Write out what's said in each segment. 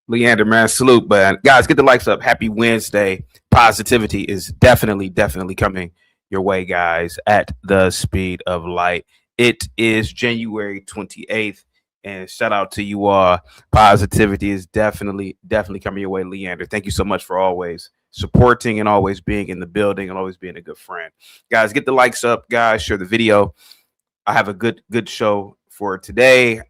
Leander, man, salute. But guys, get the likes up. Happy Wednesday. Positivity is definitely coming your way, guys, at the speed of light. It is January 28th. And shout out to you all. Positivity is definitely coming your way, Leander. Thank you so much for always supporting and always being in the building and always being a good friend. Guys, get the likes up, guys. Share the video. I have a good show for today.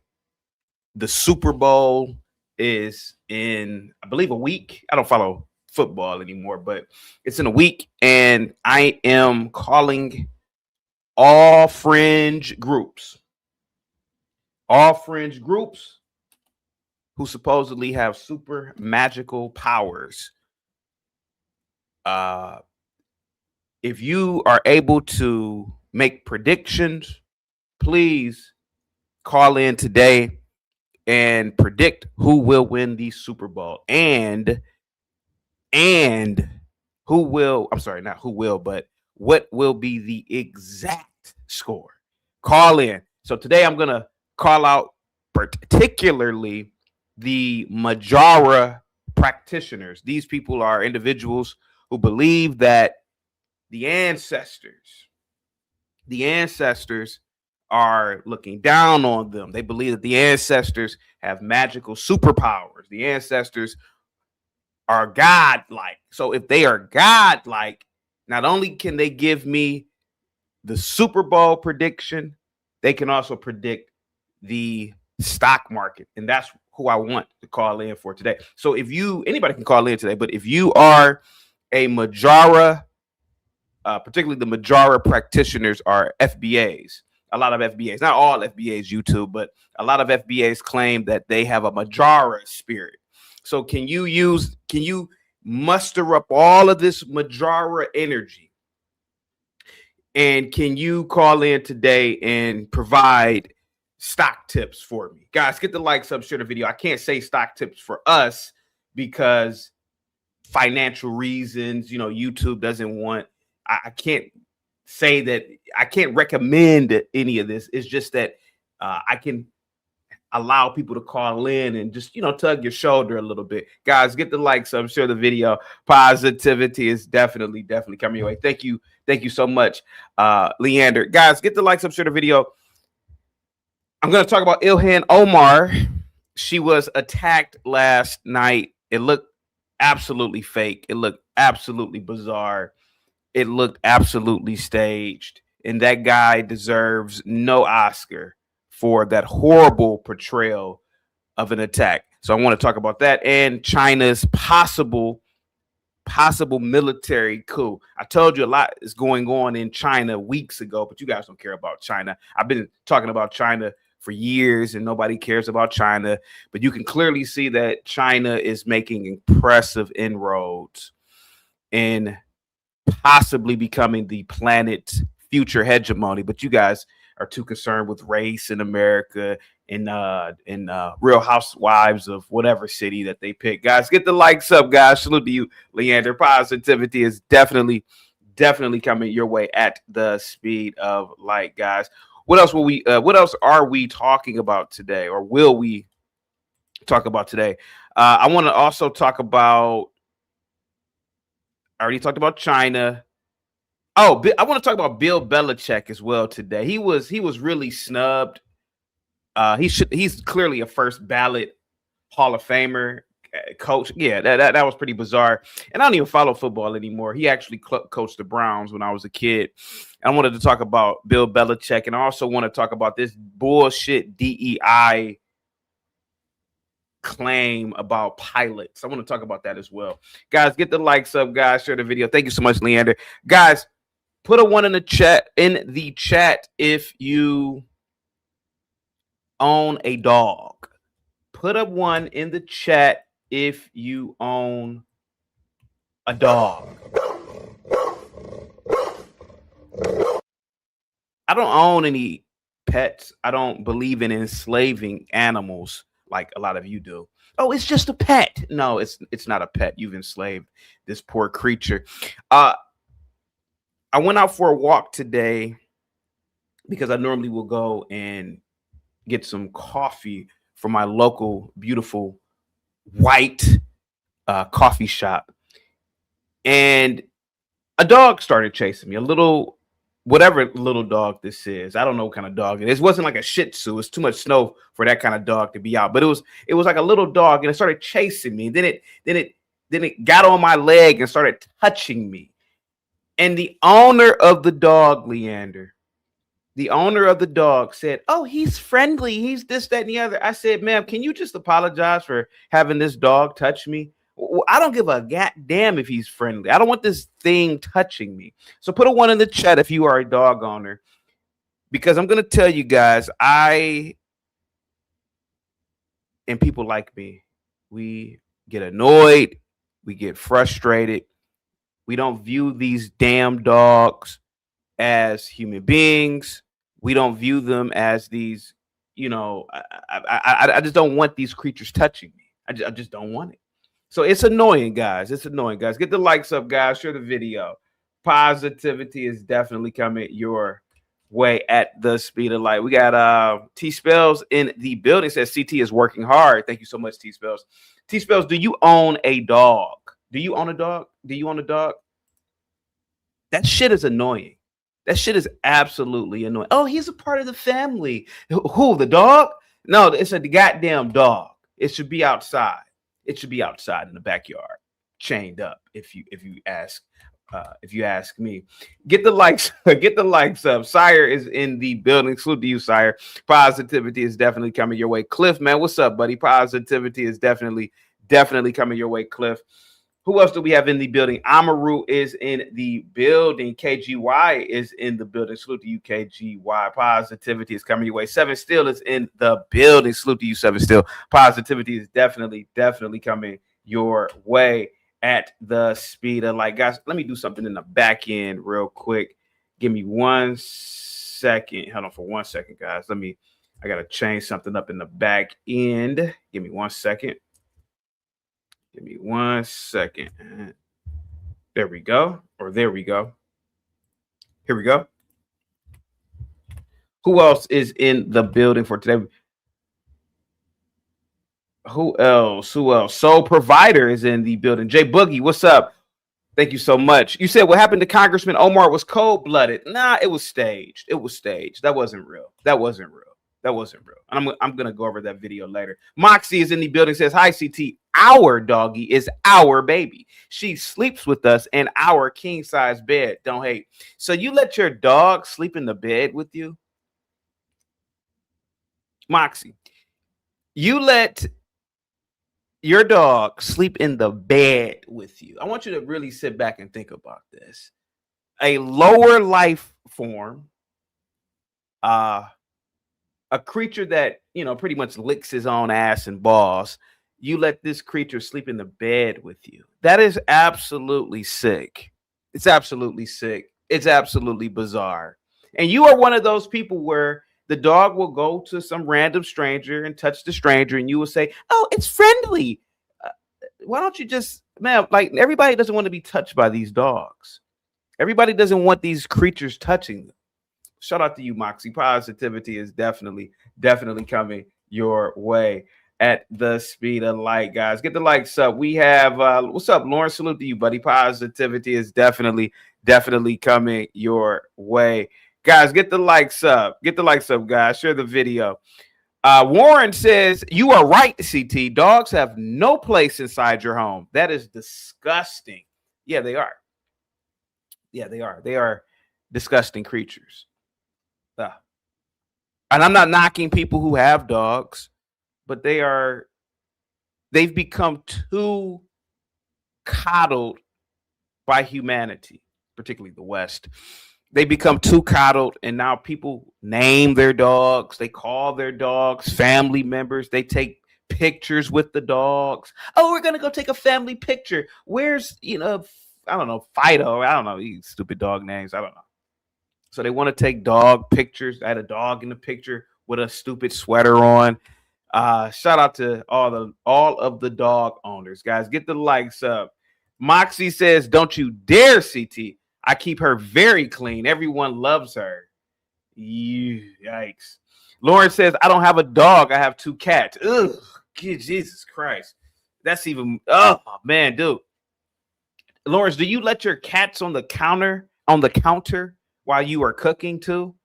The Super Bowl is in, I believe, a week. I don't follow football anymore, but it's in a week, and I am calling all fringe groups who supposedly have super magical powers. If you are able to make predictions, please call in today and predict who will win the Super Bowl and who will, I'm sorry, not who will, but what will be the exact score. Call in. So today I'm going to call out particularly the Mojaura practitioners. These people are individuals who believe that the ancestors are looking down on them. They believe that the ancestors have magical superpowers. The ancestors are godlike. So if they are godlike, not only can they give me the Super Bowl prediction, they can also predict the stock market. And that's who I want to call in for today. So if anybody can call in today, but if you are a Mojaura, particularly the Mojaura practitioners are FBAs. A lot of FBAs, not all FBAs YouTube, but a lot of FBAs claim that they have a Mojaura spirit. So can you muster up all of this Mojaura energy? And can you call in today and provide stock tips for me? Guys, get the likes up, share the video. I can't say stock tips for us because financial reasons, YouTube doesn't want, I can't say that, I can't recommend any of this. It's just that I can allow people to call in and just, tug your shoulder a little bit. Guys, get the likes up, share the video. Positivity is definitely coming your way. Thank you so much, Leander. Guys, get the likes up, share the video. I'm going to talk about Ilhan Omar. She was attacked last night. It looked absolutely fake. It looked absolutely bizarre. It looked absolutely staged. And that guy deserves no Oscar for that horrible portrayal of an attack. So I want to talk about that and China's possible military coup. I told you a lot is going on in China weeks ago, but you guys don't care about China. I've been talking about China for years and nobody cares about China, but you can clearly see that China is making impressive inroads in possibly becoming the planet's future hegemony. But you guys are too concerned with race in America and Real Housewives of whatever city that they pick. Guys, get the likes up, guys. Salute to you, Leander. Positivity is definitely coming your way at the speed of light, guys. What else are we talking about today, or will we talk about today? I want to also talk about, I already talked about China. Oh, I want to talk about Bill Belichick as well today. He was really snubbed. He's clearly a first ballot Hall of Famer coach. Yeah, that was pretty bizarre. And I don't even follow football anymore. He actually coached the Browns when I was a kid. I wanted to talk about Bill Belichick, and I also want to talk about this bullshit DEI claim about pilots. I want to talk about that as well. Guys, get the likes up, guys. Share the video. Thank you so much, Leander. Guys, put a 1 in the chat if you own a dog. Put a 1 in the chat if you own a dog. I don't own any pets. I don't believe in enslaving animals like a lot of you do. Oh, it's just a pet. No, it's not a pet. You've enslaved this poor creature. I went out for a walk today because I normally will go and get some coffee from my local beautiful white coffee shop, and a dog started chasing me. A little, whatever little dog this is. I don't know what kind of dog it is. It wasn't like a Shih Tzu. It's too much snow for that kind of dog to be out. But it was like a little dog, and it started chasing me. Then it got on my leg and started touching me. And the owner of the dog, Leander, the owner of the dog said, "Oh, he's friendly. He's this, that, and the other." I said, "Ma'am, can you just apologize for having this dog touch me? I don't give a goddamn if he's friendly. I don't want this thing touching me." So put a 1 in the chat if you are a dog owner, because I'm going to tell you guys, I and people like me, we get annoyed, we get frustrated. We don't view these damn dogs as human beings. We don't view them as these, I just don't want these creatures touching me. I just don't want it. So it's annoying, guys. It's annoying, guys. Get the likes up, guys. Share the video. Positivity is definitely coming your way at the speed of light. We got T Spells in the building. Says CT is working hard. Thank you so much, T Spells. T Spells, do you own a dog? Do you own a dog? Do you own a dog? That shit is annoying. That shit is absolutely annoying. Oh, he's a part of the family. Who, the dog? No, it's a goddamn dog. It should be outside. It should be outside in the backyard, chained up. If you ask me, get the likes, get the likes up. Sire is in the building. Salute to you, Sire. Positivity is definitely coming your way. Cliff, man, what's up, buddy? Positivity is definitely coming your way, Cliff. Who else do we have in the building? Amaru is in the building. KGY is in the building. Salute to you, KGY. Positivity is coming your way. 7 Still is in the building. Salute to you, 7 Still. Positivity is definitely coming your way at the speed of light. Guys, let me do something in the back end real quick. Give me 1 second. Hold on for 1 second, guys. I got to change something up in the back end. Give me 1 second. Give me 1 second. There we go. Or there we go. Here we go. Who else is in the building for today? Who else? Soul Provider is in the building. Jay Boogie, what's up? Thank you so much. You said what happened to Congressman Omar was cold-blooded. Nah, it was staged. It was staged. That wasn't real. And I'm gonna go over that video later. Moxie is in the building. Says, "Hi, CT. Our doggy is our baby. She sleeps with us in our king size bed. Don't hate." So you let your dog sleep in the bed with you, Moxie? You let your dog sleep in the bed with you. I want you to really sit back and think about this. A lower life form, a creature that, pretty much licks his own ass and balls. You let this creature sleep in the bed with you. That is absolutely sick. It's absolutely sick. It's absolutely bizarre. And you are one of those people where the dog will go to some random stranger and touch the stranger, and you will say, "Oh, it's friendly." Why don't you just, man, like, everybody doesn't want to be touched by these dogs. Everybody doesn't want these creatures touching them. Shout out to you, Moxie. Positivity is definitely coming your way at the speed of light, guys. Get the likes up. We have, what's up, Lawrence? Salute to you, buddy. Positivity is definitely coming your way. Guys, get the likes up. Get the likes up, guys. Share the video. Warren says, "You are right, CT. Dogs have no place inside your home." That is disgusting. Yeah, they are. They are disgusting creatures. And I'm not knocking people who have dogs, but they've become too coddled by humanity, particularly the West. They become too coddled, and now people name their dogs. They call their dogs family members. They take pictures with the dogs. Oh, we're gonna go take a family picture. Where's, I don't know, Fido. I don't know, these stupid dog names. I don't know. So they want to take dog pictures. I had a dog in the picture with a stupid sweater on. Shout out to all of the dog owners, guys. Get the likes up. Moxie says, "Don't you dare, CT. I keep her very clean. Everyone loves her." Yikes. Lauren says, "I don't have a dog. I have 2 cats." Ugh, Jesus Christ. That's even, oh man, dude. Lawrence, do you let your cats on the counter while you are cooking too?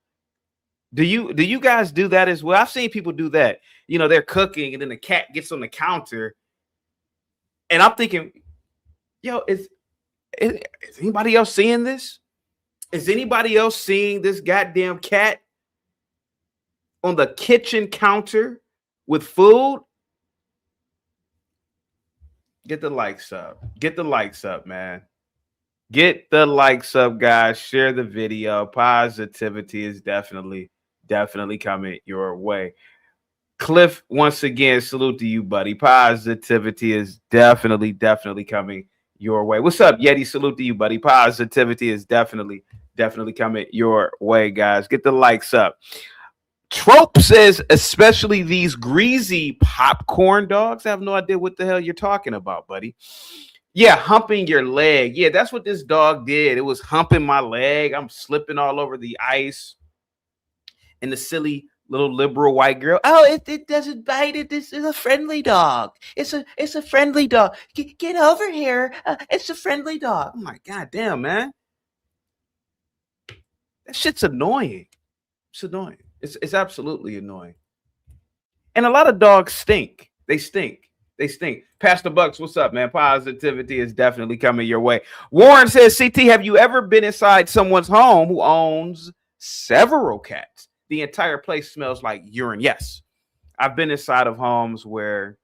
Do you guys do that as well? I've seen people do that. You know, they're cooking and then the cat gets on the counter, and I'm thinking, yo, is anybody else seeing this? Is anybody else seeing this goddamn cat on the kitchen counter with food? Get the likes up. Get the likes up, man. Get the likes up, guys. Share the video. Positivity is definitely coming your way. Cliff, once again, salute to you, buddy. Positivity is definitely coming your way. What's up, Yeti? Salute to you, buddy. Positivity is definitely coming your way, guys. Get the likes up. Trope says, especially these greasy popcorn dogs. I have no idea what the hell you're talking about, buddy. Yeah, humping your leg. Yeah, that's what this dog did. It was humping my leg. I'm slipping all over the ice. And the silly little liberal white girl, oh, it doesn't bite it. This is a friendly dog. It's a friendly dog. Get over here. It's a friendly dog. Oh my god damn, man. That shit's annoying. It's annoying. It's absolutely annoying. And a lot of dogs stink. They stink. Pastor Bucks, what's up, man? Positivity is definitely coming your way. Warren says, CT, have you ever been inside someone's home who owns several cats? The entire place smells like urine. Yes. I've been inside of homes where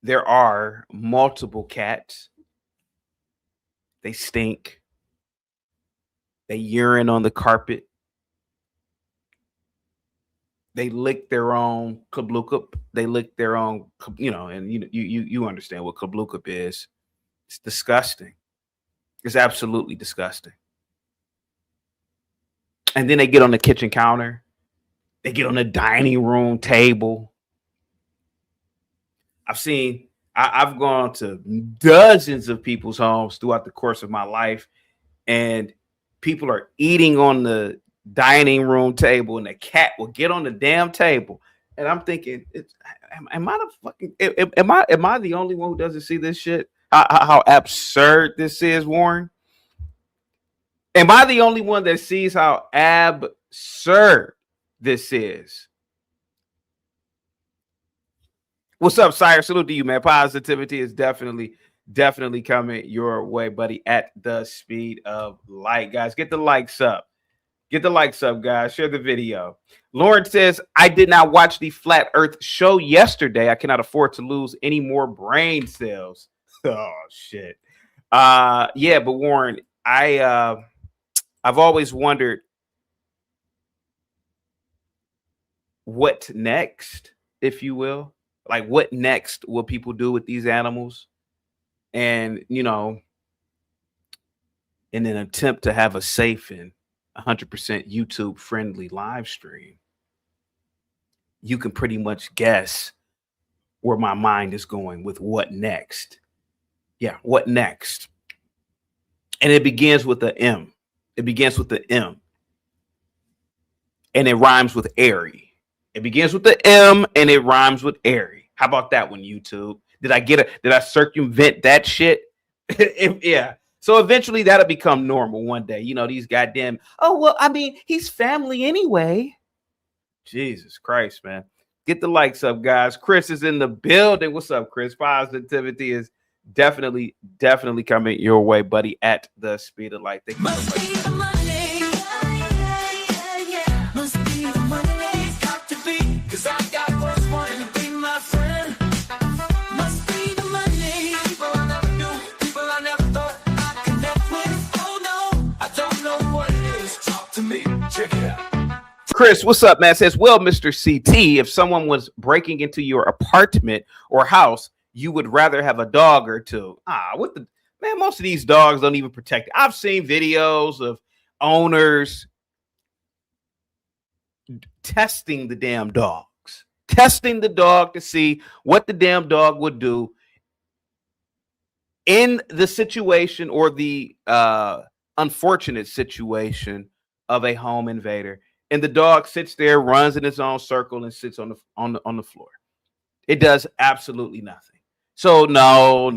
there are multiple cats. They stink. They urine on the carpet. They lick their own kablukup. They lick their own, and you understand what kablukup is. It's disgusting. It's absolutely disgusting. And then they get on the kitchen counter. They get on the dining room table. I've gone to dozens of people's homes throughout the course of my life, and people are eating on the dining room table, and the cat will get on the damn table. And I'm thinking, am I the only one who doesn't see this shit? How absurd this is, Warren? Am I the only one that sees how absurd this is? What's up, Sire? Salute to you, man. Positivity is definitely coming your way, buddy, at the speed of light. Guys, get the likes up. Get the likes up, guys. Share the video. Lauren says, I did not watch the Flat Earth show yesterday. I cannot afford to lose any more brain cells. Oh, shit. Yeah, but Warren, I've always wondered what next, if you will. Like, what next will people do with these animals? And, in an attempt to have a safe and 100% YouTube friendly live stream, you can pretty much guess where my mind is going with what next. Yeah, what next? And it begins with the M. It begins with the M. And it rhymes with airy. It begins with the M and it rhymes with airy. How about that one, YouTube? Did I circumvent that shit? Yeah. So eventually that'll become normal one day. These goddamn, oh, well, I mean, he's family anyway. Jesus Christ, man. Get the likes up, guys. Chris is in the building. What's up, Chris? Positivity is definitely coming your way, buddy, at the speed of light. Thank you so much. Chris, what's up, man? Says, well, Mr. CT, if someone was breaking into your apartment or house, you would rather have a dog or two. What the man? Most of these dogs don't even protect it. I've seen videos of owners testing the damn dogs, testing the dog to see what the damn dog would do in the situation or the unfortunate situation of a home invader. And the dog sits there, runs in its own circle, and sits on the floor. It does absolutely nothing. So no.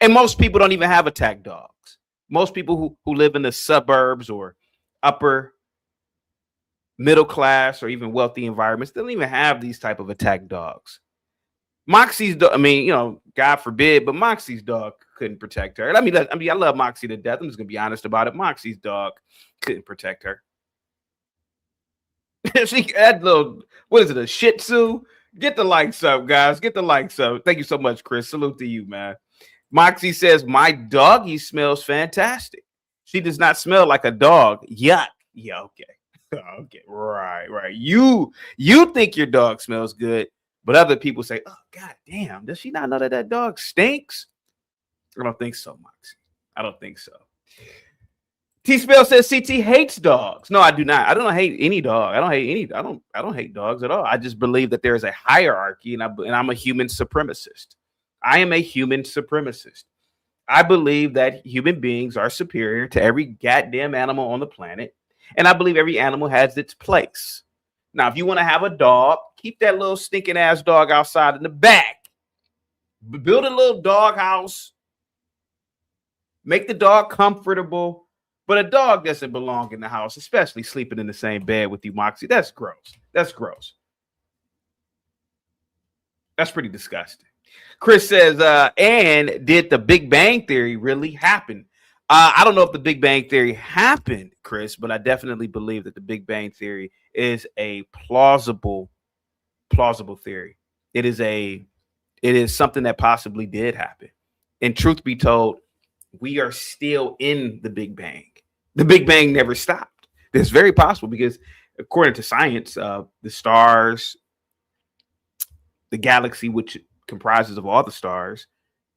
And most people don't even have attack dogs. Most people who live in the suburbs or upper middle class or even wealthy environments, they don't even have these type of attack dogs. Moxie's dog, I mean, you know, God forbid, but Moxie's dog couldn't protect her. I mean, I love Moxie to death. I'm just gonna be honest about it. Moxie's dog couldn't protect her. She had little, what is it, a Shih Tzu? Get the likes up, guys. Get the likes up. Thank you so much, Chris. Salute to you, man. Moxie says, my doggy smells fantastic. She does not smell like a dog. Yuck. Yeah, okay. Okay, right. You think your dog smells good, but other people say, oh, god damn, does she not know that dog stinks? I don't think so, Moxie. I don't think so. T-Spell says CT hates dogs. No, I do not. I don't hate any dog. I don't hate dogs at all. I just believe that there is a hierarchy, and I'm a human supremacist. I am a human supremacist. I believe that human beings are superior to every goddamn animal on the planet, and I believe every animal has its place. Now, if you want to have a dog, keep that little stinking ass dog outside in the back. Build a little dog house. Make the dog comfortable. But a dog doesn't belong in the house, especially sleeping in the same bed with you, Moxie. That's gross. That's gross. That's pretty disgusting. Chris says, and did the Big Bang Theory really happen? I don't know if the Big Bang Theory happened, Chris, but I definitely believe that the Big Bang Theory is a plausible theory. It is something that possibly did happen. And truth be told, we are still in the Big Bang. The Big Bang never stopped. It's very possible because according to science, the stars, the galaxy, which comprises of all the stars,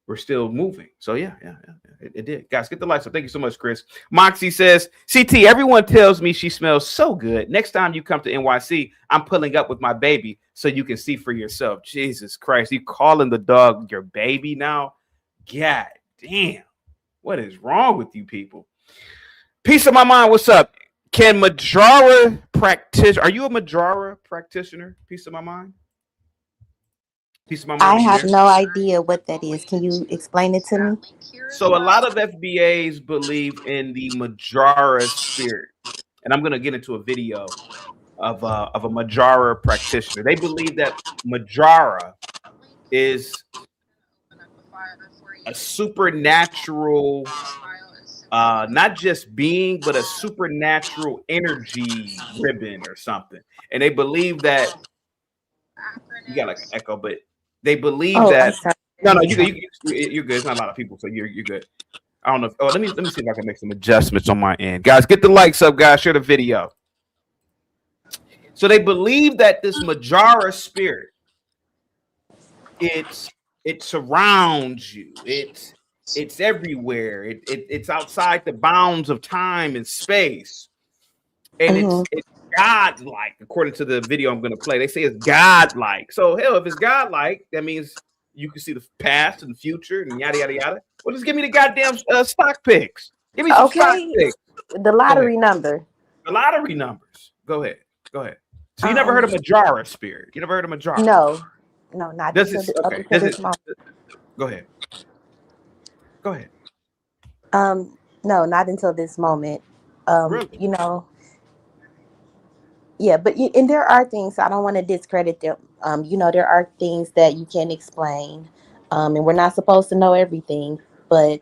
were still moving. So yeah, it did. Guys, get the lights up. Thank you so much, Chris. Moxie says, CT, everyone tells me she smells so good. Next time you come to NYC, I'm pulling up with my baby so you can see for yourself. Jesus Christ, you calling the dog your baby now? God damn. What is wrong with you people? Peace of my mind. What's up? Can Mojaura practice? Are you a Mojaura practitioner? Peace of my mind. Peace of my mind. I have no idea what that is. Can you explain it to me? So a lot of FBAs believe in the Mojaura spirit, and I'm going to get into a video of a Mojaura practitioner. They believe that Mojaura is a supernatural, not just being, but a supernatural energy ribbon or something. And they believe that you got like an echo, but they believe that no, you're good. It's not a lot of people, so you're good. I don't know. Let me see if I can make some adjustments on my end. Guys, get the likes up, guys. Share the video. So they believe that this Mojaura spirit, it surrounds you. It's everywhere. It's outside the bounds of time and space. And it's godlike, according to the video I'm going to play. They say it's godlike. So hell, if it's godlike, that means you can see the past and the future and yada yada yada. Well, just give me the goddamn stock picks. Give me some stock picks. The lottery number. The lottery numbers. Go ahead. So you never heard of Mojaura spirit? You never heard of Mojaura? No, not this. Okay. Go ahead. No, not until this moment. Really? You know. Yeah, but and there are things, I don't want to discredit them. You know, there are things that you can explain, and we're not supposed to know everything, but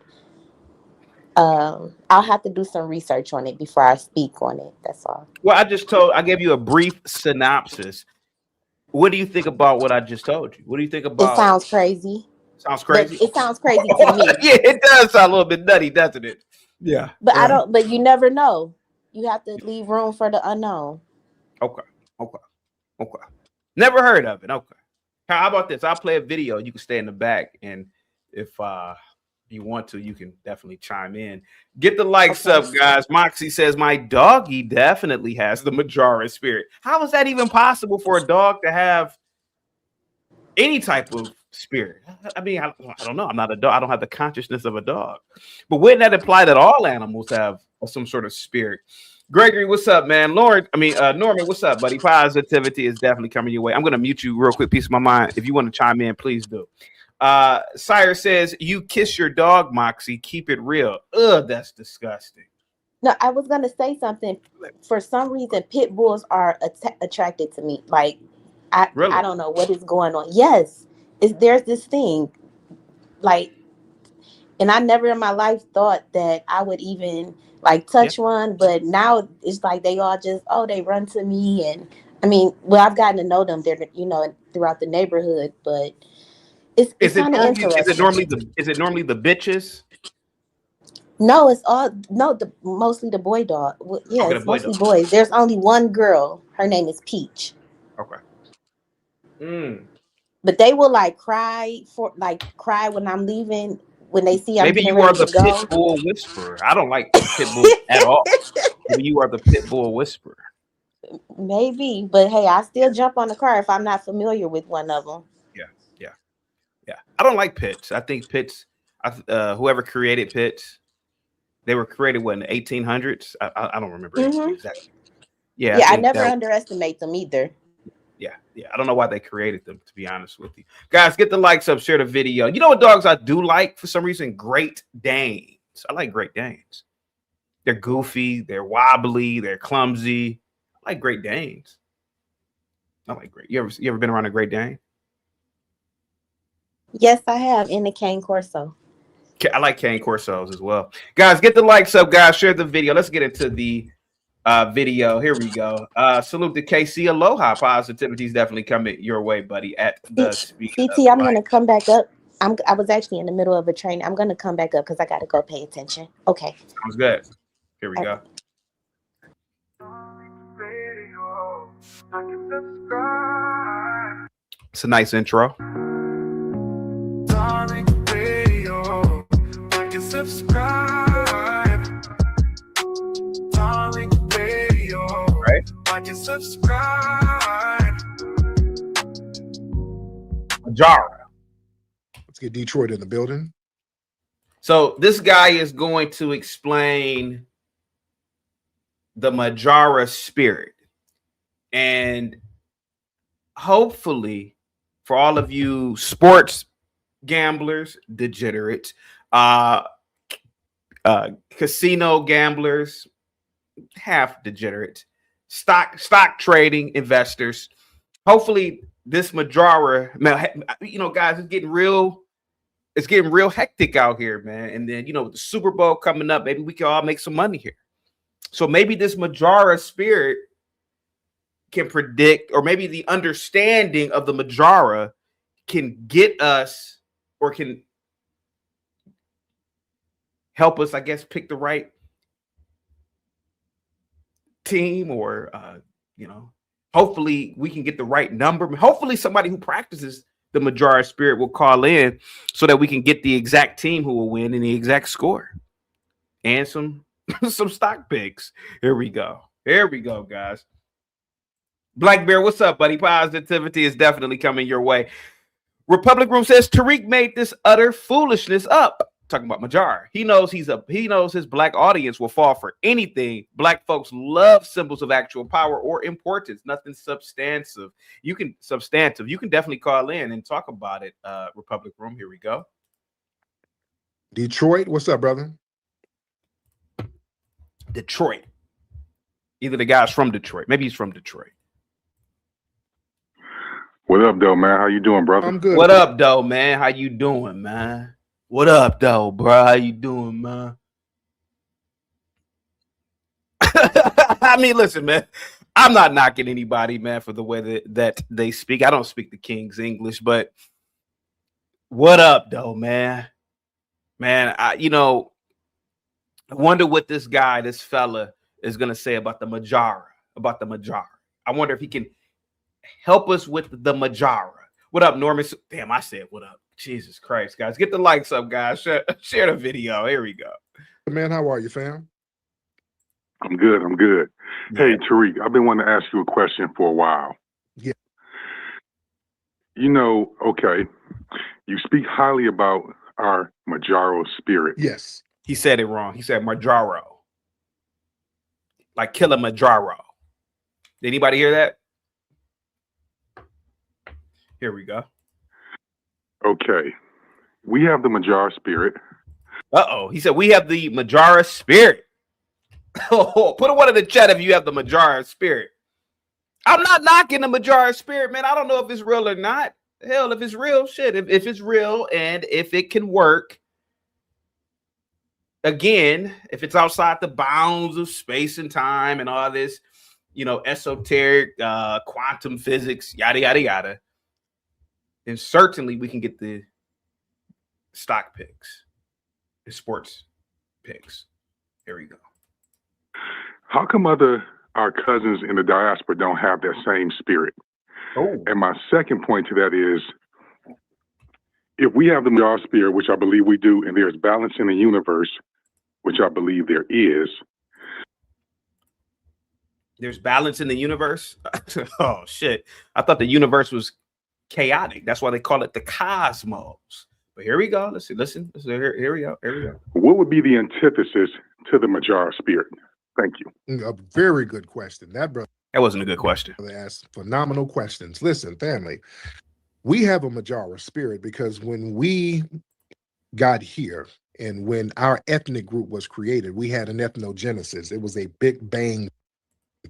I'll have to do some research on it before I speak on it. That's all. Well, I gave you a brief synopsis. What do you think about what I just told you? What do you think about? It sounds crazy. Sounds crazy. It sounds crazy to me. Yeah, it does sound a little bit nutty, doesn't it? Yeah. But but you never know. You have to leave room for the unknown. Okay. Never heard of it. Okay. How about this? I'll play a video. You can stay in the back, and if you want to, you can definitely chime in. Get the likes up, guys. Moxie says my doggy definitely has the Mojaura spirit. How is that even possible for a dog to have any type of spirit? I mean, I don't know. I'm not a dog. I don't have the consciousness of a dog. But wouldn't that imply that all animals have some sort of spirit? Gregory, what's up, man? Norman, what's up, buddy? Positivity is definitely coming your way. I'm gonna mute you real quick, piece of my mind. If you want to chime in, please do. Sire says, you kiss your dog, Moxie. Keep it real. Ugh, that's disgusting. No, I was gonna say something. For some reason, pit bulls are attracted to me. Like, I Really? don't know what is going on. Yes, there's this thing, like, and I never in my life thought that I would even like touch one, but now it's like they all just they run to me, and I mean, well, I've gotten to know them. They're throughout the neighborhood, but it's kind of interesting. Is it normally the bitches? No, it's mostly the boy dog. Yeah, Okay, the it's boy mostly dog. boys. There's only one girl. Her name is Peach. Okay. But they will cry when I'm leaving, when they see I'm Maybe getting you are ready the to pit go. bull whisperer. I don't like pit bulls at all. Maybe you are the pit bull whisperer. Maybe, but hey, I still jump on the car if I'm not familiar with one of them. Yeah. I don't like pits. I think pits. Whoever created pits, they were created in the 1800s. I don't remember exactly. Yeah, Yeah, I never underestimate them either. Yeah. I don't know why they created them, to be honest with you. Guys, get the likes up, share the video. You know what dogs I do like for some reason? Great Danes. I like Great Danes. They're goofy, they're wobbly, they're clumsy. I like Great Danes. I like Great. You ever been around a Great Dane? Yes, I have, in the Cane Corso. I like Cane Corsos as well. Guys, get the likes up, guys. Share the video. Let's get into the video. Here we go. Salute to KC. Aloha. Positivity is definitely coming your way, buddy. At the speed. CT, I'm gonna come back up. I was actually in the middle of a training. I'm gonna come back up because I gotta go pay attention. Okay. Sounds good. Here we go. It's a nice intro. Subscribe. Right? Like and subscribe. Mojaura. Let's get Detroit in the building. So this guy is going to explain the Mojaura spirit. And hopefully for all of you sports gamblers, degenerates, casino gamblers, half degenerate, stock trading investors. Hopefully this Mojaura, guys, it's getting real hectic out here, man. And then, with the Super Bowl coming up, maybe we can all make some money here. So maybe this Mojaura spirit can predict, or maybe the understanding of the Mojaura can get us, or can help us, I guess, pick the right team, or hopefully we can get the right number. Hopefully somebody who practices the Mojaura spirit will call in so that we can get the exact team who will win and the exact score and some stock picks. Here we go, guys. Black Bear, what's up, buddy? Positivity is definitely coming your way. Republic Room says Tariq made this utter foolishness up. Talking about Mojaura. He knows his black audience will fall for anything. Black folks love symbols of actual power or importance, nothing substantive. You can definitely call in and talk about it. Republic Room, here we go. Detroit, what's up, brother? Detroit. Either the guy's from Detroit. Maybe he's from Detroit. What up, though, man? How you doing, brother? I'm good. What up, though, man? How you doing, man? What up, though, bro? How you doing, man? I mean, listen, man. I'm not knocking anybody, man, for the way that they speak. I don't speak the King's English, but what up, though, man? Man, I wonder what this fella is gonna say about the Mojaura. I wonder if he can help us with the Mojaura. What up, Norman? Damn, I said what up. Jesus Christ, guys. Get the likes up, guys. Share the video. Here we go. Man, how are you, fam? I'm good. Yeah. Hey, Tariq, I've been wanting to ask you a question for a while. Yeah. Okay, you speak highly about our Mojaura spirit. Yes. He said it wrong. He said Mojaura. like kill a Mojaura. Did anybody hear that? Here we go. Okay. We have the Mojaura spirit. Uh-oh. He said we have the Mojaura spirit. Oh, put a one in the chat if you have the Mojaura spirit. I'm not knocking the Mojaura spirit, man. I don't know if it's real or not. Hell, if it's real, shit. If it's real and if it can work, again, if it's outside the bounds of space and time and all this, esoteric quantum physics, yada, yada, yada, then certainly we can get the stock picks, the sports picks. Here we go. How come our cousins in the diaspora don't have that same spirit? Oh. And my second point to that is, if we have the Mojaura spirit, which I believe we do, and there's balance in the universe, which I believe there is. There's balance in the universe? Oh, shit. I thought the universe was chaotic. That's why they call it the cosmos. But here we go. Listen. Here we go. What would be the antithesis to the Mojaura spirit? Thank you. A very good question. That brother wasn't a good question. asked phenomenal questions. Listen, family, we have a Mojaura spirit because when we got here and when our ethnic group was created, we had an ethnogenesis. It was a Big Bang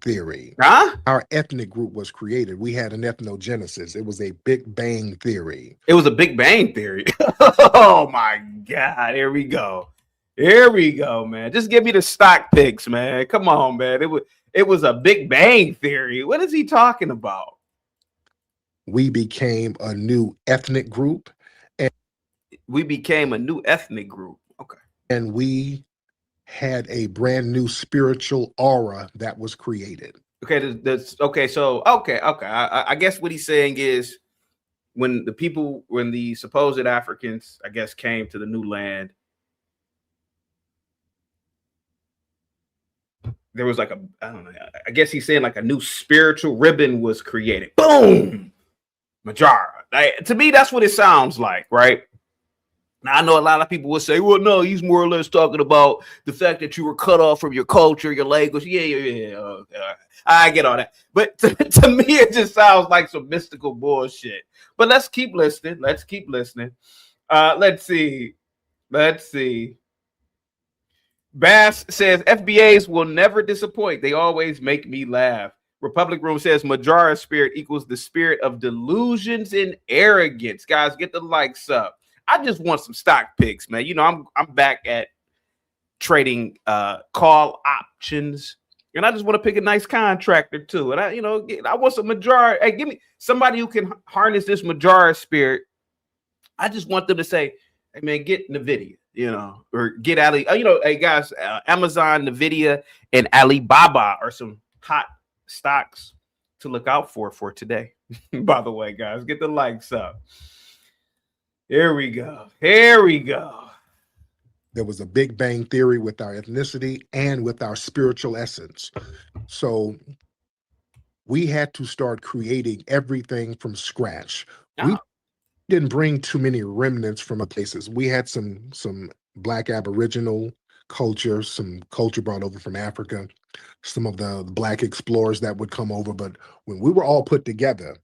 theory. Huh? Our ethnic group was created. We had an ethnogenesis. It was a Big Bang theory. It was a Big Bang theory. Oh my God. Here we go. Here we go, man. Just give me the stock picks, man. Come on, man. It was a Big Bang theory. What is he talking about? We became a new ethnic group. We became a new ethnic group. Okay. And we had a brand new spiritual aura that was created. Okay. I guess what he's saying is when the supposed Africans, I guess, came to the new land, there was like I guess he's saying like a new spiritual ribbon was created. Boom! Mojaura. To me, that's what it sounds like, right? Now, I know a lot of people will say, well, no, he's more or less talking about the fact that you were cut off from your culture, your language. Yeah. I get all that. But to me, it just sounds like some mystical bullshit. But let's keep listening. Let's see. Bass says, FBAs will never disappoint. They always make me laugh. Republic Room says, Mojaura spirit equals the spirit of delusions and arrogance. Guys, get the likes up. I just want some stock picks, man. I'm back at trading call options, and I just want to pick a nice contract or two. And I want some Mojaura. Hey, give me somebody who can harness this Mojaura spirit. I just want them to say, hey, man, get NVIDIA, or get Ali. Hey, guys, Amazon, NVIDIA, and Alibaba are some hot stocks to look out for today. By the way, guys, get the likes up. Here we go. There was a Big Bang theory with our ethnicity and with our spiritual essence. So we had to start creating everything from scratch. We didn't bring too many remnants from places. We had some Black Aboriginal culture, some culture brought over from Africa, some of the Black explorers that would come over. But when we were all put together,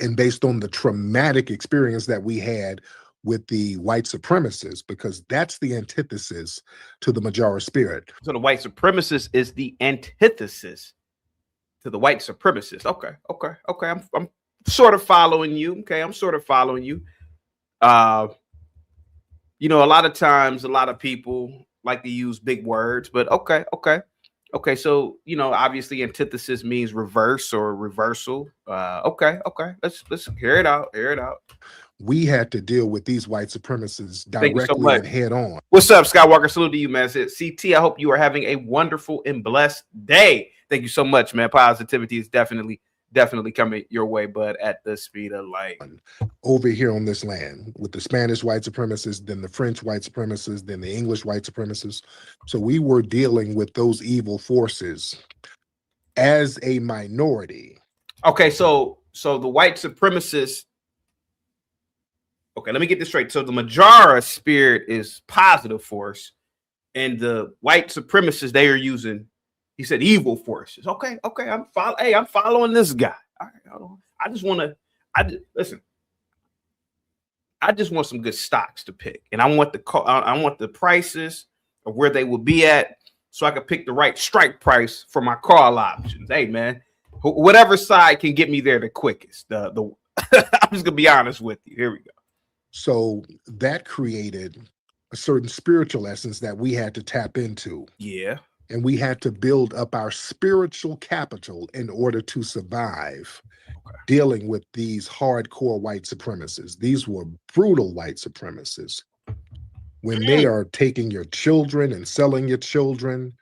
and based on the traumatic experience that we had with the white supremacists, because that's the antithesis to the Mojaura spirit. So the white supremacist is the antithesis to the white supremacist. Okay. I'm sort of following you. Okay, I'm sort of following you. A lot of times, a lot of people like to use big words, but okay. So obviously, antithesis means reverse or reversal. Okay. Let's hear it out. We had to deal with these white supremacists directly and head on. What's up, Skywalker? Salute to you, man. CT, I hope you are having a wonderful and blessed day. Thank you so much, man. Positivity is definitely coming your way, but at the speed of light. Over here on this land with the Spanish white supremacists, then the French white supremacists, then the English white supremacists. So we were dealing with those evil forces as a minority. Okay, so the white supremacists. Okay, let me get this straight. So the Mojaura spirit is positive force, and the white supremacists, they are using He said evil forces. Okay, I'm following this guy. All right, hold on. I just want to. Listen. I just want some good stocks to pick, and I want the prices of where they will be at, so I can pick the right strike price for my call options. Hey, man, whatever side can get me there the quickest. I'm just gonna be honest with you. Here we go. So that created a certain spiritual essence that we had to tap into. Yeah. And we had to build up our spiritual capital in order to survive dealing with these hardcore white supremacists. These were brutal white supremacists. When they are taking your children and selling your children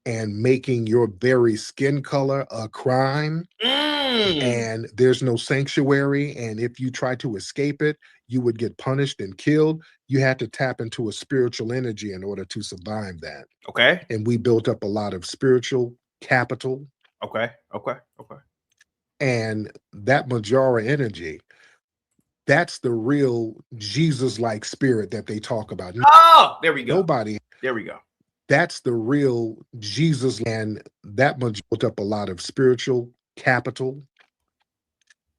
and making your very skin color a crime, and there's no sanctuary, and if you try to escape it, you would get punished and killed. You had to tap into a spiritual energy in order to survive that. Okay. And we built up a lot of spiritual capital. Okay. And that Mojaura energy, that's the real Jesus-like spirit that they talk about. Oh, there we go. There we go. That's the real Jesus, and that built up a lot of spiritual capital.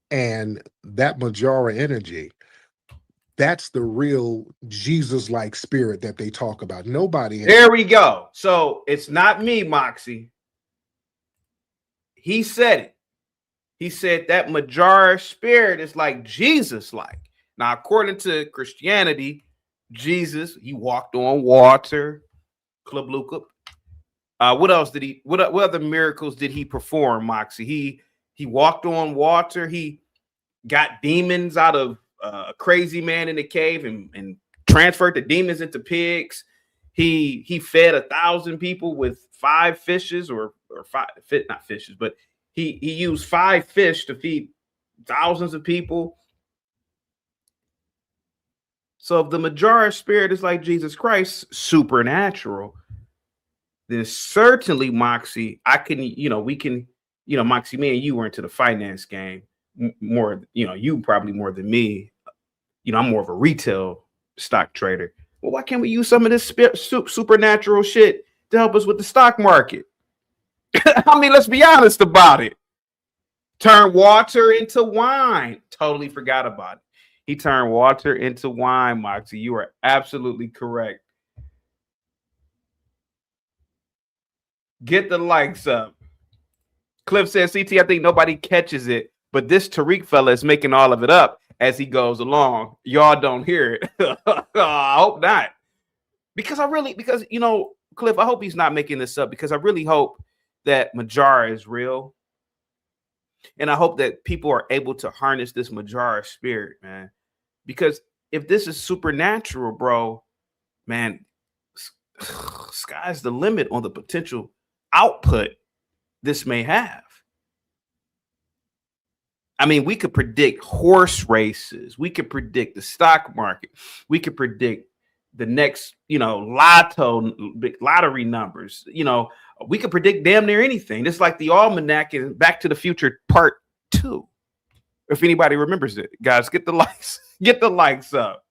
And that Mojaura energy, that's the real Jesus-like spirit that they talk about. There we go. So it's not me, Moxie. He said it. He said that Mojaura spirit is like Jesus-like. Now, according to Christianity, Jesus, he walked on water. Club Luca. What else did he? What other miracles did he perform, Moxie? He walked on water. He got demons out of a crazy man in the cave and transferred the demons into pigs. He fed 1,000 people with 5 fishes or 5, not fishes, but he used 5 fish to feed thousands of people. So if the Mojaura spirit is like Jesus Christ, supernatural, then certainly, Moxie, we can, Moxie, me and you were into the finance game more, you probably more than me. I'm more of a retail stock trader. Well, why can't we use some of this supernatural shit to help us with the stock market? I mean, let's be honest about it. Turn water into wine. Totally forgot about it. He turned water into wine, Moxie. You are absolutely correct. Get the likes up. Cliff says, CT, I think nobody catches it, but this Tariq fella is making all of it up as he goes along. Y'all don't hear it. I hope not. Because Cliff, I hope he's not making this up, because I really hope that Mojaura is real. And I hope that people are able to harness this Mojaura spirit, man. Because if this is supernatural, bro, man, sky's the limit on the potential output this may have. I mean, we could predict horse races. We could predict the stock market. We could predict the next, lottery numbers. We could predict damn near anything. It's like the almanac in Back to the Future Part 2. If anybody remembers it, guys, get the likes. Get the likes up.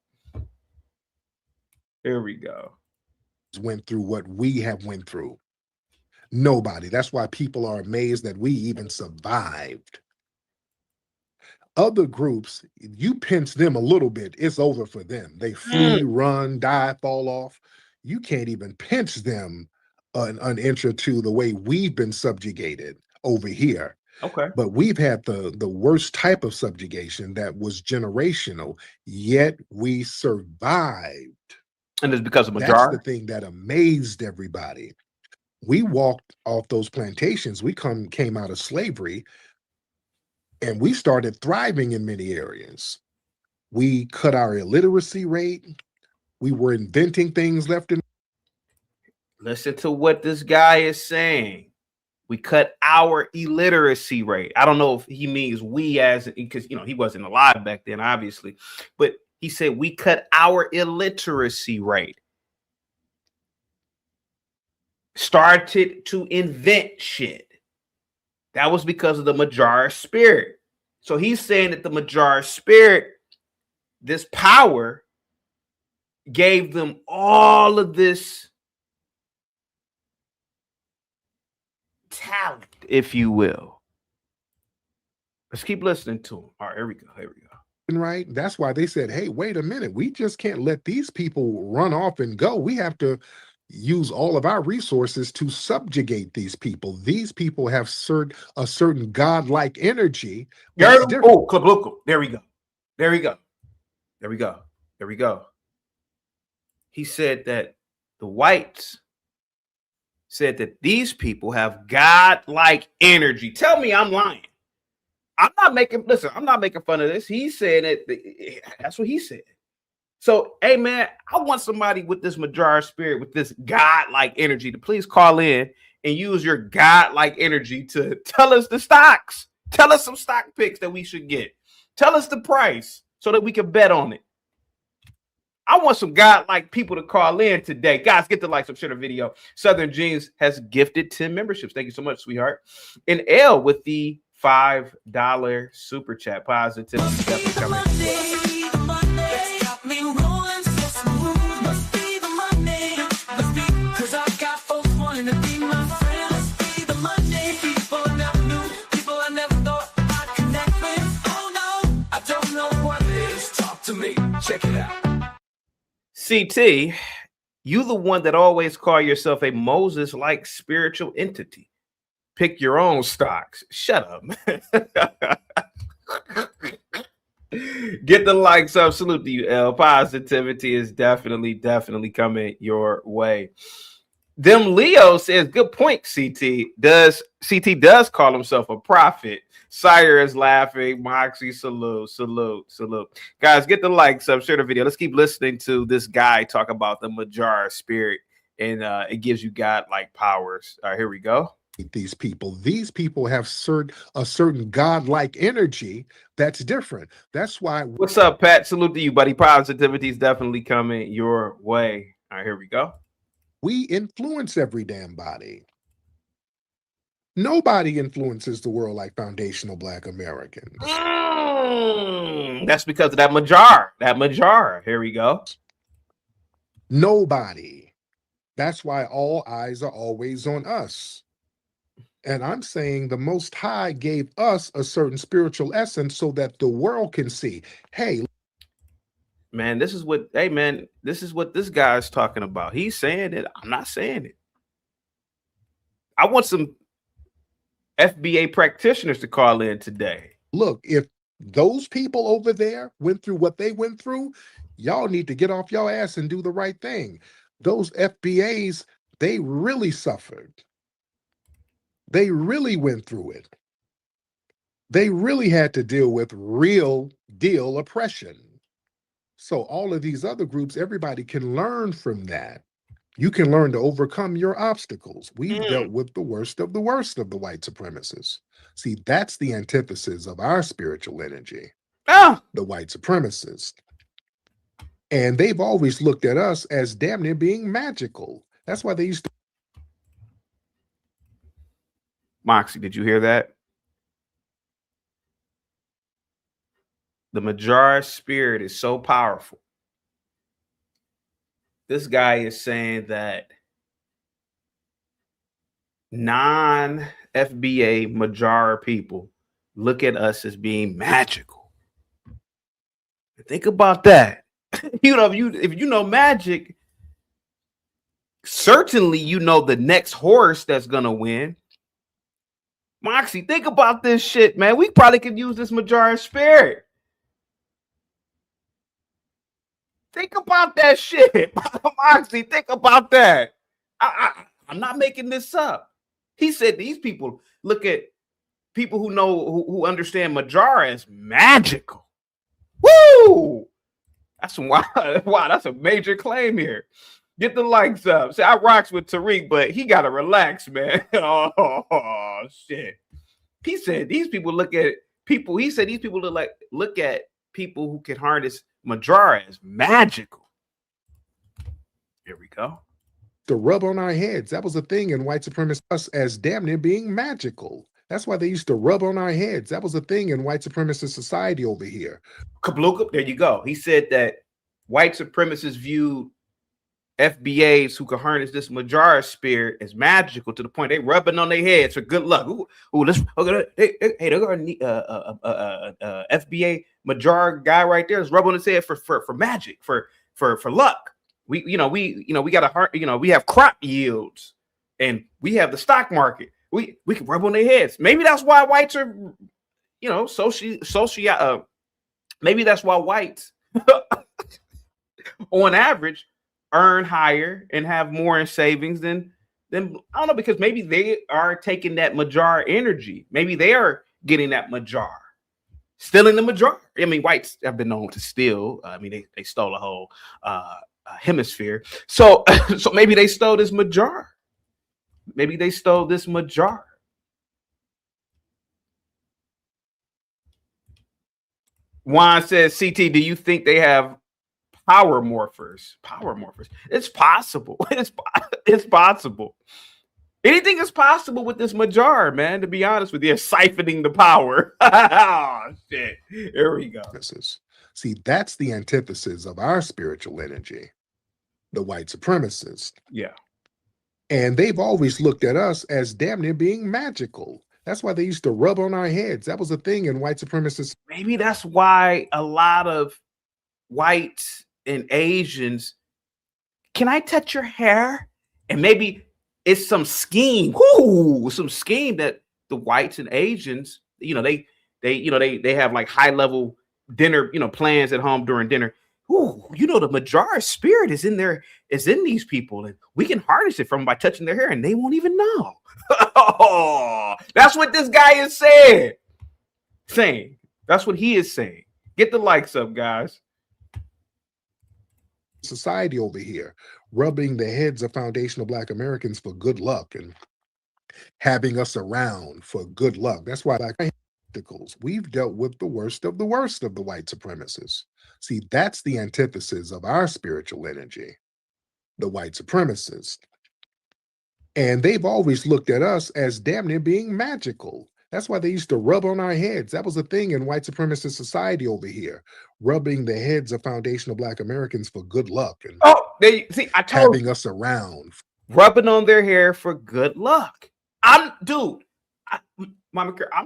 Here we go. Went through what we have went through. Nobody. That's why people are amazed that we even survived. Other groups, you pinch them a little bit, it's over for them. They flee, run, die, fall off. You can't even pinch them an inch or two the way we've been subjugated over here. Okay. But we've had the worst type of subjugation that was generational, yet we survived. And it's because of Mojaura? That's the thing that amazed everybody. We walked off those plantations. We came out of slavery, and we started thriving in many areas. We cut our illiteracy rate. We were inventing things left and right. Listen to what this guy is saying. We cut our illiteracy rate. I don't know if he means we as, because, he wasn't alive back then, obviously. But he said we cut our illiteracy rate. Started to invent shit. That was because of the Mojaura spirit. So he's saying that the Mojaura spirit, this power, gave them all of this talent, if you will. Let's keep listening to him. All right, here we go. Right? That's why they said, hey, wait a minute. We just can't let these people run off and go. We have to use all of our resources to subjugate these people. These people have a certain godlike energy. Oh, there we go. He said that the whites said that these people have godlike energy. Tell me I'm lying. I'm not making fun of this. He said it. That's what he said. So, hey, man, I want somebody with this Mojaura spirit, with this God-like energy to please call in and use your God-like energy to tell us the stocks. Tell us some stock picks that we should get. Tell us the price so that we can bet on it. I want some God-like people to call in today. Guys, get the like, share the video. Southern Jeans has gifted 10 memberships. Thank you so much, sweetheart. And L with the $5 super chat. Positivity definitely coming. Check it out. CT, you the one that always call yourself a Moses-like spiritual entity. Pick your own stocks. Shut up, man. Get the likes up. Salute to you, L. Positivity is definitely coming your way. Them Leo says, good point, CT. CT does call himself a prophet. Sire is laughing. Moxie, salute. Guys, get the likes up. Share the video. Let's keep listening to this guy talk about the Mojaura spirit. And it gives you God-like powers. All right, here we go. These people have a certain godlike energy that's different. That's why. What's up, Pat? Salute to you, buddy. Positivity is definitely coming your way. All right, here we go. We influence every damn body. Nobody influences the world like foundational Black Americans. That's because of that Mojaura. Here we go. Nobody. That's why all eyes are always on us. And I'm saying the Most High gave us a certain spiritual essence so that the world can see, hey, man, this is what this guy's talking about. He's saying it. I'm not saying it. I want some FBA practitioners to call in today. Look, if those people over there went through what they went through, y'all need to get off your ass and do the right thing. Those FBAs, they really suffered. They really went through it. They really had to deal with real deal oppression. So all of these other groups, everybody can learn from that. You can learn to overcome your obstacles. We've dealt with the worst of the white supremacists. See, that's the antithesis of our spiritual energy, the white supremacists. And they've always looked at us as damn near being magical. That's why they used to. Moxie, did you hear that? The Mojaura spirit is so powerful. This guy is saying that non-FBA Mojaura people look at us as being magical. Think about that. If you know magic, certainly you know the next horse that's gonna win. Moxie, think about this shit, man. We probably could use this Mojaura spirit. Think about that shit. Moxie, think about that. I'm not making this up. He said these people look at people who understand Mojaura as magical. Woo! That's wow, that's a major claim here. Get the likes up. See, I rocks with Tariq, but he gotta relax, man. Oh shit. He said these people look at people. He said these people look at people who can harness Mojaura as magical. Here we go. To rub on our heads. That was a thing in white supremacists, us as damn near being magical. That's why they used to rub on our heads. That was a thing in white supremacist society over here. Kabluka, there you go. He said that white supremacists viewed FBAs who can harness this Mojaura spirit is magical to the point they rubbing on their heads for good luck. Ooh, let's hey, they're gonna need FBA Mojaura guy right there is rubbing on his head for magic, for luck. We got a heart, we have crop yields and we have the stock market. We can rub on their heads. Maybe that's why whites are, maybe that's why whites on average earn higher and have more in savings than I don't know, because maybe they are taking that Mojaura energy. Maybe they are getting that Mojaura, stealing the Mojaura. I mean, whites have been known to steal. I mean, they stole a whole hemisphere. So maybe they stole this Mojaura. Maybe they stole this Mojaura. Juan says, CT, do you think they have power morphers? It's possible. It's possible. Anything is possible with this Mojaura, man, to be honest with you. Siphoning the power. Oh, shit. Here we go. See, that's the antithesis of our spiritual energy, the white supremacists. Yeah. And they've always looked at us as damn near being magical. That's why they used to rub on our heads. That was a thing in white supremacists. Maybe that's why a lot of whites and Asians, can I touch your hair? And maybe it's some scheme, some scheme that the whites and Asians, they have like high level dinner, plans at home during dinner. The Mojaura spirit is in there, is in these people, and we can harness it from them by touching their hair, and they won't even know. Oh, that's what this guy is saying. That's what he is saying. Get the likes up, guys. Society over here, rubbing the heads of foundational Black Americans for good luck and having us around for good luck. That's why we've dealt with the worst of the white supremacists. See, that's the antithesis of our spiritual energy, the white supremacists. And they've always looked at us as damn near being magical. That's why they used to rub on our heads. That was a thing in white supremacist society over here, rubbing the heads of foundational Black Americans for good luck and I told having us around, rubbing on their hair for good luck. I'm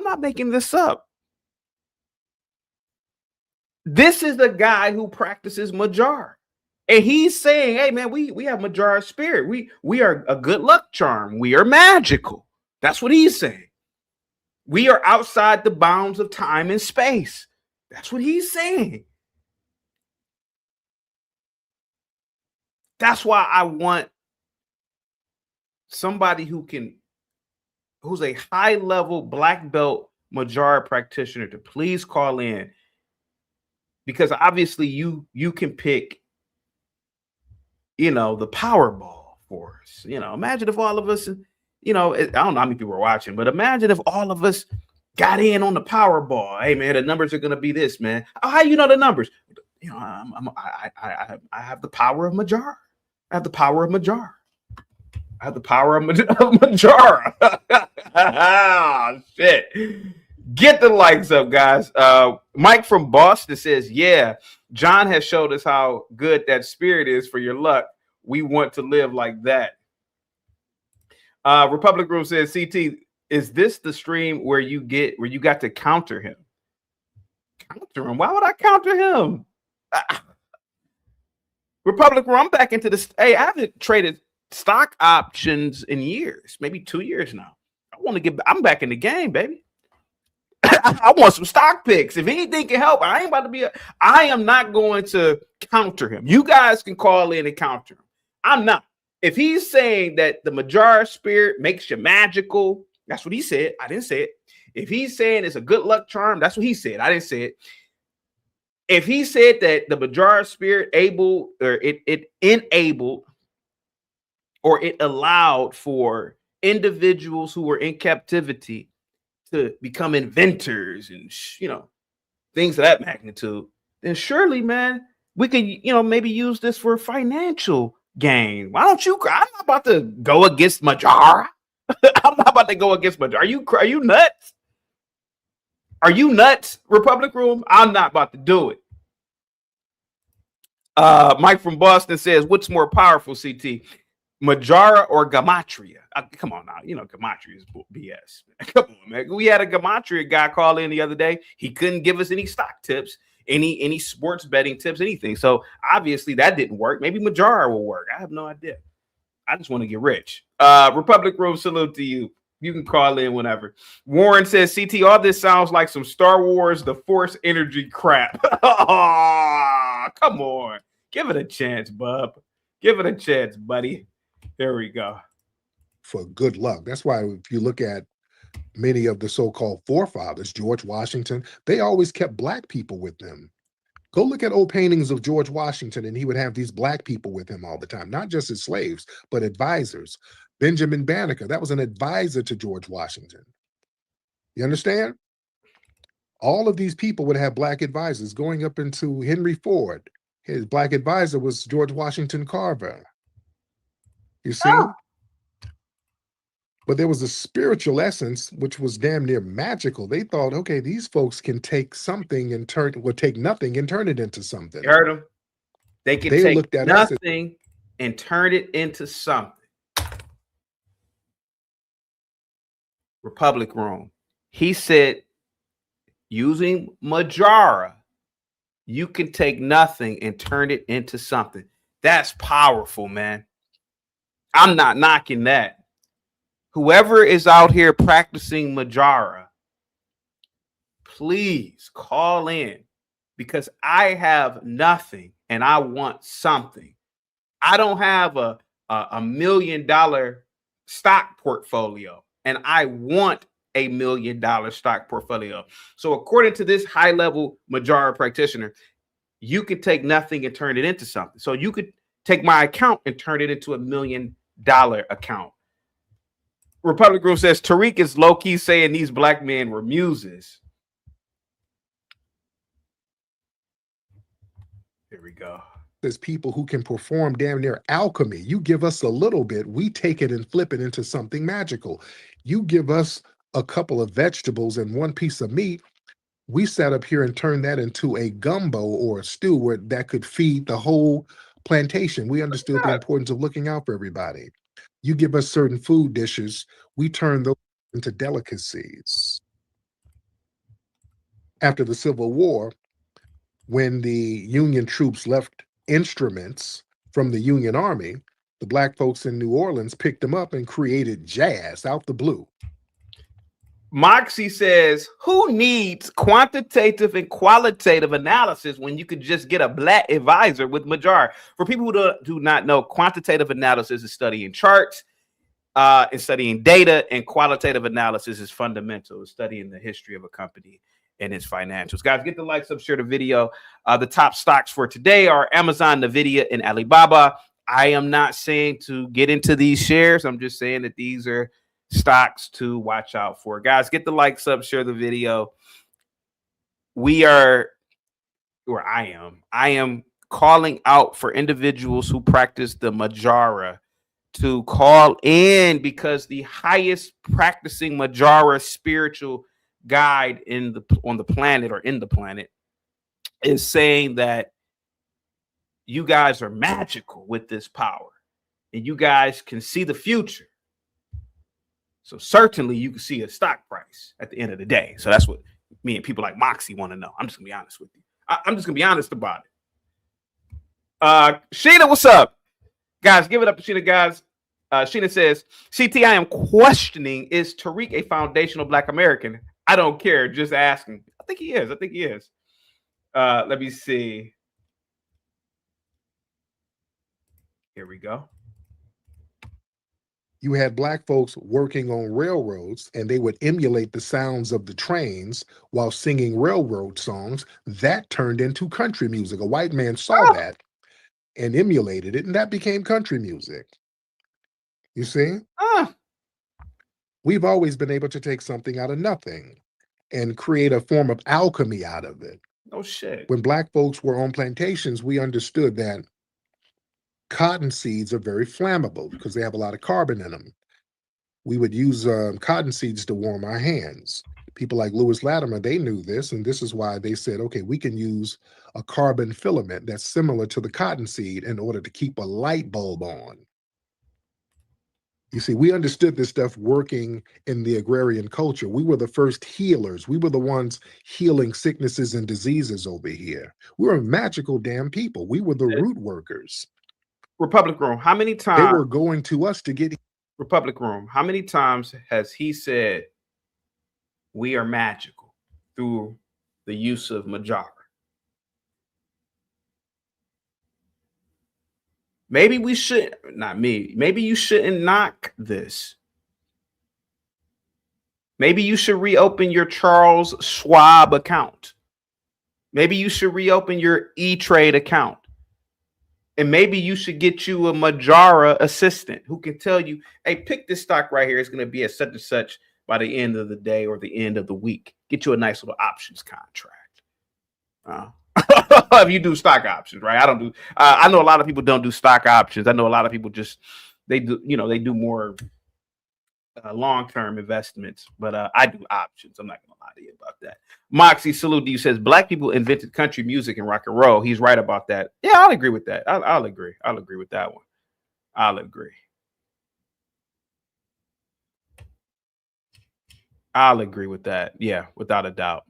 not making this up. This is the guy who practices Mojaura. And he's saying, hey, man, we have Mojaura spirit. We are a good luck charm. We are magical. That's what he's saying. We are outside the bounds of time and space. That's what he's saying. That's why I want somebody who's a high-level black belt Mojaura practitioner to please call in. Because obviously you can pick, the Powerball for us. Imagine if all of us, I don't know how many people are watching, but imagine if all of us got in on the Powerball. Hey, man, the numbers are going to be this, man. Oh, how you know the numbers? I have the power of Mojaura. I have the power of Mojaura. Oh, shit. Get the likes up, guys. Mike from Boston says, yeah, John has showed us how good that spirit is for your luck. We want to live like that. Republic Room says, CT, is this the stream where you got to counter him? Counter him? Why would I counter him? Republic Room, I'm back into this. Hey, I haven't traded stock options in years, maybe 2 years now. I'm back in the game, baby. I want some stock picks. If anything can help, I am not going to counter him. You guys can call in and counter him. I'm not. If he's saying that the Mojaura spirit makes you magical, that's what he said. I didn't say it. If he's saying it's a good luck charm, that's what he said. I didn't say it. If he said that the Mojaura spirit it enabled or it allowed for individuals who were in captivity to become inventors and things of that magnitude, then surely, man, we could maybe use this for financial gain. Why don't you? I'm not about to go against Mojaura. I'm not about to go against Mojaura. Are you nuts? Are you nuts, Republic Room? I'm not about to do it. Mike from Boston says, what's more powerful, CT? Mojaura or Gematria? Come on now. You know, Gematria is BS. Come on, man. We had a Gematria guy call in the other day. He couldn't give us any stock tips, any sports betting tips, anything. So obviously that didn't work. Maybe Mojaura will work. I have no idea. I just want to get rich. Republic Room, salute to you. You can call in whenever. Warren says, CT, all this sounds like some Star Wars, the Force energy crap. Oh, come on. Give it a chance, bub. Give it a chance, buddy. There we go. For good luck. That's why if you look at many of the so-called forefathers, George Washington, they always kept black people with them. Go look at old paintings of George Washington, and he would have these black people with him all the time, not just as slaves, but advisors. Benjamin Banneker, that was an advisor to George Washington. You understand? All of these people would have black advisors. Going up into Henry Ford, his black advisor was George Washington Carver. You see? Oh. But there was a spiritual essence, which was damn near magical. They thought, okay, these folks can take something and take nothing and turn it into something. You heard them? They can take nothing and turn it into something. Republic Room. He said, using Mojaura, you can take nothing and turn it into something. That's powerful, man. I'm not knocking that. Whoever is out here practicing Mojaura, please call in, because I have nothing and I want something. I don't have a $1 million stock portfolio, and I want $1 million stock portfolio. So according to this high-level Mojaura practitioner, you could take nothing and turn it into something. So you could take my account and turn it into $1 million account. Republic Group says Tariq is low-key saying these black men were muses. Here we go. There's people who can perform damn near alchemy. You give us a little bit, we take it and flip it into something magical. You give us a couple of vegetables and one piece of meat, we sat up here and turned that into a gumbo or a stew where that could feed the whole plantation. We understood the importance of looking out for everybody. You give us certain food dishes, we turn those into delicacies. After the Civil War, when the Union troops left instruments from the Union Army, the black folks in New Orleans picked them up and created jazz out the blue. Moxie says, who needs quantitative and qualitative analysis when you could just get a black advisor with Mojaura? For people who do not know, quantitative analysis is studying charts and studying data, and qualitative analysis is fundamental, studying the history of a company and its financials. Guys, get the likes up, share the video. The top stocks for today are Amazon, Nvidia, and Alibaba. I am not saying to get into these shares. I'm just saying that these are stocks to watch out for. Guys, get the likes up, share the video. I am calling out for individuals who practice the Mojaura to call in, because the highest practicing Mojaura spiritual guide on the planet is saying that you guys are magical with this power and you guys can see the future. So certainly you can see a stock price at the end of the day. So that's what me and people like Moxie want to know. I'm just gonna be honest with you. I'm just gonna be honest about it. Sheena, what's up? Guys, give it up to Sheena, guys. Sheena says, CT, I am questioning, is Tariq a foundational black American? I don't care, just asking. I think he is. Let me see. Here we go. You had black folks working on railroads, and they would emulate the sounds of the trains while singing railroad songs. That turned into country music. A white man saw that and emulated it, and that became country music. You see? We've always been able to take something out of nothing and create a form of alchemy out of it. Oh, shit. When black folks were on plantations, we understood that cotton seeds are very flammable because they have a lot of carbon in them. We would use cotton seeds to warm our hands. People like Lewis Latimer, they knew this, and this is why they said, okay, we can use a carbon filament that's similar to the cottonseed in order to keep a light bulb on. You see, we understood this stuff working in the agrarian culture. We were the first healers. We were the ones healing sicknesses and diseases over here. We were magical damn people. We were the root workers. Republic Room, how many They times? were going to us to get. Republic Room, how many times has he said we are magical through the use of Mojaura? Maybe we should, not me, maybe you shouldn't knock this. Maybe you should reopen your Charles Schwab account. Maybe you should reopen your E-Trade account. And maybe you should get you a Mojaura assistant who can tell you, hey, pick this stock right here. It's going to be at such and such by the end of the day or the end of the week. Get you a nice little options contract. If you do stock options, right? I don't do. I know a lot of people don't do stock options. I know a lot of people just they do. You know, they do more long-term investments. But I do options. I'm not gonna lie to you about that. Moxie salute to you says black people invented country music and rock and roll. He's right about that. Yeah, I'll agree with that. I'll agree. I'll agree with that one. I'll agree. I'll agree with that. Yeah, without a doubt.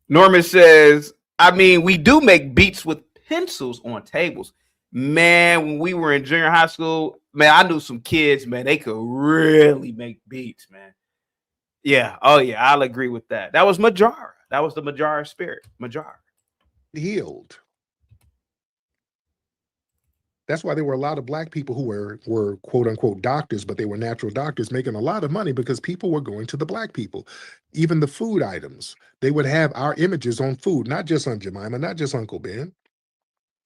Norman says, I mean, we do make beats with pencils on tables. Man, when we were in junior high school, man, I knew some kids, man, they could really make beats, man. Yeah. Oh, yeah. I'll agree with that. That was Mojaura. That was the Mojaura spirit. Mojaura. Healed. That's why there were a lot of black people who were quote unquote doctors, but they were natural doctors making a lot of money because people were going to the black people. Even the food items, they would have our images on food, not just on Jemima, not just Uncle Ben.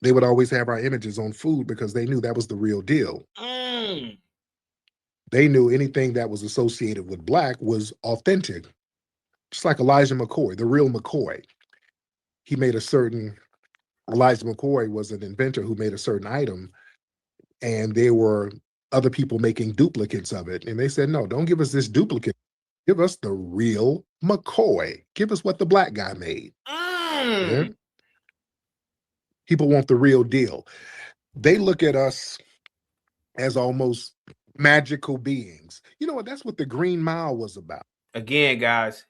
They would always have our images on food because they knew that was the real deal. They knew anything that was associated with black was authentic. Just like Elijah McCoy, the real McCoy. He made a certain, Elijah McCoy was an inventor who made a certain item, and there were other people making duplicates of it. And they said, no, don't give us this duplicate. Give us the real McCoy. Give us what the black guy made. Yeah? People want the real deal. They look at us as almost magical beings. You know what? That's what the Green Mile was about. Again, guys,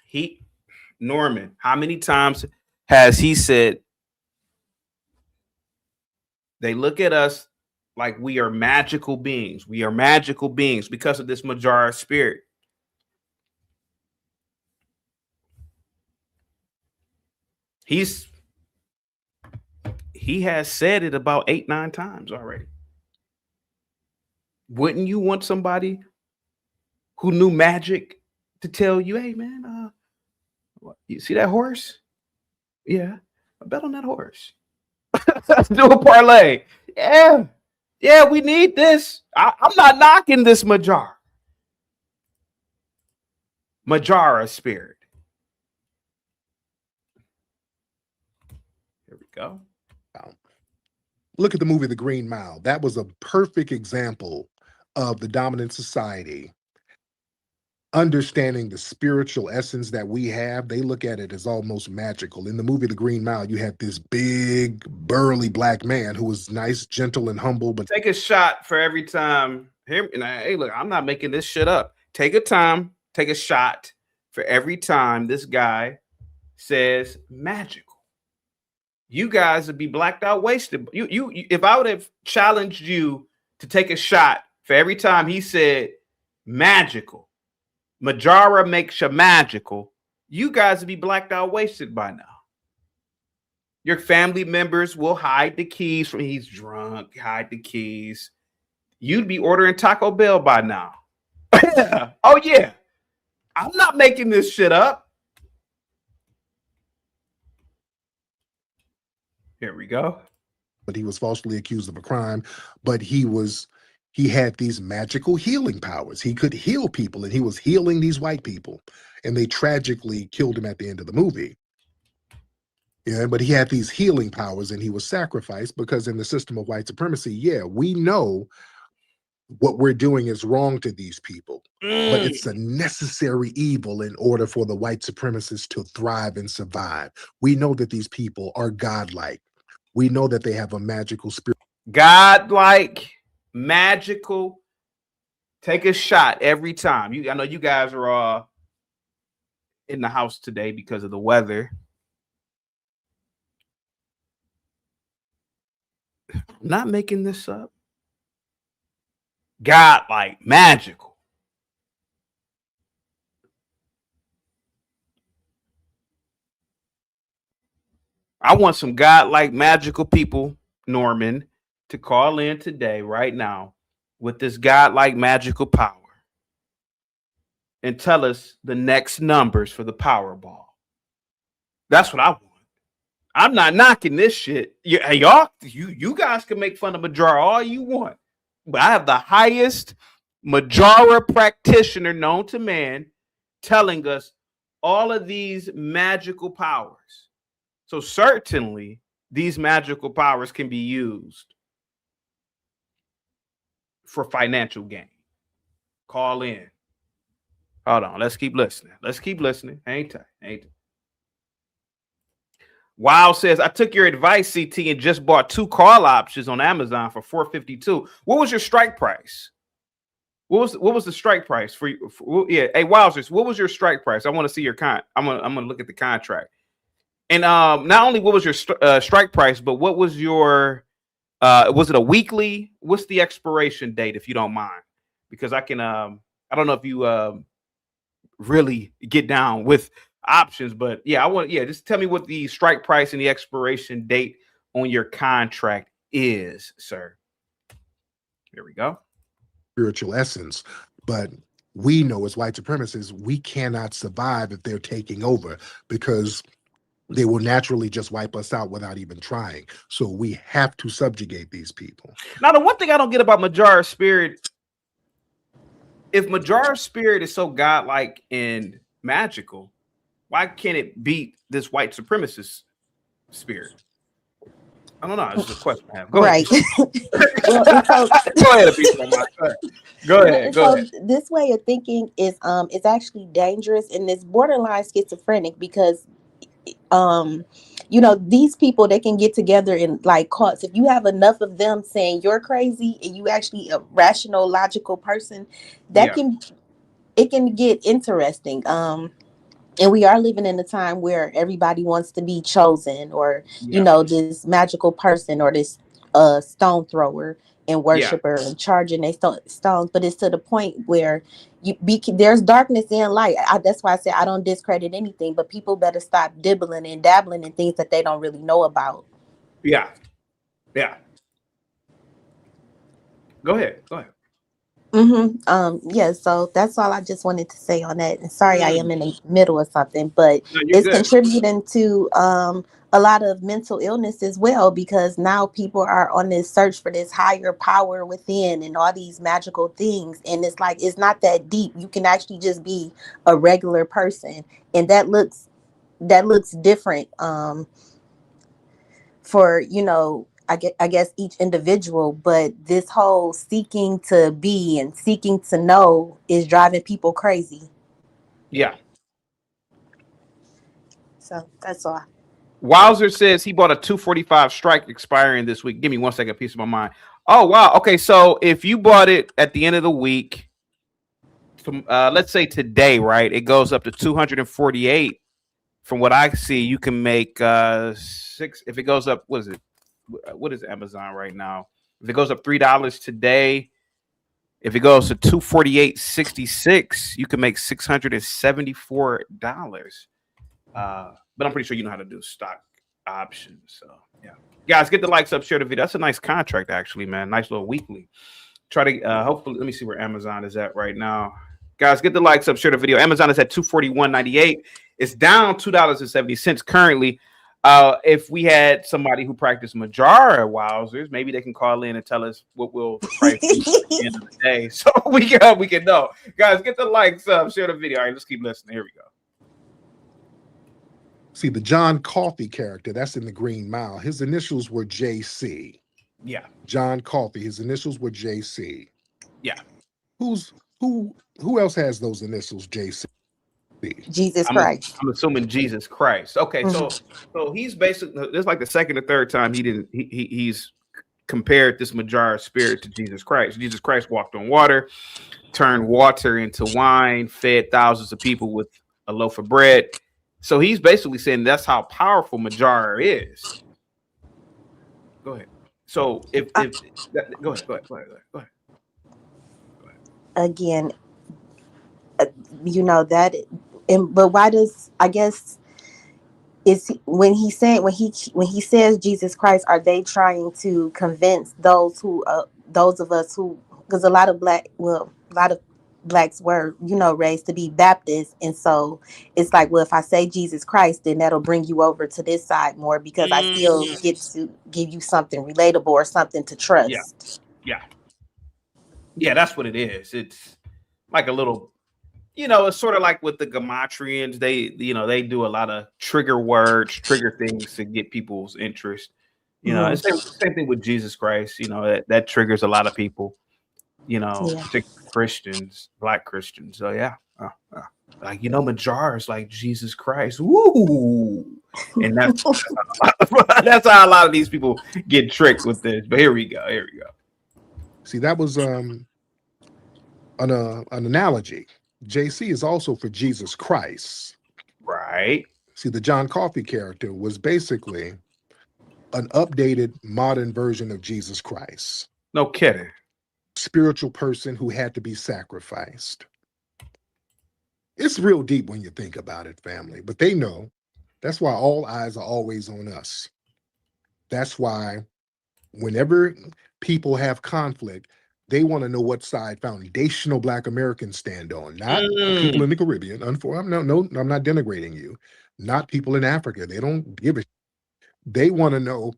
Norman, how many times has he said they look at us like we are magical beings? We are magical beings because of this Mojaura spirit. He has said it about 8-9 times already. Wouldn't you want somebody who knew magic to tell you, hey man, you see that horse? Yeah, I bet on that horse. Let's do a parlay. Yeah, we need this. I'm not knocking this Mojaura spirit. Here we go. Look at the movie The Green Mile. That was a perfect example of the dominant society understanding the spiritual essence that we have. They look at it as almost magical. In the movie The Green Mile, you had this big, burly black man who was nice, gentle, and humble. But take a shot for every time. Hey, look, I'm not making this shit up. Take a shot for every time this guy says magical. You guys would be blacked out, wasted. If I would have challenged you to take a shot for every time he said magical, Mojaura makes you magical, you guys would be blacked out, wasted by now. Your family members will hide the keys from he's drunk, hide the keys. You'd be ordering Taco Bell by now. Oh, yeah. I'm not making this shit up. Here we go. But he was falsely accused of a crime, but he had these magical healing powers. He could heal people, and he was healing these white people, and they tragically killed him at the end of the movie. Yeah, but he had these healing powers, and he was sacrificed because in the system of white supremacy, yeah, we know what we're doing is wrong to these people. but it's a necessary evil in order for the white supremacists to thrive and survive. We know that these people are godlike. We know that they have a magical spirit. Godlike, magical. Take a shot every time. I know you guys are all in the house today because of the weather. I'm not making this up. Godlike, magical. I want some godlike, magical people, Norman, to call in today, right now, with this godlike, magical power and tell us the next numbers for the Powerball. That's what I want. I'm not knocking this shit. Y'all, you guys can make fun of Mojaura all you want, but I have the highest Mojaura practitioner known to man telling us all of these magical powers. So certainly these magical powers can be used for financial gain. Call in. Hold on. Let's keep listening. Ain't tight. Wow says, I took your advice, CT, and just bought 2 call options on Amazon for $4.52. What was your strike price? What was the strike price for you? Yeah, hey Wowzers, what was your strike price? I want to see your I'm gonna look at the contract. And not only what was your strike price, but what was your was it a weekly? What's the expiration date, if you don't mind? Because I can I don't know if you really get down with options, but yeah, just tell me what the strike price and the expiration date on your contract is, sir. Here we go. Spiritual essence, but we know as white supremacists, we cannot survive if they're taking over, because they will naturally just wipe us out without even trying. So we have to subjugate these people. Now, the one thing I don't get about Mojaura's spirit, if Mojaura's spirit is so godlike and magical, why can't it beat this white supremacist spirit? I don't know. It's just a question I have. Go ahead. Go ahead, people on my side. Go ahead. This way of thinking is actually dangerous, and it's borderline schizophrenic, because these people, they can get together in like cults. If you have enough of them saying you're crazy and you actually a rational, logical person, it can get interesting. And we are living in a time where everybody wants to be chosen, or this magical person, or this stone thrower and worshiper and charging their stones. But it's to the point where there's darkness and light. That's why I say I don't discredit anything, but people better stop dibbling and dabbling in things that they don't really know about. Yeah. Go ahead. So that's all I just wanted to say on that. And sorry, I am in the middle of something, but it's good. Contributing to a lot of mental illness as well, because now people are on this search for this higher power within and all these magical things. And it's like, it's not that deep. You can actually just be a regular person. And that looks different for, I guess each individual, but this whole seeking to be and seeking to know is driving people crazy. Yeah. So that's all. Wowzer says he bought a 245 strike expiring this week. Give me 1 second, piece of my mind. Oh, wow. Okay, so if you bought it at the end of the week, from let's say today, right, it goes up to 248. From what I see, you can make 6. If it goes up, what is Amazon right now? If it goes up $3 today, if it goes to 248.66, you can make $674. But I'm pretty sure you know how to do stock options. So yeah, guys, get the likes up, share the video. That's a nice contract, actually, man. Nice little weekly. Try to hopefully, let me see where Amazon is at right now. Guys, get the likes up, share the video. Amazon is at $241.98. It's down $2.70 currently. If we had somebody who practiced Mojaura wowzers, maybe they can call in and tell us what will the price be at the end of the day, so we can know. Guys, get the likes up, share the video. All right, let's keep listening. Here we go. See, the John Coffey character, that's in the Green Mile. His initials were JC. Yeah. John Coffey, his initials were JC. Yeah. Who's Who else has those initials, JC? Jesus I'm Christ. I'm assuming Jesus Christ. Okay, Mhm. so he's basically, this is like the second or third time he's compared this Mojaura spirit to Jesus Christ. Jesus Christ walked on water, turned water into wine, fed thousands of people with a loaf of bread. So he's basically saying that's how powerful Mojaura is. Go ahead. So if go ahead. Again, you know that, but why does, I guess, is when he says Jesus Christ, are they trying to convince those of us who, because a lot of blacks were, raised to be Baptists, and so it's like, well, if I say Jesus Christ, then that'll bring you over to this side more, because I still get to give you something relatable or something to trust. Yeah, that's what it is. It's like a little, it's sort of like with the Gematrians. They do a lot of trigger words, trigger things to get people's interest. It's same thing with Jesus Christ. That triggers a lot of people. Yeah. Particularly Christians, Black Christians. So yeah, like Mojaura is like Jesus Christ. Woo! And that's how a lot of these people get tricked with this. But here we go. See, that was an analogy. JC is also for Jesus Christ. Right. See, the John Coffey character was basically an updated modern version of Jesus Christ. No kidding. Spiritual person who had to be sacrificed. It's real deep when you think about it, family, but they know. That's why all eyes are always on us. That's why whenever people have conflict, they want to know what side foundational Black Americans stand on, not people in the Caribbean. I'm not denigrating you. Not people in Africa. They don't give a. They want to know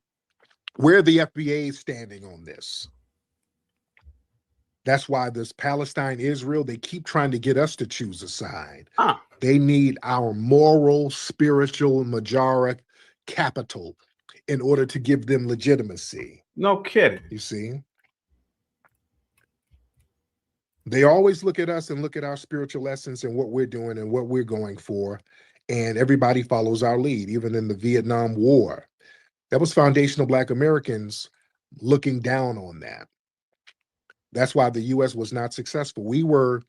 where the FBA is standing on this. That's why this Palestine, Israel, they keep trying to get us to choose a side. They need our moral, spiritual, Mojaura capital in order to give them legitimacy. No kidding. You see? They always look at us and look at our spiritual essence and what we're doing and what we're going for. And everybody follows our lead, even in the Vietnam War. That was foundational Black Americans looking down on that. That's why the U.S. was not successful. We were,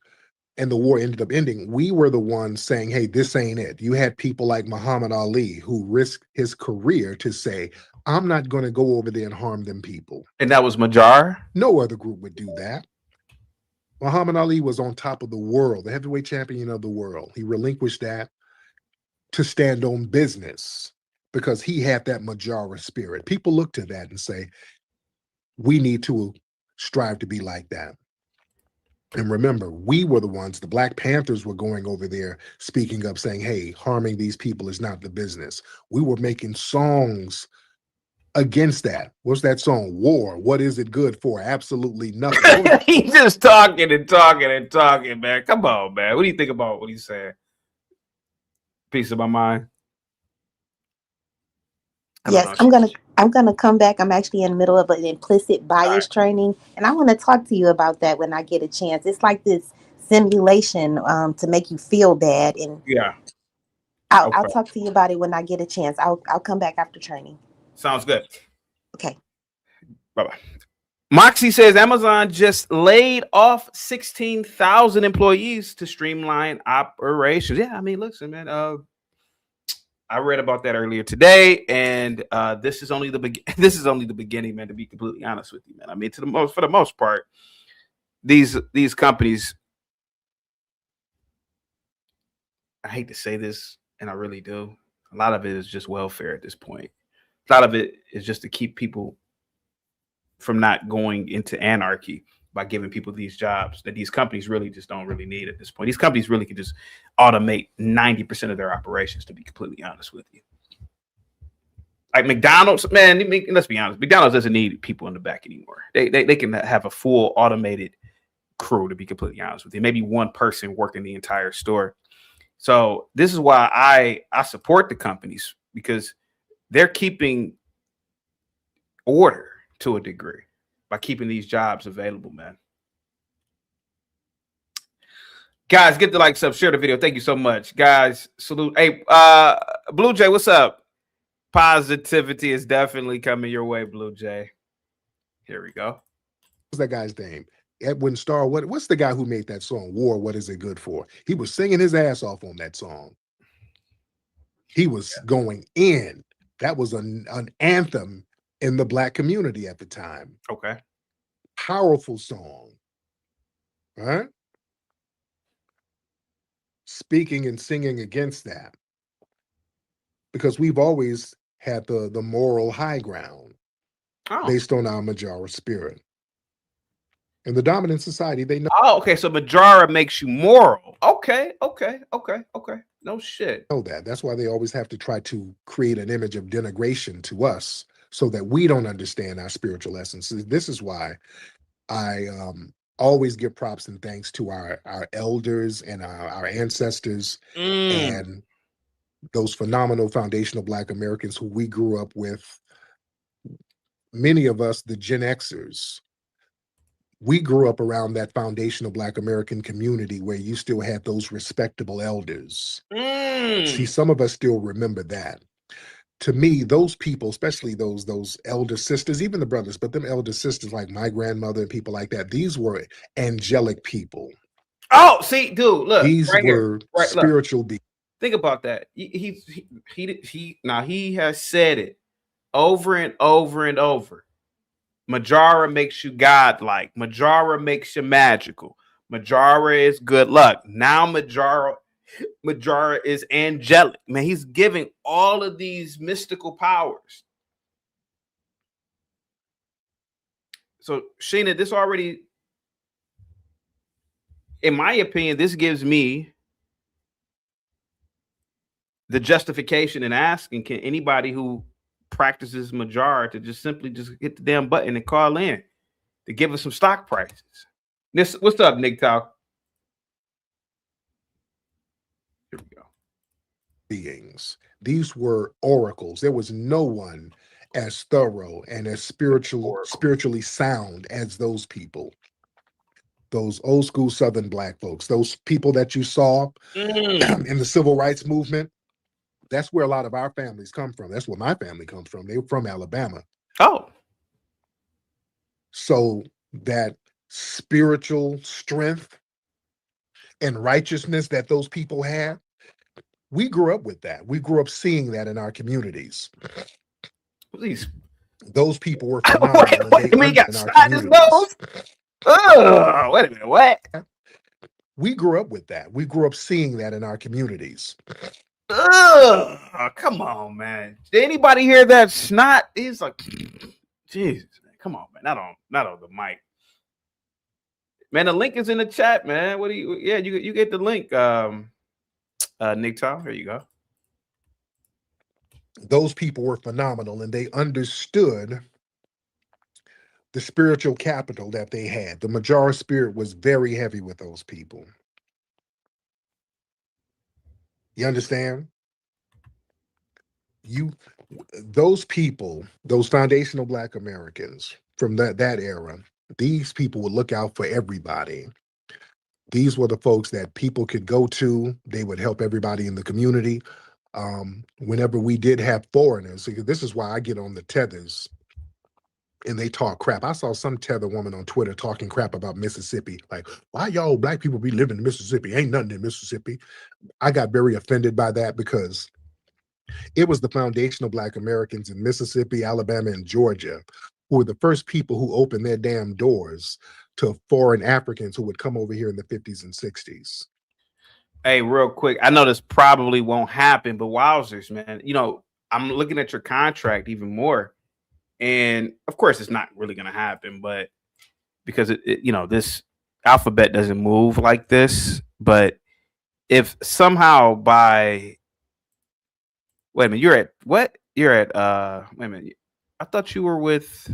and the war ended up ending, we were the ones saying, hey, this ain't it. You had people like Muhammad Ali who risked his career to say, I'm not going to go over there and harm them people. And that was Mojaura? No other group would do that. Muhammad Ali was on top of the world, the heavyweight champion of the world. He relinquished that to stand on business because he had that Mojaura spirit. People look to that and say, we need to strive to be like that. And remember, we were the ones, the Black Panthers were going over there speaking up, saying, hey, harming these people is not the business. We were making songs against that. What's that song? War. What is it good for? Absolutely nothing. He's just talking and talking and talking, man. Come on, man. What do you think about what he's saying? Piece of my mind. Yes, I'm gonna come back. I'm actually in the middle of an implicit bias training, and I want to talk to you about that when I get a chance. It's like this simulation to make you feel bad, and I'll talk to you about it when I get a chance. I'll come back after training. Sounds good. Okay. Bye-bye. Moxie says Amazon just laid off 16,000 employees to streamline operations. Yeah, I mean, listen, man. I read about that earlier today, and this is only the beginning, man. To be completely honest with you, man. I mean, for the most part, these companies. I hate to say this, and I really do. A lot of it is just welfare at this point. A lot of it is just to keep people from not going into anarchy by giving people these jobs that these companies really just don't really need at this point. These companies really can just automate 90% of their operations, to be completely honest with you. Like McDonald's, man, let's be honest. McDonald's doesn't need people in the back anymore. They can have a full automated crew, to be completely honest with you. Maybe one person working the entire store. So this is why I support the companies, because they're keeping order to a degree by keeping these jobs available, man. Guys, get the like, sub, share the video. Thank you so much. Guys, salute. Hey, Blue Jay, what's up? Positivity is definitely coming your way, Blue Jay. Here we go. What's that guy's name? Edwin Starr. What's the guy who made that song? War, What Is It Good For? He was singing his ass off on that song. He was going in. That was an anthem in the Black community at the time. Okay. Powerful song. Right? Speaking and singing against that. Because we've always had the moral high ground based on our Mojaura spirit. In the dominant society, they know. Oh, okay. So Mojaura makes you moral. Okay. No shit. Know that. That's why they always have to try to create an image of denigration to us so that we don't understand our spiritual essence. This is why I always give props and thanks to our elders and our ancestors and those phenomenal foundational Black Americans who we grew up with. Many of us, the Gen Xers, we grew up around that foundational Black American community where you still had those respectable elders. See, some of us still remember that. To me, those people, especially those elder sisters, even the brothers, but them elder sisters like my grandmother and people like that, these were angelic people. Oh, see, dude, look. These were spiritual beings. Think about that. He has said it over and over and over. Mojaura makes you godlike. Mojaura makes you magical. Mojaura is good luck. Now Mojaura is angelic. Man, he's giving all of these mystical powers. So, Sheena, this already, in my opinion, this gives me the justification in asking, can anybody who practices Mojaura to just simply hit the damn button and call in to give us some stock prices? What's up, Nick Talk? Here we go. Beings. These were oracles. There was no one as thorough and as spiritually sound as those people. Those old school Southern Black folks, those people that you saw in the civil rights movement. That's where a lot of our families come from. That's where my family comes from. They were from Alabama. Oh. So that spiritual strength and righteousness that those people had, we grew up with that. We grew up seeing that in our communities. Please. Those people were phenomenal. Wait a minute, he got shot in his nose? Oh, wait a minute, what? We grew up with that. We grew up seeing that in our communities. Come on, man. Did anybody hear that snot? He's like, Jesus, man. Come on, man. Not on the mic. Man, the link is in the chat, man. What do you get the link, Nick Tom? Here you go. Those people were phenomenal, and they understood the spiritual capital that they had. The Mojaura spirit was very heavy with those people. You understand? Those people, those foundational Black Americans from that era, these people would look out for everybody. These were the folks that people could go to. They would help everybody in the community. Whenever we did have foreigners, this is why I get on the tethers and they talk crap. I saw some tether woman on Twitter talking crap about Mississippi. Like, why y'all Black people be living in Mississippi? Ain't nothing in Mississippi. I got very offended by that because it was the foundational Black Americans in Mississippi, Alabama, and Georgia who were the first people who opened their damn doors to foreign Africans who would come over here in the 50s and 60s. Hey, real quick, I know this probably won't happen, but wowzers, man. You know, I'm looking at your contract even more. And of course, it's not really going to happen, but because this alphabet doesn't move like this. But if somehow wait a minute, you're at what? You're at wait a minute. I thought you were with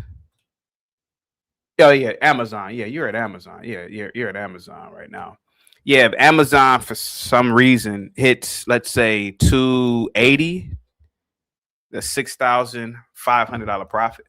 Amazon. Yeah, you're at Amazon. Yeah, you're at Amazon right now. Yeah, if Amazon for some reason hits, let's say 280, that's $6,500 profit.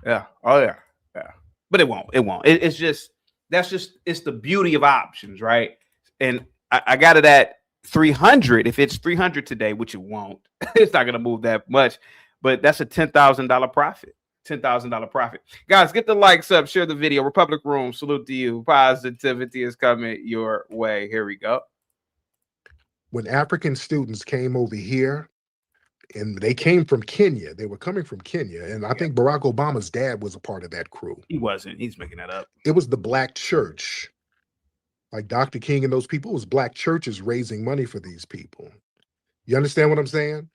Yeah. Oh yeah. Yeah. But it won't. It's the beauty of options, right? and I got it at 300. If it's 300 today, which it won't, it's not going to move that much, but that's a $10,000 profit. $10,000 profit. Guys, get the likes up, share the video. Republic Room, salute to you. Positivity is coming your way. Here we go. When African students came over here, and they came from Kenya. They were coming from Kenya. And I think Barack Obama's dad was a part of that crew. He wasn't. He's making that up. It was the black church. Like Dr. King and those people, it was black churches raising money for these people. You understand what I'm saying?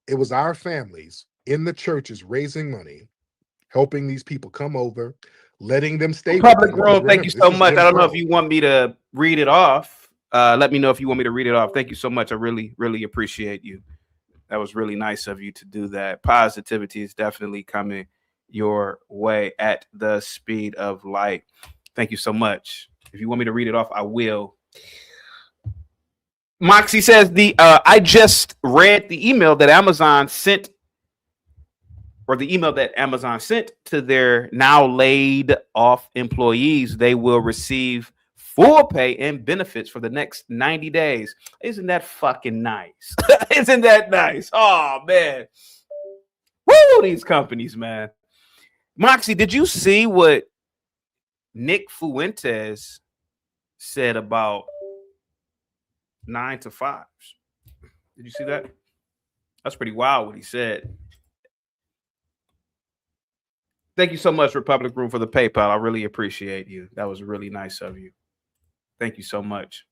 It was our families in the churches raising money, helping these people come over, letting them stay. Public Room, thank you so much. I don't know if you want me to read it off. Let me know if you want me to read it off. Thank you so much. I really, really appreciate you. That was really nice of you to do that. Positivity is definitely coming your way at the speed of light. Thank you so much. If you want me to read it off, I will. Moxie says I just read the email that Amazon sent, or the email that Amazon sent to their now laid off employees. They will receive full pay and benefits for the next 90 days. Isn't that fucking nice? Isn't that nice? Oh, man. Woo, these companies, man. Moxie, did you see what Nick Fuentes said about 9 to 5s? Did you see that? That's pretty wild what he said. Thank you so much, Republic Room, for the PayPal. I really appreciate you. That was really nice of you. Thank you so much.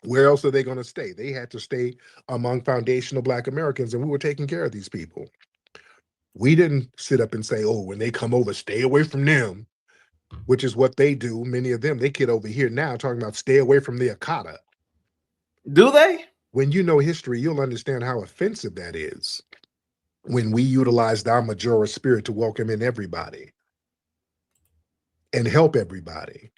Where else are they going to stay? They had to stay among foundational Black Americans, and we were taking care of these people. We didn't sit up and say, oh, when they come over, stay away from them, which is what they do. Many of them, they get over here now talking about stay away from the Akata. Do they? When you know history, you'll understand how offensive that is. When we utilized our Mojaura spirit to welcome in everybody and help everybody.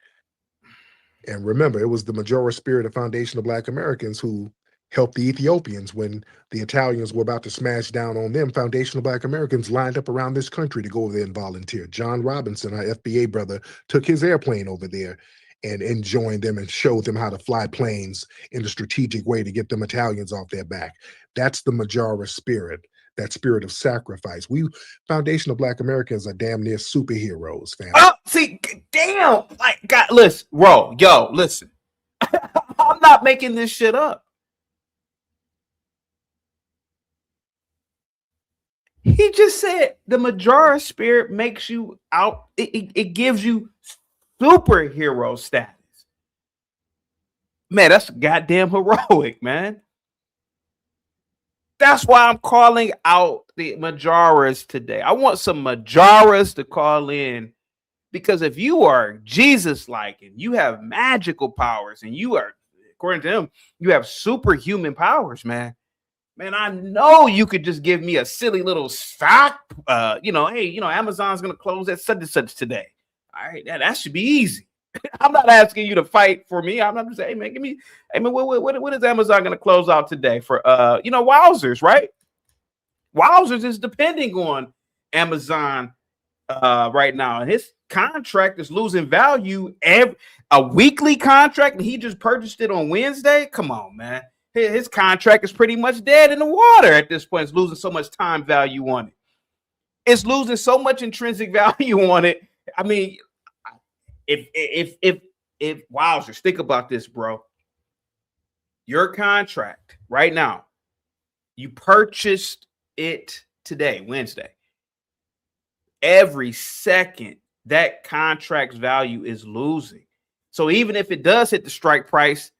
And remember, it was the Mojaura spirit of foundational Black Americans who helped the Ethiopians when the Italians were about to smash down on them. Foundational Black Americans lined up around this country to go over there and volunteer. John Robinson, our FBA brother, took his airplane over there and joined them and showed them how to fly planes in a strategic way to get them Italians off their back. That's the Mojaura spirit, that spirit of sacrifice. We foundational Black Americans are damn near superheroes, fam. Oh, see, damn. Like, God, listen, bro, yo, listen. I'm not making this shit up. He just said the Mojaura spirit makes you out. It gives you superhero status. Man, that's goddamn heroic, man. That's why I'm calling out the Mojauras today. I want some Mojauras to call in, because if you are Jesus-like and you have magical powers and you are, according to him, you have superhuman powers, man. Man, I know you could just give me a silly little stock. Hey, Amazon's going to close at such and such today. All right, that should be easy. I'm not asking you to fight for me. I'm just saying, hey, man, give me, hey, man, what is Amazon going to close out today for, Wowzers, right? Wowzers is depending on Amazon right now. And his contract is losing value. A weekly contract, and he just purchased it on Wednesday. Come on, man. His contract is pretty much dead in the water at this point. It's losing so much time value on it. It's losing so much intrinsic value on it. I mean, if Wowzers, think about this, bro. Your contract right now, you purchased it today, Wednesday. Every second that contract's value is losing. So even if it does hit the strike price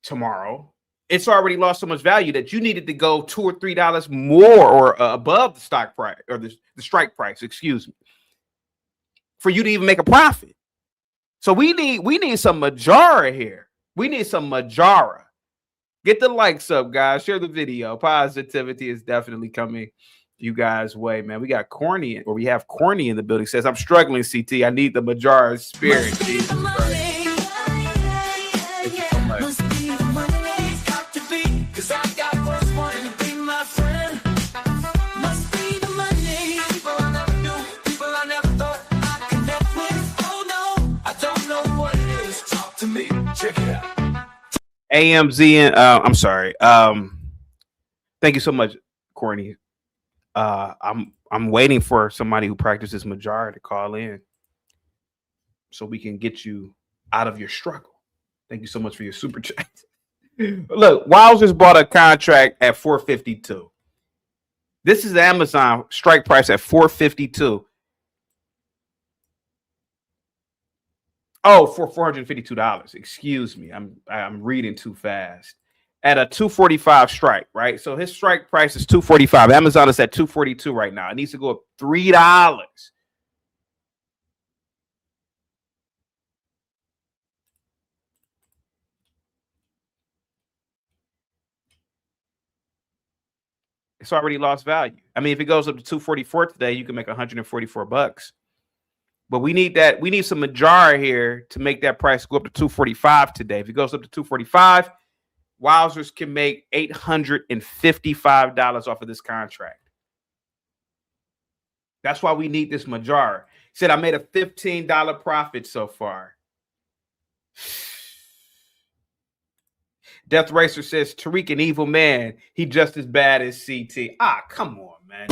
tomorrow, it's already lost so much value that you needed to go $2 or $3 more or above the stock price, or the strike price, excuse me, for you to even make a profit. So we need some Mojaura here. We need some Mojaura. Get the likes up, guys. Share the video. Positivity is definitely coming you guys' way, man. We have Corny in the building. Says, I'm struggling, CT. I need the Mojaura spirit. Jesus Christ. AMZ and I'm sorry. Thank you so much, Courtney. I'm waiting for somebody who practices Mojaura to call in so we can get you out of your struggle. Thank you so much for your super chat. Look, Wiles just bought a contract at $452. This is the Amazon strike price at $452. Oh, for $452. Excuse me. I'm reading too fast. At a 245 strike, right? So his strike price is 245. Amazon is at 242 right now. It needs to go up $3. It's already lost value. I mean, if it goes up to 244 today, you can make $144. But we need that. We need some Mojaura here to make that price go up to 245 today. If it goes up to 245, Wowzers can make $855 off of this contract. That's why we need this Mojaura. He said, I made a $15 profit so far. Death Racer says, Tariq, an evil man. He just as bad as CT. Ah, come on, man.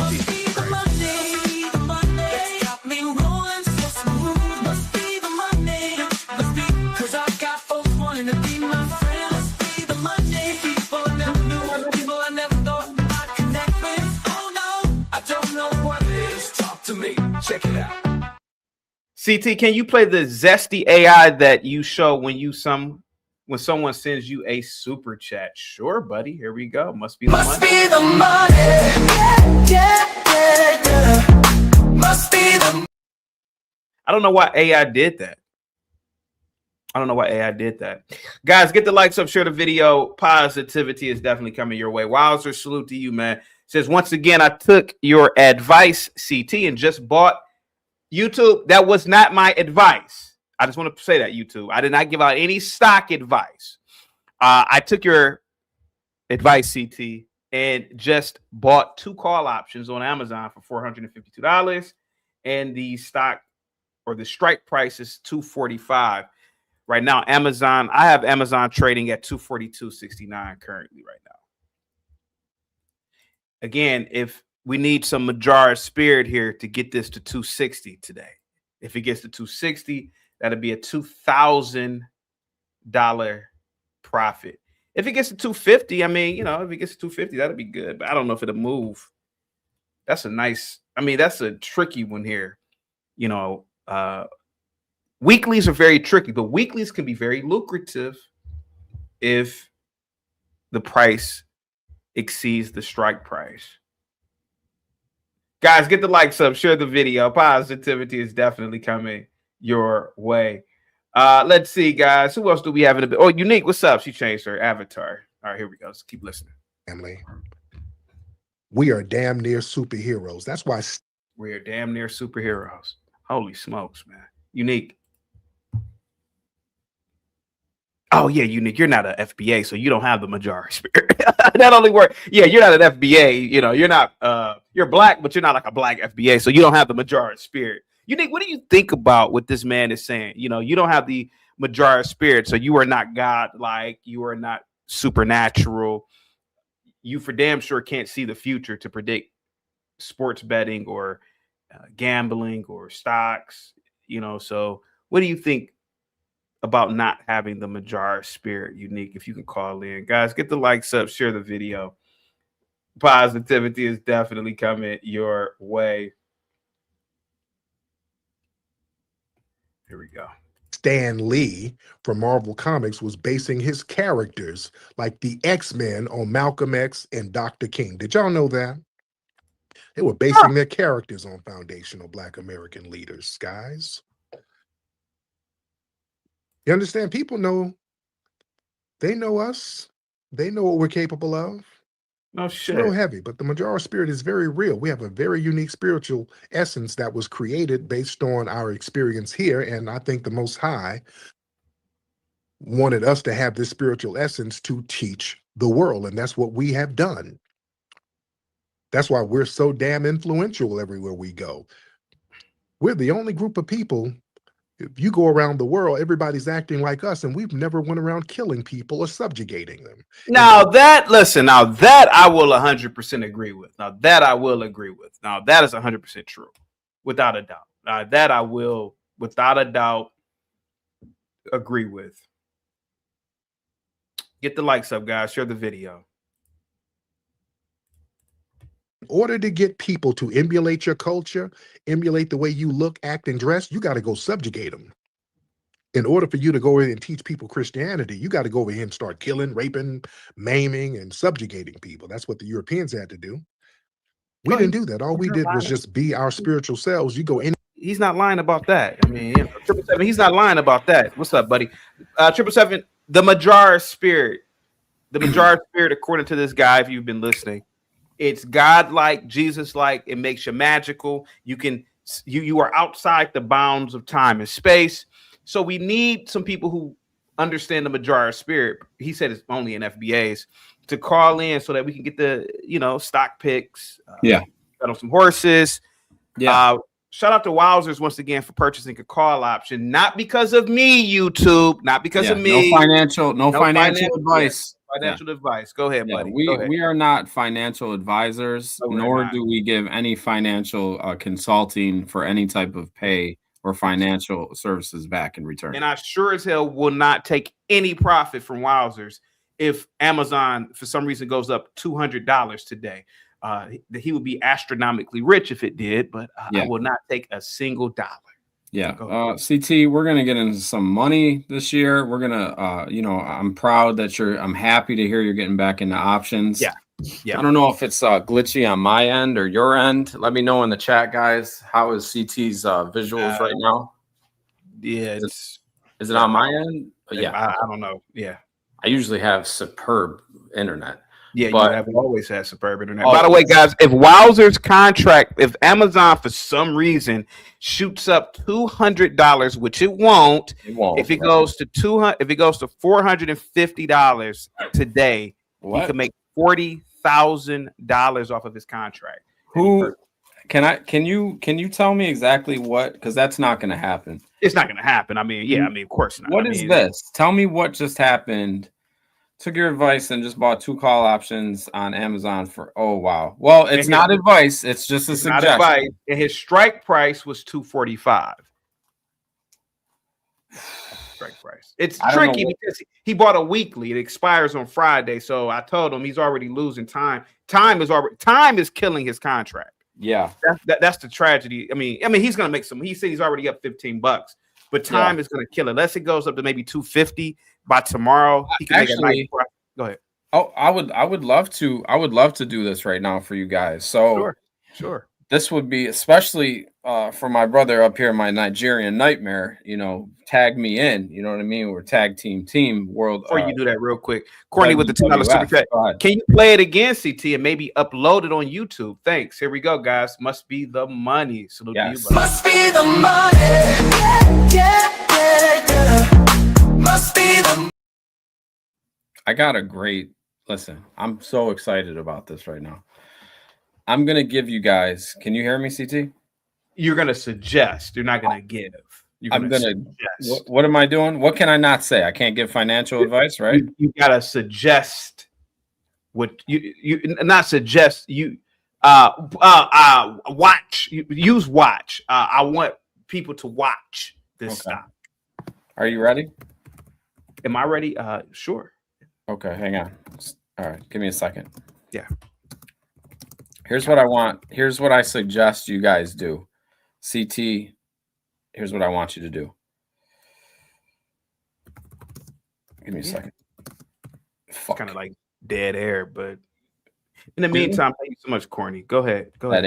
Check it out. CT, can you play the zesty AI that you show when someone sends you a super chat? Sure, buddy. Here we go. Must be the money. Must be the. I don't know why AI did that. Guys, get the likes up, share the video. Positivity is definitely coming your way. Wowzer, salute to you, man. Says, once again, I took your advice, CT, and just bought YouTube. That was not my advice. I just want to say that, YouTube. I did not give out any stock advice. I took your advice, CT, and just bought 2 call options on Amazon for $452. And the stock or the strike price is $245. Right now, Amazon, I have Amazon trading at $242.69 currently right now. Again, if we need some Mojaura spirit here to get this to 260 today. If it gets to 260, that'll be a $2,000 profit. If it gets to 250, I mean, if it gets to 250, that'll be good. But I don't know if it'll move. That's that's a tricky one here. Weeklies are very tricky, but weeklies can be very lucrative if the price exceeds the strike price. Guys, get the likes up, share the video. Positivity is definitely coming your way. Let's see, guys. Who else do we have in a bit? Oh, Unique, what's up? She changed her avatar. All right, here we go. Let's keep listening. Family. We are damn near superheroes. That's why we are damn near superheroes. Holy smokes, man. Unique. Oh, yeah, Unique. You're not an FBA, so you don't have the Mojaura spirit. That only works. Yeah, you're not an FBA. You're not, you're black, but you're not like a black FBA, so you don't have the Mojaura spirit. Unique, what do you think about what this man is saying? You don't have the Mojaura spirit, so you are not God-like. You are not supernatural. You for damn sure can't see the future to predict sports betting or gambling or stocks. So what do you think about not having the Mojaura spirit? Unique, if you can call in. Guys, get the likes up, share the video. Positivity is definitely coming your way. Here we go. Stan Lee from Marvel Comics was basing his characters like the X-Men on Malcolm X and Dr. King. Did y'all know that? They were basing their characters on foundational Black American leaders, guys. You understand? People know, they know us. They know what we're capable of. No shit. It's real heavy, but the Mojaura spirit is very real. We have a very unique spiritual essence that was created based on our experience here. And I think the Most High wanted us to have this spiritual essence to teach the world. And that's what we have done. That's why we're so damn influential everywhere we go. We're the only group of people If you go around the world, everybody's acting like us, and we've never went around killing people or subjugating them. Now that I will 100% agree with. Now that I will agree with. Now that is 100% true, without a doubt. That I will, without a doubt, agree with. Get the likes up, guys. Share the video. In order to get people to emulate your culture, emulate the way you look, act, and dress, you got to go subjugate them. In order for you to go in and teach people Christianity, you got to go over here and start killing, raping, maiming, and subjugating people. That's what the Europeans had to do. We didn't do that. All we did was just be our spiritual selves. You go in. He's not lying about that. I mean, 777, he's not lying about that. What's up, buddy? 777, the Mojaura spirit. The Mojaura spirit, according to this guy, if you've been listening, it's God-like, Jesus-like. It makes you magical. You are outside the bounds of time and space. So we need some people who understand the Mojaura spirit. He said it's only in FBAs to call in so that we can get the stock picks. Bet on some horses. Yeah. Shout out to Wowzers once again for purchasing a call option. Not because of me, YouTube. Not because of me. No financial advice. Financial advice. Go ahead, buddy. We are not financial advisors, nor do we give any financial consulting for any type of pay or financial services back in return. And I sure as hell will not take any profit from Wowzers if Amazon, for some reason, goes up $200 today. He would be astronomically rich if it did, but I will not take a single dollar. Yeah. CT, we're going to get into some money this year. We're going to, I'm proud that I'm happy to hear you're getting back into options. Yeah. I don't know if it's glitchy on my end or your end. Let me know in the chat, guys. How is CT's visuals right now? Yeah. Is it on my end? I don't know. Yeah. I usually have superb internet. Yeah, but you have always had superb internet. By the way, guys, if Wowzer's contract, if Amazon for some reason shoots up $200, which it won't, if it goes to $450 today, he can make $40,000 off of his contract. Can you tell me exactly what? Because that's not going to happen. It's not going to happen. I mean, of course not. What is this? Tell me what just happened. Took your advice and just bought 2 call options on Amazon for well, it's not advice, it's just a suggestion. Not advice. And his strike price was $245. Strike price. It's tricky because he bought a weekly. It expires on Friday, so I told him he's already losing time. Time is killing his contract. Yeah, that's the tragedy. I mean, he's gonna make some. He said he's already up $15, but time is gonna kill it. Unless it goes up to maybe $250 by tomorrow, he can make a nice price. Go ahead. Oh, I would love to do this right now for you guys. So sure. This would be especially for my brother up here, my Nigerian nightmare. Tag me in. You know what I mean? We're tag team world. Before you do that, real quick, Courtney with the $2 super chat. Can you play it again, CT, and maybe upload it on YouTube? Thanks. Here we go, guys. Must be the money. Salute to you, buddy. Must be the money. Yeah. Must be the. I got a great listen. I'm so excited about this right now. I'm gonna give you guys. Can you hear me, CT? You're gonna suggest. You're not gonna give. I'm gonna. What am I doing? What can I not say? I can't give financial advice, right? You gotta suggest. What you not suggest. You watch. Use watch. I want people to watch this stock. Are you ready? Am I ready? Sure. Okay, hang on. All right, give me a second. Yeah. Here's what I want. Here's what I suggest you guys do. CT, here's what I want you to do. Give me a second. It's kind of like dead air, but in the meantime, thank you so much, Corny. Go ahead. Dead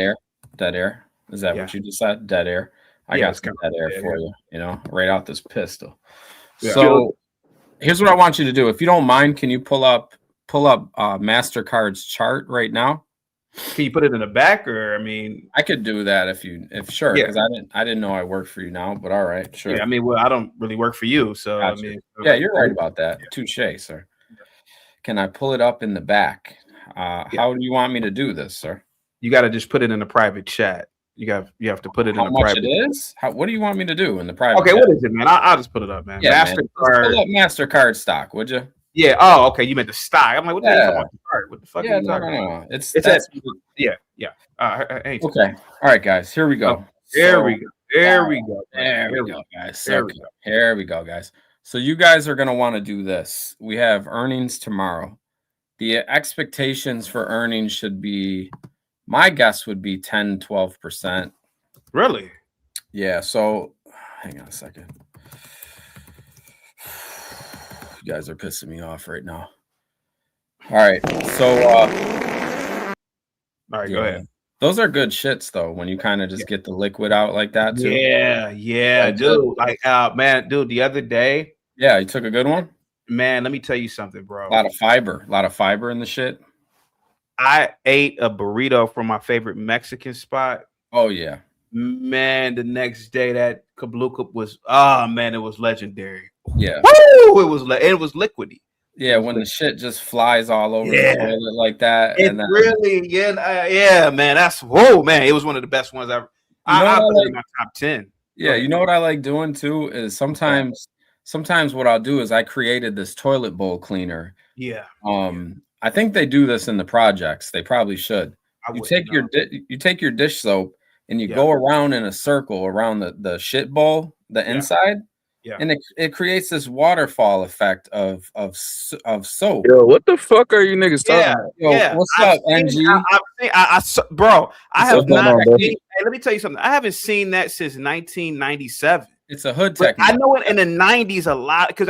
air. Is that what you just said? Dead air. I got some dead air for you. Right out this pistol. Yeah. So here's what I want you to do. If you don't mind, can you pull up MasterCard's chart right now? Can you put it in the back, or I could do that if sure, because I didn't know I worked for you now, but all right, sure. Yeah, I don't really work for you, so gotcha. You're right about that. Yeah. Touche, sir. Can I pull it up in the back? How do you want me to do this, sir? You got to just put it in a private chat. You have to put it how in the much private. it is. What do you want me to do in the private? Okay, what is it, man? I'll just put it up, man. Yeah, MasterCard. Pull up MasterCard stock, would you? Yeah. Oh, okay. You meant the stock. I'm like, what the hell you talking about the card? What the fuck are you talking No. about? It's that. Yeah. Okay. All right, guys. Here we go. Oh, there we go. There we go. There we go, guys. Okay. Here we go, guys. So you guys are gonna want to do this. We have earnings tomorrow. The expectations for earnings should be, my guess would be 10-12%. Really? Yeah. So hang on a second. You guys are pissing me off right now. All right. So all right, go ahead. Those are good shits though, when you kind of just get the liquid out like that too. Yeah, dude. Like man, dude, the other day. Yeah, you took a good one? Man, let me tell you something, bro. A lot of fiber in the shit. I ate a burrito from my favorite Mexican spot. Oh yeah. Man, the next day that kabluka was it was legendary. Yeah. Woo! It was liquidy. Yeah, when the shit just flies all over the toilet like that. It really, man. That's man. It was one of the best ones ever. I put it in my top 10. Yeah, you know what I like doing too is sometimes what I'll do is I created this toilet bowl cleaner. Yeah. I think they do this in the projects. They probably should. You take your dish soap and you go around in a circle around the shit bowl, the inside. Yeah. And it creates this waterfall effect of soap. Yo, what the fuck are you niggas talking about? Yo, what's up, NG? Bro, I have not. Hey, let me tell you something. I haven't seen that since 1997. It's a hood technique. I know it in the 90s a lot because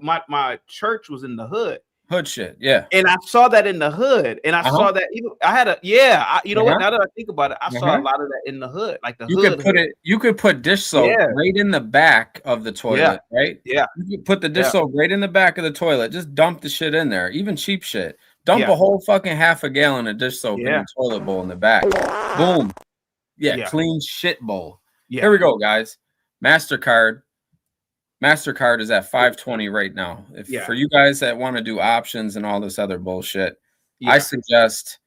my church was in the hood. Hood shit, yeah. And I saw that in the hood, and I saw that even I had what? Now that I think about it, I saw a lot of that in the hood, like the hood. You could put dish soap right in the back of the toilet, right? Yeah. You could put the dish soap right in the back of the toilet. Just dump the shit in there, even cheap shit. Dump a whole fucking half a gallon of dish soap in the toilet bowl in the back. Boom. Yeah, clean shit bowl. Yeah. Here we go, guys. MasterCard is at 520 right now. For you guys that want to do options and all this other bullshit, I suggest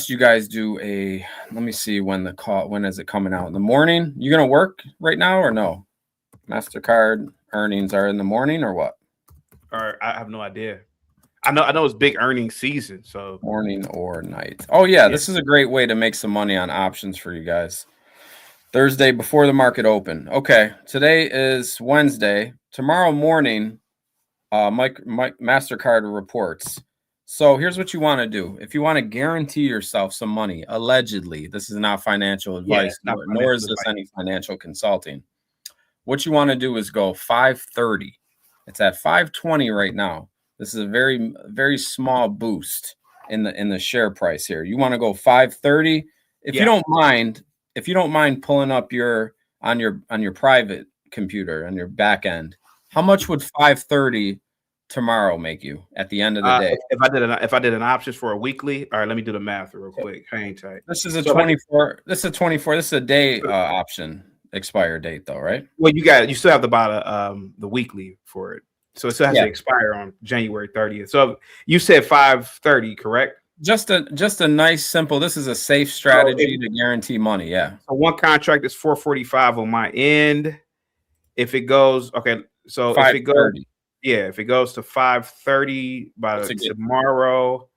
you guys do let me see when is it coming out? In the morning? You gonna work right now or no? MasterCard earnings are in the morning or what? I have no idea. I know it's big earnings season, so morning or night. Oh yeah, this is a great way to make some money on options for you guys. Thursday before the market open. Okay, today is Wednesday. Tomorrow morning, MasterCard reports. So here's what you want to do. If you want to guarantee yourself some money, allegedly, this is not financial advice, nor is this any financial consulting. What you want to do is go 530. It's at 520 right now. This is a very, very small boost in the share price here. You want to go 530. If you don't mind pulling up on your private computer on your back end, how much would 530 tomorrow make you at the end of the day? If I did an options for a weekly, all right, let me do the math real quick. Hang tight. This is a 24. This is a day option expire date though, right? Well, you still have to buy the weekly for it, so it still has to expire on January 30th. So you said 530, correct? Just a nice simple. This is a safe strategy to guarantee money. Yeah. So one contract is 445 on my end. If it goes if it goes to 530 by tomorrow.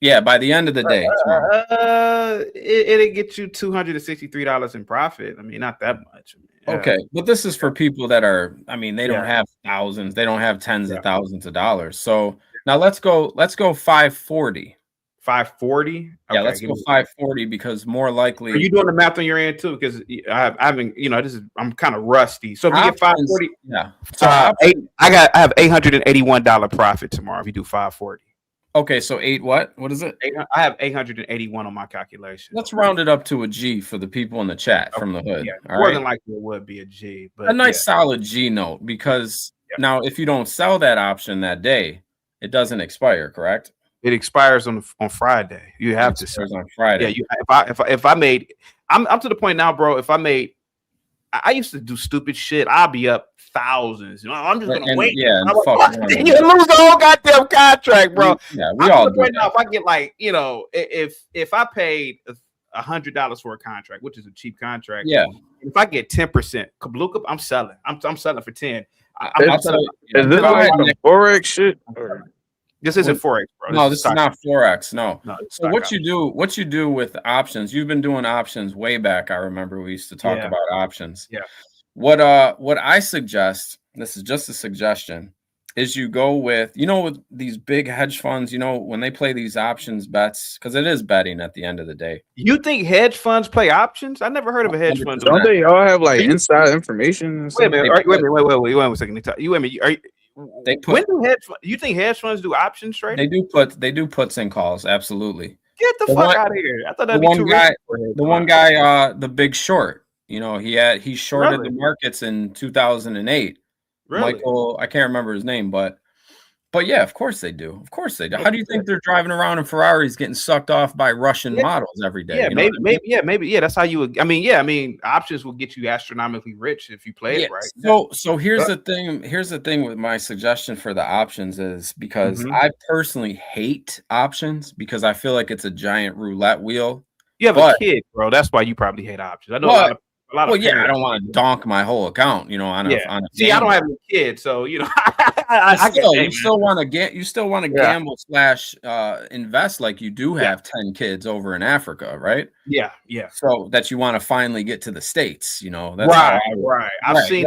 Yeah, by the end of the day. It'll get you $263 in profit. I mean, not that much. Okay, but this is for people that are. I mean, they don't have thousands. They don't have tens of thousands of dollars. So. Now let's go 540. 540? Okay, yeah, let's go 540 because more likely. Are you doing the math on your end too? Because I haven't, I'm kind of rusty. So if you get 540, So I have $881 profit tomorrow if you do 540. Okay, so what is it? I have 881 on my calculation. Let's round it up to a G for the people in the chat from the hood. Yeah, more than likely it would be a G, but a nice solid G note because now if you don't sell that option that day, it doesn't expire, correct? It expires on Friday. You have to sell on Friday. Yeah, if I made, I'm to the point now, bro. If I made, I used to do stupid shit. I'll be up thousands. I'm just gonna wait. Yeah, you lose the whole goddamn contract, bro. Yeah, we all do now. If I get if I paid $100 for a contract, which is a cheap contract. Yeah. If I get 10%, kabluka, I'm selling. I'm selling for 10. Is this like the Forex shit? This isn't Forex, bro. No, this is not Forex. No. No, so what you do with options? You've been doing options way back. I remember we used to talk about options. Yeah. What I suggest, this is just a suggestion, is you go with, with these big hedge funds, when they play these options bets, because it is betting at the end of the day. You think hedge funds play options? I never heard of a hedge fund. Don't they all have like inside information? Wait a minute. Wait a second. You think hedge funds do options trading? They do puts and calls. Absolutely. Get the fuck out of here. I thought that'd be too the one guy, the Big Short, he shorted the markets in 2008. Really? Michael, I can't remember his name, but yeah, of course they do. Of course they do. How do you think they're driving around in Ferraris getting sucked off by Russian models every day? Yeah, maybe. That's how you would. Options will get you astronomically rich if you play it right. So here's the thing. Here's the thing with my suggestion for the options is because I personally hate options because I feel like it's a giant roulette wheel. You have a kid, bro. That's why you probably hate options. I know a lot of I don't want to donk my whole account, on a See, I don't have any kids, so you still want to gamble / invest like you do have 10 kids over in Africa, right? Yeah. So that you want to finally get to the States, that's right. I've seen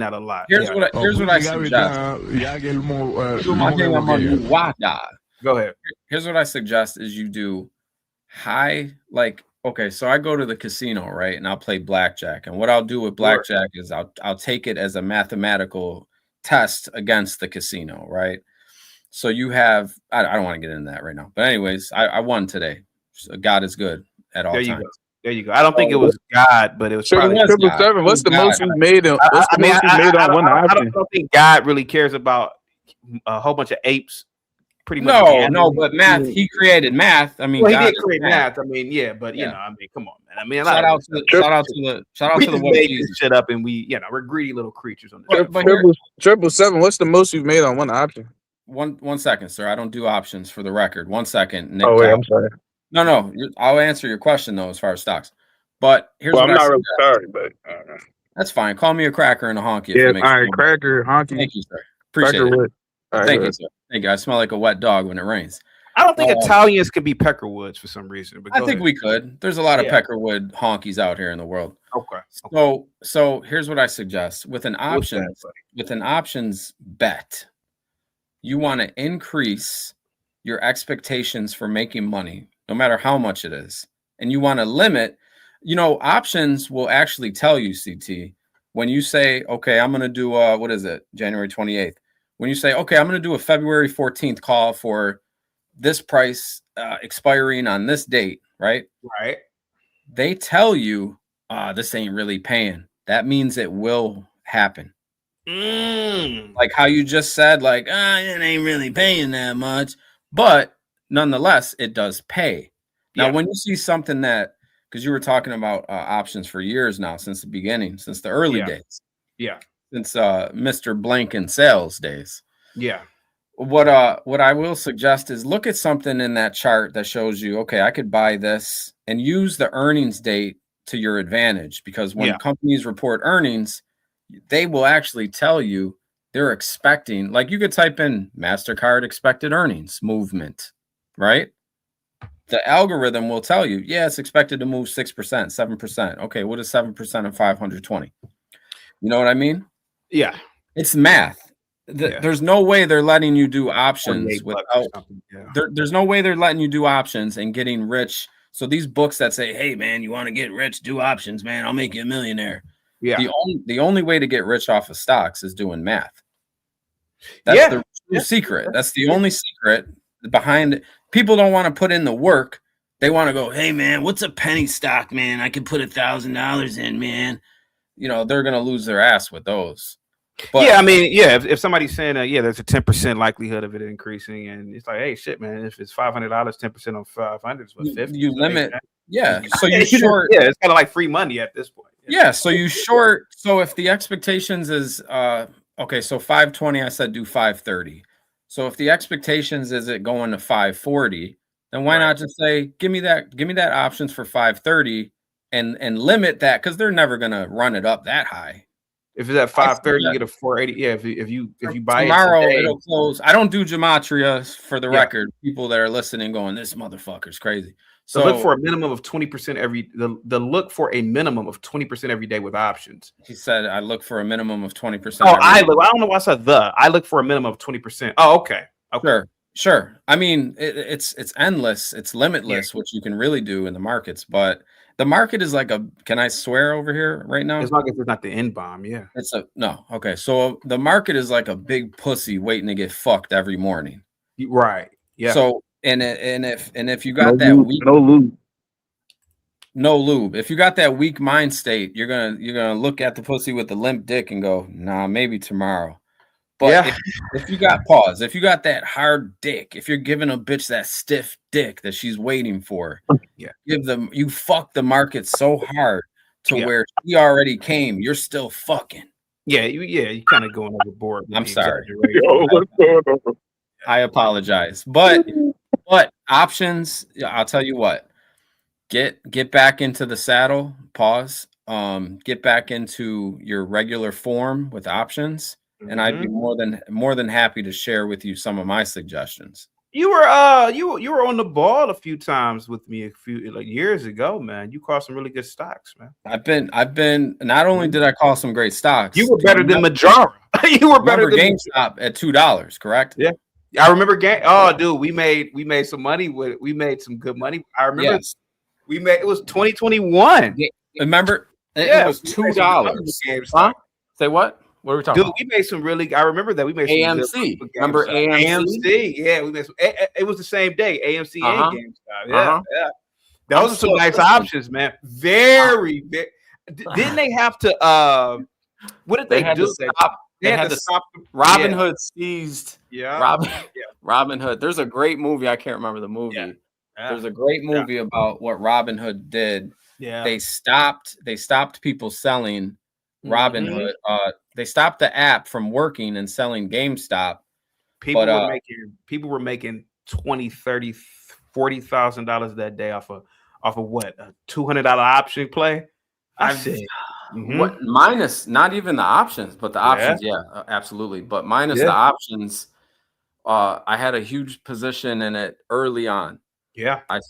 that a lot. Here's what I suggest. Go ahead. Here's what I suggest is you do high, okay, so I go to the casino, right, and I'll play blackjack. And what I'll do with blackjack is I'll take it as a mathematical test against the casino, right? So you have I don't want to get into that right now, but anyways, I won today. So God is good at all times. There you go. I don't think it was God, but it was probably 777. What's the most you made on? On one option? I don't think God really cares about a whole bunch of apes. Pretty much. No, but math. He created math. He did create math. Come on, man. Shout out to the one Jesus shit up, and we're greedy little creatures on this. 777. What's the most you've made on one option? 1 second, sir. I don't do options for the record. 1 second. Nick, I'm sorry. No. I'll answer your question though, as far as stocks. But here's I'm not really sorry, but that's fine. Call me a cracker and a honky. Yeah, all right, cracker, honky. Thank you, sir. Appreciate it. Thank you, sir. Thank you. I smell like a wet dog when it rains. I don't think Italians could be Peckerwoods for some reason. But I think we could. There's a lot of Peckerwood honkies out here in the world. Okay. So here's what I suggest. With an options bet, you want to increase your expectations for making money, no matter how much it is. And you want to limit, options will actually tell you, CT, when you say, okay, I'm going to do, January 28th. When you say, okay, I'm going to do a February 14th call for this price expiring on this date, right? Right. They tell you, this ain't really paying. That means it will happen. Like how you just said, it ain't really paying that much. But nonetheless, it does pay. Now, when you see something because you were talking about options for years now, since the beginning, since the early days. Yeah. Since Mr. Blank sales days. Yeah. What I will suggest is look at something in that chart that shows you, okay, I could buy this and use the earnings date to your advantage, because when companies report earnings, they will actually tell you they're expecting, you could type in MasterCard expected earnings movement, right? The algorithm will tell you, it's expected to move 6%, 7%. Okay, what is 7% of 520? You know what I mean? Yeah. It's math. There's no way they're letting you do options without. There's no way they're letting you do options and getting rich. So these books that say, "Hey man, you want to get rich? Do options, man. I'll make you a millionaire." Yeah. The only way to get rich off of stocks is doing math. That's the true secret. That's the only secret behind it. People don't want to put in the work. They want to go, "Hey man, what's a penny stock, man? I can put $1,000 in, man." They're gonna lose their ass with those. But, if somebody's saying there's a 10% likelihood of it increasing, and it's like, hey, shit, man, if it's $500, 10% on 500 is what 50. You limit, So you short, it's kind of like free money at this point. So you short. So if the expectations is okay, so 520, I said do 530. So if the expectations is it going to 540, then why not just say, give me that options for 530 and limit that, because they're never gonna run it up that high. If it's at 530, you get a 480. Yeah, if you buy tomorrow, it today, it'll close. I don't do gematria for the record. People that are listening going, this motherfucker's crazy. So look for a minimum of 20% look for a minimum of 20% every day with options. He said I look for a minimum of 20%. Oh, I don't know why I said I look for a minimum of 20%. Oh, okay. Sure. I mean, it's endless, it's limitless what you can really do in the markets, but the market is like can I swear over here right now? As long as it's not the N-bomb, yeah. No. Okay. So the market is like a big pussy waiting to get fucked every morning. Right. Yeah. So and if you got that weak no lube, if you got that weak mind state, you're gonna look at the pussy with the limp dick and go, nah, maybe tomorrow. But if you got pause, if you got that hard dick, if you're giving a bitch that stiff dick that she's waiting for, you fuck the market so hard to where she already came, you're still fucking. You kind of going overboard. I'm sorry. I apologize. But options, I'll tell you what. Get back into the saddle, pause. Get back into your regular form with options. And I'd be more than happy to share with you some of my suggestions. You were you were on the ball a few times with me years ago, man. You called some really good stocks, man. I've been not only did I call some great stocks, you were better than Mojaura. You were better than GameStop at $2, correct? Yeah. I remember dude, we made some money we made some good money. I remember it was 2021. Yeah. Remember it was $2. Huh? Say what? What are we talking about? We made some I remember that we made some AMC. Remember AMC? Yeah, we made some. It was the same day, AMC and GameStop. Yeah. Those are some nice options, man. Very. Didn't they have to? What did they do? They had to stop. Robinhood seized. Yeah. Robinhood. There's a great movie. I can't remember the movie. Yeah. There's a great movie about what Robinhood did. Yeah. They stopped people selling Robinhood. They stopped the app from working and selling GameStop. People were making $20,000, $30,000, $40,000 that day off of what, a $200 option play. I said, what minus not even the options, but the options, absolutely. But minus the options, I had a huge position in it early on. Yeah, I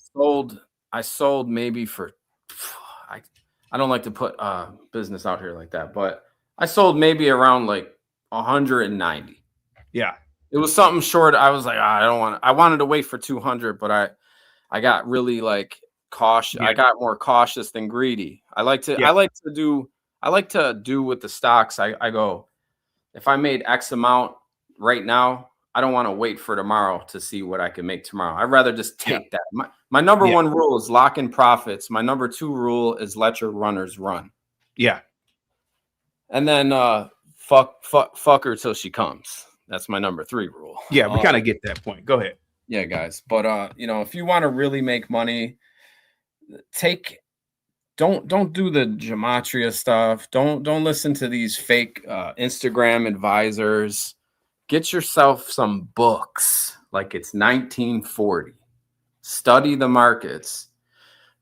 sold maybe for. I don't like to put business out here like that, but I sold maybe around like 190. Yeah. It was something short. I was like, I wanted to wait for 200, but I got really like cautious. Yeah. I got more cautious than greedy. I like to do with the stocks. I go, if I made X amount right now, I don't want to wait for tomorrow to see what I can make tomorrow. I'd rather just take that. My number one rule is lock in profits. My number 2 rule is let your runners run. Yeah. And then fuck her till she comes. That's my number 3 rule. Yeah, we kind of get that point. Go ahead. Yeah, guys. But if you want to really make money, don't do the gematria stuff. Don't listen to these fake Instagram advisors. Get yourself some books like it's 1940. Study the markets.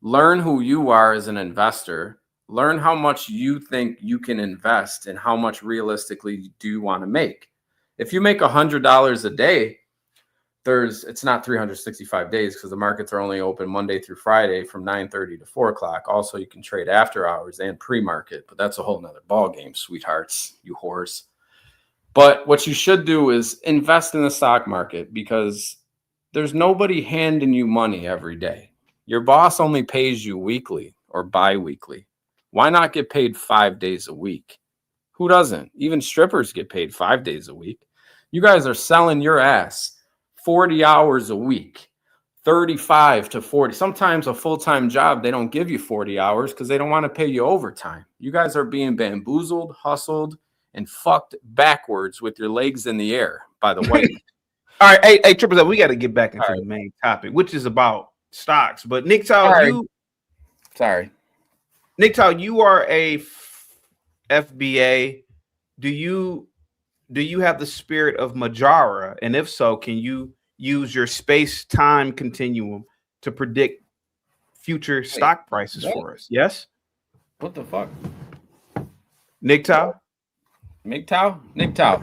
Learn who you are as an investor. Learn how much you think you can invest and how much realistically do you want to make. If you make $100 a day, it's not 365 days because the markets are only open Monday through Friday from 9:30 to 4 o'clock. Also, you can trade after hours and pre-market, but that's a whole nother ball game, sweethearts, you whores. But what you should do is invest in the stock market because there's nobody handing you money every day. Your boss only pays you weekly or bi-weekly. Why not get paid 5 days a week? Who doesn't? Even strippers get paid 5 days a week. You guys are selling your ass 40 hours a week, 35 to 40. Sometimes a full-time job, they don't give you 40 hours because they don't want to pay you overtime. You guys are being bamboozled, hustled, and fucked backwards with your legs in the air by the way. All right, hey, Triple Z, we got to get back into the main topic, which is about stocks. But Nick Tal, Nick Tal, you are a FBA. Do you have the spirit of Mojaura? And if so, can you use your space-time continuum to predict future stock prices for us. Yes? What the fuck? Nick Tao? Nick Tao? Nick Tao.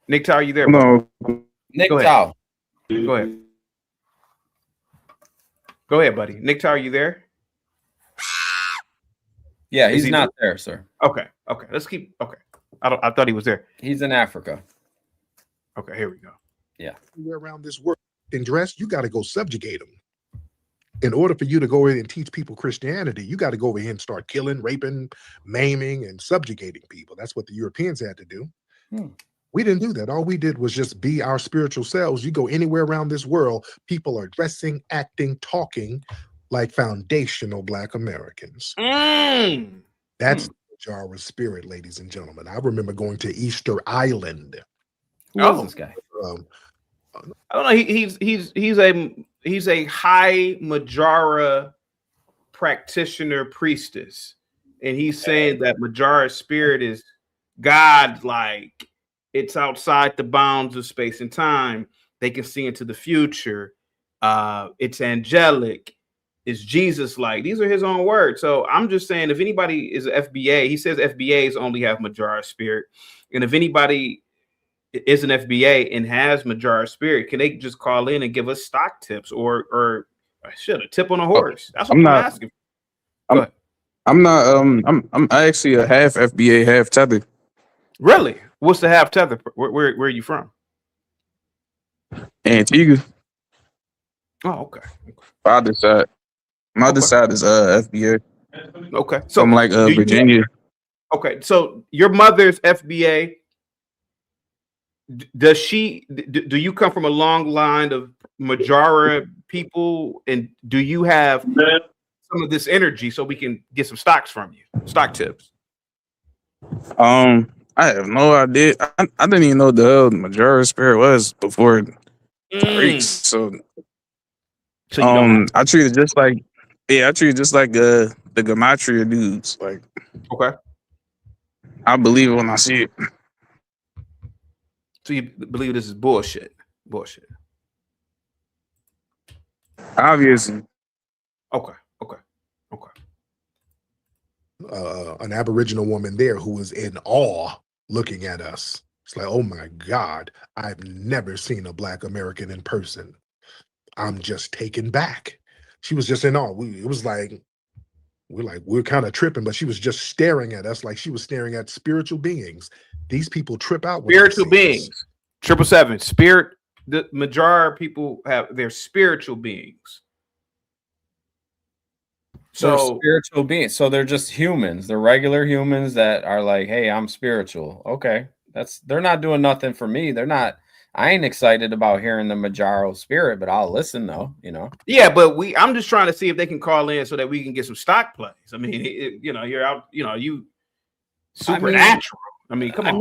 Nick Tao, are you there? No. Nick Go ahead. Tao. Go ahead. Go ahead, buddy. Nick Tao, are you there? Yeah, he's not there, sir. Okay. Let's keep. Okay. I thought he was there. He's in Africa. Okay, here we go. Yeah. Around this world in dress, you got to go subjugate them. In order for you to go in and teach people Christianity, you got to go over here and start killing, raping, maiming, and subjugating people. That's what the Europeans had to do. We didn't do that. All we did was just be our spiritual selves. You go anywhere around this world, people are dressing, acting, talking like foundational Black Americans. That's the Mojaura spirit, ladies and gentlemen. I remember going to Easter Island. Who is this guy? I don't know. He's a high Mojaura practitioner priestess, and he's saying that Mojaura's spirit is God-like. It's outside the bounds of space and time. They can see into the future. It's angelic. It's Jesus-like. These are his own words. So I'm just saying, if anybody is FBA, he says FBAs only have Mojaura spirit, and if anybody is an FBA and has Mojaura spirit, can they just call in and give us stock tips or shit, a tip on a horse? That's what I'm asking. I'm actually a half FBA, half tethered. Really? What's the half tether? Where are you from? Antigua. Oh, okay. Father's side. Mother's side is FBA. Okay. So I'm like Virginia. Okay. So your mother's FBA. Does she? Do you come from a long line of Mojaura people, and do you have some of this energy so we can get some stocks from you? Stock tips. I have no idea. I didn't even know what the hell Mojaura spirit was before Greeks. So I treat it just like the Gematria dudes. Like, okay, I believe it when I see it. So you believe this is bullshit? Bullshit. Obviously. Okay. An Aboriginal woman there who was in awe looking at us. It's like, oh my God, I've never seen a Black American in person. I'm just taken back. She was just in awe. It was like, we're kind of tripping, but she was just staring at us like she was staring at spiritual beings. These people trip out. Spiritual beings. 777. Spirit. The Mojaura people they're spiritual beings. So they're spiritual beings. So they're just humans. They're regular humans that are like, hey, I'm spiritual. Okay. They're not doing nothing for me. I ain't excited about hearing the Mojaura spirit, but I'll listen though, you know. Yeah, but I'm just trying to see if they can call in so that we can get some stock plays. I mean, you're out, you supernatural. Come on,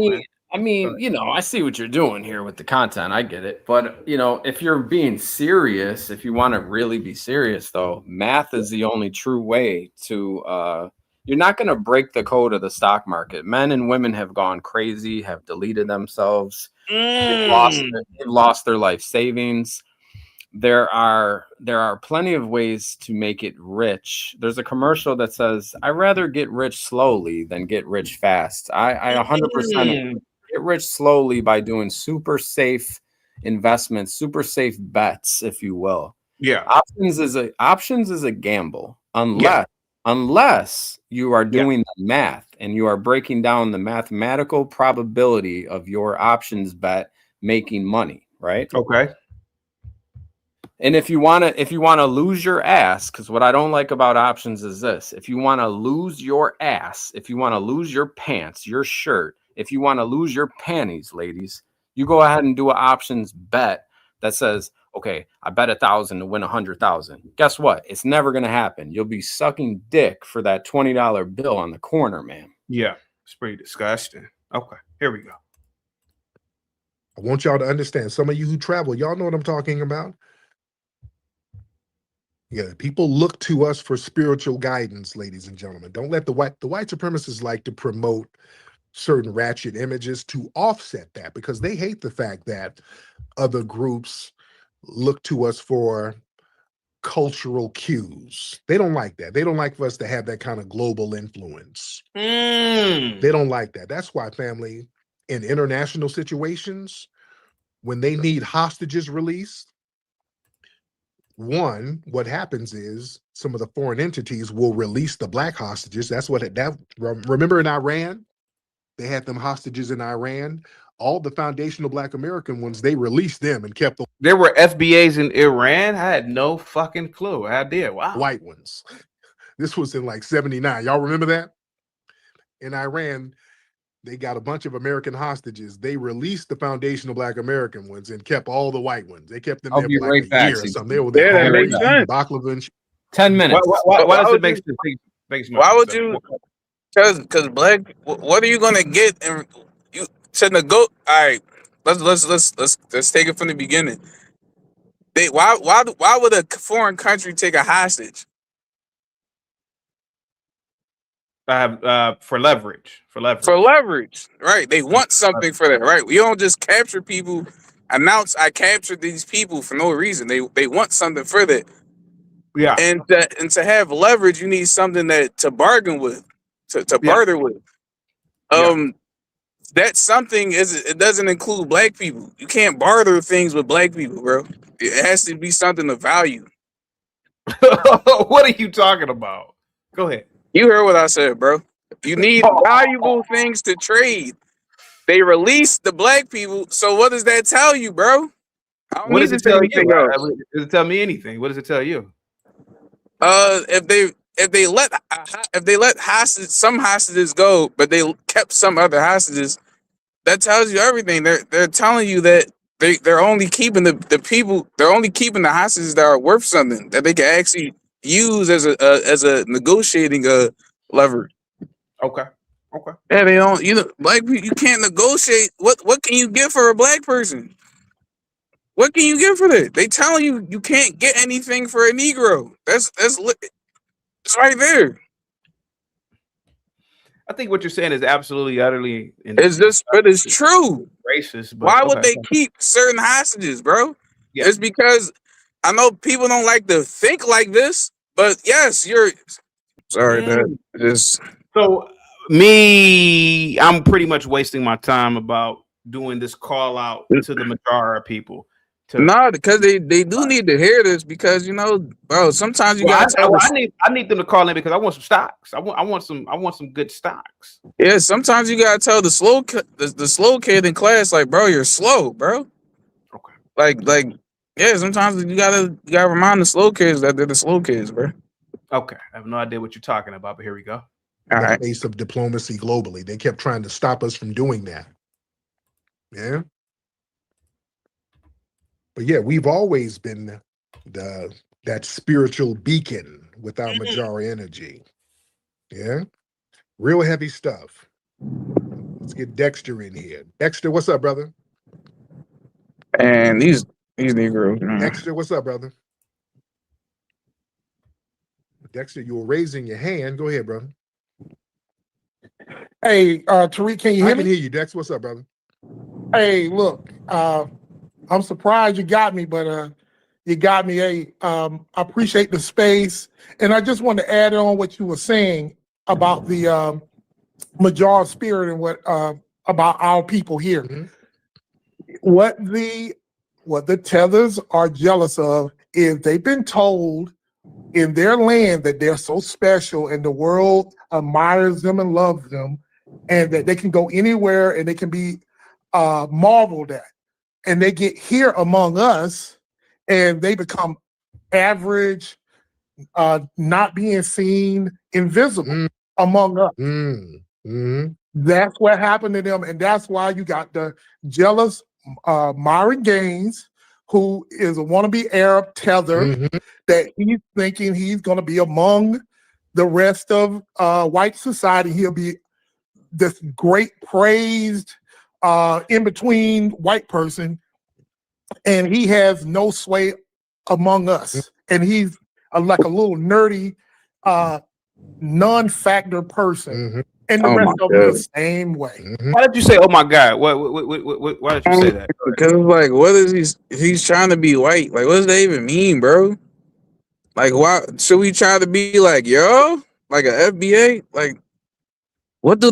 man. I see what you're doing here with the content. I get it. But, if you're being serious, if you want to really be serious, though, math is the only true way to you're not going to break the code of the stock market. Men and women have gone crazy, have deleted themselves, they've lost their life savings. There are plenty of ways to make it rich. There's a commercial that says, I'd rather get rich slowly than get rich fast. I 100% get rich slowly by doing super safe investments, super safe bets, if you will. Yeah. Options is a gamble unless you are doing the math and you are breaking down the mathematical probability of your options bet making money, right? Okay. And if you want to lose your ass, because what I don't like about options is this: if you want to lose your ass, if you want to lose your pants, your shirt, if you want to lose your panties, ladies, you go ahead and do an options bet that says, okay, I bet 1,000 to win 100,000. Guess what? It's never going to happen. You'll be sucking dick for that $20 bill on the corner, man. Yeah, it's pretty disgusting. Okay, here we go. I want y'all to understand. Some of you who travel, y'all know what I'm talking about. Yeah, people look to us for spiritual guidance, ladies and gentlemen. Don't let the white supremacists like to promote certain ratchet images to offset that, because they hate the fact that other groups look to us for cultural cues. They don't like that. They don't like for us to have that kind of global influence. They don't like that. That's why, family, in international situations, when they need hostages released, one, what happens is some of the foreign entities will release the black hostages. That's what remember in Iran, they had them hostages in Iran. All the foundational black American ones, they released them and kept them. There were FBAs in Iran. I had no fucking clue. I did. Wow. White ones. This was in like 79. Y'all remember that? In Iran, they got a bunch of American hostages. They released the foundational black American ones and kept all the white ones. They kept them there for like a year or something. They were there. That makes sense. Baklava and 10 minutes. Why does it make sense? Why would you? Because black. What are you gonna get? And you to all right. Let's take it from the beginning. Why would a foreign country take a hostage? For leverage. For leverage, right? They want something for that, right? We don't just capture people. Announce I captured these people for no reason. They want something for that. Yeah. And to have leverage, you need something that to bargain with, to barter with. That something it doesn't include black people. You can't barter things with black people, bro. It has to be something of value. What are you talking about? Go ahead. You heard what I said, bro. You need valuable things to trade. They released the black people. So what does that tell you, bro? What does it tell you? Does it tell me anything? What does it tell you? If they let some hostages go, but they kept some other hostages, that tells you everything. They're telling you that they're only keeping the people. They're only keeping the hostages that are worth something that they can actually use as a negotiating lever. Okay. Yeah, they don't. Black people, you can't negotiate. What can you get for a black person? What can you get for that? They telling you can't get anything for a Negro. It's right there. I think what you're saying is absolutely, utterly. But it's true. Racist. But why would they keep certain hostages, bro? Yeah. It's because I know people don't like to think like this, but yes, you're. Sorry, that is. So I'm pretty much wasting my time about doing this call out to the Mojaura people. No, because they do need to hear this because bro. Sometimes you I need them to call in because I want some stocks. I want some good stocks. Yeah, sometimes you gotta tell the slow kid in class, like, bro, you're slow, bro. Okay. Like yeah. Sometimes you gotta remind the slow kids that they're the slow kids, bro. Okay, I have no idea what you're talking about, but here we go. All right. Base of diplomacy globally, they kept trying to stop us from doing that. Yeah. But yeah, we've always been that spiritual beacon with our Mojaura energy. Yeah, real heavy stuff. Let's get Dexter in here. Dexter, what's up, brother? And these Negroes. Dexter, what's up, brother? Dexter, you were raising your hand. Go ahead, brother. Hey, Tariq, can you hear me? I can hear you, Dex. What's up, brother? Hey, look, I'm surprised you got me, but you got me. I appreciate the space, and I just want to add on what you were saying about the Mojaura spirit and what about our people here. Mm-hmm. What the tethers are jealous of is they've been told in their land that they're so special and the world admires them and loves them, and that they can go anywhere and they can be marveled at. And they get here among us and they become average, not being seen, invisible among us. That's what happened to them. And that's why you got the jealous Myron Gaines, who is a wannabe Arab tether, that he's thinking he's going to be among the rest of white society. He'll be this great praised in between white person, and he has no sway among us. And he's like a little nerdy non-factor person. And the Oh rest my of them God. the same way. Mhm. Why did you say, "Oh my God"? Why did you say that? Because it's like, what is he's trying to be white? Like, what does that even mean, bro? Like, why should we try to be like yo, like a FBA? Like, what do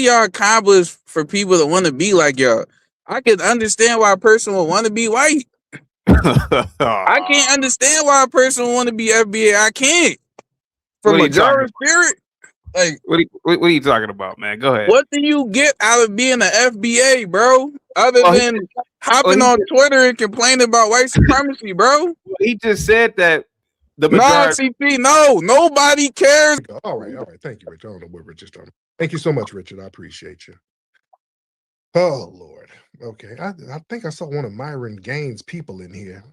y'all accomplish for people that want to be like y'all? I can understand why a person would want to be white. I can't understand why a person would want to be FBA. I can't. From What are a you talking Mojaura spirit, like, what are you talking about, man? Go ahead. what do you get out of being an FBA, bro? Other Well, than hopping on Twitter and complaining about white supremacy, bro? he just said that the Nah, majority. CP, no, nobody cares. All right. Thank you, Richard. I don't know what Richard's talking. Thank you so much, Richard. I appreciate you. Oh Lord. Okay. I think I saw one of Myron Gaines' people in here.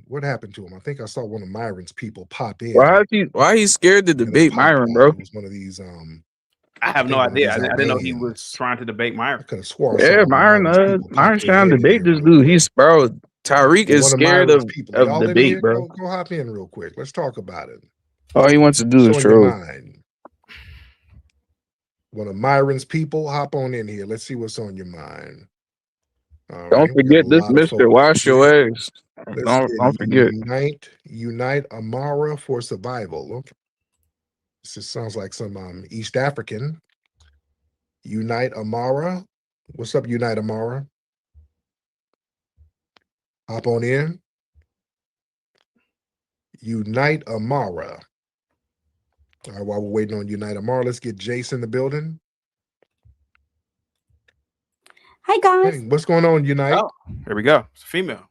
What happened to him? I think I saw one of Myron's people pop in. Why he's scared to debate Myron, bro? It was one of these I have no idea. I didn't know he was trying to debate Myron. I could have swore. Yeah, Myron's trying to debate this dude. He's bro. Tyreek is scared of debate, bro. Go hop in real quick. Let's talk about it. All he wants to do is troll. One of Myron's people, hop on in here. Let's see what's on your mind. Don't forget this, Mr. Wash your ass. Don't forget. Unite Amara for survival. Okay. This sounds like some East African. Unite Amara. What's up, Unite Amara? Hop on in. Unite Amara. All right, while we're waiting on Unite Amara, let's get Jace in the building. Hi, guys. Hey, what's going on, Unite? Oh, here we go. It's a female.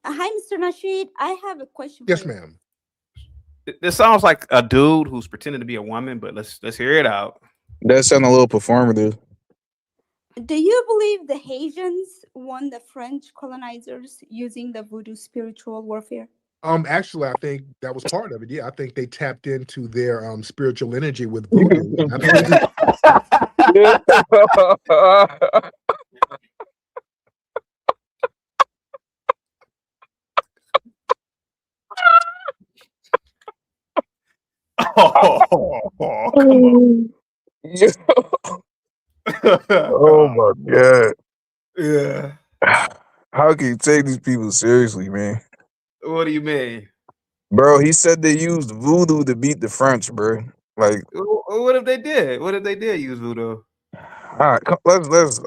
Hi, Mr. Nasheed. I have a question. Yes, ma'am. This sounds like a dude who's pretending to be a woman, but let's hear it out. That sounds a little performative. Do you believe the Haitians won the French colonizers using the voodoo spiritual warfare? Actually, I think that was part of it. Yeah, I think they tapped into their spiritual energy with voodoo. Oh, come on. Oh my God. Yeah. How can you take these people seriously, man? What do you mean? Bro, he said they used voodoo to beat the French, bro. Like, what if they did? What if they did use voodoo? all right, let's.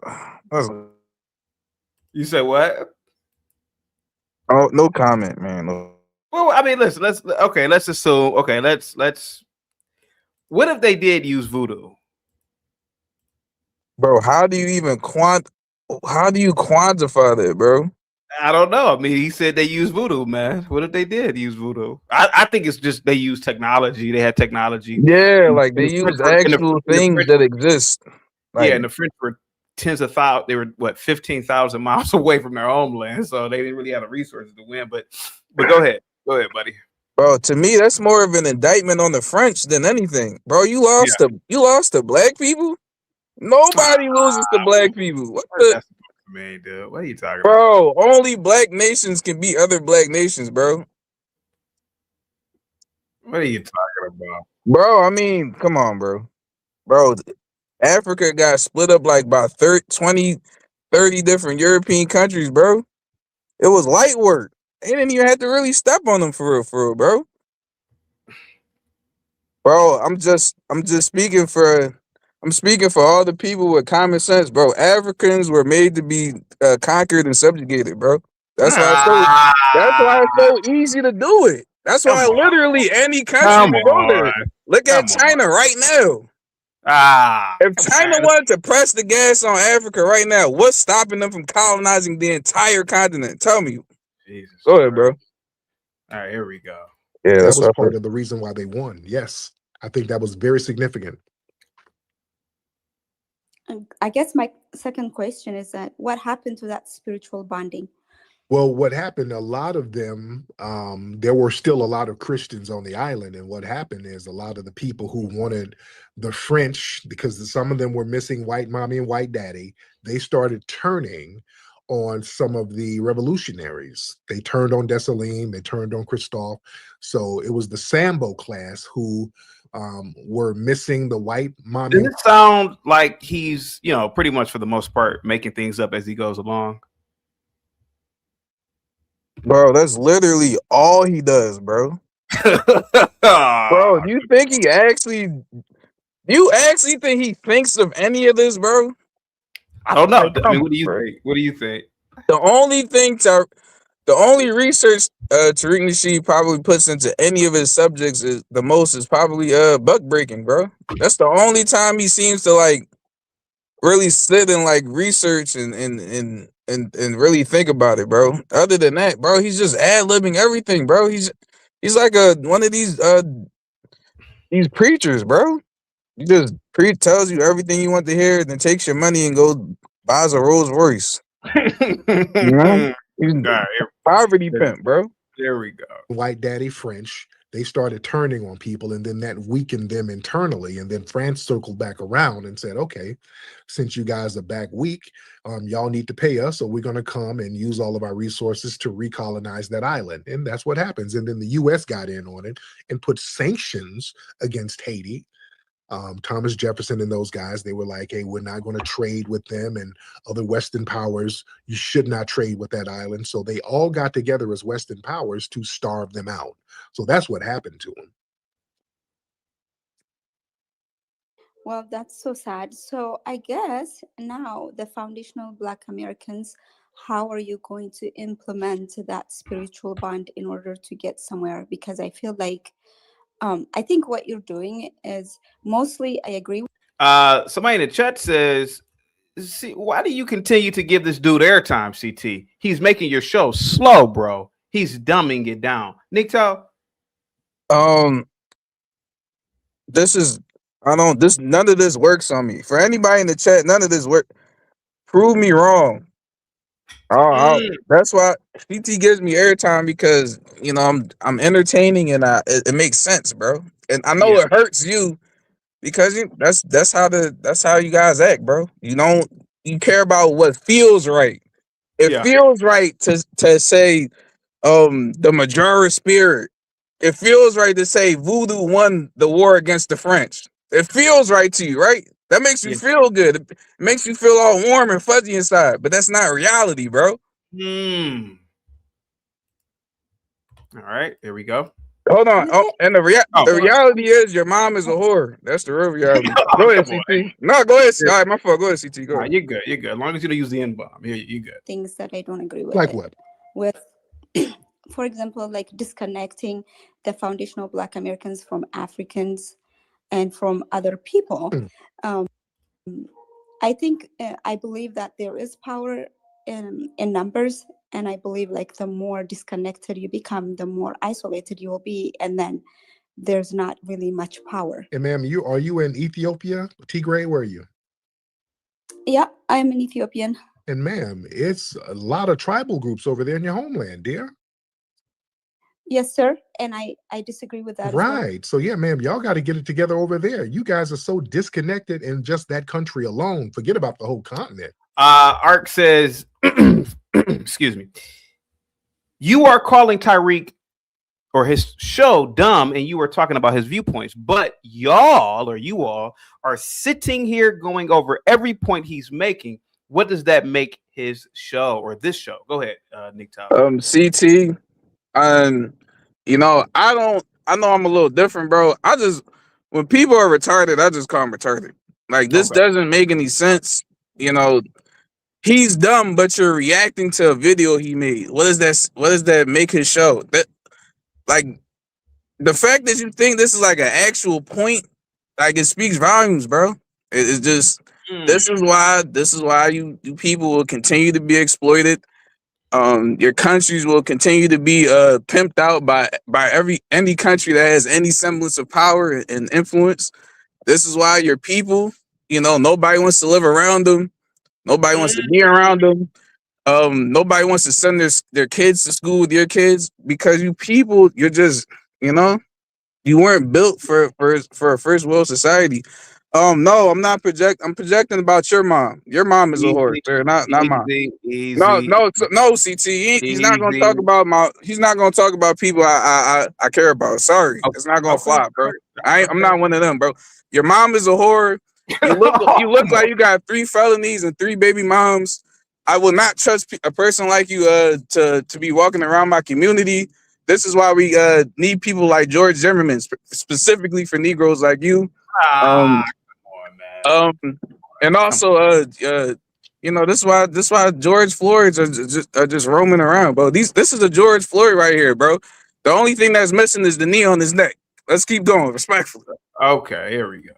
You said what? Oh, no comment, man. No. Well, I mean, listen. Let's assume. Okay, let's. What if they did use voodoo? Bro, how do you even quantify that, bro? I don't know. I mean, he said they use voodoo, man. What if they did use voodoo? I think it's just they use technology. They had technology. Yeah, like they use actual things that exist. Like, yeah, and the French were tens of thousands. They were 15,000 miles away from their homeland, so they didn't really have the resources to win. But go ahead, buddy. Bro, to me, that's more of an indictment on the French than anything. Bro, you lost to black people. Nobody loses to black people. What the? Man, dude, what are you talking about? Bro, only black nations can beat other black nations, bro. What are you talking about? Bro, I mean, come on, bro. Bro, Africa got split up like by 30 different European countries, bro. It was light work. They didn't even have to really step on them for real, bro. Bro, I'm just speaking for all the people with common sense, bro. Africans were made to be conquered and subjugated, bro. That's why it's so easy to do it. That's why literally any country can go there. Look at China right now. If China wanted to press the gas on Africa right now, what's stopping them from colonizing the entire continent? Tell me. Jesus. Go ahead, bro. All right, here we go. Yeah, that was part of the reason why they won. Yes, I think that was very significant. I guess my second question is that what happened to that spiritual bonding? Well, what happened, a lot of them, there were still a lot of Christians on the island. And what happened is a lot of the people who wanted the French, because some of them were missing white mommy and white daddy, they started turning on some of the revolutionaries. They turned on Dessalines, they turned on Christophe. So it was the Sambo class who were missing the white mommy. Does it sound like he's, pretty much for the most part making things up as he goes along? Bro, that's literally all he does, bro. Bro, do you think he actually? You actually think he thinks of any of this, bro? I don't know. Like, I mean, what do you think? What do you think? The only research Tariq Nasheed probably puts into any of his subjects is probably buck breaking, bro. That's the only time he seems to like really sit and like research and really think about it, bro. Other than that, bro, he's just ad-libbing everything, bro. He's like one of these preachers, bro. He just tells you everything you want to hear, then takes your money and goes buys a Rolls Royce. You know? He's poverty pimp, bro. There we go. White daddy French. They started turning on people, and then that weakened them internally. And then France circled back around and said, okay, since you guys are back weak, y'all need to pay us, so we're going to come and use all of our resources to recolonize that island. And that's what happens. And then the U.S. got in on it and put sanctions against Haiti. Thomas Jefferson and those guys, they were like, hey, we're not going to trade with them and other Western powers. You should not trade with that island. So they all got together as Western powers to starve them out. So that's what happened to them. Well, that's so sad. So I guess now the foundational Black Americans, how are you going to implement that spiritual bond in order to get somewhere? Because I feel like I think what you're doing is mostly, I agree. Somebody in the chat says, see, why do you continue to give this dude airtime, CT? He's making your show slow, bro. He's dumbing it down. Nikto? None of this works on me. For anybody in the chat, none of this work. Prove me wrong. That's why CT gives me airtime, because I'm entertaining and it makes sense, bro. And I know it hurts you because that's how you guys act, bro. You care about what feels right. It feels right to say the Mojaura spirit. It feels right to say voodoo won the war against the French. It feels right to you, right? That makes you feel good. It makes you feel all warm and fuzzy inside, but that's not reality, bro. All right, there we go. Hold on. And the reality is your mom is a whore. That's the real reality. Go ahead, CT. No, go ahead. All right, my fault. Go ahead, CT. Go ahead. You're good. You're good. As long as you don't use the N-bomb. You're good. Things that I don't agree with. Like what? With, for example, like disconnecting the foundational Black Americans from Africans and from other people. I think, I believe that there is power in numbers. And I believe like the more disconnected you become, the more isolated you will be. And then there's not really much power. And ma'am, are you in Ethiopia? Tigray, where are you? Yeah, I'm an Ethiopian. And ma'am, it's a lot of tribal groups over there in your homeland, dear. Yes, sir. And I disagree with that. Right. Well. So yeah, ma'am, y'all got to get it together over there. You guys are so disconnected in just that country alone. Forget about the whole continent. Ark says, excuse me, you are calling Tariq or his show dumb, and you were talking about his viewpoints, but you all are sitting here going over every point he's making. What does that make his show or this show? Go ahead, Nick Top. CT, I know I'm a little different, bro. When people are retarded, I just call them retarded. Like, this doesn't make any sense. He's dumb, but you're reacting to a video he made. What does that make his show? That, like, the fact that you think this is like an actual point, like, it speaks volumes, bro. It's just this is why you people will continue to be exploited. Your countries will continue to be pimped out by any country that has any semblance of power and influence. This is why your people, nobody wants to live around them. Nobody wants to be around them. Nobody wants to send their kids to school with your kids, because you people, you're just, you weren't built for a first world society. No, I'm not I'm projecting about your mom. Your mom is a whore, sir, not mine. Easy. No, CT. He's not gonna talk about He's not gonna talk about people I care about. Sorry, it's not gonna fly, bro. I'm not one of them, bro. Your mom is a whore. You look like you got 3 felonies and 3 baby moms. I will not trust a person like you to be walking around my community. This is why we need people like George Zimmerman, specifically for Negroes like you. And also, this is why George Floyds are just roaming around, bro. This is a George Floyd right here, bro. The only thing that's missing is the knee on his neck. Let's keep going, respectfully. Okay, here we go.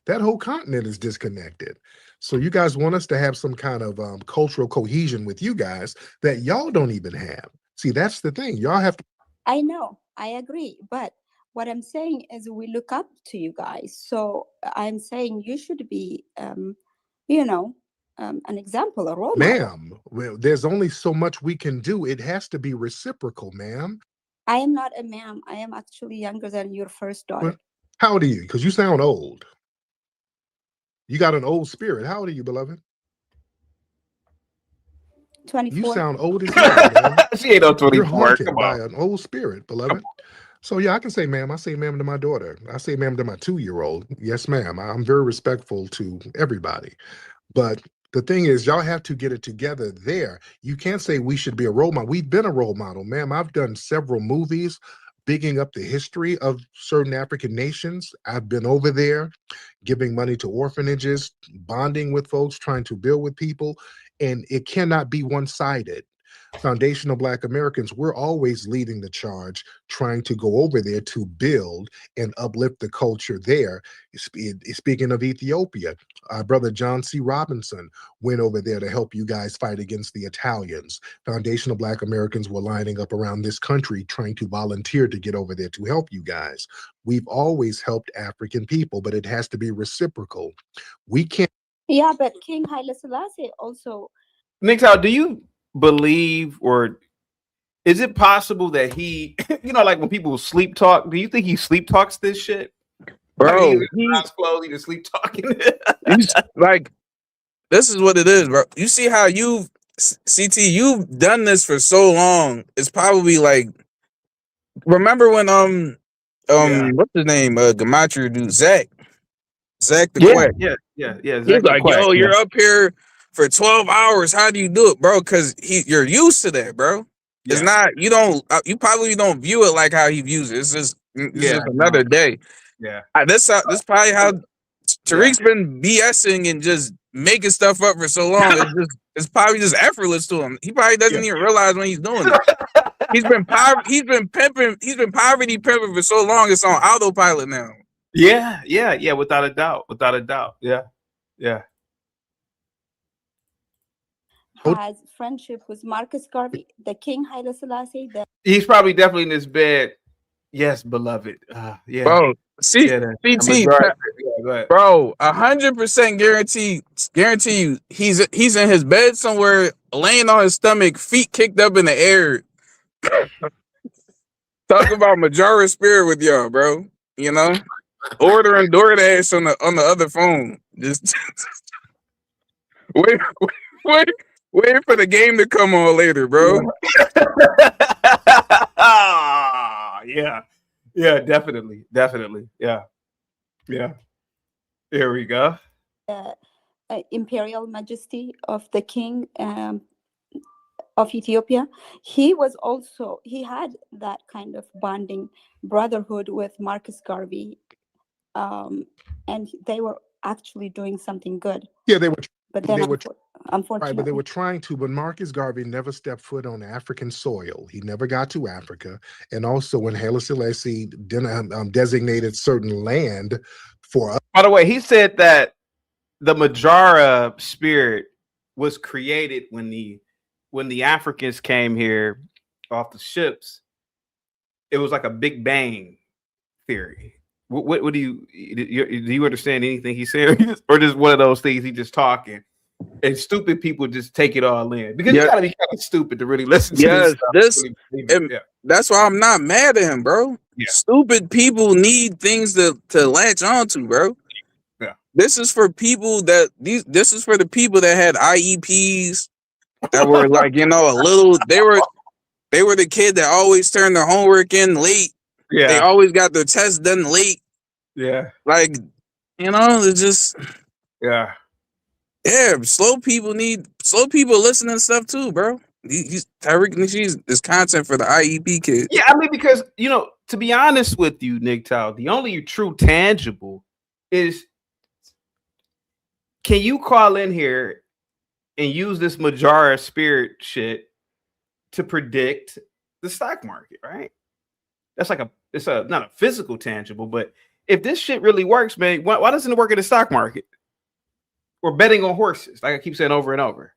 That whole continent is disconnected. So you guys want us to have some kind of cultural cohesion with you guys that y'all don't even have. See, that's the thing. Y'all have to. I know, I agree, but what I'm saying is we look up to you guys. So I'm saying you should be, an example, a role model. Ma'am, well, there's only so much we can do. It has to be reciprocal, ma'am. I am not a ma'am. I am actually younger than your first daughter. Well, how old are you? Because you sound old. You got an old spirit. How old are you, beloved? 24. You sound old as hell. She ain't no 24. You're haunted Come by on. an old spirit, beloved. So yeah, I can say ma'am. I say ma'am to my daughter. I say ma'am to my 2-year-old. Yes, ma'am. I'm very respectful to everybody. But the thing is, y'all have to get it together there. You can't say we should be a role model. We've been a role model, ma'am. I've done several movies bigging up the history of certain African nations. I've been over there giving money to orphanages, bonding with folks, trying to build with people, and it cannot be one-sided. Foundational Black Americans, we're always leading the charge, trying to go over there to build and uplift the culture there. Speaking of Ethiopia, our brother John C. Robinson went over there to help you guys fight against the Italians. Foundational Black Americans were lining up around this country trying to volunteer to get over there to help you guys. We've always helped African people, but it has to be reciprocal. We can't. Yeah, but King Haile Selassie also. Nixal, do you believe, or is it possible that he, like when people sleep talk, do you think he sleep talks this shit? Bro, he's closed, just sleep talking. Like, this is what it is, bro. You see how you've done this for so long. It's probably like, remember when what's his name? Gematria dude, Zach the Quack. Yeah. He's like, yo, you're up here for 12 hours. How do you do it, bro? Because you're used to that, bro. It's not, you probably don't view it like how he views it. It's just another day. Yeah. This probably how Tariq's been BSing and just making stuff up for so long. It's probably just effortless to him. He probably doesn't even realize when he's doing it. He's been poverty pimping for so long. It's on autopilot now. Yeah, without a doubt. Yeah. Has friendship with Marcus Garvey, the King Haile Selassie. He's probably definitely in his bed. Yes, beloved. Yeah, bro. CT, bro, 100% guarantee you, he's in his bed somewhere, laying on his stomach, feet kicked up in the air. Talking about Mojaura spirit with y'all, bro. Ordering DoorDash on the other phone. Just wait for the game to come on later, bro. Yeah, definitely. Yeah. Here we go. Imperial Majesty of the King of Ethiopia. He had that kind of bonding brotherhood with Marcus Garvey, and they were actually doing something good. Yeah, they were. But then, unfortunately, right, but they were trying to. But Marcus Garvey never stepped foot on African soil. He never got to Africa. And also, when Haile Selassie designated certain land for. By the way, he said that the Mojaura spirit was created when the Africans came here off the ships. It was like a Big Bang theory. What do you understand anything he's saying, or just one of those things he just talking, and stupid people just take it all in, because you gotta be kind of stupid to really listen to this stuff. That's why I'm not mad at him, bro. Stupid people need things to latch on to, bro. Yeah. This is for people that this is for the people that had IEPs that were like, you know, a little. They were the kid that always turned their homework in late. Yeah. They always got their tests done late. Yeah. Like, you know, it's just yeah. Slow people listen to stuff too, bro. Tariq Nasheed is content for the IEP kid. Yeah, I mean, because you know, to be honest with you, Nick Tao, the only true tangible is, can you call in here and use this Mojaura spirit shit to predict the stock market, right? That's like it's not a physical tangible, but if this shit really works, man, why doesn't it work in the stock market? Or betting on horses, like I keep saying over and over.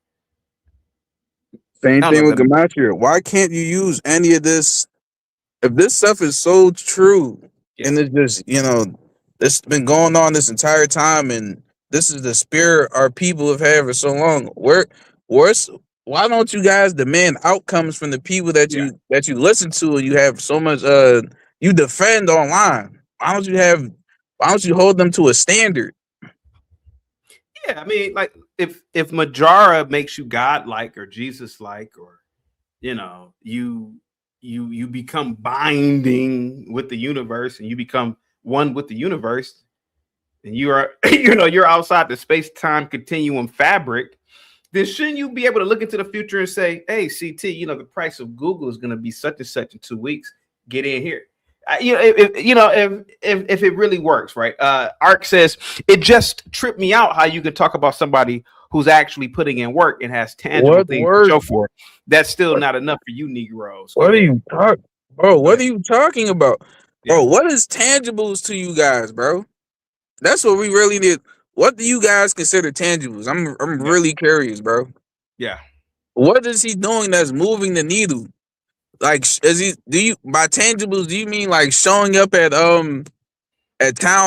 Same thing with Gematria. Why can't you use any of this? If this stuff is so true, and it's just, you know, this has been going on this entire time, and this is the spirit our people have had for so long. Why don't you guys demand outcomes from the people that you listen to and you have so much you defend online? Why don't you hold them to a standard? Yeah, I mean, like if Mojaura makes you God-like or Jesus-like, or you know, you become binding with the universe and you become one with the universe, and you are you're outside the space-time continuum fabric, then shouldn't you be able to look into the future and say, hey, CT, you know, the price of Google is going to be such and such in 2 weeks. Get in here. If it really works, right? Ark says it just tripped me out how you can talk about somebody who's actually putting in work and has tangible things to show for it. That's still not enough for you Negroes. What are you talking, bro? What are you talking about, bro? What is tangibles to you guys, bro? That's what we really need. What do you guys consider tangibles? I'm really curious, bro. Yeah. What is he doing that's moving the needle? Like, by tangibles, do you mean like showing up at town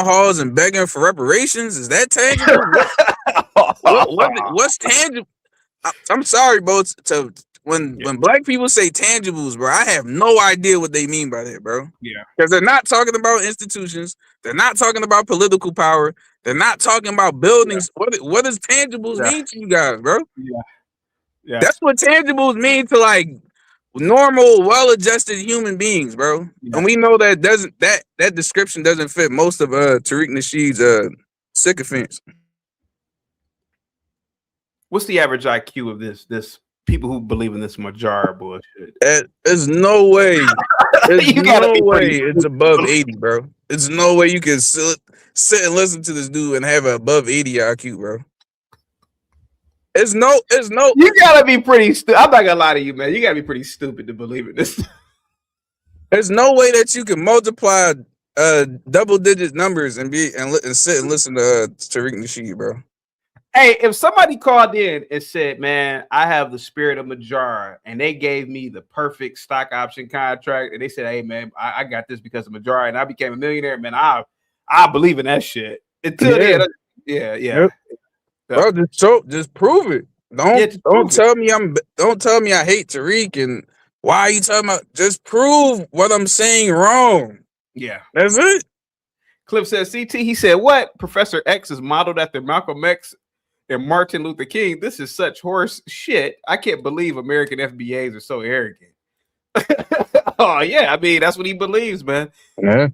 halls and begging for reparations? Is that tangible? What's tangible? I'm sorry, bro. When black people say tangibles, bro, I have no idea what they mean by that, bro. Yeah. Because they're not talking about institutions. They're not talking about political power. They're not talking about buildings. Yeah. What does tangibles mean to you guys, bro? Yeah. Yeah. That's what tangibles mean to like normal, well-adjusted human beings, bro. Yeah. And we know that that description doesn't fit most of Tariq Nasheed's sycophants. What's the average IQ of this people who believe in this Mojaura bullshit? There's no way. There's no way it's above 80, bro. There's no way you can sit and listen to this dude and have an above 80 IQ, bro. It's no. You gotta be pretty stupid. I'm not gonna lie to you, man. You gotta be pretty stupid to believe in this. There's no way that you can multiply double-digit numbers and sit and listen to Tariq Nasheed, bro. Hey, if somebody called in and said, "Man, I have the spirit of Mojaura," and they gave me the perfect stock option contract, and they said, "Hey, man, I got this because of Mojaura, and I became a millionaire," man, I believe in that shit. Until then, yeah. Yep. Bro, just prove it. Don't tell me I hate Tariq and why are you talking about? Just prove what I'm saying wrong. Yeah, that's it. Cliff says, CT, he said, what? Professor X is modeled after Malcolm X and Martin Luther King. This is such horse shit. I can't believe American FBAs are so arrogant. Oh, yeah. I mean, that's what he believes, man. Yeah.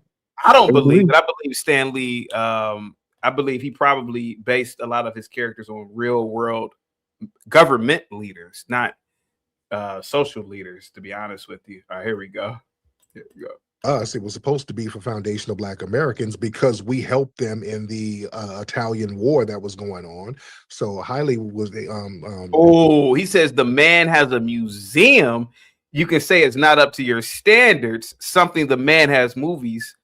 I don't believe it. I believe Stan Lee, I believe he probably based a lot of his characters on real world government leaders, not social leaders, to be honest with you. All right, here we go. Us, it was supposed to be for foundational Black Americans because we helped them in the Italian war that was going on. So highly was they he says the man has a museum. You can say it's not up to your standards. The man has movies,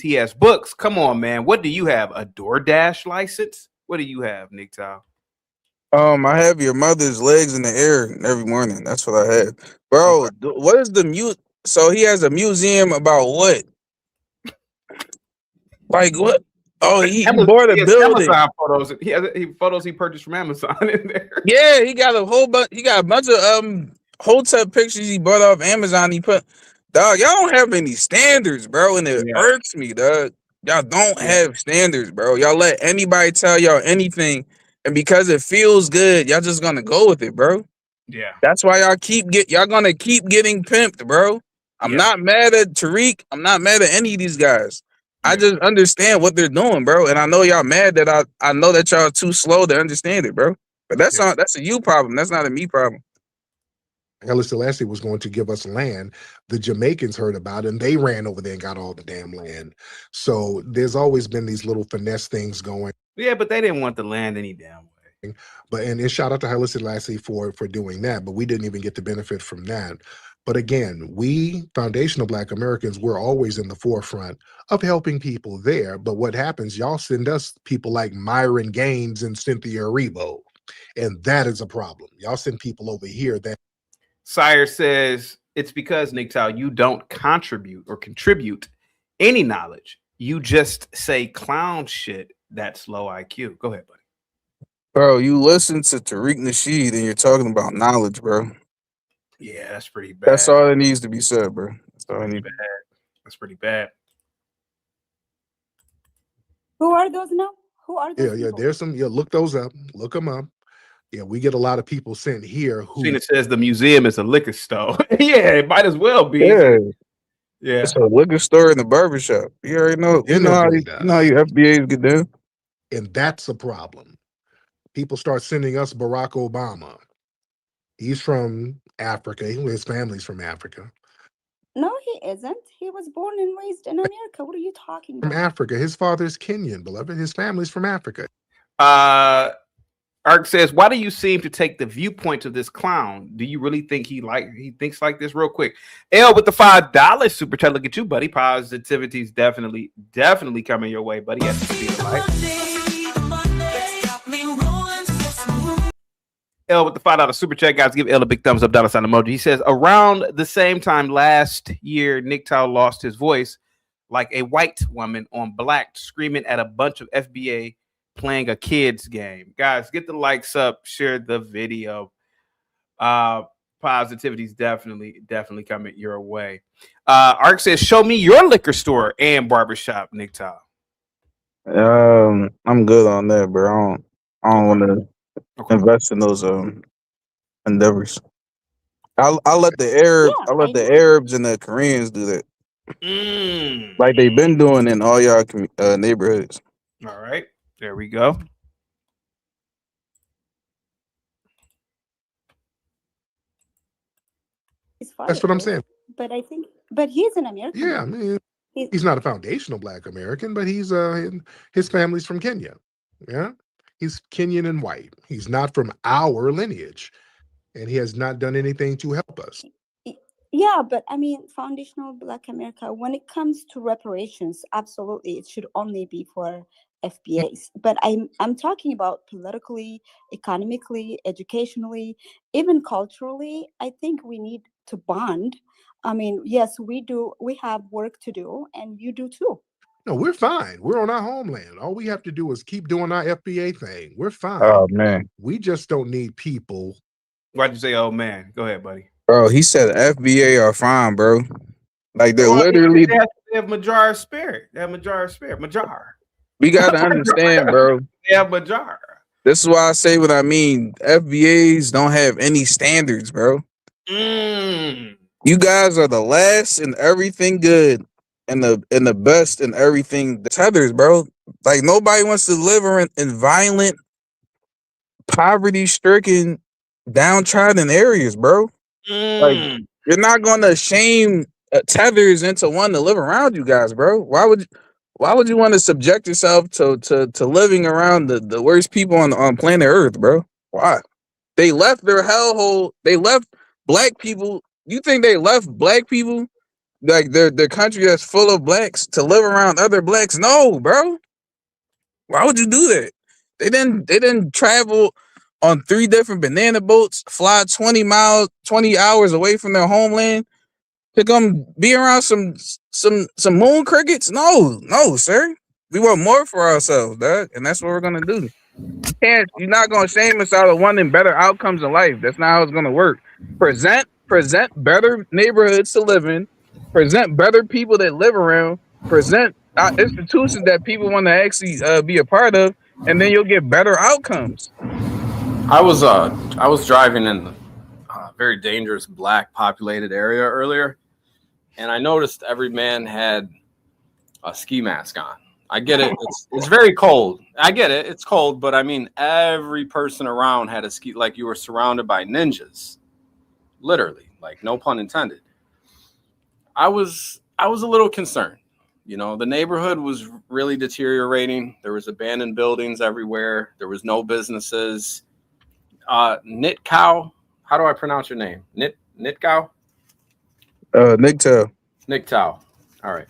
he has books. Come on, man. What do you have? A DoorDash license? What do you have, Nick Tao? I have your mother's legs in the air every morning. That's what I have. Bro, what is the so he has a museum about what? Like what? Oh, he bought a building. Amazon photos. He has photos he purchased from Amazon in there. Yeah, he got a whole bunch. He got a bunch of hotel pictures he bought off Amazon. He put, dog, y'all don't have any standards, bro, and it irks me, dog. Y'all don't have standards, bro. Y'all let anybody tell y'all anything, and because it feels good, y'all just gonna go with it, bro. Yeah. That's why y'all gonna keep getting pimped, bro. I'm not mad at Tariq. I'm not mad at any of these guys. I just understand what they're doing, bro. And I know y'all mad that I know that y'all too slow to understand it, bro. But that's a you problem. That's not a me problem. Haile Selassie was going to give us land. The Jamaicans heard about it and they ran over there and got all the damn land. So there's always been these little finesse things going. Yeah, but they didn't want the land any damn way. And shout out to Haile Selassie for doing that, but we didn't even get the benefit from that. But again, we foundational Black Americans, we're always in the forefront of helping people there. But what happens, y'all send us people like Myron Gaines and Cynthia Erivo, and that is a problem. Y'all send people over here that Sire says it's because, Nicktow, you don't contribute any knowledge. You just say clown shit that's low IQ. Go ahead, buddy. Bro, you listen to Tariq Nasheed and you're talking about knowledge, bro. Yeah, that's pretty bad. That's all that needs to be said, bro. That's all I need. That's pretty bad. Who are those now? Who are those? Yeah, there's some. Yeah, look those up. Look them up. Yeah, we get a lot of people sent here who. Cena says the museum is a liquor store. Yeah, it might as well be. Yeah. Yeah. It's a liquor store in the barbershop. You already know. You know how you FBAs get down. And that's a problem. People start sending us Barack Obama. He's from Africa. His family's from Africa. No, he isn't. He was born and raised in America. What are you talking about? From Africa. His father's Kenyan, beloved. His family's from Africa. Ark says, why do you seem to take the viewpoint of this clown? Do you really think he thinks like this? Real quick. L with the $5 super chat. Look at you, buddy. Positivity's definitely coming your way, buddy. Yes, L with the $5 super chat, guys. Give L a big thumbs up, dollar sign emoji. He says, around the same time last year, Nicktow lost his voice like a white woman on Black, screaming at a bunch of FBA playing a kids game. Guys, get the likes up, share the video. Positivity's definitely coming your way. Ark says, show me your liquor store and barbershop, Nicktow. I'm good on that, bro. I don't want to invest in those endeavors. I'll let the Arabs and the Koreans do that. Like they've been doing in all y'all neighborhoods. All right. There we go. That's what I'm saying. But he's an American. Yeah, I mean, he's not a foundational Black American, but he's his family's from Kenya. Yeah, he's Kenyan and white. He's not from our lineage, and he has not done anything to help us. Yeah, but I mean, foundational Black America, when it comes to reparations, absolutely, it should only be for FBAs. But I'm talking about politically, economically, educationally, even culturally. I think we need to bond. I mean, yes, we do. We have work to do, and you do too. No, we're fine. We're on our homeland. All we have to do is keep doing our FBA thing. We're fine. Oh man, we just don't need people. Why'd you say, "Oh man"? Go ahead, buddy. Bro, he said FBA are fine, bro. Like they're literally. They have Mojaura spirit. They have Mojaura spirit. Mojaura. We gotta understand, bro. They have Mojaura. This is why I say what I mean. FBAs don't have any standards, bro. You guys are the last in everything good, and the best in everything tethers, bro. Like nobody wants to live in violent, poverty-stricken, downtrodden areas, bro. Like you're not gonna shame tethers into wanting to live around you guys, bro. Why would you want to subject yourself to living around the worst people on planet Earth, bro? Why? They left their hellhole. They left Black people. You think they left Black people, like their country that's full of Blacks, to live around other Blacks? No, bro. Why would you do that? They didn't travel on 3 different banana boats, fly 20 hours away from their homeland to come be around some moon crickets? No, sir. We want more for ourselves, dog, and that's what we're gonna do. You're not gonna shame us out of wanting better outcomes in life. That's not how it's gonna work. Present better neighborhoods to live in. Present better people that live around. Present institutions that people want to actually be a part of, and then you'll get better outcomes. I was driving in a very dangerous black populated area earlier, and I noticed every man had a ski mask on. I get it. It's very cold. I get it. It's cold, but I mean, every person around had a ski, like you were surrounded by ninjas, literally, like no pun intended. I was a little concerned. You know, the neighborhood was really deteriorating. There was abandoned buildings everywhere. There was no businesses. Nitkow, how do I pronounce your name? Nitkow? Nitkow. All right.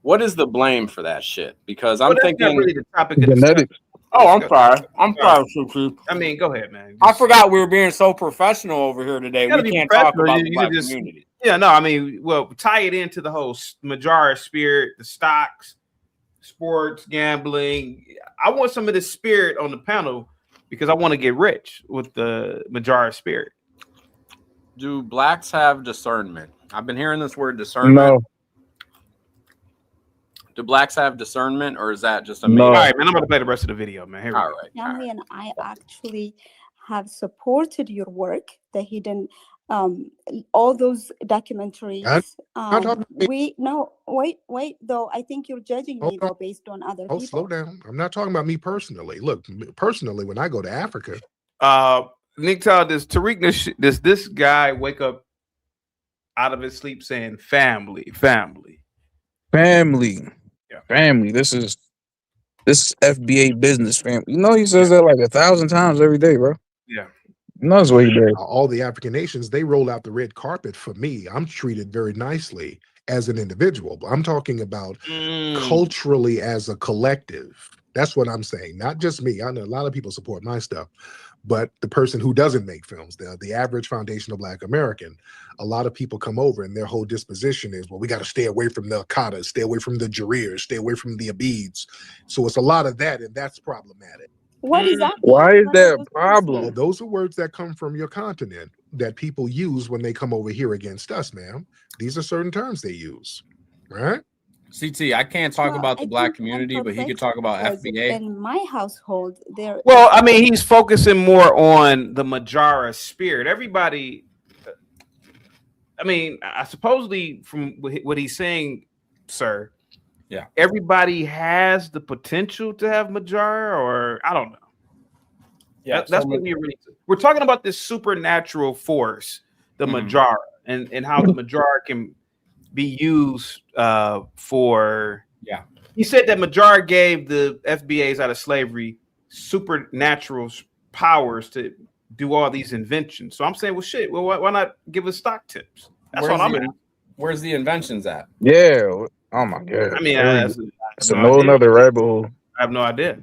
What is the blame for that shit? Because I'm thinking not really the topic of discussion. Oh, I'm sorry. I'm sorry, Suki. I mean, go ahead, man. I forgot we were being so professional over here today. We can't talk about the black community. Yeah, no, I mean, well, tie it into the whole Mojaura spirit, the stocks, sports, gambling. I want some of this spirit on the panel because I want to get rich with the Mojaura spirit. Do blacks have discernment? I've been hearing this word discernment. No. Do blacks have discernment, or is that just a no? All right, man. I'm going to play the rest of the video, man. Here we go. Stanley and I actually have supported your work, the hidden, all those documentaries. Wait, though. I think you're judging me though based on other people. Slow down. I'm not talking about me personally. Look, personally, when I go to Africa, Nick, does Tariq, does this guy wake up out of his sleep saying family? Family. This is FBA business, family. You know, he says that like 1,000 times every day, bro. Yeah. You know that's what he does. All the African nations, they roll out the red carpet for me. I'm treated very nicely as an individual. But I'm talking about culturally as a collective. That's what I'm saying. Not just me. I know a lot of people support my stuff, but the person who doesn't make films, the average foundational Black American, a lot of people come over and their whole disposition is, well, we got to stay away from the Akatas, stay away from the Jarirs, stay away from the Abids. So it's a lot of that, and that's problematic. What is that? Why is that a problem? Well, those are words that come from your continent that people use when they come over here against us, ma'am. These are certain terms they use, right? CT, I can't talk about the black community, but he could talk about FBA. In my household, there. Well, I mean, he's focusing more on the Mojaura spirit. Everybody, I mean, supposedly from what he's saying, sir, yeah, everybody has the potential to have Mojaura, or I don't know. Yeah, that's what we're talking about, this supernatural force, the Mojaura, and how the Mojaura can be used for. Yeah, he said that Mojaura gave the FBAs out of slavery supernatural powers to do all these inventions. So I'm saying, well, shit, well, why not give us stock tips? That's what I'm in. Where's the inventions at? Yeah. Oh my god. I mean, it's a whole nother rabbit hole. I have no idea.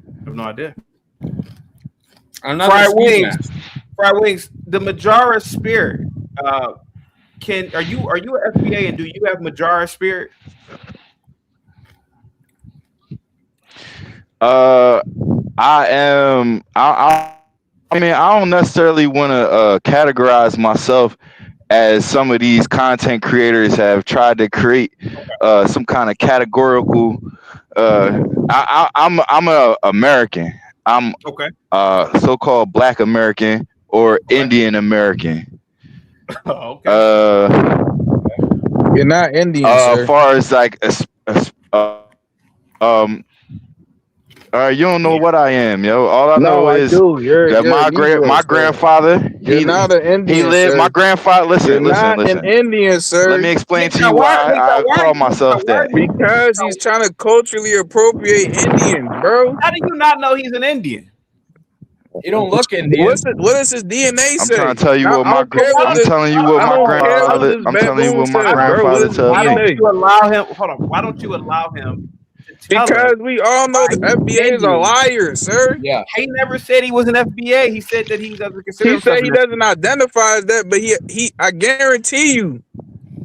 Fried wings. The Mojaura spirit. Are you an FBA, and do you have Mojaura spirit? I am. I mean, I don't necessarily want to categorize myself as some of these content creators have tried to create some kind of categorical. I'm an American. I'm so-called Black American or Indian American. Okay. You're not Indian, sir. As far as like you don't know what I am, yo. All I know is that my grandfather. You're not an Indian. He lived. Sir. My grandfather. Listen. An Indian, sir. Let me explain to you why I call myself that. Because he's trying to culturally appropriate Indians, bro. How do you not know he's an Indian? He don't look Indian. What does his DNA say? I'm trying to tell you what my grandfather. I'm telling you what my grandfather. I'm telling you what my grandfather tells me. Why don't you allow him? Hold on. Why don't you allow him? Because we all know the FBA is a liar, sir. Yeah. He never said he was an FBA. He said that he doesn't consider. He said he doesn't identify as that, but he I guarantee you,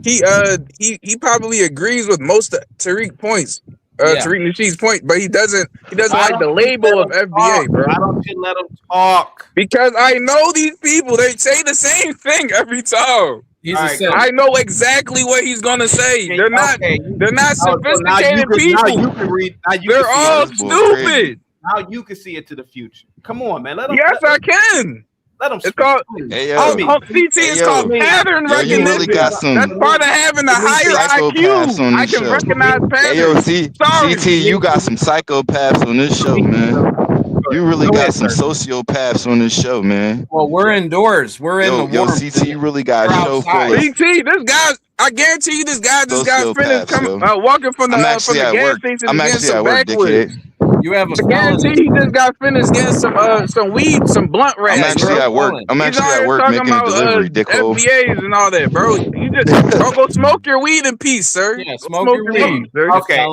he probably agrees with most of Tariq points. Tariq Nasheed's point, but he doesn't like the label of FBA, bro. Why don't you let him talk? Because I know these people, they say the same thing every time. I know exactly what he's gonna say. They're not sophisticated people. Now you can read. They're all stupid. Now you can see it to the future. Come on, man. Let them. Yes, I can. Let them. It's called CT. It's called pattern recognition. Really got some, that's part of having a higher IQ. I can recognize patterns. CT, you got some psychopaths on this show, man. You really got some sociopaths on this show, man. Well, we're indoors. We're in the warm. CT, you really got a show full of CT, this guy, I guarantee you, this guy just got finished walking from the gas station. I'm actually at work, dickhead. You have a I guarantee he just got finished getting some weed, some blunt wraps. I'm actually at work. I'm actually at work making a delivery, dickhole. FBAs and all that, bro. You just go smoke your weed in peace, sir. Yeah, smoke your weed, sir. Okay.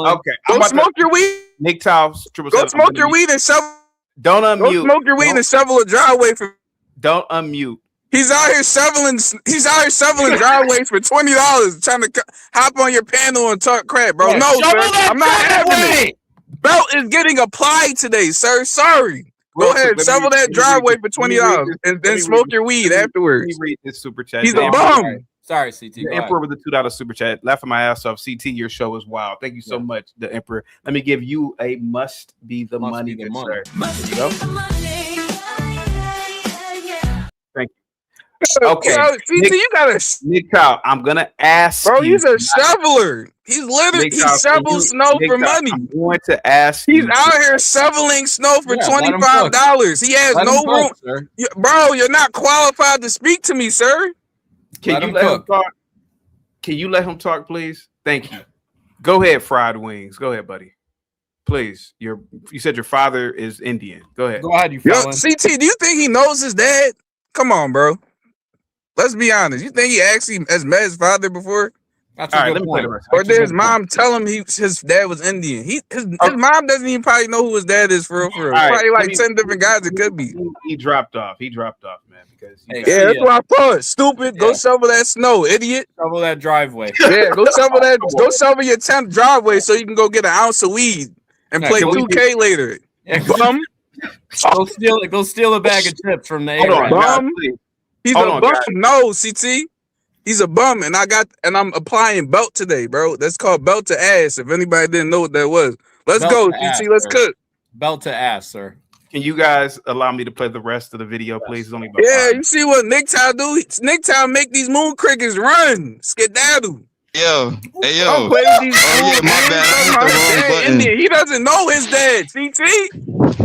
Go smoke your weed. Nick Towers, go smoke your weed and shovel. Don't unmute. Go smoke your weed and shovel a driveway for. Don't unmute. He's out here shoveling. He's out here shoveling driveways for $20, trying to hop on your panel and talk crap, bro. Yeah, no, sir, I'm not having it. Belt is getting applied today, sir. Sorry. Go ahead, shovel that driveway for $20 and then smoke your weed afterwards. Let me read this super chat. He's a bum. Sorry, CT. The Emperor with the $2 super chat. Laughing my ass off. CT, your show is wild. Thank you so much, the Emperor. Let me give you a must be the money, good sir. There you go. Thank you. Okay, CT, you gotta. Nick Cow, I'm gonna ask. Bro, he's a shoveler. He's literally he shovels snow for money. I'm going to ask. He's out here shoveling snow for $25. He has no room. Bro, you're not qualified to speak to me, sir. Can you let him talk? Can you let him talk, please? Thank you. Go ahead, Fried Wings. Go ahead, buddy. Please. You said your father is Indian. Go ahead. Go ahead, you felon. CT, do you think he knows his dad? Come on, bro. Let's be honest. You think he actually has met his father before? That's a good point. Or did his mom tell him his dad was Indian? His mom doesn't even probably know who his dad is for real. Probably like 10 different guys it could be. He dropped off. He dropped off, man. Because that's what I thought. Stupid. Go shovel that snow, idiot. Shovel that driveway. Yeah, go shovel that. Go shovel your 10th driveway so you can go get an ounce of weed and play 2K later. Yeah, bum. Go steal a bag of chips from the bum. He's a bum. No, CT. He's a bum, and I'm applying belt today, bro. That's called belt to ass. If anybody didn't know what that was, let's go, CT. Let's cook. Belt to ass, sir. Can you guys allow me to play the rest of the video, please? It's only about 5. You see what Nick Town do? Nick Town make these moon crickets run, skedaddle. Yo, hey yo. Don't play these my bad. He doesn't know his dad. CT.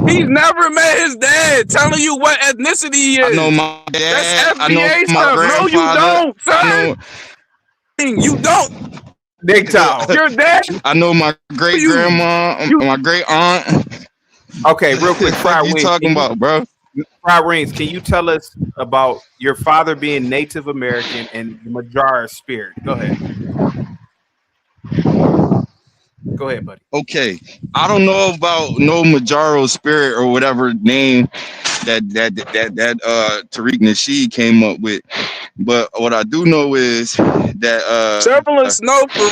He's never met his dad. Telling you what ethnicity he is. I know my dad. That's FBA stuff. No, you don't, son. You don't. Nick Town. Your dad. I know my great grandma, my great aunt. Okay, real quick, Fried Wings. What you talking about, bro? Fried Wings, can you tell us about your father being Native American and the Mojaura spirit? Go ahead. Go ahead, buddy. Okay, I don't know about no Mojaura spirit or whatever name that Tariq Nasheed came up with, but what I do know is that shoveling snow for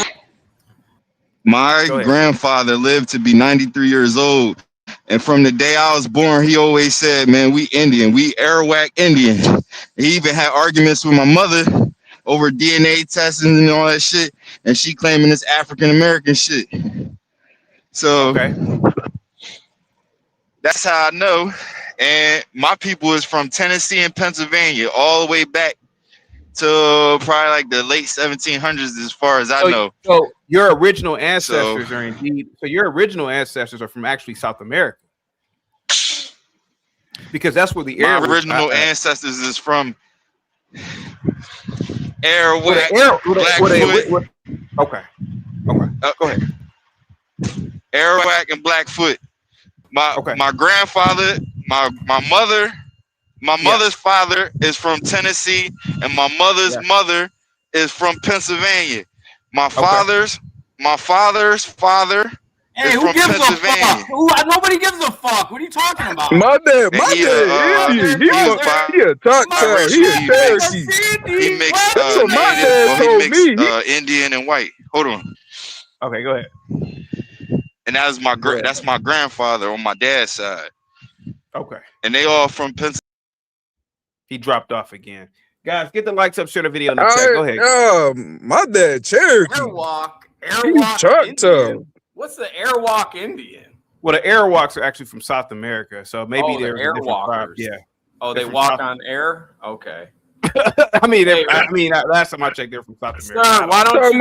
my grandfather lived to be 93 years old. And from the day I was born, he always said, man, we Indian, we Arawak Indian. He even had arguments with my mother over DNA testing and all that shit. And she claiming it's African American shit. So that's how I know. And my people is from Tennessee and Pennsylvania, all the way back to probably like the late 1700s, as far as I know. So your original ancestors are indeed. So your original ancestors are from actually South America, because that's where the original ancestors is from. Arawak, Blackfoot. Okay. Go ahead. Arawak and Blackfoot. My grandfather, my mother. My mother's father is from Tennessee, and my mother's mother is from Pennsylvania. My father's father is from Pennsylvania. Nobody gives a fuck. What are you talking about? My dad. He makes Indian and white. Hold on. Okay, go ahead. And that's my grandfather on my dad's side. Okay. And they all from Pennsylvania. He dropped off again. Guys, get the likes up, share the video in the chat. Go ahead. My dad Cherokee. Airwalk Choctaw. Indian. What's the Airwalk Indian? Well, the Airwalks are actually from South America, so maybe they're Airwalkers. Yeah. Oh, they walk on air. Okay. I mean, last time I checked, they're from South America. Sir, why don't you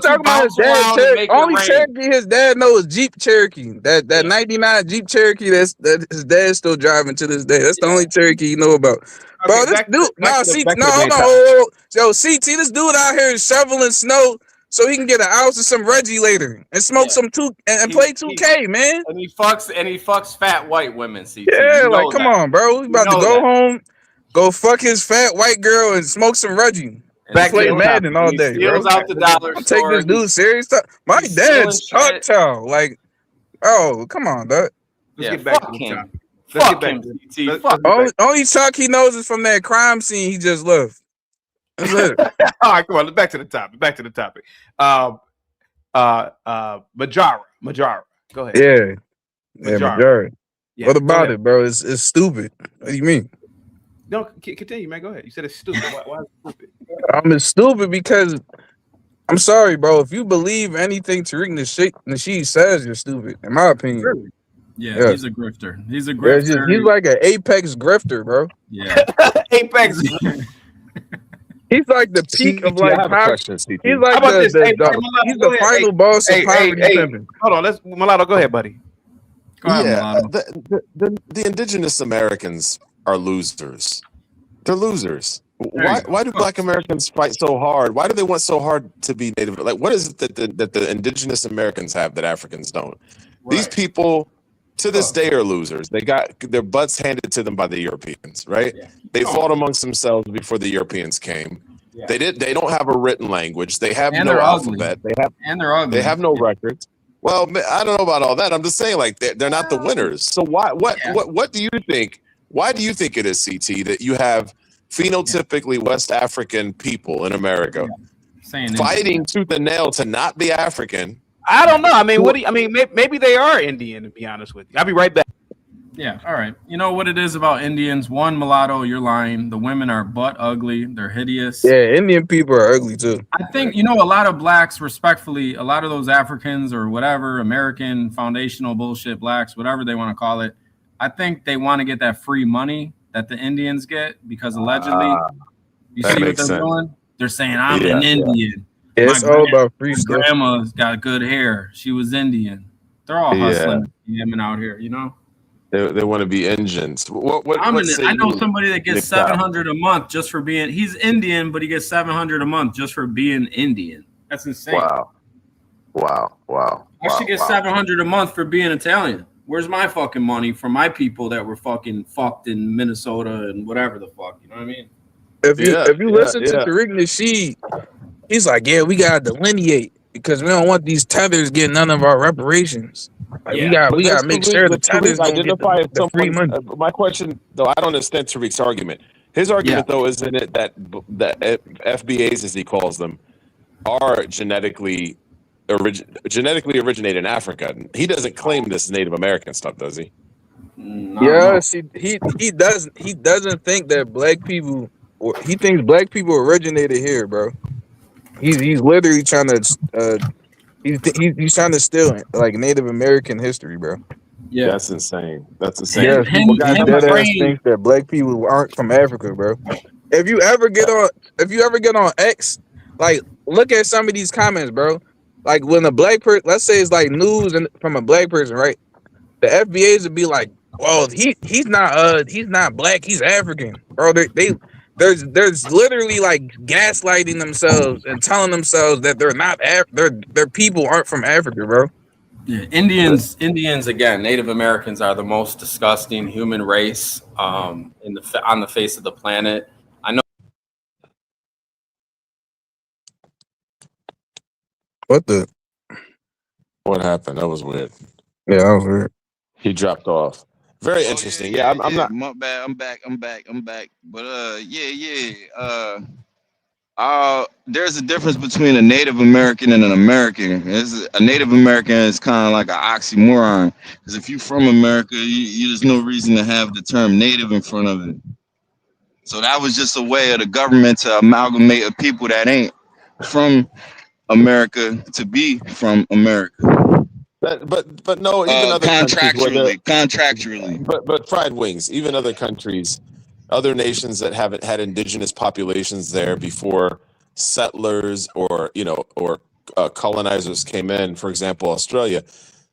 talk about his dad? Only Cherokee his dad knows Jeep Cherokee. That 99 Jeep Cherokee that his dad's still driving to this day. That's the only Cherokee you know about. Bro, this dude, hold on. Yo, CT, this dude out here is shoveling snow so he can get an ounce of some Reggie later and smoke some and play 2K, man. And he fucks fat white women, CT. Yeah, like come on, bro. We about to go home, go fuck his fat white girl and smoke some Reggie. Back play Madden all day, bro. Out the dollar I'm taking this dude serious. My dad's Choctaw. Like, oh, come on, dog. Let's get back to him. Fuck him, CT. Only Chuck he knows is from that crime scene he just left. That's it. All right, come on. Back to the topic. Mojaura. Go ahead. Yeah, Mojaura. Yeah, what about it, bro? It's stupid. What do you mean? No, continue, man. Go ahead. You said it's stupid. Why is it stupid? It's stupid because I'm sorry, bro. If you believe anything Tariq Nasheed says, you're stupid, in my opinion. Really? Yeah, he's a grifter. He's a grifter. He's like an apex grifter, bro. Yeah. Apex. He's like the peak of like he's like he's the final boss of poverty pimping. Hold on, Mulatto, go ahead, buddy. The indigenous Americans are losers. They're losers. Why do Black Americans fight so hard? Why do they want so hard to be Native? Like, what is it that the indigenous Americans have that Africans don't? Right. These people, to this day, are losers. They got their butts handed to them by the Europeans, right? Yeah. They fought amongst themselves before the Europeans came. Yeah. They don't have a written language. They have no alphabet. They're ugly. They have no records. Well, I don't know about all that. I'm just saying, like, they're not the winners. So what do you think? Why do you think it is, CT, that you have phenotypically West African people in America fighting tooth and nail to not be African? I don't know. I mean, maybe they are Indian, to be honest with you. I'll be right back. Yeah, all right. You know what it is about Indians? One, mulatto, you're lying. The women are butt ugly. They're hideous. Yeah, Indian people are ugly too. I think, a lot of blacks, respectfully, a lot of those Africans or whatever, American foundational bullshit blacks, whatever they want to call it, I think they want to get that free money that the Indians get because allegedly, you see what they're doing? They're saying, I'm an Indian. Yeah, it's all about free stuff. My grandma's got good hair. She was Indian. They're all hustling and out here, They want to be engines. I know somebody that gets $700 a month just for being. He's Indian, but he gets $700 a month just for being Indian. That's insane. Wow. I should get $700 a month for being Italian. Where's my fucking money for my people that were fucking fucked in Minnesota and whatever the fuck? You know what I mean? If you listen to Tariq Nasheed, he's like, we gotta delineate because we don't want these tethers getting none of our reparations. Like, we gotta make sure the tethers identify the free money. My question, though, I don't understand Tariq's argument. His argument, though, isn't it that FBAs, as he calls them, are genetically originated in Africa? He doesn't claim this Native American stuff, does he? Yes, he doesn't think that black people. He thinks black people originated here, bro. He's literally trying to he's trying to steal like Native American history, bro. Yeah, that's insane. Yeah, people think that black people aren't from Africa, bro. If you ever get on X, like look at some of these comments, bro. Like when a black person, let's say it's like news and from a black person, right? The FBAs would be like, "Well, he's not black, he's African, bro." There's literally like gaslighting themselves and telling themselves that they're not their people aren't from Africa, bro. Yeah, Indians again, Native Americans are the most disgusting human race on the face of the planet. I know. What happened? That was weird. Yeah, that was weird. He dropped off. Very interesting. Yeah, I'm not. I'm back. But there's a difference between a Native American and an American. A Native American is kind of like an oxymoron because if you're from America, there's no reason to have the term Native in front of it. So that was just a way of the government to amalgamate a people that ain't from America to be from America. But no, even other countries where contractually. But fried wings, even other countries, other nations that haven't had indigenous populations there before settlers or colonizers came in. For example, Australia,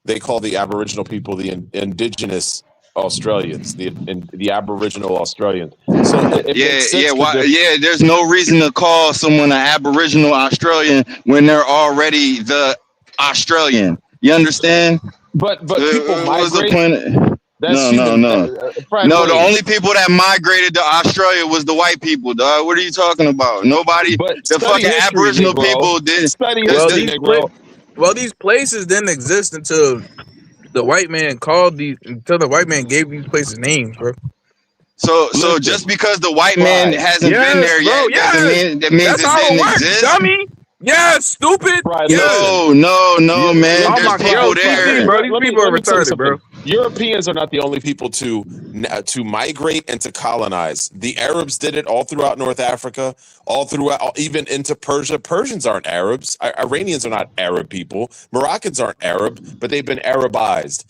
they call the Aboriginal people the indigenous Australians, the Aboriginal Australians. So there's no reason to call someone an Aboriginal Australian when they're already the Australian. You understand? But people migrate. No. The only people that migrated to Australia was the white people, dog. What are you talking about? Nobody. The fucking Aboriginal people did. Well, these places didn't exist until the white man gave these places names, bro. So just because the white man hasn't been there yet doesn't mean that means it didn't exist. Dummy. Yeah, stupid. No, man. There's people there. Bro, these people are retarded, bro. Europeans are not the only people to migrate and to colonize. The Arabs did it all throughout North Africa, all throughout, even into Persia. Persians aren't Arabs. Iranians are not Arab people. Moroccans aren't Arab, but they've been Arabized.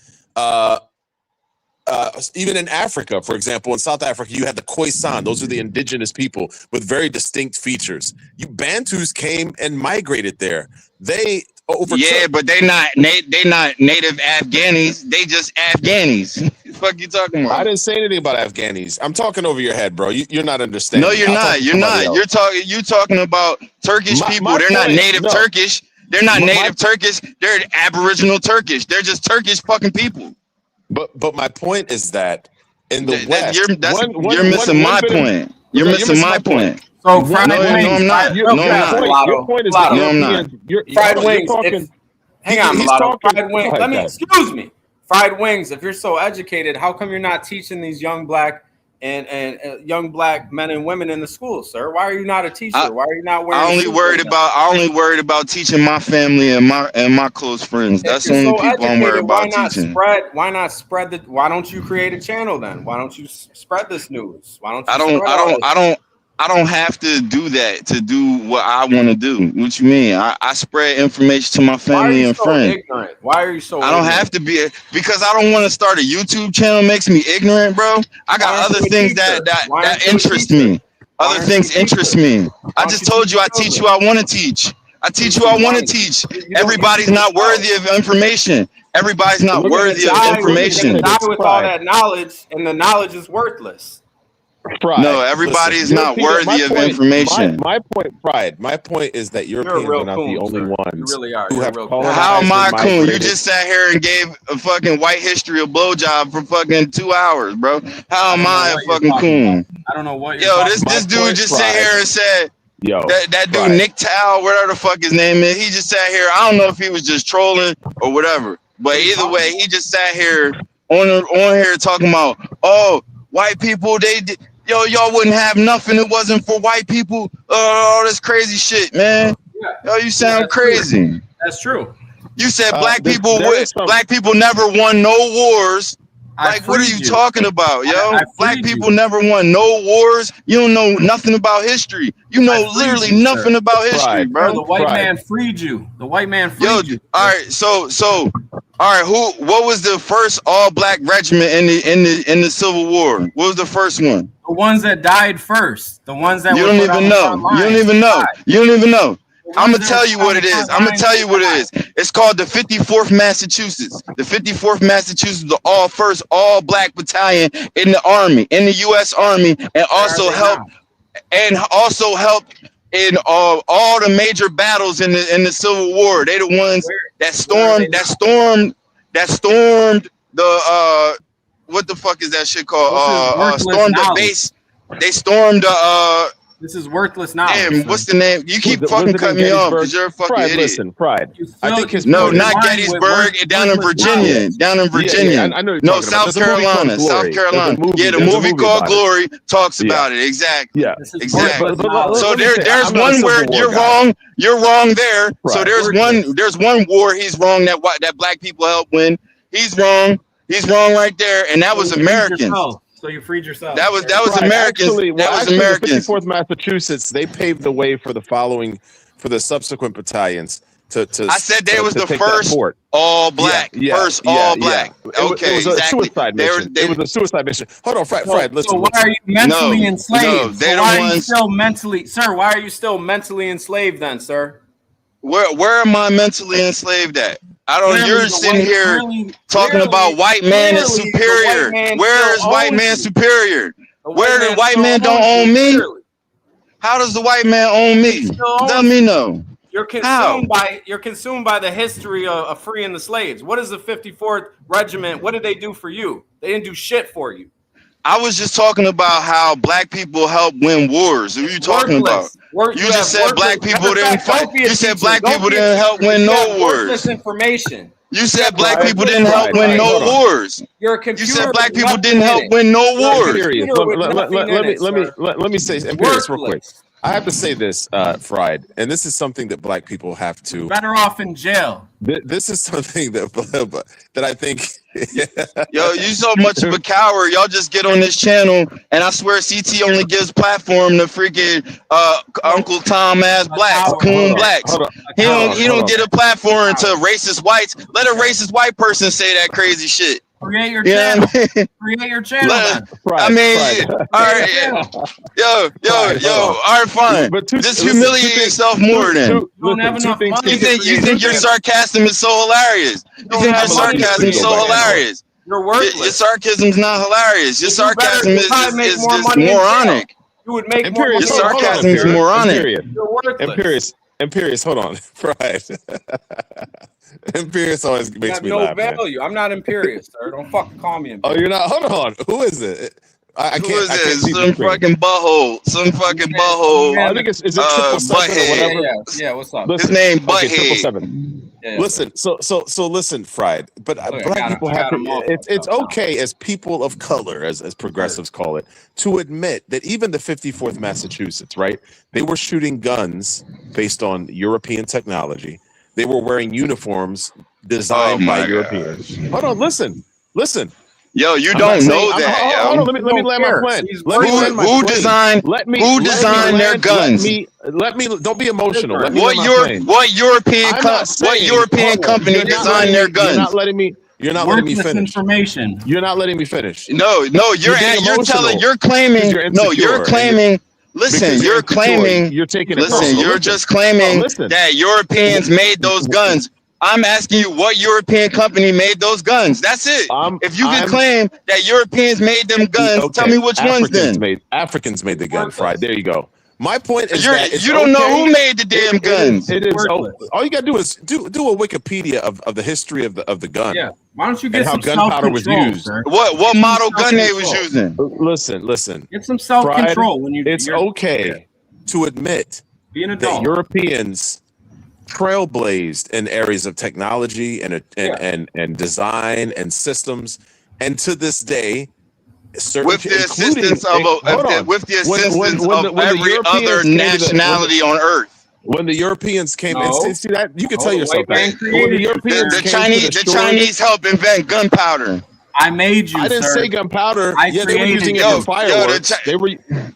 Even in Africa, for example, in South Africa, you had the Khoisan. Those are the indigenous people with very distinct features. Bantus came and migrated there. They overtook. Yeah, but they not native Afghanis. They just Afghanis. What the fuck you talking about? I didn't say anything about Afghanis. I'm talking over your head, bro. You're not understanding. No, you're not. You're not. You're talking about Turkish people. They're not native Turkish. They're not native Turkish. They're Aboriginal Turkish. They're just Turkish fucking people. But my point is that in the West, you're missing my point. You're missing my point. So fried wings. No, I'm not. Your point is that I'm not. Fried wings. Hang on, Mulatto. Fried wings. Excuse me. Fried wings. If you're so educated, how come you're not teaching these young black and young black men and women in the schools, sir? Why are you not a teacher? Why are you not wearing? I only worried about teaching my family and my close friends. That's the only people I'm worried about teaching. Why don't you create a channel then? Why don't you spread this news? Why don't you? I don't have to do that to do what I want to do. What you mean? I spread information to my family and friends. Ignorant? Why are you so? I don't have to be because I don't want to start a YouTube channel. Makes me ignorant, bro. I got other things that interest me. Other things interest me. I just told you I teach you I want to teach. I teach you I want to teach. Everybody's not worthy of information. Everybody's not worthy of information. Die with all that knowledge, and the knowledge is worthless. Pride. No, everybody is not worthy of information. My point is that Europeans are not the only ones. You really are. Who have How am I a coon? You just sat here and gave a fucking white history a blowjob for fucking 2 hours, bro. How am I a fucking coon? I don't know what. Yo, this dude just sat here and said. Yo, that dude Nick Tao, whatever the fuck his name is, he just sat here. I don't know if he was just trolling or whatever, but either way, he just sat here on here talking about, oh, white people, y'all wouldn't have nothing. It wasn't for white people. All this crazy shit, man. Yo, you sound crazy. That's true. You said black people never won no wars. Like, what are you talking about, yo? Black people never won no wars. You don't know nothing about history. You know literally nothing about history, bro. The white man freed you. The white man freed you. All right, so all right, what was the first all black regiment in the Civil War? What was the first one? The ones that died first. The ones that you don't even know. You don't even know. You don't even know. I'm gonna tell you what it is. I'm gonna tell you what it is. It's called the 54th Massachusetts. The 54th Massachusetts, the first all black battalion in the Army, in the U.S. Army, and also helped in all the major battles in the Civil War. They the ones that stormed the what the fuck is that shit called? Stormed the base. They stormed This is worthless knowledge. Damn, what's the name? You keep fucking cutting me off because you're a fucking idiot. Listen, Pride. I think his not Gettysburg. Down in Virginia. Yeah, I know no, South Carolina. South Carolina. Yeah, the movie called Glory talks about it. Exactly. Yeah, exactly. So there's one where you're wrong. You're wrong there. So there's one war he's wrong that black people helped win. He's wrong. He's wrong right there, and that was Americans. So you freed yourself. That was Right, Americans. actually, That was the Americans. 54th Massachusetts, they paved the way for the subsequent battalions to I said they was the take that first fort. all black. First all black. Okay, it was a exactly. suicide mission. It was a suicide mission. Hold on, Fred. Listen. So why are you mentally enslaved? No, they so why the are you ones. still mentally, sir? Why are you still mentally enslaved then, sir? Where am I mentally enslaved at? I don't. Clearly, You're the sitting white- here clearly- talking about white man is clearly, the superior. white man Where is still white owns man you. superior? The Where the man white still man don't owns you, own me? clearly. How does the white man own me? Still owns Let me know. You're How? consumed by the history of freeing the slaves. What is the 54th Regiment? What did they do for you? They didn't do shit for you. I was just talking about how black people help win wars. What are you talking about? You just said black people didn't fight. You said black people didn't help win no wars. Information. You said black people didn't help win no wars. You're a You computer. said black with people nothing didn't in help it. win no You're a wars. Imperious. computer with nothing in it, sir. Let me say, Imperious, real quick. Worthless. I have to say this, Fried, and this is something that black people have to. Better off in jail. This is something that I think. Yo, you so much of a coward. Y'all just get on this channel, and I swear CT only gives platform to freaking Uncle Tom ass blacks, coon blacks. He don't get a platform to racist whites. Let a racist white person say that crazy shit. Create your Yeah, channel. I mean, Create your channel. then. I mean, all right, yo, all right, fine. But Just humiliate yourself more then. You don't have enough money. You think your sarcasm is so hilarious? You think your sarcasm is so hilarious? You're worthless. Your sarcasm's not hilarious. Your If you better- sarcasm you probably make is more money in jail. moronic. You would make more Your money. sarcasm is moronic. You're worthless. Imperious, hold on. Fried. Imperious always You makes have me no laugh. Man. value. I'm not imperious, sir. Don't fucking call me Oh, imperious. you're not? Hold on. Who is it? I Who can't. is I can't this? see the Some screen. fucking butthole. Some fucking butthole. I think is it triple seven or butthead. whatever? Yeah, what's up? His name Okay, triple Butthead. seven. Yeah, Listen, so listen, Fried. But Look, I black got people him. I have got him all to. It's fucked up. okay as people of color, as progressives call it, to admit that even the 54th Massachusetts, right? They were shooting guns based on European technology. They were wearing uniforms designed by Europeans. Hold on, listen. Yo, you I'm don't not know saying- that. Hold on, let me land my plan. Who designed guns? Let me. Don't be emotional. Let me What land my plane. what European I'm not saying- company You're not designed letting their me- guns? You're not letting me. You're not letting me Worthless finish. information. You're not letting me finish. No, you're being claiming. emotional You're claiming. Listen, because you're insecure. claiming. You're taking it Listen, personal. you're Listen. just claiming Listen. that Europeans made those guns. I'm asking you what European company made those guns. That's it. If you can claim that Europeans made them guns, Okay, tell me which ones then. Africans made the gun, Fried. There you go. My point is that it's You don't know okay. who made the damn guns. It is. All you gotta do is do a Wikipedia of the history of the gun. Yeah. Why don't you And get how some gunpowder was self-control, used. sir? What model gun they was using? Listen. Get some self-control when you. It's okay to admit Be an that adult. Europeans trailblazed in areas of technology and design and systems, and to this day, With the assistance of every other nationality on Earth. When the Europeans came in, No. see that you can tell the yourself white man that. When the Europeans The came to Chinese shores- helped invent gunpowder. I made you. I didn't say gunpowder. Yeah, they were using it for fireworks.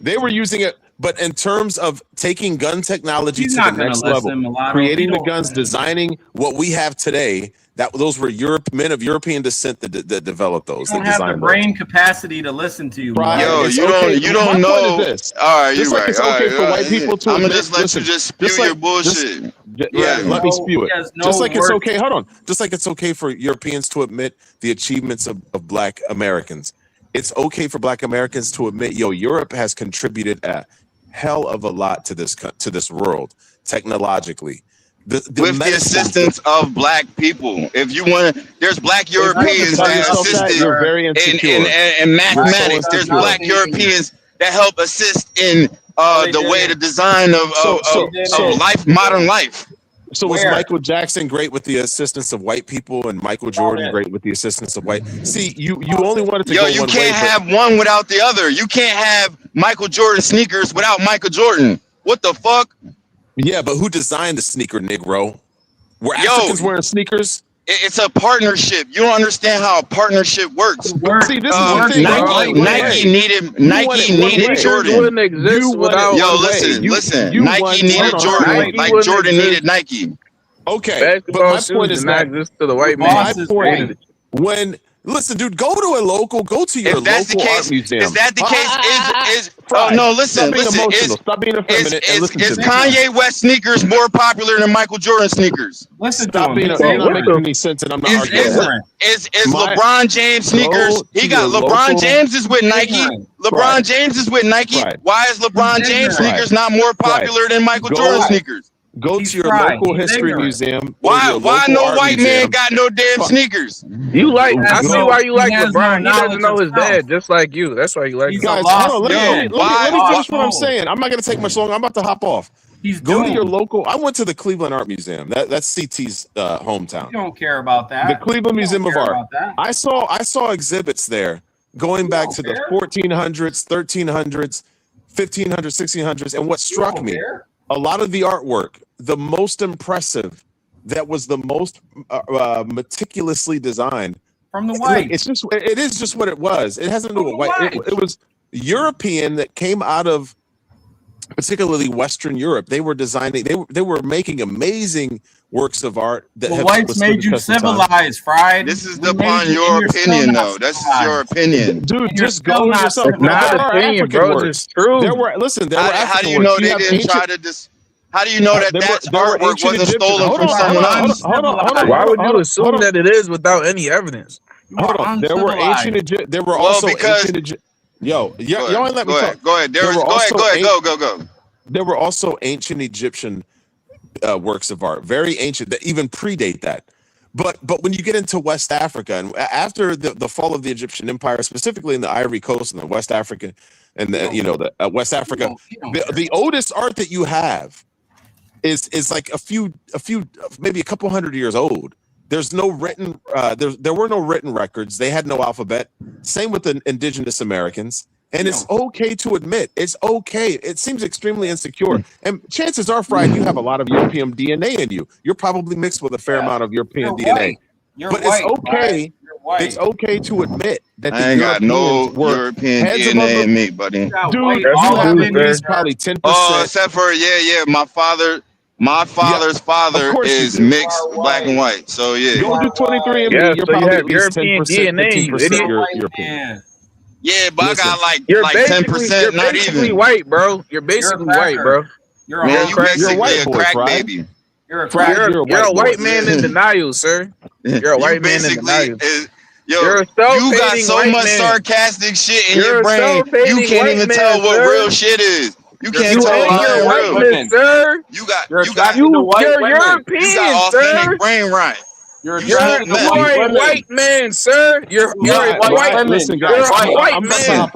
They were using it, but in terms of taking gun technology He's to the not gonna next listen, level, Mulatto. creating You the don't- guns, designing what we have today. Those were men of European descent that developed those. You don't that have the designed brain capacity to listen to you. Right. Yo, It's you okay. don't My know. point is this. All right, Just you're like right. it's okay for white people to I'm gonna admit- just let listen, you just spew just your like- bullshit. Let me spew it. He has no Just like it's worth- okay. Hold on. Just like it's okay for Europeans to admit the achievements of Black Americans. It's okay for Black Americans to admit, Europe has contributed a hell of a lot to this world technologically. With the assistance of Black people. If you want to, there's Black Europeans that assisted You're very insecure. in mathematics. There's insecure. Black Europeans that help assist in the way the design of life, modern life. So was Michael Jackson great with the assistance of white people, and Michael Jordan great with the assistance of white? See, you only wanted to go you one can't way, but- have one without the other. You can't have Michael Jordan sneakers without Michael Jordan. What the fuck? Yeah, but who designed the sneaker, Negro? Were Africans wearing sneakers? It's a partnership. You don't understand how a partnership works. See, this is the thing. Nike needed Jordan. Wouldn't exist without. Yo, listen. Nike needed Jordan, like Jordan needed Nike. Okay, but my point is not exist to the white man. My point, listen, dude, go to a local, go to your local art museum. Is that the case? Listen. Stop being effeminate and listen to me. Is Kanye West sneakers more popular than Michael Jordan sneakers? Stop being you're not making any sense, and I'm not arguing. Is LeBron James sneakers? He got LeBron James is with Nike. LeBron James is with Nike. Why is LeBron James sneakers not more popular than Michael Jordan sneakers? Go to your local history museum. Why no white man got no damn sneakers? I see why you like LeBron. He doesn't know his dad, just like you. That's why you like him. Guys, hold on. Let me finish what I'm saying. I'm not going to take much longer. I'm about to hop off. Go to your local. I went to the Cleveland Art Museum. That's CT's hometown. You don't care about that. The Cleveland Museum of Art. I saw exhibits there going back to the 1400s, 1300s, 1500s, 1600s, and what struck me. A lot of the artwork, the most impressive, that was the most meticulously designed from the white. It is just what it was. It hasn't to do with white. It was European that came out of particularly Western Europe. They were designing. They were making amazing works of art that whites made you civilized, Fried. This is upon your opinion, though. That's your opinion, dude. Just go yourself. Not opinion, bro. It's true. There were How do you know they didn't try to How do you know that artwork wasn't stolen from someone else? Hold on. Why would you assume that it is without any evidence? Hold on. There were ancient Egypt. There were also ancient Egypt. Yo, y'all ain't let me talk. Go ahead. Go. There were also ancient Egyptian works of art, very ancient, that even predate that. But when you get into West Africa, and after the fall of the Egyptian Empire, specifically in the Ivory Coast and the West Africa, and the West Africa, the oldest art that you have is like a few maybe a couple hundred years old. There's no written there were no written records. They had no alphabet. Same with the indigenous Americans. And it's okay to admit, it's okay. It seems extremely insecure. And chances are, Fried, you have a lot of European DNA in you. You're probably mixed with a fair amount of European DNA. It's okay. It's okay to admit that I ain't got no European DNA in me, buddy. Dude, you have at least probably 10%. Except for my father's father is mixed black and white. So yeah. Go do 23andMe. You're probably at least 10%, 15% European. Yeah, but I got like 10%, not even white, bro. You're basically white, bro. You're a white crack baby. You're a white man in denial, sir. You're a white man in denial. You got so much sarcastic shit in your brain. You can't even tell what real shit is. You can't tell what real, sir. You're European, authentic brain right. You're a white man, sir. You're a white man. Listen, guys, I'm hopping off.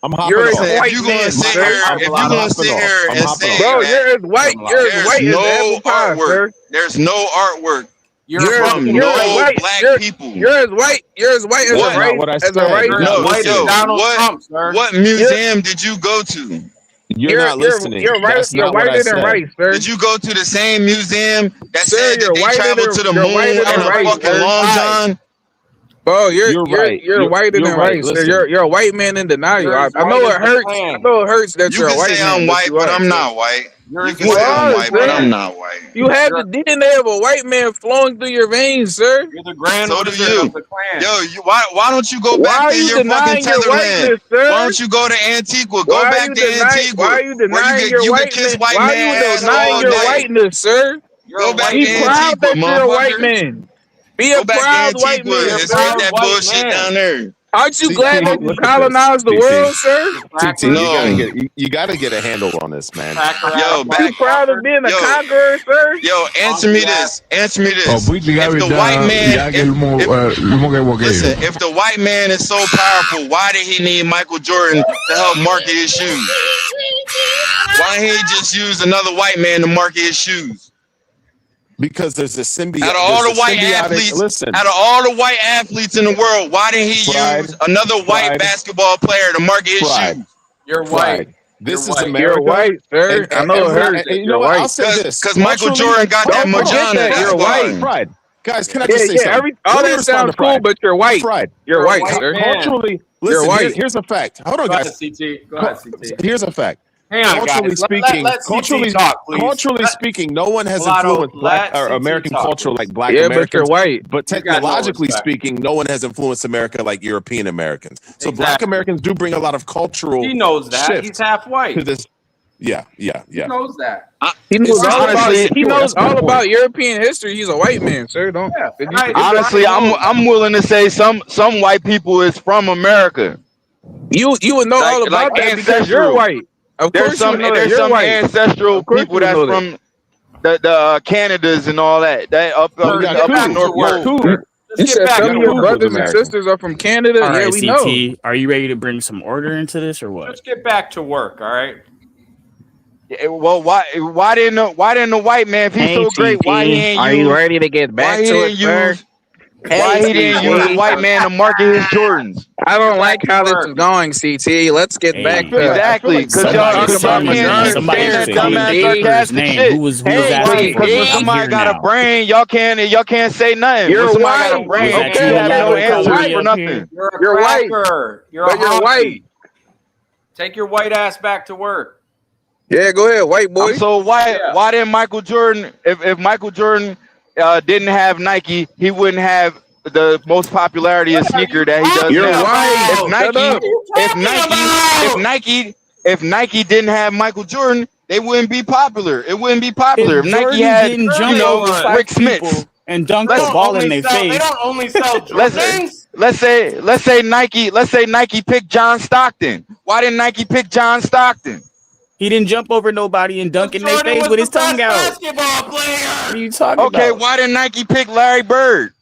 If you're gonna sit here and say, bro, you're as white as apple pie, sir. There's no artwork. You're black people. You're as white as a race. What museum did you go to? You're not listening. You're whiter than rice, sir. Did you go to the same museum that said that they traveled to the moon on a fucking long john? Bro, you're whiter than rice. You're a white man in denial. I know it hurts. I know it hurts that you're a white man. You can say I'm white, but I'm not white. You can say I'm white, but I'm not white. You have the DNA of a white man flowing through your veins, sir. You're the grandmother of the clan. Yo, why don't you go back to your fucking tetherland? Why don't you go to Antigua? Go back to Antigua. Why are you denying your whiteness? Why are you denying your whiteness, sir? Go back to Be proud that you're a white man. Be a proud white man. Let's get that bullshit down there. Aren't you glad that you colonized the world, sir? You gotta get a handle on this, man. Yo, you proud of being a conqueror, sir? Yo, answer me this. If the white man, listen, if the white man is so powerful, why did he need Michael Jordan to help market his shoes? Why didn't he just use another white man to market his shoes? Because there's a symbiote. Out of all the white athletes in the world, why didn't he use another white basketball player to market his shoes? You're white. This is America. You're white, sir. I know it hurts. You know what? I'll say this. Because Michael Jordan got that Mojaura. You're white. Guys, can I just say something? All that sounds cool, but you're white. Fried. You're white, sir. Culturally, Listen, listen, here's a fact. Hold on, guys. Go ahead, CT. Here's a fact. Hang on, culturally guys. speaking, let culturally, talk, please. culturally speaking, no one has Mulatto, influenced black or let American CT talk, culture please. like Black Yeah, Americans. but you're white. But You got no technologically respect. speaking, no one has influenced America like European Americans. So Black Exactly. Americans do bring a lot of cultural. He knows that. shift He's half white. to this. Yeah. He knows that. He knows It's all about. honestly- He knows that's my all point. about European history. He's a white man, sir. Don't. Yeah. Honestly, I'm willing to say some white people is from America. You would know all about that because you're ancestral. white. Of There's course, some you know that. there's You're some white. ancestral Of course people you that's know that. from the Canadas and all that. That up got in the two. North Pole. You Let's said get back some to of your work. brothers and American. sisters are from Canada. All Yeah, right, we know. CT, are you ready to bring some order into this or what? Let's get back to work. All right. Well, why didn't the white man, if he's so great, why he ain't Are you ready to get back to it, sir? Why he didn't use the white man to market his Jordans? I don't like how this is going, CT. Let's get back to Exactly, because y'all can't somebody stand that dumbass sarcastic name. shit. Who was asking for Hey, it? I'm somebody here got now. a brain. Y'all can't say nothing. You're When somebody got a white. brain, Okay, you have no you're answers white. for nothing. You're white. You're But you're white. Take your white ass back to work. Yeah, go ahead, white boy. I'm so white. Yeah. Why didn't Michael Jordan? If Michael Jordan didn't have Nike, he wouldn't have the most popularity of sneaker that he does You're now. white. If Nike didn't have Michael Jordan, they wouldn't be popular. It wouldn't be popular. If Nike Jordan had, didn't jump over five Rick Smith and dunk the ball in their They face. don't only sell Jordans. let's say Nike picked John Stockton. Why didn't Nike pick John Stockton? He didn't jump over nobody and dunk in their Jordan face was with his the tongue best out. basketball player. What are you talking Okay, about? why didn't Nike pick Larry Bird?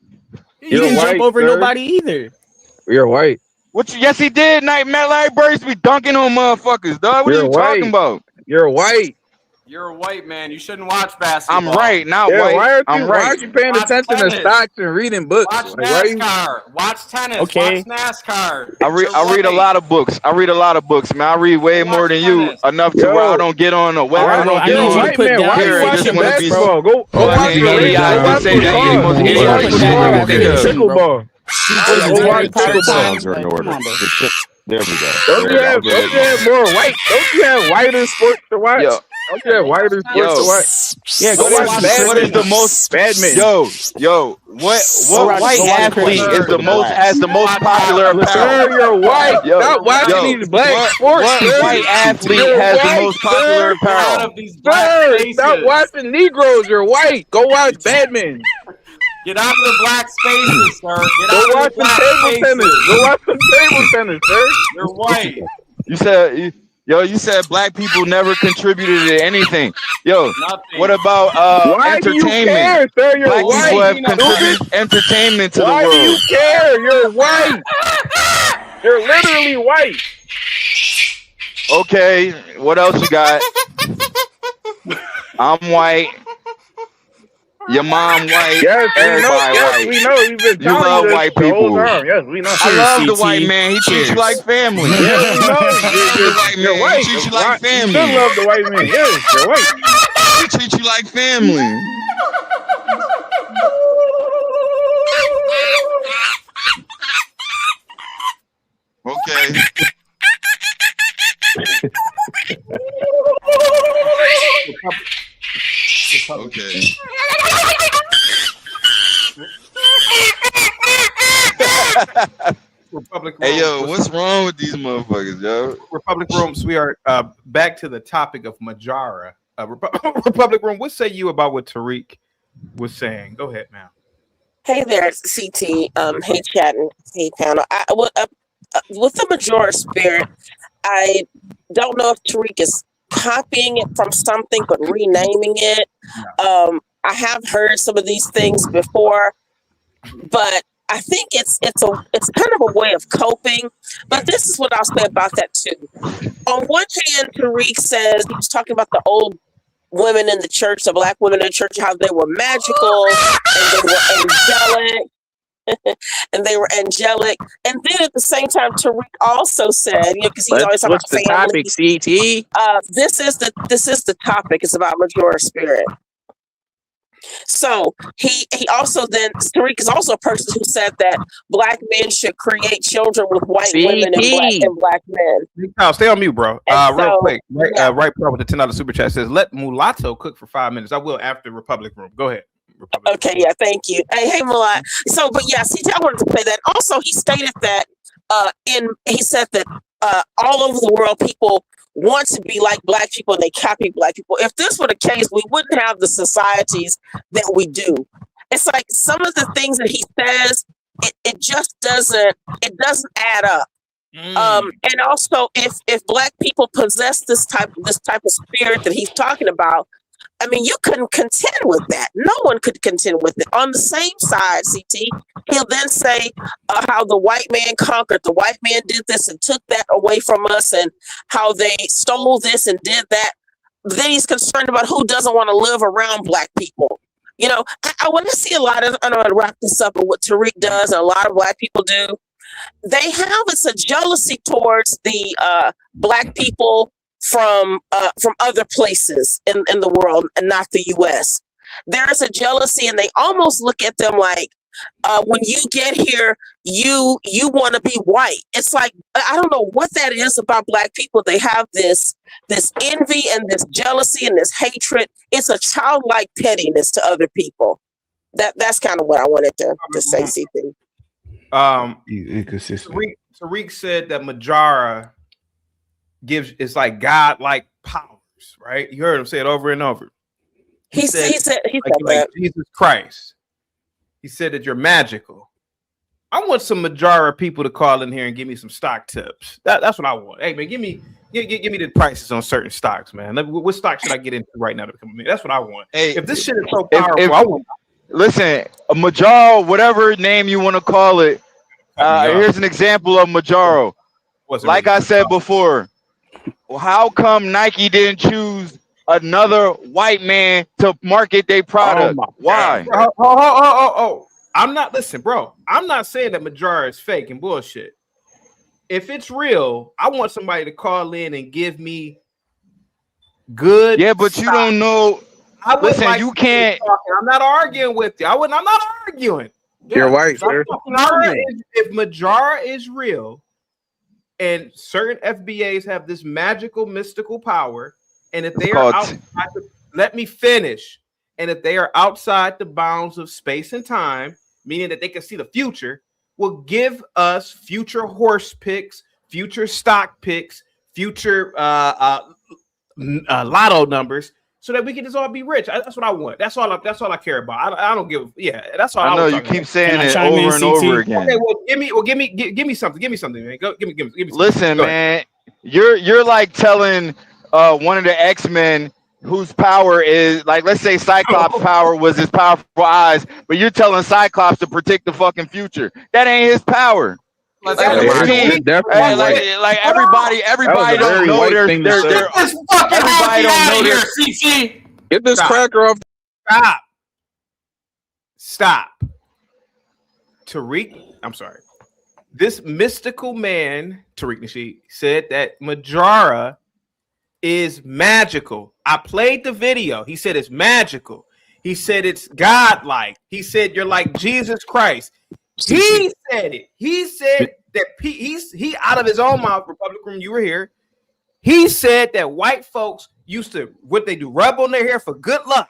He didn't jump over nobody either. You're white. Yes, he did. Larry Bird used to be dunking on motherfuckers, dog. What are you talking about? You're white. You're a white man. You shouldn't watch basketball. I'm right, not white. Why I'm aren't you paying Watch attention tennis. to stocks and reading books? Watch Like, why are you? NASCAR. Watch tennis. Okay. Watch NASCAR. I read a lot of books. Man. I read way more than you. tennis. Enough to where I don't get on the web. Alright, I don't I get need you on to put here down and your just watching want to be. basketball? Go watch Hey, the I league. would say that you supposed to get Pickleball. Go watch pickleball. Sounds are in order. Come on, bro. There we go. Don't you have more white? Don't you have whiter sports to watch? Yo. Don't you have whiter sports to watch? Yeah, go What watch what is the most badminton? What white athlete is the most has the most popular apparel? Sir, you're white. Yo, Stop watching yo, these black sports. What sir. white athlete You're has white, the most popular Out apparel? of these black Sir, spaces. stop watching Negroes. You're white. Go watch badminton. Get out of the black spaces, sir. Get Go out of watch the some black table spaces. tennis. Go watch some table tennis, sir. You're white. You said black people never contributed to anything. Yo, Nothing. what about Why do you entertainment? care, sir? You're Black people white. have contributed entertainment to the Why do you world. care? You're white. You're literally white. Okay, what else you got? I'm white. Your mom white. Yes, we know. Everybody Yes, white. we know. You've been You telling love this white the whole people. time. Yes, we know. I love the CT. white man. He treats you like family. Yes, we know. The white You're man. white. He treats you like You family. still love the white man. Yes, you're white. He treats you like family. Okay. Okay. Republic Hey yo, Rooms. what's wrong with these motherfuckers, yo? Republic Rooms. We are back to the topic of Mojaura. Republic Room. What say you about what Tariq was saying? Go ahead, man. Hey there, CT. Hey, chatting. Hey, panel. With the Mojaura spirit, I don't know if Tariq is copying it from something but renaming it. I have heard some of these things before, but I think it's kind of a way of coping. But this is what I'll say about that too. On one hand, Tariq says he was talking about the old women in the church, the black women in the church, how they were magical and they were angelic. And they were angelic. And then at the same time, Tariq also said, because he's always talking about What's the family. topic, CT? This is the topic. It's about Mojaura spirit. So he also then Tariq is also a person who said that black men should create children with white women and black men. Oh, stay on mute, bro. Real quick, right pro with the $10 super chat says, "Let Mulatto cook for 5 minutes." I will after Republic Room. Go ahead. Okay, yeah, thank you. Hey, Mulat. So, but yeah, I wanted to say that. Also, he stated that he said that all over the world people want to be like black people and they copy black people. If this were the case, we wouldn't have the societies that we do. It's like some of the things that he says, it just doesn't add up. And also, if black people possess this type of spirit that he's talking about, I mean, you couldn't contend with that. No one could contend with it. On the same side, CT, he'll then say how the white man conquered. The white man did this and took that away from us, and how they stole this and did that. Then he's concerned about who doesn't want to live around black people. You know, I want to see a lot of, I'm going to wrap this up with what Tariq does and a lot of black people do. It's a jealousy towards the black people from other places in the world and not the US. There is a jealousy, and they almost look at them like when you get here, you want to be white. It's like, I don't know what that is about black people. They have this envy and this jealousy and this hatred. It's a childlike pettiness to other people. That's kind of what I wanted to say, CP. Tariq said that Mojaura it's like God-like powers, right? You heard him say it over and over. He said like Jesus Christ. He said that you're magical. I want some Mojaura people to call in here and give me some stock tips. That's what I want. Hey man, give me the prices on certain stocks, man. What stock should I get into right now to become a man? That's what I want. Hey, if this shit is so powerful, I want. Listen, a Mojaura, whatever name you want to call it. Here's an example of Mojaura. Like I said before. Well, how come Nike didn't choose another white man to market their product? Why? I'm not bro. I'm not saying that Mojaura is fake and bullshit. If it's real, I want somebody to call in and give me good. Yeah, but you don't know. Listen, you can't. I'm not arguing with you. I'm not arguing. You're white, sir. If Mojaura is real, and certain FBAs have this magical, mystical power, and if they are outside, let me finish. And if they are outside the bounds of space and time, meaning that they can see the future, will give us future horse picks, future stock picks, future lotto numbers, so that we can just all be rich. That's what I want. That's all I care about. I don't give. Yeah, that's all. I know you keep saying it over and over again. Okay, give me something. Give me something, man. Give me something. Listen, man, you're like telling one of the X-Men whose power is like, let's say Cyclops' power was his powerful eyes, but you're telling Cyclops to predict the fucking future. That ain't his power. Like everybody don't know their everybody don't know their CC. Get this cracker off. Stop. Tariq, I'm sorry. This mystical man, Tariq Nasheed, said that Mojaura is magical. I played the video. He said it's magical. He said it's godlike. He said you're like Jesus Christ. He said it. He said that he out of his own mouth, Republican, you were here. He said that white folks used to, what they do, rub on their hair for good luck.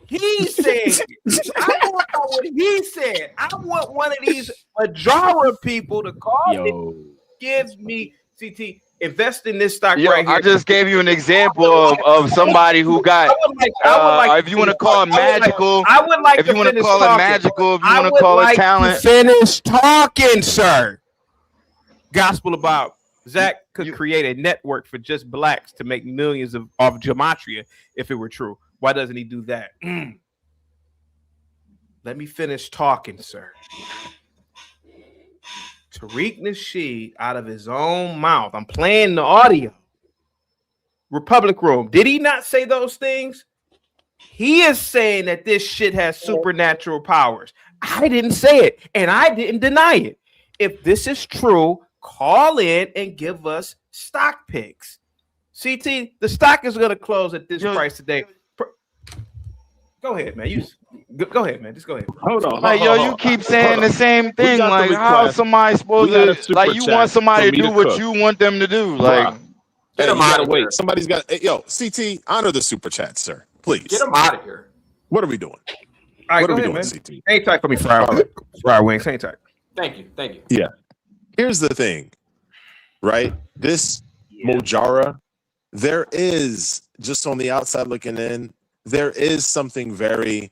He said, I want what he said. I want one of these Mojaura people to call me, gives me CT. Invest in this stock right here. I just gave you an example of somebody who got. If you want to call it magical, I would like. If you want to call it magical, if you want to call it talent, finish talking, sir. Gospel about Zach could create a network for just blacks to make millions of gematria if it were true. Why doesn't he do that? Let me finish talking, sir. Tariq Nasheed out of his own mouth. I'm playing the audio. Republic Room. Did he not say those things? He is saying that this shit has supernatural powers. I didn't say it, and I didn't deny it. If this is true, call in and give us stock picks. CT, the stock is going to close at this price today. Go ahead, man. Go ahead, man. Just go ahead. Hold on. Like, yo, you keep saying the same thing. Like, how is somebody supposed to, like, you want somebody to do what you want them to do? Like, hey, you gotta wait. Somebody's got, hey, yo, CT, honor the super chat, sir. Please. Get him out of here. What are we doing? All right, what are we ahead, doing, man. CT? Hang tight for me, Fried Wings. Hang tight. Thank you. Yeah. Here's the thing, right? This Mojaura, there is, just on the outside looking in, there is something very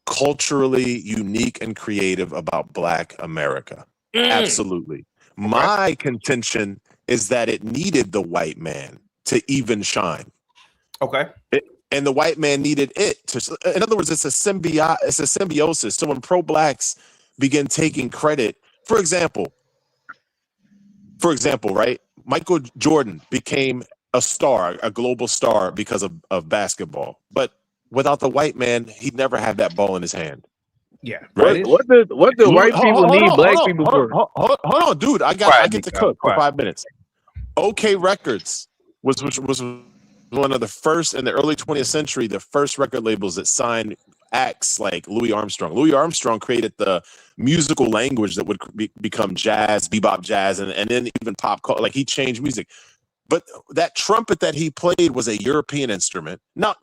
culturally unique and creative about Black America. Absolutely. My contention is that it needed the white man to even shine. Okay. And the white man needed it to, in other words, it's a symbiosis. So when pro-blacks begin taking credit, for example, right? Michael Jordan became a star, a global star because of basketball. But without the white man, he'd never have that ball in his hand. Yeah. Right. What do white people need black people for? Hold on, dude. I get to cook for 5 minutes. OK Records was one of the first in the early 20th century, the first record labels that signed acts like Louis Armstrong. Louis Armstrong created the musical language that would become jazz, bebop jazz, and then even pop. Like, he changed music. But that trumpet that he played was a European instrument. Now,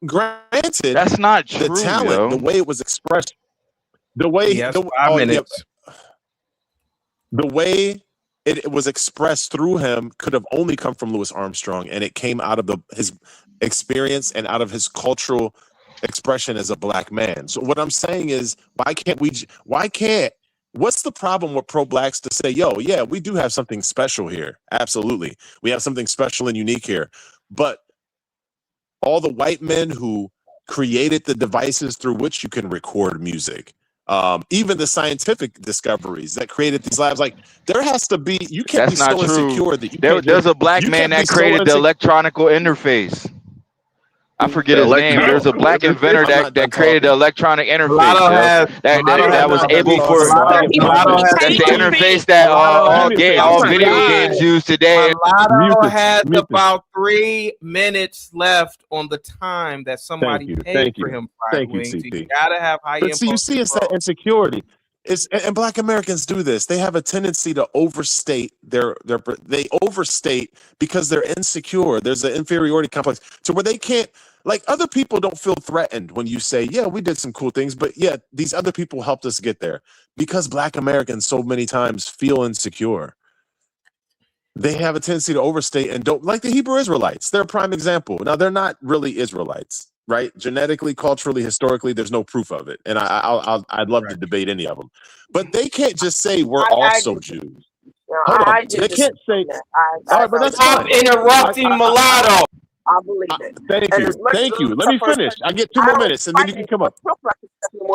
granted, that's not true. The talent, the way it was expressed, the way it was expressed through him could have only come from Louis Armstrong, and it came out of his experience and out of his cultural expression as a Black man. So what I'm saying is, what's the problem with pro-blacks to say, yo, yeah, we do have something special here. Absolutely. We have something special and unique here. But all the white men who created the devices through which you can record music, even the scientific discoveries that created these labs, like, there has to be, you can't be so insecure that you there's a Black man that created the electronical interface. I forget his name. There's a Black inventor that created the electronic interface that was able for that's the interface that all video games use today. Mulatto has about 3 minutes left on the time that somebody paid for him. Thank you, CT. You gotta have high. But see, you see, it's that insecurity. And Black Americans do this. They have a tendency to overstate they overstate because they're insecure. There's an inferiority complex to where they can't. Like, other people don't feel threatened when you say, yeah, we did some cool things, but yeah, these other people helped us get there. Because Black Americans so many times feel insecure. They have a tendency to overstate and don't, like the Hebrew Israelites. They're a prime example. Now, they're not really Israelites, right? Genetically, culturally, historically, there's no proof of it. And I'd love to debate any of them. But they can't just say we're also Jews. Hold on. They can't say, all right, but that's Stop interrupting Mulatto. I believe it. Thank you. Let me finish. I get 2 more minutes, and then you can come up.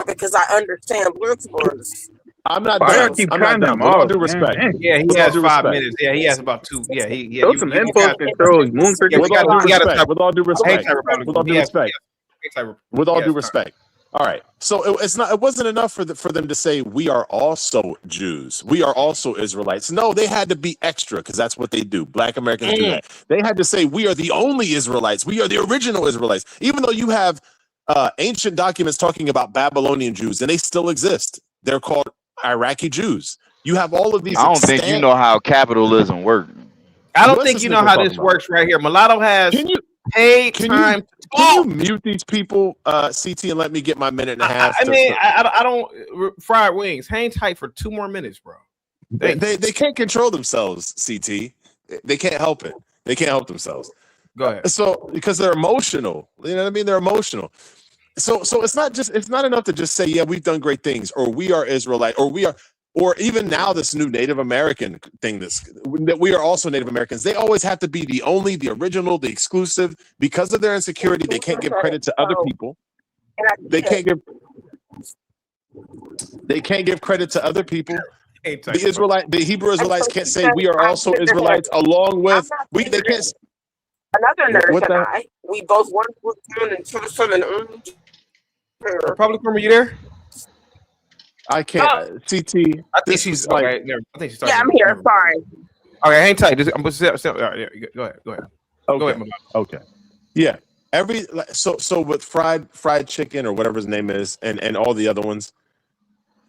Because I understand principles. I'm not done. I'm not done. With all due respect. Yeah, he has 5 minutes. Yeah, he has about 2. Yeah, he. Those some impulse controls. With all due respect. With all due respect. All right. So it wasn't enough for them to say we are also Jews. We are also Israelites. No, they had to be extra because that's what they do. Black Americans do that. They had to say we are the only Israelites. We are the original Israelites. Even though you have ancient documents talking about Babylonian Jews, and they still exist. They're called Iraqi Jews. You have all of these. I don't think you know how capitalism works. I don't think you know how this works right here. Mulatto has paid time. Can you mute these people, CT, and let me get my minute and a half? I don't. Fried Wings, hang tight for 2 more minutes, bro. They can't control themselves, CT. They can't help it. They can't help themselves. Go ahead. So because they're emotional, you know what I mean? They're emotional. So it's not enough to just say, yeah, we've done great things, or we are Israelite, or even now this new Native American thing that we are also Native Americans. They always have to be the only, the original, the exclusive. Because of their insecurity, they can't give credit to other people. They can't give credit to other people. The Hebrew Israelites can't say we are also Israelites along with they can't. Another nurse and I, we both worked with him in 2007. Republican, were you there? I can't. CT. I think she's like. Okay, I think she's. Yeah, I'm here. Sorry. Okay, hang tight. All right, go ahead. Go ahead. Okay. Yeah. So with fried chicken or whatever his name is, and all the other ones,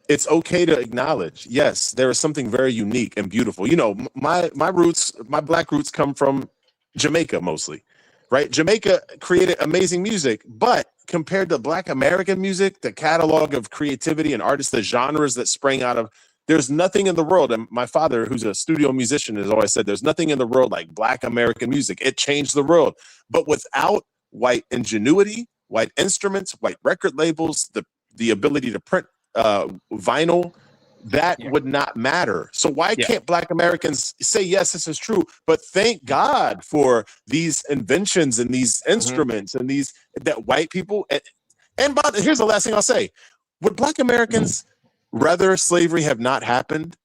it's okay to acknowledge, yes, there is something very unique and beautiful. You know, my black roots come from Jamaica mostly, right? Jamaica created amazing music, but compared to Black American music, the catalog of creativity and artists, the genres that sprang out of, there's nothing in the world. And my father, who's a studio musician, has always said there's nothing in the world like Black American music. It changed the world. But without white ingenuity, white instruments, white record labels, the ability to print vinyl, that would not matter. So why can't Black Americans say, yes, this is true, but thank God for these inventions and these instruments and these that white people and here's the last thing I'll say. Would Black Americans rather slavery have not happened?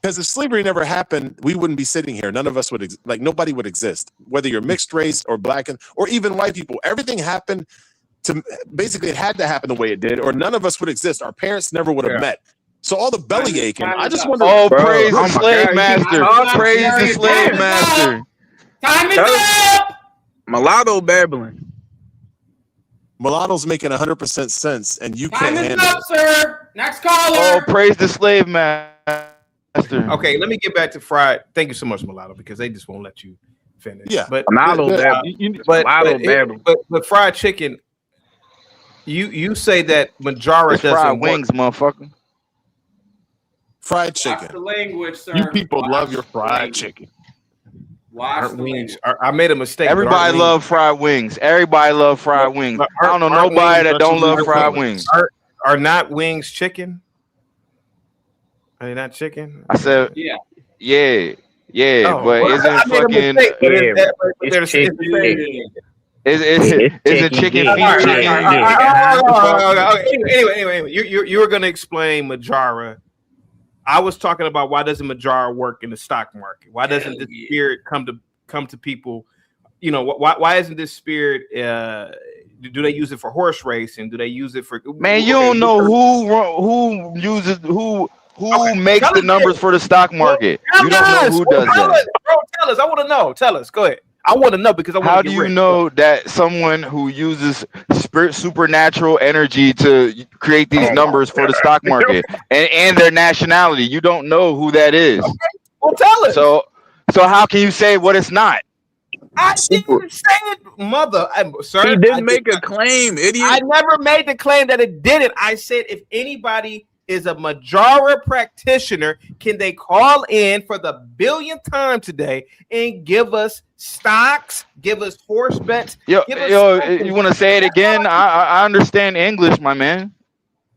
Because if slavery never happened, we wouldn't be sitting here. None of us would nobody would exist, whether you're mixed race or Black or even white people. Everything happened basically it had to happen the way it did, or none of us would exist. Our parents never would have met. So all the belly aching. I just wonder. Oh, praise the slave master! Praise the slave master! Time is up. Mulatto babbling. Mulatto's making 100% sense, and you can't Time is handle up, it. sir. Next caller. Oh, praise the slave master! Okay, let me get back to fried. Thank you so much, Mulatto, because they just won't let you finish. Yeah, but but fried chicken. You say that Mojaura doesn't fried wings, motherfucker. Fried chicken. Watch the language, sir. You people love your fried chicken. Watch the wings. I made a mistake. Everybody love fried wings. Everybody love fried wings. I don't know nobody that don't love fried wings. Are not wings chicken? Are they not chicken? I said, yeah. Oh, but well, isn't fucking isn't chicken feet chicken? Anyway, you were going to explain Mojaura. I was talking about why doesn't Mojaura work in the stock market? Why doesn't this spirit come to people? You know, why isn't this spirit? Do they use it for horse racing? Do they use it for? Man, you don't know who uses who makes the numbers for the stock market. You don't know who does that. Bro, tell us. I want to know. Tell us. Go ahead. I want to know because I want to. How do you know that someone who uses supernatural energy to create these numbers for the stock market and their nationality? You don't know who that is. Okay. Well, tell us. So how can you say what it's not? I didn't say it, sir. He didn't make a claim, idiot. I never made the claim that it didn't. I said if anybody is a Mojaura practitioner, can they call in for the billionth time today and give us stocks, give us horse bets? You want to say it again? I understand English, my man.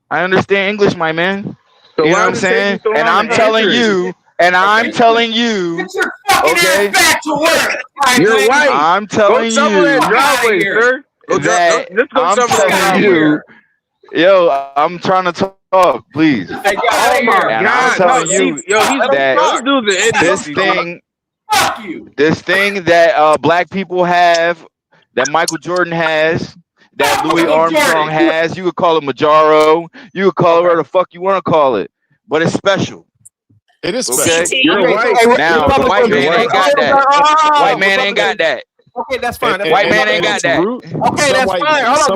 I understand English, my man. So you know what I'm saying? And I'm telling you. Get your fucking ass back to work. You're white. I'm telling you. That driveway, sir. Yo, I'm trying to talk, please. Oh my God! I'm telling you this thing that Black people have, that Michael Jordan has, that Louis Armstrong has. You could call it Mojaura. You could call it whatever the fuck you want to call it, but it's special. It is okay. special. You're white. Now, the white man ain't got that. White man ain't got that. Okay, that's fine. White man ain't got that. Okay, that's fine. Hold on,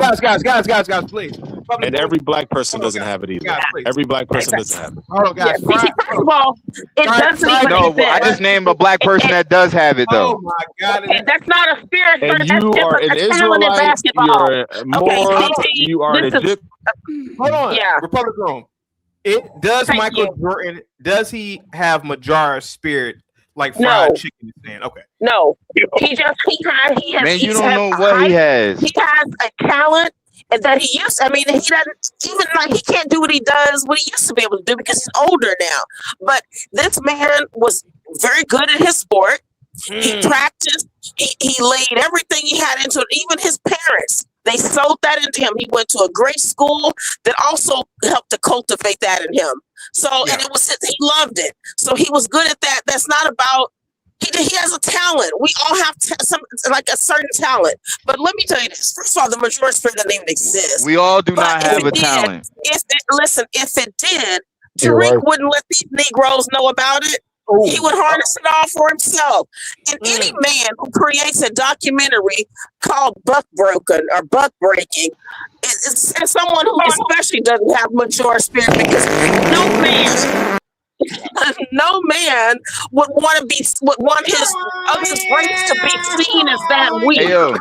guys, please. And every Black person doesn't have it either. Every Black person doesn't have it. Hold on, guys. First of all, it doesn't even No, exist. I just named a Black person that does have it, though. Oh my God! That's not a spirit. And That's you are an Israelite. You are an Egyptian. Hold on. Yeah. Republic Room. Michael Jordan, does he have Mojaura's spirit like fried chicken is saying? Okay. No. He has Man, you don't know what he has. He has a talent that he used. I mean, he doesn't even he can't do what he does, what he used to be able to do because he's older now. But this man was very good at his sport. He practiced. He laid everything he had into it. Even his parents, they sold that into him. He went to a great school that also helped to cultivate that in him. So, and it was he loved it. So he was good at that. That's not about. He has a talent. We all have a certain talent. But let me tell you this. First of all, the Mojaura spirit doesn't even exist. We all do not have a talent. If it did, Tariq wouldn't let these Negroes know about it. He would harness it all for himself. And any man who creates a documentary called Buck Broken or Buck Breaking is someone who especially doesn't have Majora spirit, because no man would want his race to be seen as that weak. Hey,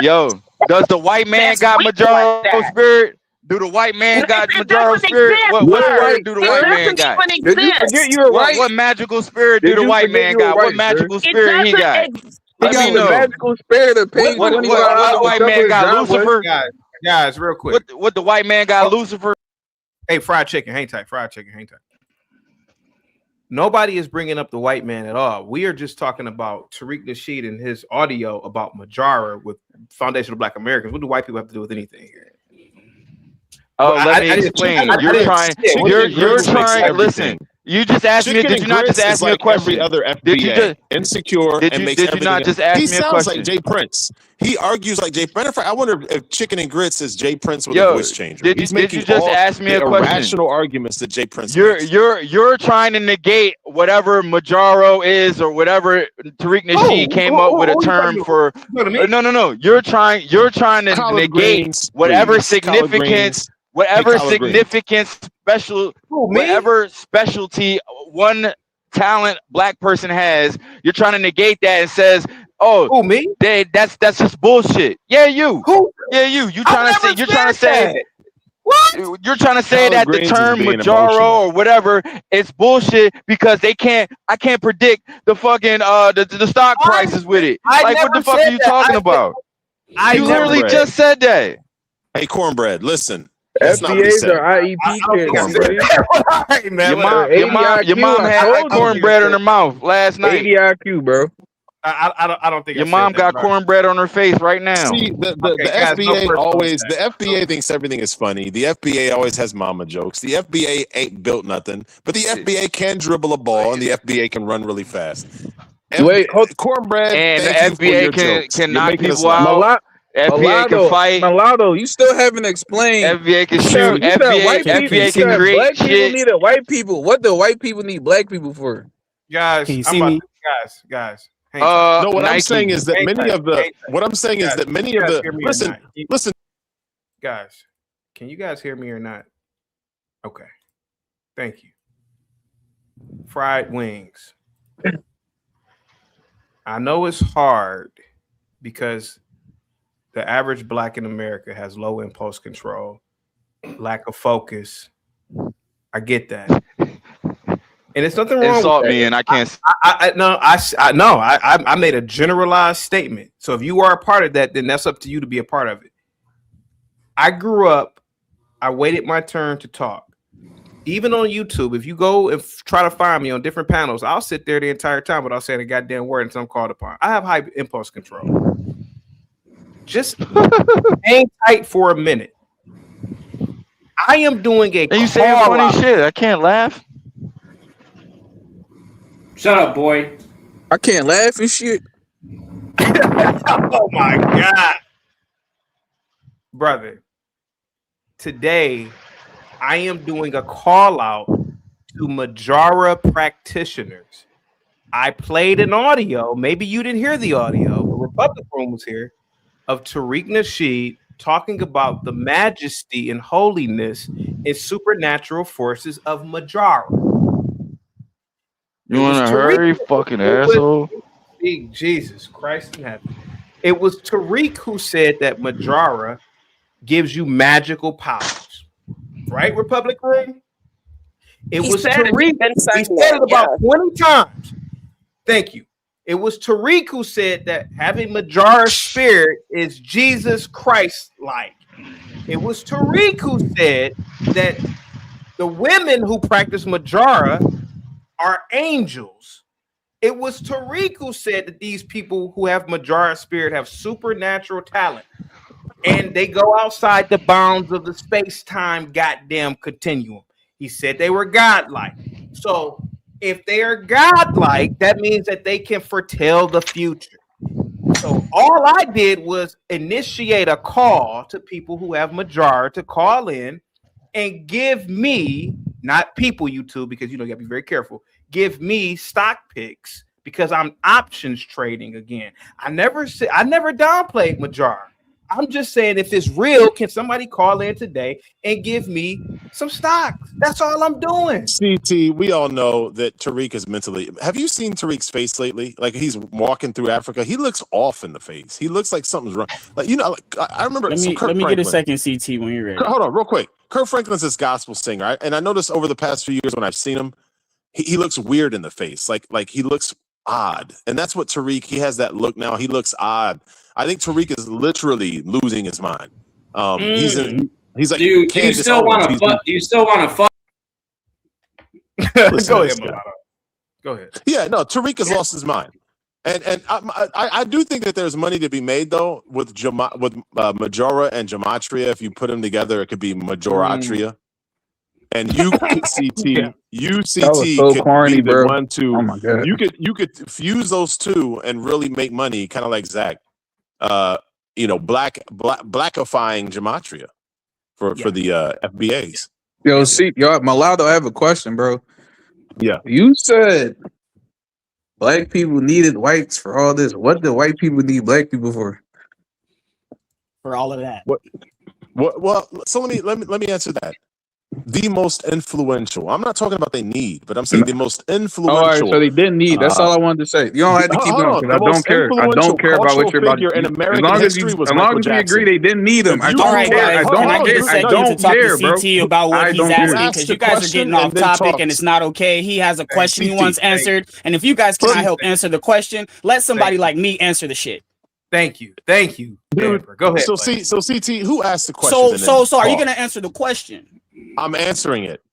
yo, does the white man got Majora spirit? Do the white man got Majora spirit? What spirit do the white man got? Did you forget you were right? What magical spirit do the white man got? What magical spirit he got? He got the magical spirit of paying what the white man got? Lucifer? Guys, real quick. What the white man got? Lucifer? Hey, fried chicken, hang tight. Fried chicken, hang tight. Nobody is bringing up the white man at all. We are just talking about Tariq Nasheed and his audio about Mojaura with Foundation of Black Americans. What do white people have to do with anything here? Oh, let me explain. You're trying. Listen. You just asked me. Did you not just ask me a question? Every other FBA, did you just insecure? Did you not just ask me a question? He sounds like Jay Prince. He argues like Jay. Matter of fact, I wonder if Chicken and Grits is Jay Prince with a voice changer. Did you just ask me a question? Irrational arguments that Jay Prince. You're trying to negate whatever Mojaura is or whatever Tariq Nasheed came up with a term for. No. You're trying to negate whatever significance. Whatever significance, whatever specialty one talent black person has, you're trying to negate that and says, "Oh, me? That's just bullshit." Yeah, you. Who? Yeah, you. You're trying to say. What? You're trying to say that the term Mojaura or whatever it's bullshit because I can't predict the fucking the stock prices with it. Like what the fuck are you talking about? You literally just said that. Hey, Cornbread, listen. FBAs or IEP kids. Your mom had cornbread in her mouth last night. 80 IQ, bro. I don't think your mom got cornbread on her face right now. See, the FBA always the FBA thinks everything is funny. The FBA always has mama jokes. The FBA ain't built nothing, but the FBA can dribble a ball and the FBA can run really fast. Wait, Cornbread and the FBA can knock people out. FBA can fight. Mulatto, you still haven't explained. FBA can shoot. FBA can create black shit. People need white people. What do white people need black people for? Guys, guys. No, what I'm saying is that many of the listen. Guys, can you guys hear me or not? Okay. Thank you. Fried wings. I know it's hard because the average black in America has low impulse control, lack of focus. I get that. And it's nothing wrong Insult with me, and I can't. I made a generalized statement. So if you are a part of that, then that's up to you to be a part of it. I grew up. I waited my turn to talk. Even on YouTube, if you go and try to find me on different panels, I'll sit there the entire time without saying a goddamn word until I'm called upon. I have high impulse control. Just hang tight for a minute. I am doing a. And you say funny shit. I can't laugh. Shut up, boy. I can't laugh and shit. Oh my god, brother! Today, I am doing a call out to Mojaura practitioners. I played an audio. Maybe you didn't hear the audio. The Republic Room was here. Of Tariq Nasheed talking about the majesty and holiness and supernatural forces of Mojaura. You want to hurry, fucking asshole? Jesus Christ in heaven. It was Tariq who said that Mojaura gives you magical powers. Right, Republic Room? It was Tariq. He said it about 20 times. Thank you. It was Tariq who said that having Mojaura's spirit is Jesus Christ-like. It was Tariq who said that the women who practice Mojaura are angels. It was Tariq who said that these people who have Mojaura's spirit have supernatural talent and they go outside the bounds of the space-time goddamn continuum. He said they were godlike. So if they are godlike, that means that they can foretell the future. So all I did was initiate a call to people who have Mojaura to call in and give me, not people, YouTube, because you gotta be very careful, give me stock picks because I'm options trading again. I never downplayed Mojaura. I'm just saying, if it's real, can somebody call in today and give me some stocks? That's all I'm doing. CT, we all know that Tariq is mentally. Have you seen Tariq's face lately? Like, he's walking through Africa. He looks off in the face. He looks like something's wrong. Like, you know, like, I remember. Let me get a second, CT, when you're ready. Hold on, real quick. Kirk Franklin's this gospel singer, right? And I noticed over the past few years when I've seen him, he looks weird in the face. Like he looks odd, and that's what Tariq. He has that look now. He looks odd. I think Tariq is literally losing his mind. He's like, you still want to fuck? You still want to fuck? Go ahead, Mulatto. Go ahead. Yeah, no, Tariq has lost his mind, and I do think that there's money to be made though with Mojaura and Gematria. If you put them together, it could be Majoratria. And UCT, UCT so could corny, be the bro. one to. Oh my God. You could fuse those two and really make money, kind of like Zach. You know, blackifying Gematria for the FBAs. Yo, Mulatto, I have a question, bro. Yeah. You said black people needed whites for all this. What do white people need black people for? For all of that. What? Well, so let me answer that. The most influential. I'm not talking about they need, but I'm saying the most influential. All right, so they didn't need. That's all I wanted to say. You don't have to keep going because I don't care. I don't care about what you're about to in do. American history was as long Michael as we Jackson. agree they didn't need them. I don't care. I don't care. I don't care, bro. CT about what he's asking, because you guys are getting off topic and it's not okay. He has a question he wants answered, and if you guys cannot help answer the question, let somebody like me answer the shit. Thank you. Dude, go ahead. So CT, who asked the question? So are you gonna answer the question? I'm answering it.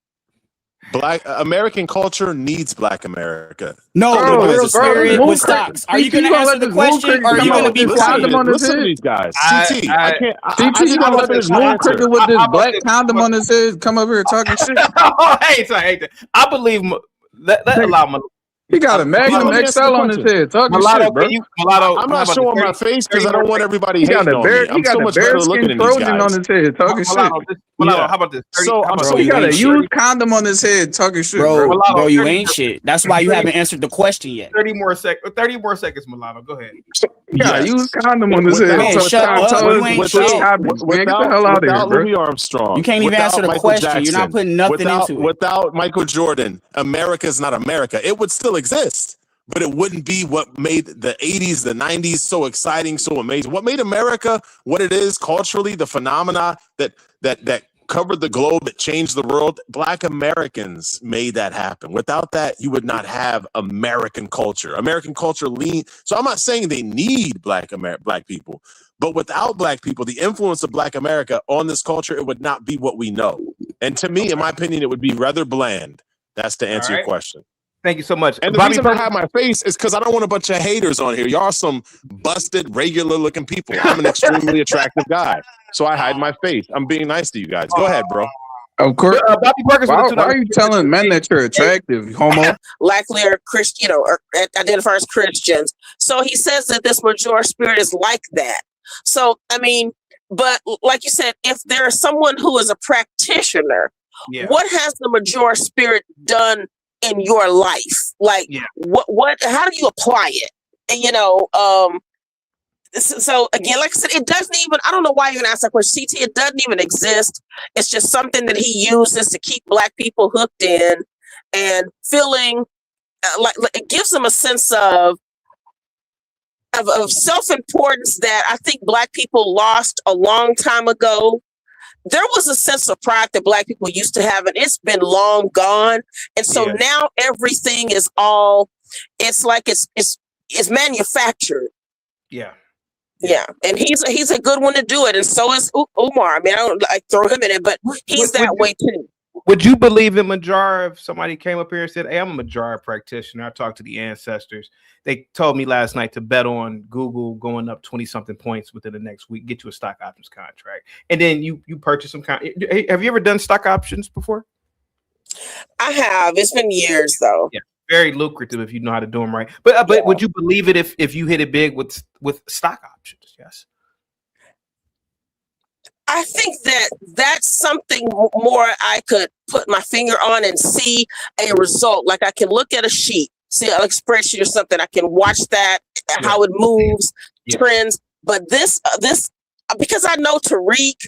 Black American culture needs Black America. No, the real spirit with stocks. Are you gonna answer the question, or are you gonna be quiet? Listen to these guys. CT, I can't. CT, you gonna let this moon cricket with this black condom on his head come over here talking shit? Oh, hey, I believe let allow He got a Magnum XL on his head. Talking Mulatto, shit, bro. I'm not showing my face because I don't want everybody hating on me. He got a bearskin Trojan on his head. Talking shit. Mulatto, how about this? He got a used condom on his head. Talking shit, bro. Bro, you ain't shit. That's why you haven't answered the question yet. 30 more seconds, Mulatto. Go ahead. He got a used condom on his head. Man, shut up. You ain't shit. Get the hell out of here, bro. Louis Armstrong. You can't even answer the question. You're not putting nothing into it. Without Michael Jordan, America's not America. It would still exist, but it wouldn't be what made the 80s, the 90s so exciting, so amazing. What made America what it is culturally, the phenomena that covered the globe, that changed the world, Black Americans made that happen. Without that, you would not have American culture. American culture So I'm not saying they need Black people, but without Black people, the influence of Black America on this culture, it would not be what we know. And to me, in my opinion, it would be rather bland. That's to answer your question. Thank you so much. And the reason I have my face is because I don't want a bunch of haters on here. Y'all are some busted, regular-looking people. I'm an extremely attractive guy, so I hide my face. I'm being nice to you guys. Go ahead, bro. Of course. Why are you telling men that you're attractive, homo? Likely are Christian, or identify as Christians. So he says that this Mojaura spirit is like that. So, I mean, but like you said, if there is someone who is a practitioner, what has the Mojaura spirit done in your life? Like what how do you apply it? And so again, like I said, it doesn't even, I don't know why you're gonna ask that question, CT. It doesn't even exist. It's just something that he uses to keep Black people hooked in and feeling like it gives them a sense of self-importance that I think Black people lost a long time ago. There was a sense of pride that Black people used to have, and it's been long gone. And so now everything is it's like it's manufactured. Yeah. And he's a good one to do it. And so is Umar. I mean, I don't like throw him in it, but he's that way too. Would you believe in Mojaura if somebody came up here and said, hey, I'm a Mojaura practitioner. I talked to the ancestors. They told me last night to bet on Google going up 20-something points within the next week, get you a stock options contract. And then you purchase some kind. Have you ever done stock options before? I have. It's been years though. Yeah. Very lucrative if you know how to do them right. But would you believe it if you hit it big with stock options? Yes. I think that that's something more I could put my finger on and see a result. Like I can look at a sheet, see an spreadsheet or something. I can watch that, how it moves, trends. But this, because I know Tariq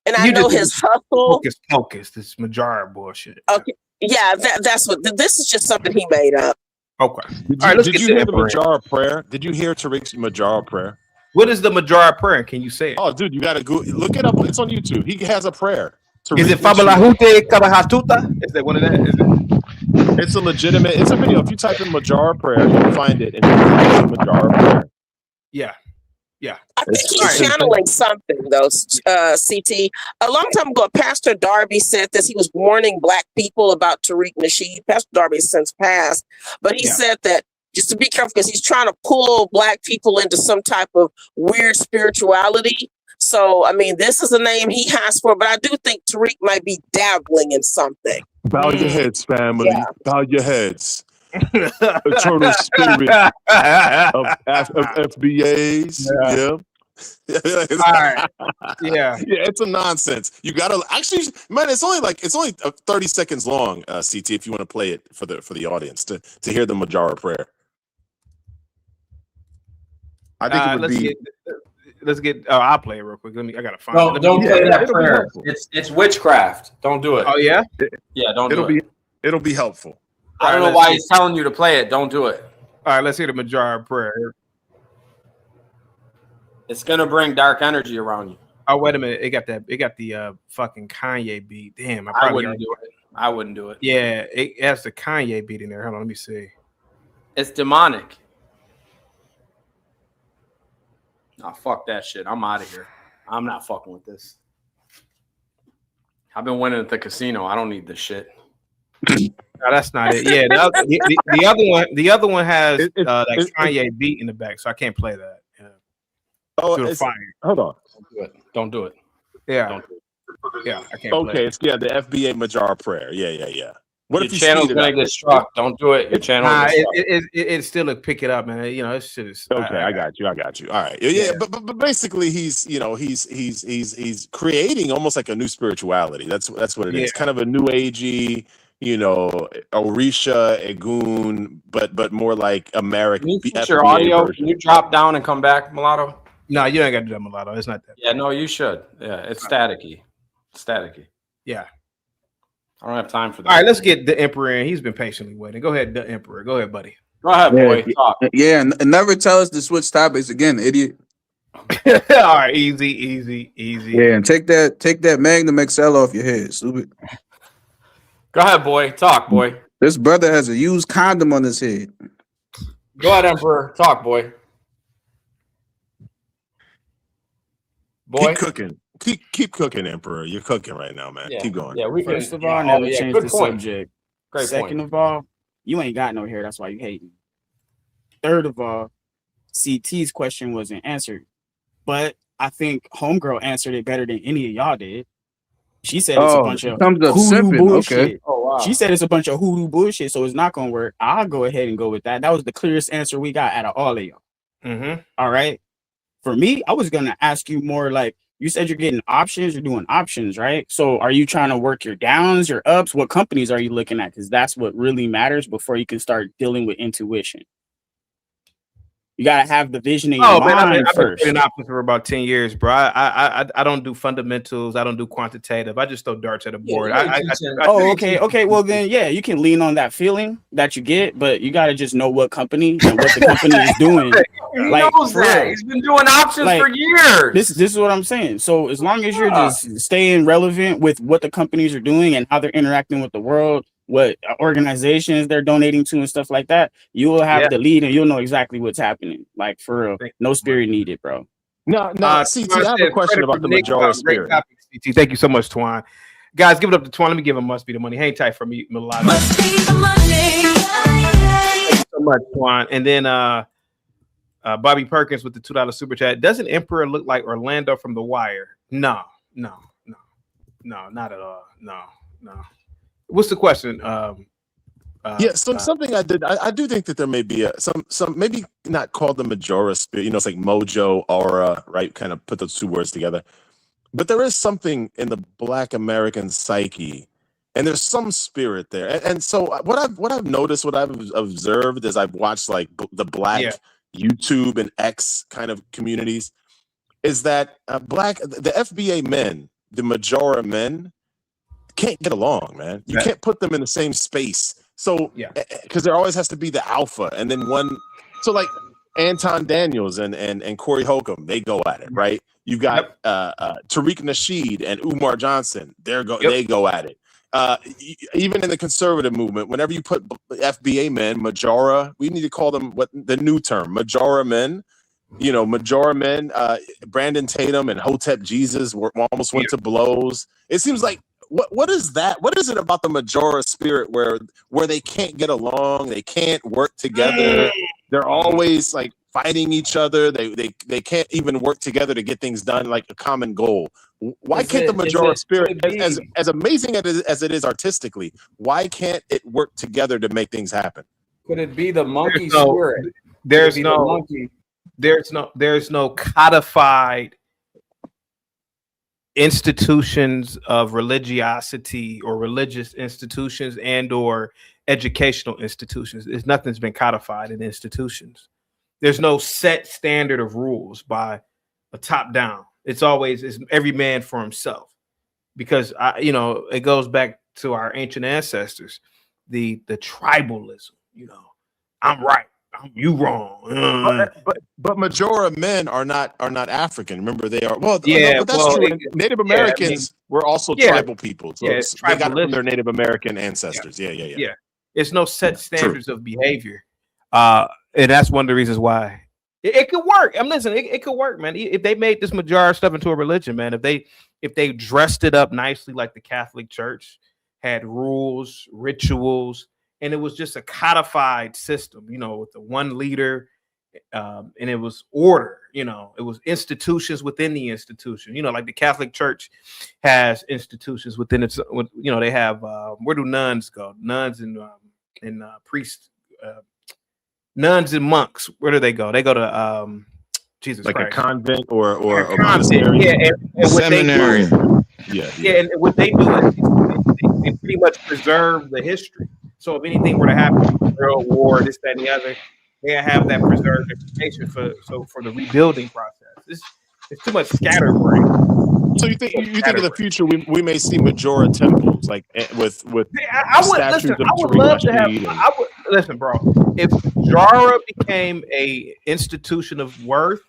and I know his hustle. Focus. This Mojaura bullshit. Okay, yeah, that's what. This is just something he made up. Okay. Did you hear the Mojaura prayer? Did you hear Tariq's Mojaura prayer? What is the Mojaura prayer? Can you say it? Oh, dude, you gotta go look it up. It's on YouTube. He has a prayer. Is it Fabalahute Kabahatuta? Is that one of that? Is it? It's a legitimate. It's a video. If you type in Mojaura prayer, you'll find it. And you Mojaura prayer. Yeah. I think he's channeling something, though, CT. A long time ago, Pastor Darby said this. He was warning Black people about Tariq Nasheed. Pastor Darby has since passed. But he said that just to be careful because he's trying to pull Black people into some type of weird spirituality. So, I mean, this is a name he has for, but I do think Tariq might be dabbling in something. Bow your heads, family. Yeah. Bow your heads. Eternal spirit of FBAs. Yeah. All right. Yeah, it's a nonsense. You gotta actually, man. It's only 30 seconds long, CT. If you want to play it for the audience to hear the Mojaura prayer, I think it would be. Let's get. Oh, I'll play it real quick. I gotta find. it. Don't play that prayer. It's witchcraft. Don't do it. Oh yeah. Don't do it. It'll be helpful. I don't know why he's telling you to play it. Don't do it. All right, let's hear the Mojaura prayer. It's gonna bring dark energy around you. Oh wait a minute! It got the fucking Kanye beat. Damn, I wouldn't do it. I wouldn't do it. Yeah, it has the Kanye beat in there. Hold on, let me see. It's demonic. Nah, fuck that shit. I'm out of here. I'm not fucking with this. I've been winning at the casino. I don't need this shit. No, that's not it. Yeah, the other one has that Kanye beat in the back, so I can't play that. Yeah. Hold on. Don't do it. Yeah. Don't do it. Yeah, I can't. Okay, it's the FBA Mojaura prayer. Yeah. What if your channel's gonna get struck? Don't do it. Your channel. It still pick it up, man. You know, this shit is okay. I got you. All right. Yeah. But basically, he's creating almost like a new spirituality. That's what it is. Kind of a new agey, Orisha, Egun, but more like American. Can you fix your audio? Version. Can you drop down and come back, Mulatto? No, you ain't got to do that, Mulatto. It's not that. Yeah, no, you should. Yeah, it's staticky. Yeah. I don't have time for that. All right, let's get the Emperor in. He's been patiently waiting. Go ahead, the Emperor. Go ahead, buddy. Go ahead, boy. Talk. Yeah, and never tell us to switch topics again, idiot. All right, easy. Yeah, and take that Magnum XL off your head, stupid. Go ahead, boy. Talk, boy. This brother has a used condom on his head. Go ahead, Emperor. Talk, boy. Keep cooking. Keep cooking, Emperor. You're cooking right now, man. Yeah. Keep going. Yeah, we first of all never change the subject. Second of all, you ain't got no hair. That's why you hating. Third of all, CT's question wasn't answered, but I think Homegirl answered it better than any of y'all did. She said it's a bunch of hoodoo bullshit. Okay. Oh, wow. She said it's a bunch of hoodoo bullshit, so it's not gonna work. I'll go ahead and go with that. That was the clearest answer we got out of all of y'all. Mm-hmm. All right. For me, I was gonna ask you more like you said you're getting options, you're doing options, right? So are you trying to work your downs, your ups? What companies are you looking at? Because that's what really matters before you can start dealing with intuition. You gotta have the vision in your mind first. I've been options for about 10 years, bro. I don't do fundamentals. I don't do quantitative. I just throw darts at a board. Okay. Well, then, yeah, you can lean on that feeling that you get, but you gotta just know what company and what the company is doing. He knows that. He's been doing options for years. This is what I'm saying. So as long as you're just staying relevant with what the companies are doing and how they're interacting with the world, what organizations they're donating to and stuff like that, you will have the lead and you'll know exactly what's happening. Like for real, no spirit needed, bro. No, CT, I have a question about the Mojaura spirit. CT, thank you so much, Twan. Guys, give it up to Twan. Let me give him must be the money. Hang tight for me, Mulatto. Must be the money. Thank you so much, Twan. And then Bobby Perkins with the $2 super chat. Doesn't Emperor look like Orlando from The Wire? No, not at all. No. What's the question? Something I did. I do think that there may be some maybe not called the Mojaura spirit. It's like Mojo, aura, right? Kind of put those two words together. but there is something in the Black American psyche, and there's some spirit there. And so what I've noticed, what I've observed as I've watched like the Black YouTube and X kind of communities, is that the FBA men, the Mojaura men, can't get along, man. You can't put them in the same space. So because there always has to be the alpha, and then one. So like Anton Daniels and Corey Holcomb, they go at it, right? You've got Tariq Nasheed and Umar Johnson. They go at it. Even in the conservative movement, whenever you put FBA men, Mojaura, we need to call them what the new term, Mojaura men. You know, Mojaura men, Brandon Tatum and Hotep Jesus almost went to blows. It seems like what is that? What is it about the Mojaura spirit where they can't get along, they can't work together, they're always like fighting each other, they can't even work together to get things done, like a common goal. Why can't the Mojaura spirit, as amazing as it is artistically, why can't it work together to make things happen? Could it be the monkey spirit? There's no codified institutions of religiosity or religious institutions and or educational institutions. Nothing's been codified in institutions. There's no set standard of rules by a top down. It's every man for himself, because it goes back to our ancient ancestors, the tribalism. I'm right, you wrong. But Mojaura men are not African. Remember, they are. Well, but that's true. Native Americans were also tribal people. So they got it from their Native American ancestors. Yeah. It's no set standards of behavior, and that's one of the reasons why it could work. Listen, it could work, man. If they made this Mojaura stuff into a religion, man, if they dressed it up nicely like the Catholic Church, had rules, rituals, and it was just a codified system, with the one leader, and it was order, it was institutions within the institution, like the Catholic Church has institutions within its, they have, where do nuns go? Nuns and priests, nuns and monks, where do they go? They go to Jesus like Christ. A convent or a monastery. And seminary. And what they do is they pretty much preserve the history. So if anything were to happen, World War, this, that, and the other, they have that preserved information for the rebuilding process. It's too much scatterbrain. So you think in the future we may see Mojaura temples like with statues of Tariq Nasheed? Listen, bro. If Mojaura became a institution of worth,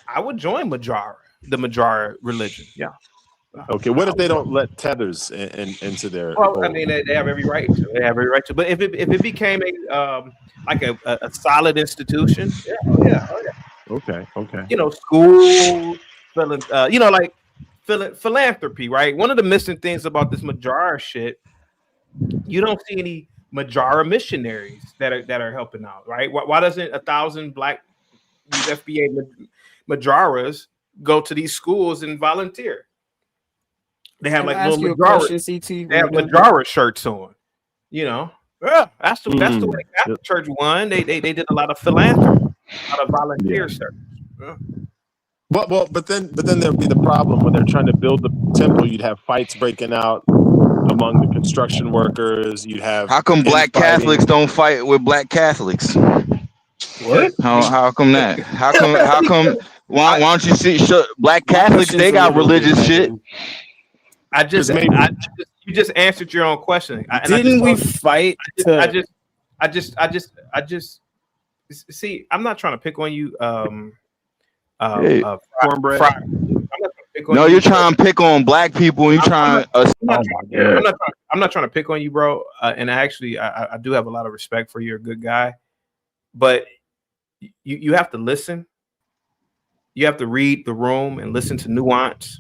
I would join Mojaura, the Mojaura religion. Yeah. Okay. What if they don't let tethers into their? Well, they have every right to. They have every right to. But if it became a solid institution, yeah. Okay. School, like philanthropy, right? One of the missing things about this Mojaura shit, you don't see any Mojaura missionaries that are helping out, right? Why doesn't 1,000 Black FBA Mojauras go to these schools and volunteer? They have like little Mojaura shirts on, That's the way Catholic Church won. They did a lot of philanthropy, a lot of volunteer service. Yeah. But then there'd be the problem when they're trying to build the temple. You'd have fights breaking out among the construction workers. You'd have how come Black Catholics don't fight with Black Catholics? What? How come that? How come? Why don't you see Black Catholics? They got religious shit. You just answered your own question. Didn't we fight? I just see. I'm not trying to pick on you. Cornbread. No, you're trying to pick on Black people. You're trying. I'm not trying to pick on you, bro. And I do have a lot of respect for you. You're a good guy, but you have to listen. You have to read the room and listen to nuance.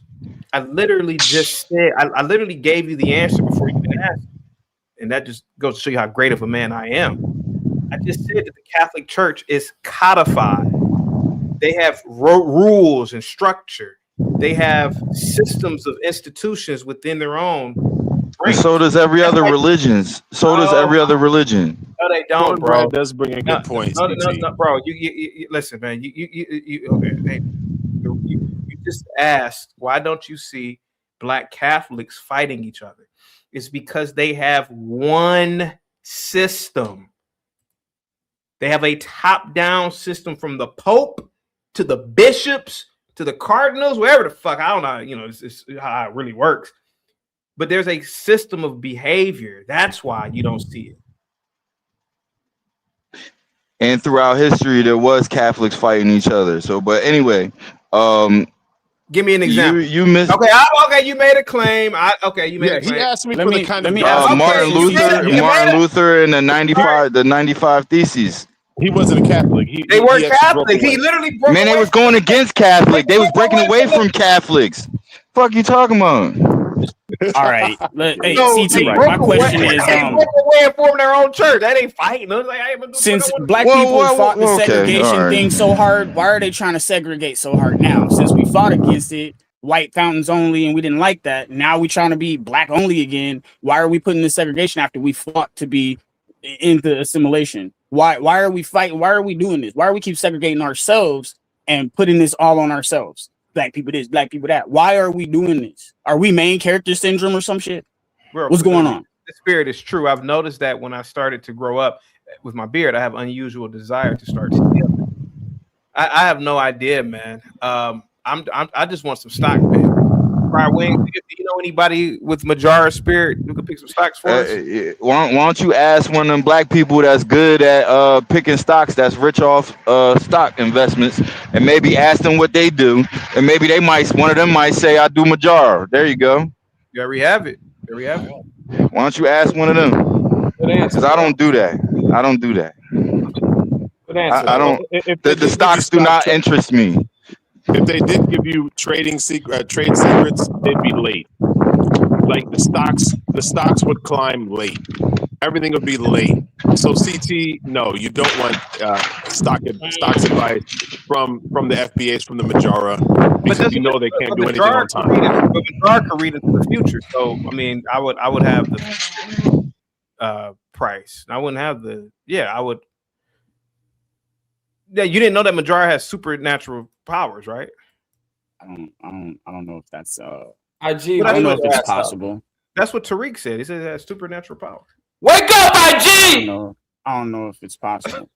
I literally just said, I literally gave you the answer before you even asked. And that just goes to show you how great of a man I am. I just said that the Catholic Church is codified. They have rules and structure. They have systems of institutions within their own. And so does every other religion. No, they don't, bro. Does bring a good point. No, bro. You listen, man. You okay? Hey, just asked, why don't you see Black Catholics fighting each other? It's because they have one system. They have a top-down system from the Pope to the bishops to the cardinals, wherever the fuck. I don't know, it's how it really works. But there's a system of behavior. That's why you don't see it. And throughout history, there was Catholics fighting each other. So, but anyway, give me an example. You missed. Okay, you made a claim. You made a claim. He asked me Martin Luther and the 95 Theses. He wasn't a Catholic. They weren't Catholic. He literally broke they was going against Catholic. They was breaking away from Catholics. Fuck you talking about? All right. Hey, CT, my question is, they broke away and formed their own church. That ain't fighting. Since black people fought the segregation thing so hard, why are they trying to segregate so hard now? Since we fought against it, white fountains only, and we didn't like that. Now we trying to be black only again. Why are we putting this segregation after we fought to be into assimilation? Why are we fighting? Why are we doing this? Why are we keep segregating ourselves and putting this all on ourselves? Black people this, black people that. Why are we doing this? Are we main character syndrome or some shit? What's going on? The spirit is true. I've noticed that when I started to grow up with my beard, I have unusual desire to start stealing. I have no idea, man. I just want some stock, man. Fried wings. Do you know anybody with Mojaura spirit who could pick some stocks for us? Why don't you ask one of them black people that's good at picking stocks, that's rich off stock investments, and maybe ask them what they do, and maybe one of them might say, I do Mojaura. There you go. There we have it. Why don't you ask one of them? Because I don't do that. I don't. The stocks do not interest me. If they did give you trade secrets, it'd be late. Like the stocks would climb late. Everything would be late. So CT, no, you don't want stocks advice from the FBAs, from the Mojaura, because you know they can't do anything on time. But Mojaura can read into the future. So I mean, I would have the price. I wouldn't have I would. Yeah, you didn't know that Mojaura has supernatural powers, right? I don't know if that's I don't know if it's possible. That's what Tariq said. He said it has supernatural powers. Wake up, IG! I don't know if it's possible.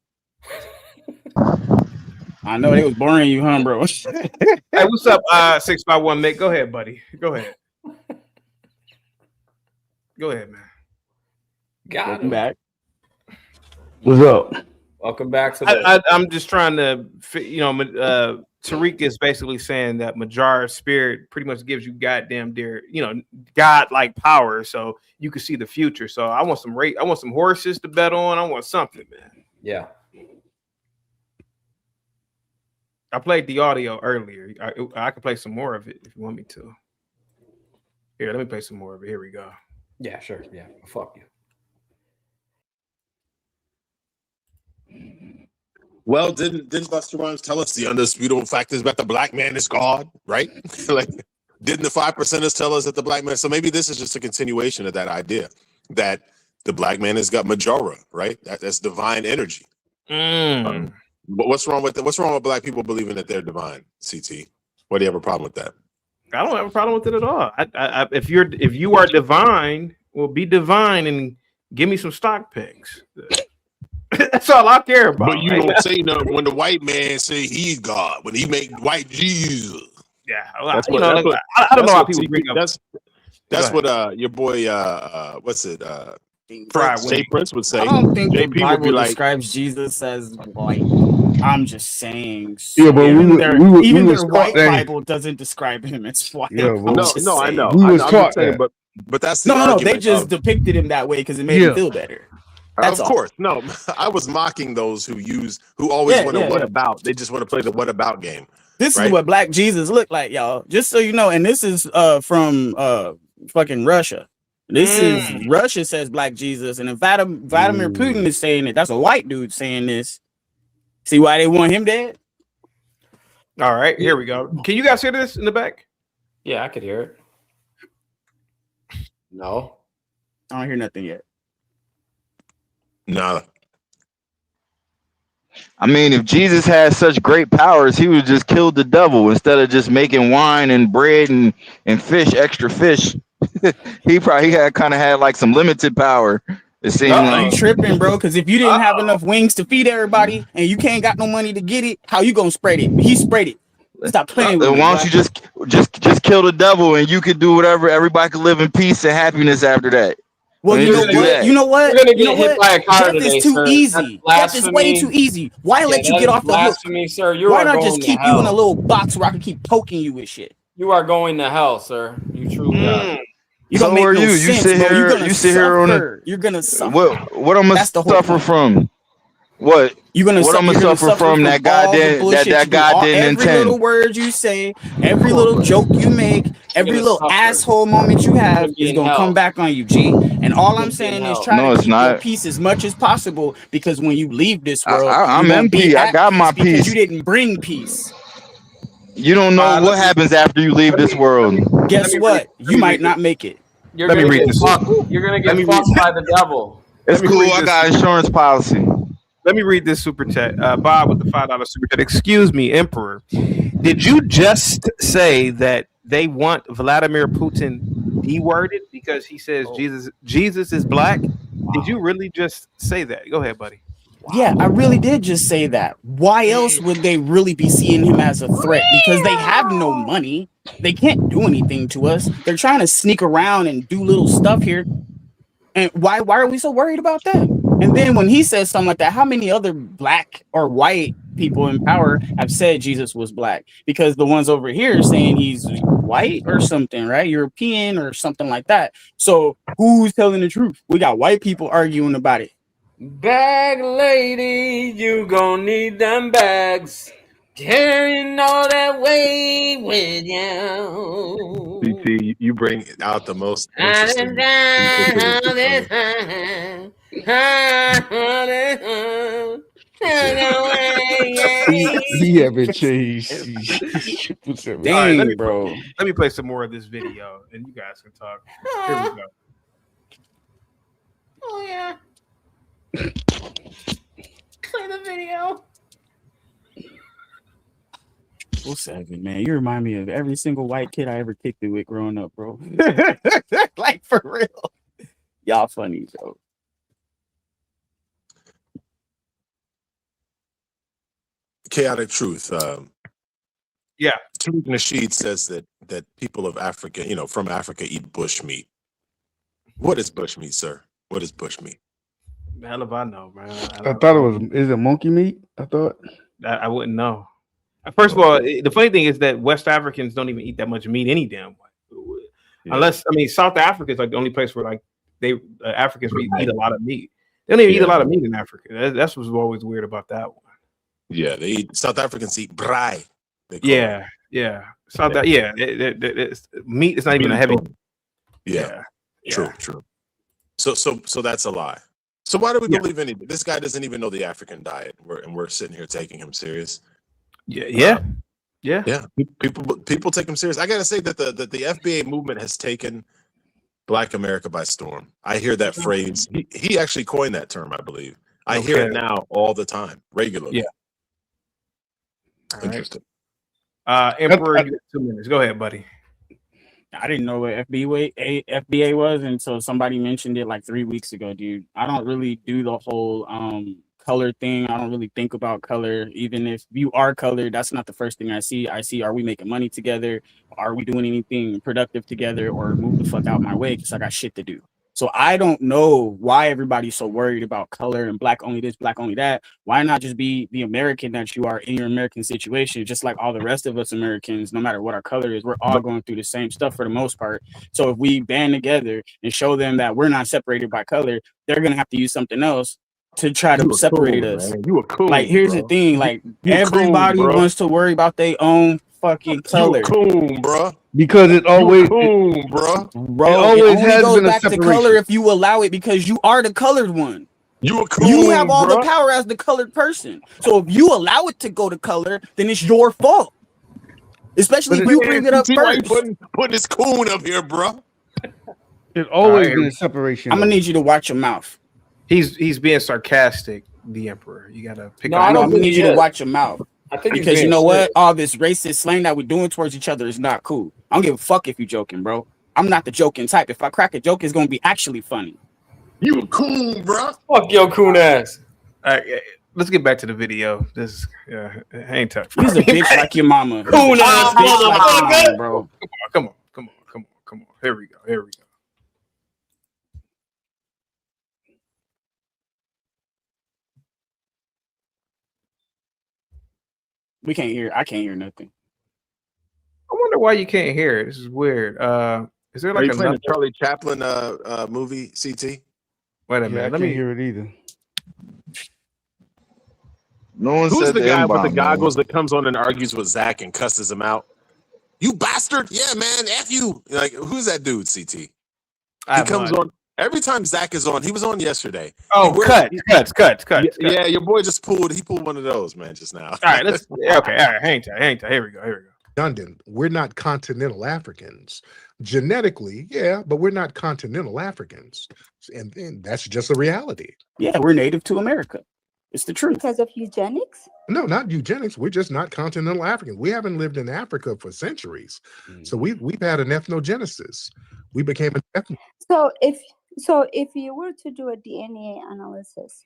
I know they was boring you, huh, bro? Hey, what's up, 651 Mick? Go ahead, buddy. Go ahead. Go ahead, man. Welcome back. What's up? Welcome back to the. I'm just trying to, Tariq is basically saying that Mojaura spirit pretty much gives you God-like power, so you can see the future. So I want some horses to bet on. I want something, man. Yeah. I played the audio earlier. I can play some more of it if you want me to. Here, let me play some more of it. Here we go. Yeah, sure. Yeah, fuck you. Well, didn't Busta Rhymes tell us the undisputable fact is that the black man is God, right? Like, didn't the 5%ers tell us that the black man? So maybe this is just a continuation of that idea that the black man has got Mojaura, right? That's divine energy. But what's wrong with black people believing that they're divine? CT, what do you have a problem with that? I don't have a problem with it at all. If you are divine, well, be divine and give me some stock picks. That's all I care about. But you don't say no when the white man say he's God, when he make white Jesus. Yeah, I don't know how people bring up. That's what your boy Jay Prince would say. I don't think the JP Bible would be describes Jesus as white. I'm just saying. Yeah, but even their white Bible doesn't describe him as white. Yeah, I know. We was taught saying, that. but that's the no. They argument just depicted him that way because it made him feel better. That's of course. No, I was mocking those who always want to what about. They just want to play the what about game. This is what Black Jesus looked like, y'all. Just so you know, and this is from fucking Russia. This is Russia says Black Jesus, and if Vladimir Putin is saying it, that's a white dude saying this. See why they want him dead? All right, here we go. Can you guys hear this in the back? Yeah, I could hear it. No, I don't hear nothing yet. No. I mean, if Jesus had such great powers, he would just kill the devil instead of just making wine and bread and fish, extra fish. he had kind of had like some limited power. It seemed like you tripping, bro. Because if you didn't have enough wings to feed everybody and you can't got no money to get it, how you gonna spread it? He spread it. Stop playing with me. Why don't you just kill the devil and you could do whatever? Everybody could live in peace and happiness after that. Well, you know what? You're gonna get hit by a car Death today, is too sir. easy. Death is way too easy. Why let you get off the hook? Blasphemy, sir. You Why are not going just to keep hell. you in a little box where I can keep poking you with shit? You are going to hell, sir. You truly are. You don't make no sense, sit bro. here, You're gonna you sit here on suffer. You're gonna suffer. What I'm gonna suffer from? What? You're gonna what I'm gonna suffer from that goddamn that God didn't every little intend. word you say, every little joke you make, every little asshole moment you have is gonna come back on you, G. And all I'm saying is try to keep your peace as much as possible, because when you leave this world, I'm you won't be empty. I at got my because peace. you didn't bring peace. You don't know what happens after you leave this world. Guess what? You might not make it. You're gonna get fucked. You're gonna get fucked by the devil. It's cool. I got insurance policy. Let me read this super chat. Bob with the $5 super chat. Excuse me, Emperor. Did you just say that they want Vladimir Putin de-worded because he says Jesus is black? Did you really just say that? Go ahead, buddy. Yeah, I really did just say that. Why else would they really be seeing him as a threat? Because they have no money. They can't do anything to us. They're trying to sneak around and do little stuff here. And why are we so worried about that? And then when he says something like that, how many other black or white people in power have said Jesus was black? Because the ones over here are saying he's white or something, right? European or something like that. So who's telling the truth? We got white people arguing about it. Bag lady, you gon' need them bags. Carrying all that weight with you. BT, you bring out the most interesting He haven't changed. Dang, All right, bro. Let me play some more of this video, and you guys can talk. Here we go. Oh yeah. Play the video. Well, Seven, man, you remind me of every single white kid I ever kicked it with growing up, bro. Like, for real. Y'all funny, bro. chaotic truth. Yeah. Tariq Nasheed says that people of Africa, from Africa, eat bush meat. What is bush meat, sir? What is bush meat? The hell if I know, man. I thought it was. Is it monkey meat? I thought. I wouldn't know. First of all, the funny thing is that West Africans don't even eat that much meat any damn way. Yeah. Unless, South Africa is like the only place where Africans eat a lot of meat. They don't even eat a lot of meat in Africa. That's what's always weird about that one. Yeah, South Africans eat braai. Yeah. Meat is not even a heavy. Yeah. True. So that's a lie. So why do we believe anything? This guy doesn't even know the African diet, and we're sitting here taking him serious. Yeah. People take him serious. I gotta say that the FBA movement has taken Black America by storm. I hear that phrase. He actually coined that term, I believe. I hear it now all the time, regularly. Yeah. Interesting. Emperor, 2 minutes. Go ahead, buddy. I didn't know what FBA was until somebody mentioned it like 3 weeks ago, dude. I don't really do the whole color thing. I don't really think about color. Even if you are colored, that's not the first thing I see. I see, are we making money together? Are we doing anything productive together? Or move the fuck out my way because I got shit to do. So I don't know why everybody's so worried about color and black only this, black only that. Why not just be the American that you are in your American situation, just like all the rest of us Americans, no matter what our color is, we're all going through the same stuff for the most part. So if we band together and show them that we're not separated by color, they're going to have to use something else to try to separate us. Man. You were cool. Like, here's the thing, like everybody wants to worry about their own fucking color. You were cool, bro. Because it always, bro. Bro, it always only has goes been a back to separation. color if you allow it, because you are the colored one. You were cool. You have all the power as the colored person. So if you allow it to go to color, then it's your fault. Especially if you bring it up first. Putting his coon up here, bro. It's always been a separation. I'm gonna need you to watch your mouth. He's being sarcastic the emperor. You gotta pick. No, up I don't the- need you to watch your mouth. I think he's Because you being know what? serious. All this racist slang that we're doing towards each other is not cool. I don't give a fuck if you joking, bro. I'm not the joking type. If I crack a joke, it's gonna be actually funny. You a coon, bro. Fuck your coon ass. All right, let's get back to the video. This is ain't tough. You's a bitch like your mama. Coon ass bitch like your motherfucker. mama, bro. Come on. Here we go. We can't hear. I can't hear nothing. I wonder why you can't hear it. This is weird. Is there Are like you playing another the Charlie Chaplin movie, CT? Wait a Yeah, I minute. Let can't me hear it either. No one Who's said the guy with the M-bomb, goggles that comes on and argues with Zach and cusses him out? You bastard! Yeah, man, F you. Like, who's that dude, CT? He comes on every time Zach is on. He was on yesterday. Oh, cuts. Yeah, your boy just pulled one of those, man, just now. All right, let's okay. All right, hang tight. Here we go. London, we're not continental Africans. Genetically, yeah, but we're not continental Africans. And that's just a reality. Yeah, we're native to America. It's the truth. Because of eugenics? No, not eugenics. We're just not continental Africans. We haven't lived in Africa for centuries. So we've had an ethnogenesis. We became an ethno. So if you were to do a DNA analysis,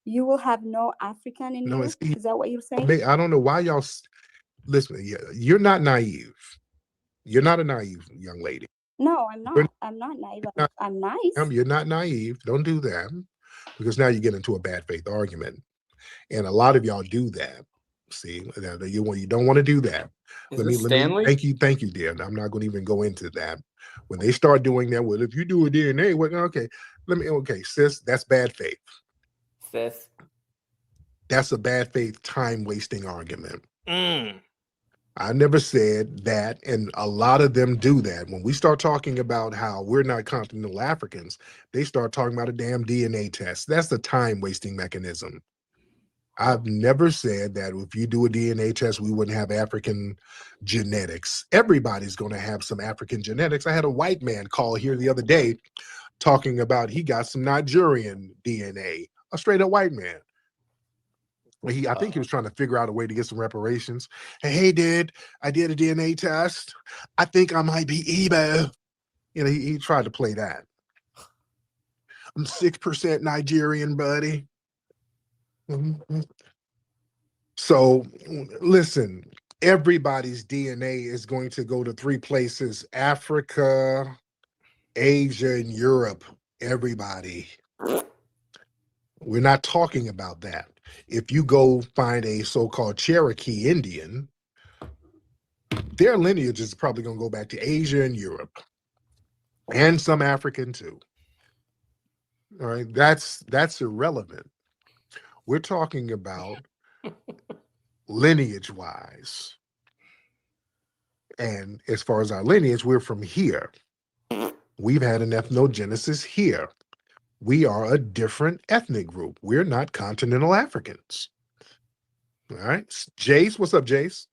you will have no African in you? Is that what you're saying? I don't know why y'all listen. You're not naive. You're not a naive young lady. No, I'm not. I'm not naive. I'm nice. You're not naive. Don't do that, because now you get into a bad faith argument, and a lot of y'all do that. See, you don't want to do that. Let me thank you, dear. I'm not going to even go into that. When they start doing that, well, if you do a DNA, okay, sis, that's bad faith. Sis, that's a bad faith, time wasting argument. I never said that, and a lot of them do that. When we start talking about how we're not continental Africans, they start talking about a damn DNA test. That's the time-wasting mechanism. I've never said that if you do a DNA test, we wouldn't have African genetics. Everybody's going to have some African genetics. I had a white man call here the other day talking about he got some Nigerian DNA, a straight-up white man. I think he was trying to figure out a way to get some reparations. Hey, dude, I did a DNA test. I think I might be Igbo. He tried to play that. I'm 6% Nigerian, buddy. So, listen, everybody's DNA is going to go to three places: Africa, Asia, and Europe. Everybody. We're not talking about that. If you go find a so-called Cherokee Indian, their lineage is probably going to go back to Asia and Europe, and some African too. All right, that's irrelevant. We're talking about lineage-wise, and as far as our lineage, we're from here. We've had an ethnogenesis here. We are a different ethnic group. We're not continental Africans. All right. Jace, what's up, Jace?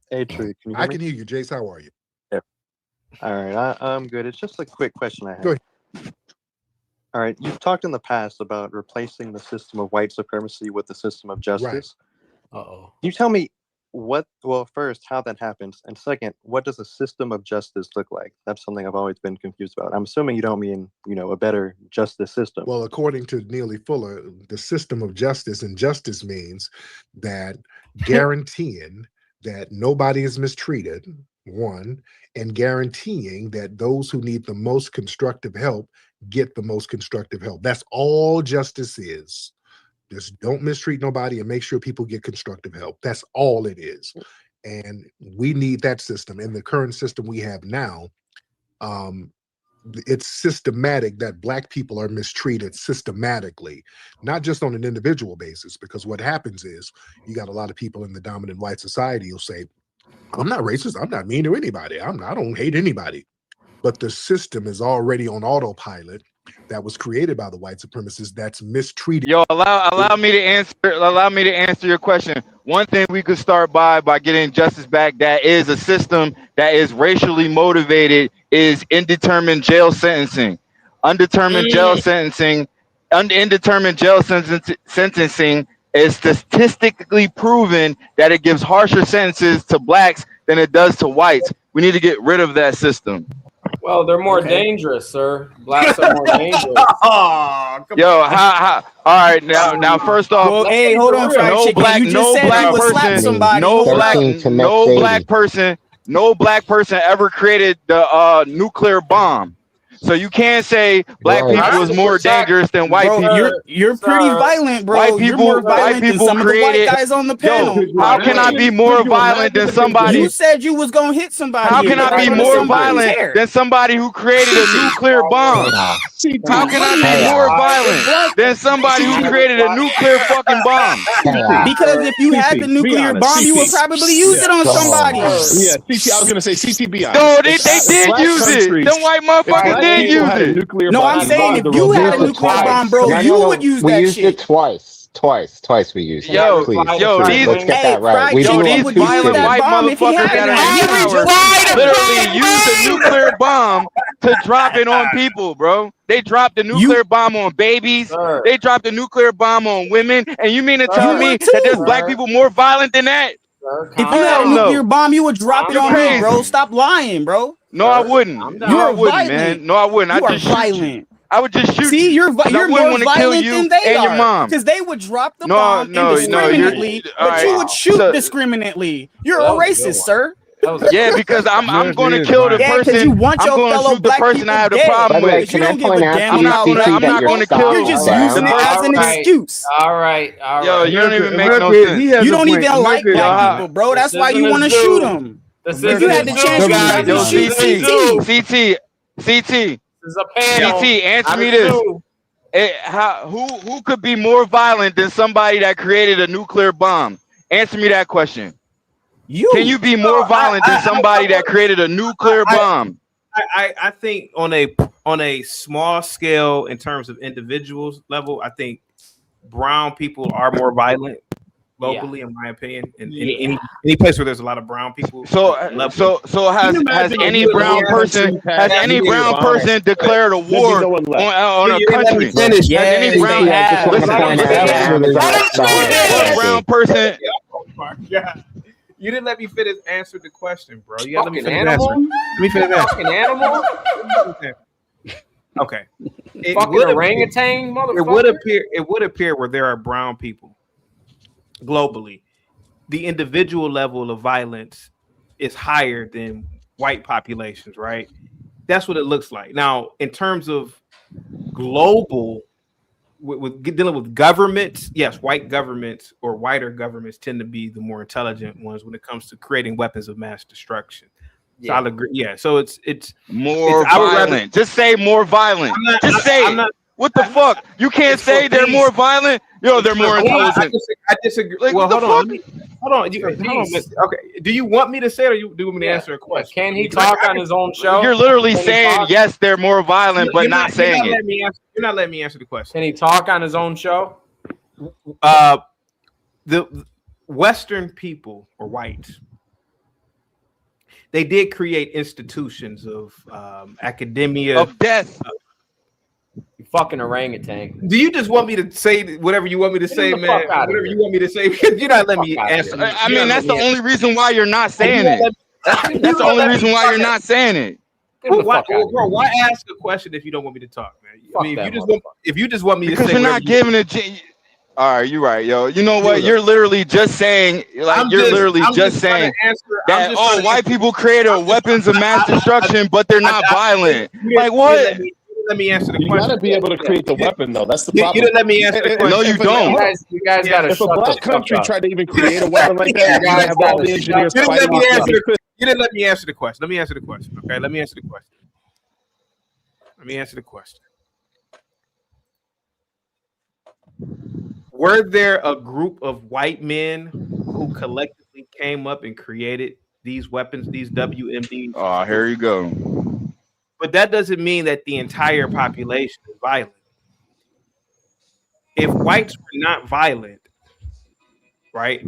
Hey, Tree, can you hear I me? can hear you, Jace. How are you? Yeah. All right, I'm good. It's just a quick question I have. Go ahead. All right, you've talked in the past about replacing the system of white supremacy with the system of justice. Right. Uh-oh. Can you tell me first, how that happens, and second, what does a system of justice look like? That's something I've always been confused about. I'm assuming you don't mean, a better justice system. Well, according to Neely Fuller, the system of justice, and justice means that guaranteeing that nobody is mistreated, one, and guaranteeing that those who need the most constructive help get the most constructive help. That's all justice is. Just don't mistreat nobody and make sure people get constructive help. That's all it is. And we need that system. In the current system we have now, it's systematic that Black people are mistreated systematically, not just on an individual basis, because what happens is you got a lot of people in the dominant white society who'll say, I'm not racist. I'm not mean to anybody. I don't hate anybody. But the system is already on autopilot that was created by the white supremacists that's mistreated. Yo, allow me to answer your question. One thing we could start by getting justice back that is a system that is racially motivated is indeterminate jail sentencing. Undetermined jail sentencing indeterminate jail sentencing is statistically proven that it gives harsher sentences to blacks than it does to whites. We need to get rid of that system. Well, they're more dangerous, sir. Blacks are more dangerous. Oh, come Yo, how? All right, now, first off, Well, hey, hold on, fried no chicken. black, You just no said black you would slap person, somebody. no Hold black, up. no black person ever created the nuclear bomb. So you can't say black people is more dangerous than white people. You're pretty violent, bro. White You're people, more violent than some of the white guys on the panel. Yo, how can I be more violent than somebody? You said you was gonna hit somebody. How can I be more violent than somebody who created a nuclear bomb? How can I be more violent than somebody who created a nuclear fucking bomb? Because if you had the nuclear bomb, you would probably use it on somebody. Yeah, CT. I was gonna say CTB. No, they did use it. Them white motherfuckers did use it. No, I'm saying if you had a nuclear bomb, bro, you would use we that used shit. it twice we used it. Yo, Please, these let's get that right. We do these violent white motherfuckers that are in power literally use a nuclear bomb to drop it on people, bro. They dropped the nuclear bomb on babies. They dropped the nuclear bomb on women. And you mean to tell me that there's black people more violent than that? If you had a nuclear bomb, you would drop it on me, bro. Stop lying, bro. No, I wouldn't. No, I wouldn't, man. No, I wouldn't. You I'd are just shoot violent. you. I would just shoot See, you. you're more violent than they and your are. mom. Because they would drop the bomb indiscriminately, but you would shoot discriminately. You're a racist, sir. Yeah, because I'm going to kill the person. You want I'm your going to fellow shoot the black person I have the people problem dead. with. You don't give a damn I'm not going to kill. You're just using it as an excuse. All right. Yo, you don't even make no sense. You don't even like black people, bro. That's why you want to shoot them. If you had the chance, you would probably shoot CT. CT. This is a panel. CT, answer me this. Who could be more violent than somebody that created a nuclear bomb? Answer me that question. Can you be more violent than somebody that created a nuclear bomb? I think on a small scale, in terms of individuals level, I think brown people are more violent locally, in my opinion. In any place where there's a lot of brown people. So has any brown person declared a war on a country? Finish. Has any brown person? Oh my God. You didn't let me finish answer the question, bro. You gotta let me finish animal? answer. Let me finish answer. Fucking animal? Okay. Fucking orangutan, motherfucker. It would appear where there are brown people globally, the individual level of violence is higher than white populations, right? That's what it looks like. Now, in terms of global, with dealing with governments, yes, white governments or whiter governments tend to be the more intelligent ones when it comes to creating weapons of mass destruction. So I'll agree. Yeah, so it's more violent. Just say more violent. Just say it. What the fuck? You can't say they're more violent. Yo, they're more intelligent. I disagree. Like, well, hold on. hold on. Okay. Do you want me to say it, or do you want me to answer a question? Can he talk on his own show? You're literally saying yes, they're more violent, but not saying it. You're not letting me answer the question. Can he talk on his own show? The Western people or whites, they did create institutions of academia of death. You fucking orangutan. Do you just want me to say whatever you want me to say, man? Whatever you want me to say, you're not letting me answer. I mean, that's the only reason why you're not saying it. That's the only reason why you're not saying it. Why ask a question if you don't want me to talk, man? I mean, if you just want me to say, because you're not giving a. All right, you're right, yo. You know what? You're literally just saying, saying that white people created weapons of mass destruction, but they're not violent. Like what? Let me answer the question. You gotta be able to create the weapon, though. That's the problem. You didn't let me answer the question. No, you don't. You guys gotta if a black country tried to even create a weapon like that, you have all the engineers fighting. You didn't let me answer the question. Let me answer the question. Okay, let me answer the question. Let me answer the question. Were there a group of white men who collectively came up and created these weapons, these WMDs? Oh, here you go. But that doesn't mean that the entire population is violent. If whites were not violent, right?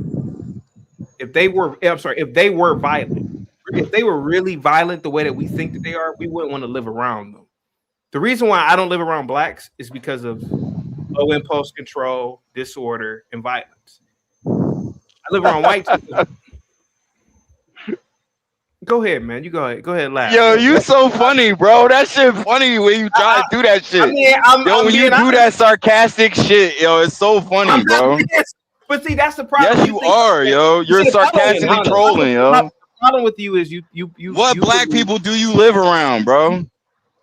If they were violent, if they were really violent the way that we think that they are, we wouldn't want to live around them. The reason why I don't live around blacks is because of low impulse control, disorder, and violence. I live around white people. Go ahead, man. You go ahead. Go ahead, laugh. Yo, you so funny, bro. That shit funny when you try to do that shit. When you do that sarcastic shit, yo, it's so funny, bro. But see, that's the problem. Yes, you are, yo. You're sarcastically trolling, yo. The problem with you is you. What black people do you live around, bro?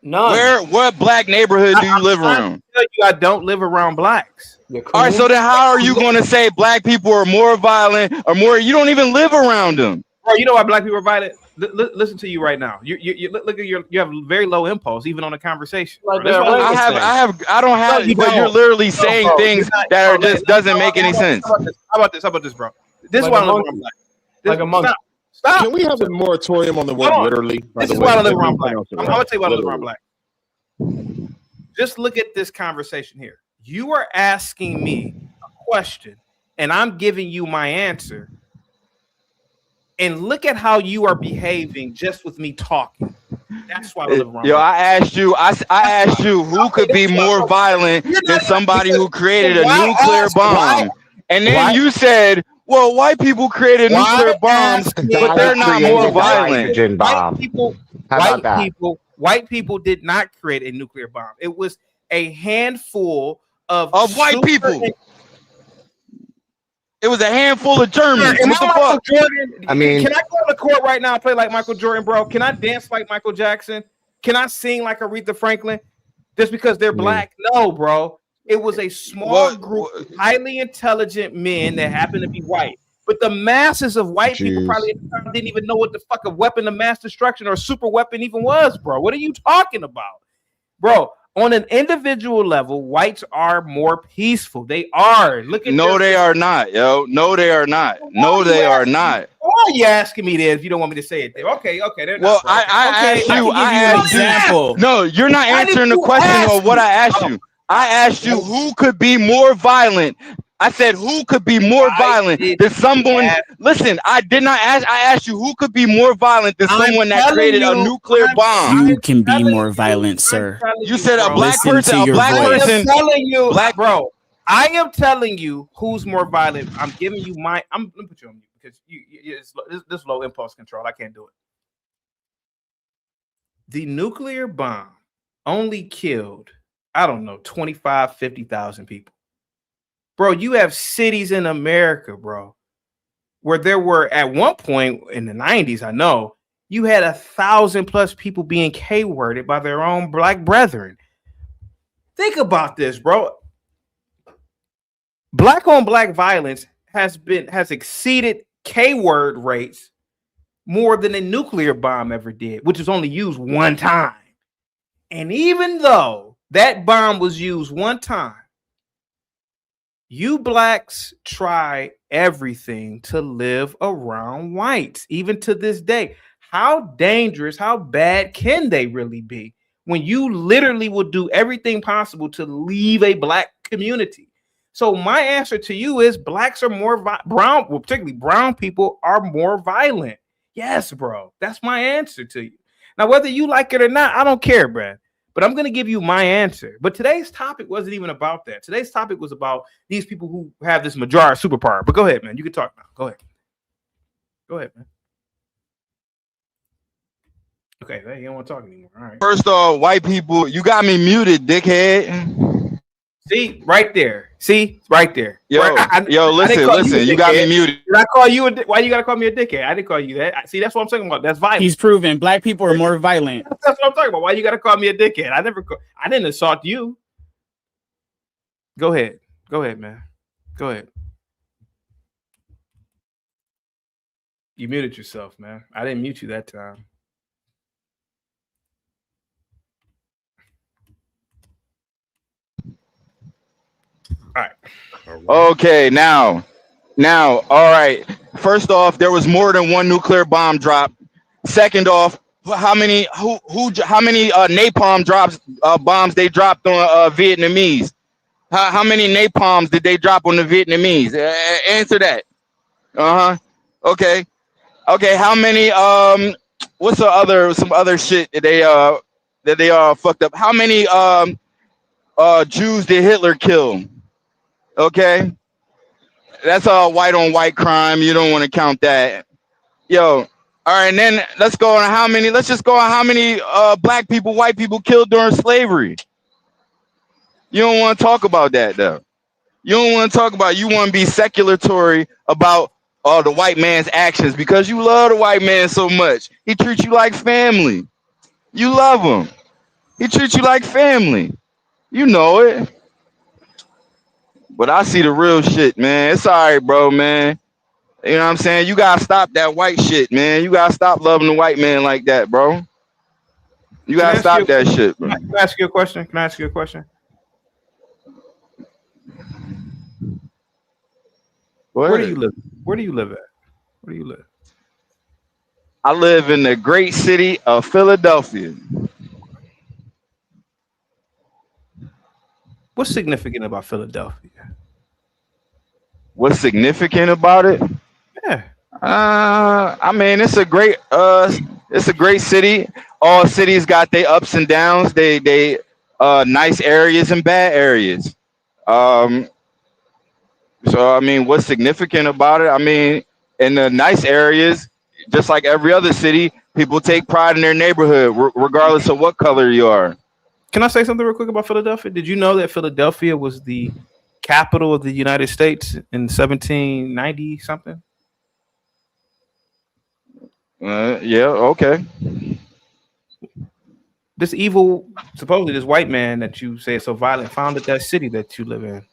None. What black neighborhood do you live around? I don't live around blacks. All right, so then how are you going to say black people are more violent or more? You don't even live around them. Bro, you know why black people are violent? Listen to you right now. You look at you have very low impulse even on a conversation. I don't have. But you're literally saying things that are just doesn't make any sense. How about this, bro? This is why I live around black. Like a monkey. Stop. Can we have a moratorium on the word literally? This is why I live around black. I'm gonna tell you why I live around black. Just look at this conversation here. You are asking me a question, and I'm giving you my answer. And look at how you are behaving just with me talking. That's why I live around. Yo, I asked you who could be more violent than somebody who created a nuclear bomb. And then you said, well, white people created nuclear bombs, but they're not more violent. White people did not create a nuclear bomb. It was a handful of white people. It was a handful of Germans. Am I Michael Jordan? I mean, can I go to court right now and play like Michael Jordan, bro? Can I dance like Michael Jackson? Can I sing like Aretha Franklin? Just because they're black? No, bro. It was a small group of highly intelligent men that happened to be white. But the masses of white people probably didn't even know what the fuck a weapon of mass destruction or a super weapon even was, bro. What are you talking about? Bro, on an individual level, whites are more peaceful. They are. Look at they are not, yo. No, they are not. No, they are not. Why are you asking me this if you don't want me to say it there? Okay. They're well, not, I asked you. No, you're not answering the question of what I asked you. I asked you who could be more violent. I said who could be more violent than someone. Listen, I did not ask. I asked you who could be more violent than someone that created a nuclear bomb. You can be more violent, sir. You said a black person. I am telling you, bro. I am telling you who's more violent. I'm giving you my. Let me put you on mute because this low impulse control. I can't do it. The nuclear bomb only killed, I don't know, 25, 50,000 people. Bro, you have cities in America, bro, where there were at one point in the 90s, I know, you had 1,000+ people being K-worded by their own black brethren. Think about this, bro. Black on black violence has exceeded K-word rates more than a nuclear bomb ever did, which was only used one time. And even though that bomb was used one time, you blacks try everything to live around whites, even to this day. How dangerous, how bad can they really be when you literally will do everything possible to leave a black community? So my answer to you is blacks are more particularly brown people are more violent. Yes, bro. That's my answer to you. Now, whether you like it or not, I don't care, bro. But I'm going to give you my answer. But today's topic wasn't even about that. Today's topic was about these people who have this Mojaura superpower. But go ahead, man. You can talk now. Go ahead. Go ahead, man. Okay, you don't want to talk anymore. All right. First off, white people, you got me muted, dickhead. See, right there. See, right there. Yo, listen. You got me muted. Did I call you why you got to call me a dickhead? I didn't call you that. See, that's what I'm talking about. That's violent. He's proven black people are more violent. That's what I'm talking about. Why you got to call me a dickhead? I didn't assault you. Go ahead. Go ahead, man. Go ahead. You muted yourself, man. I didn't mute you that time. All right. Okay, now, all right. First off, there was more than one nuclear bomb drop. Second off, how many napalm bombs they dropped on Vietnamese? How many napalms did they drop on the Vietnamese? Answer that. Okay. How many some other shit that they fucked up? How many Jews that Hitler killed. Okay, that's all white on white crime. You don't want to count that. Yo, all right, and then let's go on how many. Let's just go on how many black people, white people killed during slavery. You don't want to talk about that though. You don't want to talk about. You want to be seculatory about the white man's actions because you love the white man so much. He treats you like family. You love him. He treats you like family. You know it. But I see the real shit, man. It's all right, bro, man. You know what I'm saying? You gotta stop that white shit, man. You gotta stop loving the white man like that, bro. You gotta stop that shit, bro. Can I ask you a question? Can I ask you a question? Where do you live? Where do you live at? Where do you live? I live in the great city of Philadelphia. What's significant about Philadelphia? What's significant about it? Yeah. I mean, it's a great city. All cities got their ups and downs. They nice areas and bad areas. So I mean, what's significant about it? I mean, in the nice areas, just like every other city, people take pride in their neighborhood, regardless of what color you are. Can I say something real quick about Philadelphia? Did you know that Philadelphia was the capital of the United States in 1790 something? Yeah, okay. This evil, supposedly this white man that you say is so violent, founded that city that you live in.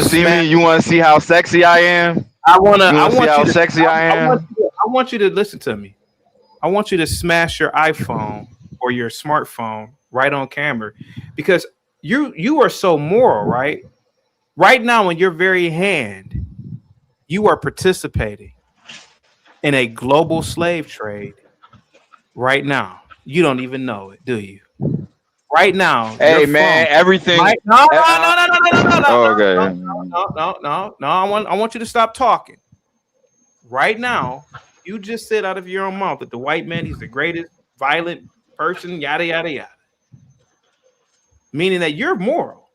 See me? You want to see how sexy I am? I want you to listen to me. I want you to smash your iPhone or your smartphone right on camera, because you are so moral, right? Right now, in your very hand, you are participating in a global slave trade. Right now, you don't even know it, do you? Right now, hey man, everything. No. Okay. No. I want you to stop talking. Right now, you just said out of your own mouth that the white man, he's the greatest violent person, yada yada yada. Meaning that you're moral.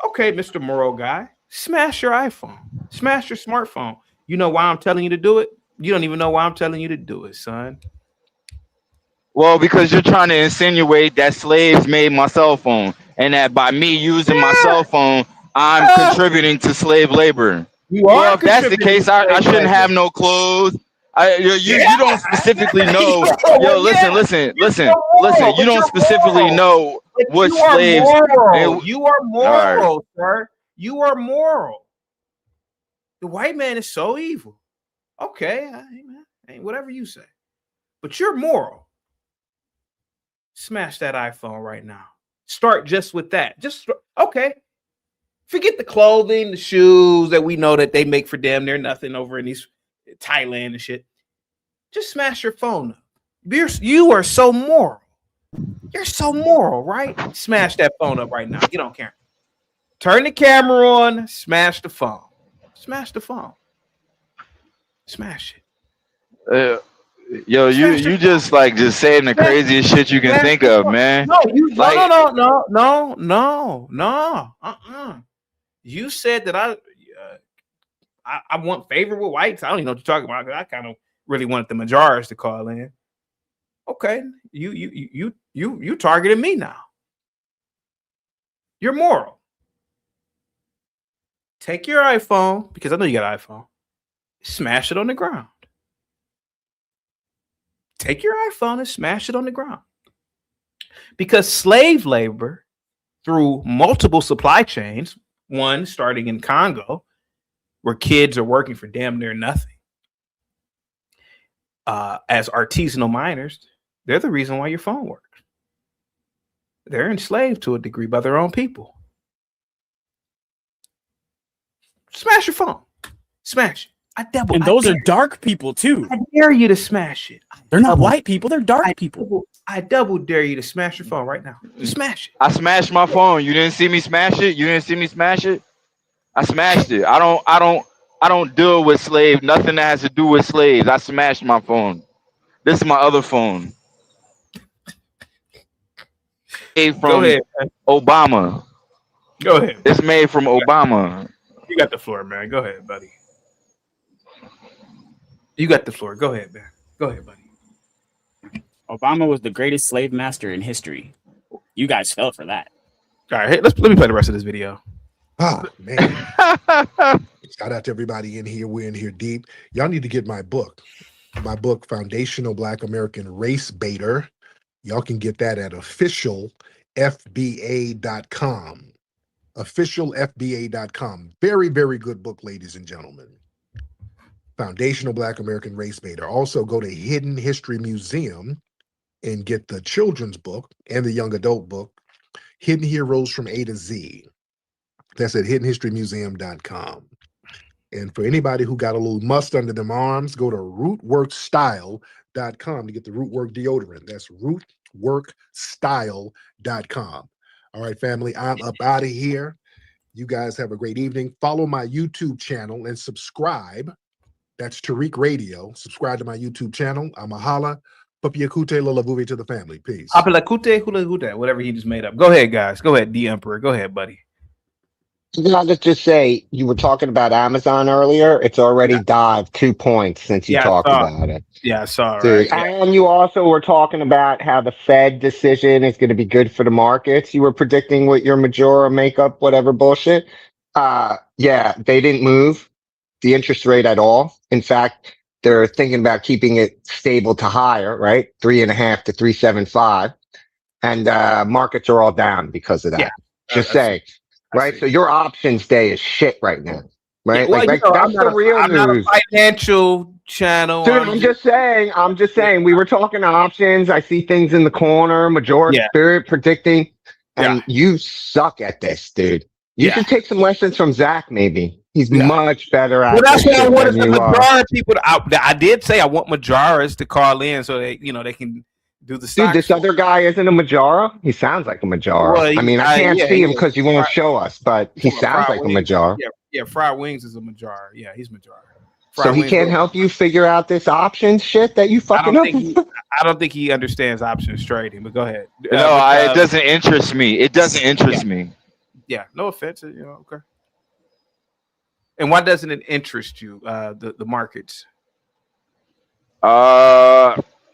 Okay, Mr. Moral Guy, smash your iPhone, smash your smartphone. You know why I'm telling you to do it? You don't even know why I'm telling you to do it, son. Well, because you're trying to insinuate that slaves made my cell phone, and that by me using my cell phone, I'm contributing to slave labor. Well, if that's the case, I shouldn't have no clothes. You don't specifically know. Yo, listen. You don't specifically know what slaves. You are moral, sir. You are moral. The white man is so evil. Okay, whatever you say, but you're moral. Smash that iPhone right now. Start just with that. Okay. Forget the clothing, the shoes that we know that they make for damn near nothing over in these Thailand and shit. Just smash your phone up. You are so moral. You're so moral, right? Smash that phone up right now. Get on camera. Turn the camera on. Smash the phone. Smash the phone. Smash it. Yo, you just saying the craziest shit you can think of, man. No. You said that I want favorable whites. I don't even know what you're talking about. I kind of really wanted the Mojauras to call in. Okay, you targeted me now. You're moral. Take your iPhone, because I know you got an iPhone. Smash it on the ground. Take your iPhone and smash it on the ground. Because slave labor through multiple supply chains, one starting in Congo, where kids are working for damn near nothing, as artisanal miners, they're the reason why your phone works. They're enslaved to a degree by their own people. Smash your phone. Smash it. And those are dark people too. I dare you to smash it. They're not white people. They're dark people. I double dare you to smash your phone right now. Smash it. I smashed my phone. You didn't see me smash it. You didn't see me smash it. I smashed it. I don't deal with slaves. Nothing that has to do with slaves. I smashed my phone. This is my other phone. From Obama. Go ahead. It's made from Obama. You got the floor, man. Go ahead, buddy. You got the floor. Go ahead, man. Go ahead, buddy. Obama was the greatest slave master in history. You guys fell for that. All right, hey, let me play the rest of this video. Ah, man. Shout out to everybody in here. We're in here deep. Y'all need to get my book. My book, Foundational Black American Race Baiter. Y'all can get that at officialfba.com. Officialfba.com. Very, very good book, ladies and gentlemen. Foundational Black American Race Baiter. Also go to Hidden History Museum and get the children's book and the young adult book, Hidden Heroes from A to Z. That's at hiddenhistorymuseum.com. And for anybody who got a little must under them arms, go to rootworkstyle.com to get the Rootwork deodorant. That's rootworkstyle.com. All right, family, I'm up out of here. You guys have a great evening. Follow my YouTube channel and subscribe. That's Tariq Radio. Subscribe to my YouTube channel. I'm a holla. Papiakute Lolavuve to the family. Peace. Apelakute, hula, whatever he just made up. Go ahead, guys. Go ahead, D Emperor. Go ahead, buddy. I'll just say, you were talking about Amazon earlier. It's already dived 2 points since you talked about it. Yeah, I saw it. Dude, Right? and you also were talking about how the Fed decision is going to be good for the markets. You were predicting with your Mojaura makeup, whatever bullshit. Yeah, they didn't move the interest rate at all. In fact, they're thinking about keeping it stable to higher, right? 3.5 to 3.75. And markets are all down because of that. Yeah, Just saying. Right, so your options day is shit right now, right? Yeah, well, like that's the real I'm news. not a financial channel. Dude, I'm just saying. We were talking options. I see things in the corner. Majora Spirit predicting, and you suck at this, dude. You should take some lessons from Zach. Maybe he's much better at. Well, that's this what I shit wanted than the you are. Mojaura people to. I did say I want Mojaura's to call in so they can do the stock. Dude, this other guy isn't a Mojaura. He sounds like a Mojaura. Well, I mean, I can't see him because you won't show us, but he sounds like a Mojaura. Yeah, Fried Wings is a Mojaura. Yeah, he's Mojaura. So he can't help you figure out this options shit that you fucking up. I don't think he understands options trading. But go ahead. No, it doesn't interest me. It doesn't interest me. Yeah, no offense. Okay. And why doesn't it interest you? The markets.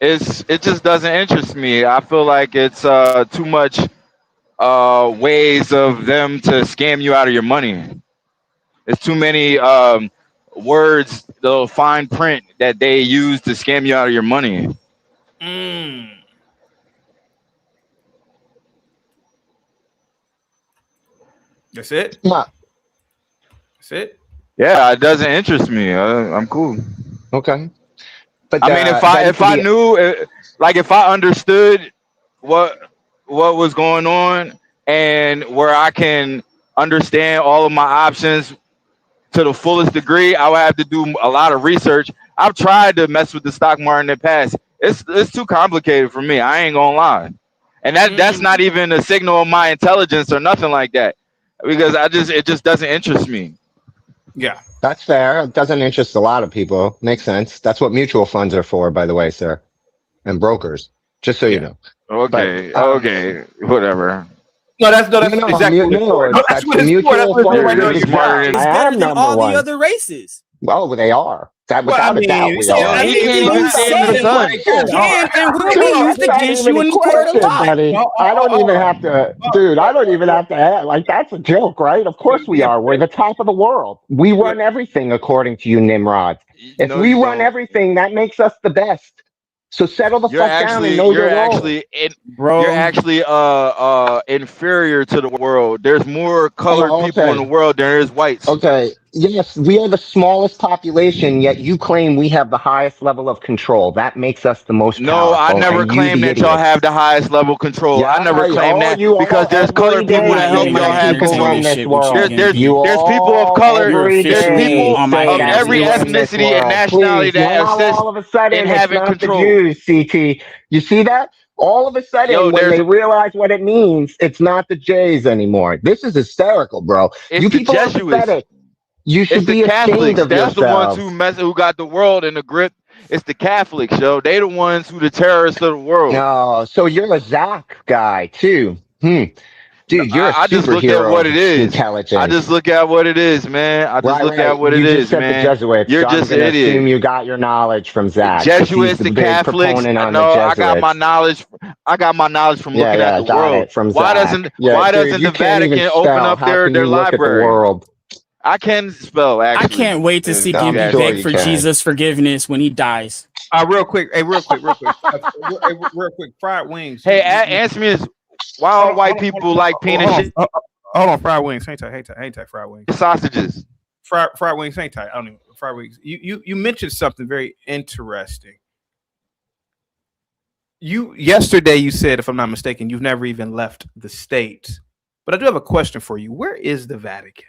It just doesn't interest me. I feel like it's too much ways of them to scam you out of your money. It's too many words, the fine print that they use to scam you out of your money. That's it. That's it. Yeah, it doesn't interest me. I'm cool. Okay. But I mean, if I knew, if I understood what was going on and where I can understand all of my options to the fullest degree, I would have to do a lot of research. I've tried to mess with the stock market in the past. It's too complicated for me. I ain't gonna lie, and that's not even a signal of my intelligence or nothing like that, because it just doesn't interest me. Yeah. That's fair. It doesn't interest a lot of people. Makes sense. That's what mutual funds are for, by the way, sir. And brokers. Just so you know. Okay. Okay. Whatever. No, that's exactly that's the mutual funds. It's better than all the other races. Well, they are. That without a doubt, we are. And will be used against you in the court of law. Buddy. I don't even have to, dude. I don't even have to add. Like, that's a joke, right? Of course we are. We're the top of the world. We run everything according to you, Nimrod. If we run everything, that makes us the best. So settle the fuck down and know your role. You're actually inferior to the world. There's more colored people in the world than there is whites. Okay. Yes, we are the smallest population, yet you claim we have the highest level of control. That makes us the most powerful. No, I never claimed that y'all have the highest level of control. Yeah, I never claimed that because there's colored people that help y'all have control. There's people of color. There's people of every ethnicity and nationality that assist in having control. CT, you see that? All of a sudden, when they realize what it means, it's not the Jays anymore. This is hysterical, bro. It's you the people are Jesuits. pathetic. You should be ashamed of That's yourselves. the ones who got the world in the grip. It's the Catholics, yo. They the ones who the terrorists of the world. No, so you're a Zach guy too. Dude, you're a I just look at what it is. intelligence. I just look at what it is, man. I just look at what you it just is, said man. the Jesuits. You're so just I'm an gonna assume idiot. you got your knowledge from Zach. Jesuits, the the big Catholics. proponent on No, the I got my Jesuits. knowledge. I got my knowledge from looking at the got world. it from Why Zach. doesn't Yeah, Why dude, doesn't you the can't even Vatican open spell. up How their can you look at the library? world? I can spell I actually. can't wait to see I'm Gibby sure beg you for can. Jesus' forgiveness when he dies. Real quick. Real quick. Real quick. Fried wings. Hey, answer me this: why all white people like penis shit Hold on, fried wings. Hang tight, fried wings. sausages? Fried wings, hang tight. I don't even fried wings. You mentioned something very interesting. Yesterday you said, if I'm not mistaken, you've never even left the States. But I do have a question for you. Where is the Vatican?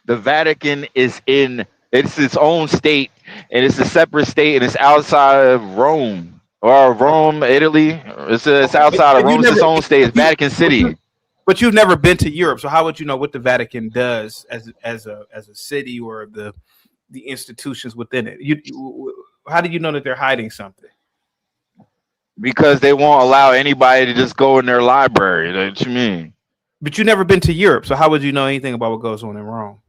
The Vatican is it's its own state, and it's a separate state, and it's outside of Rome or Rome, Italy. It's outside of Rome. It's its own state. It's Vatican City. But you've never been to Europe, so how would you know what the Vatican does as a city or the institutions within it? How do you know that they're hiding something? Because they won't allow anybody to just go in their library. What you mean? But you've never been to Europe, so how would you know anything about what goes on in Rome?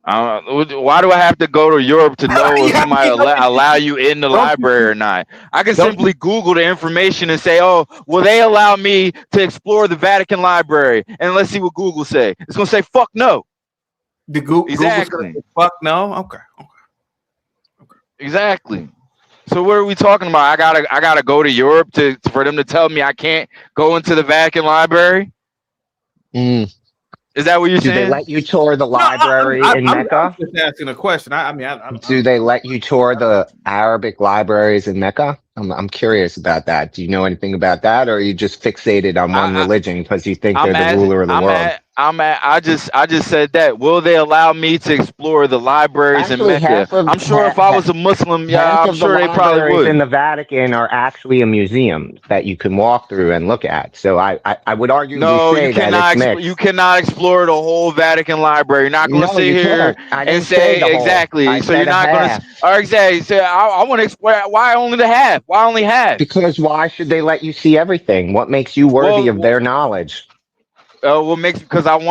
Why do I have to go to Europe to know if somebody allow you in the library or not? I can simply Google the information and say, "Oh, will they allow me to explore the Vatican library?" And let's see what Google say. It's gonna say, "Fuck no." The Google exactly. Fuck no. Okay. Exactly. So what are we talking about? I gotta go to Europe for them to tell me I can't go into the Vatican library? Is that what you're saying? Do they let you tour the library in Mecca? I'm just asking a question. Do they let you tour the Arabic libraries in Mecca? I'm curious about that. Do you know anything about that, or are you just fixated on one religion because you think they're the ruler of the world? I just said that. Will they allow me to explore the libraries in Mecca? I'm sure if I was a Muslim, I'm sure they probably would. In the Vatican are actually a museum that you can walk through and look at. So I would argue say that it's mixed. You cannot explore the whole Vatican library. You're not going to sit here and say exactly. So you're not going to. Exactly. So I want to explore. Why only the half? Why only half? Because why should they let you see everything? What makes you worthy of their knowledge? Because I'm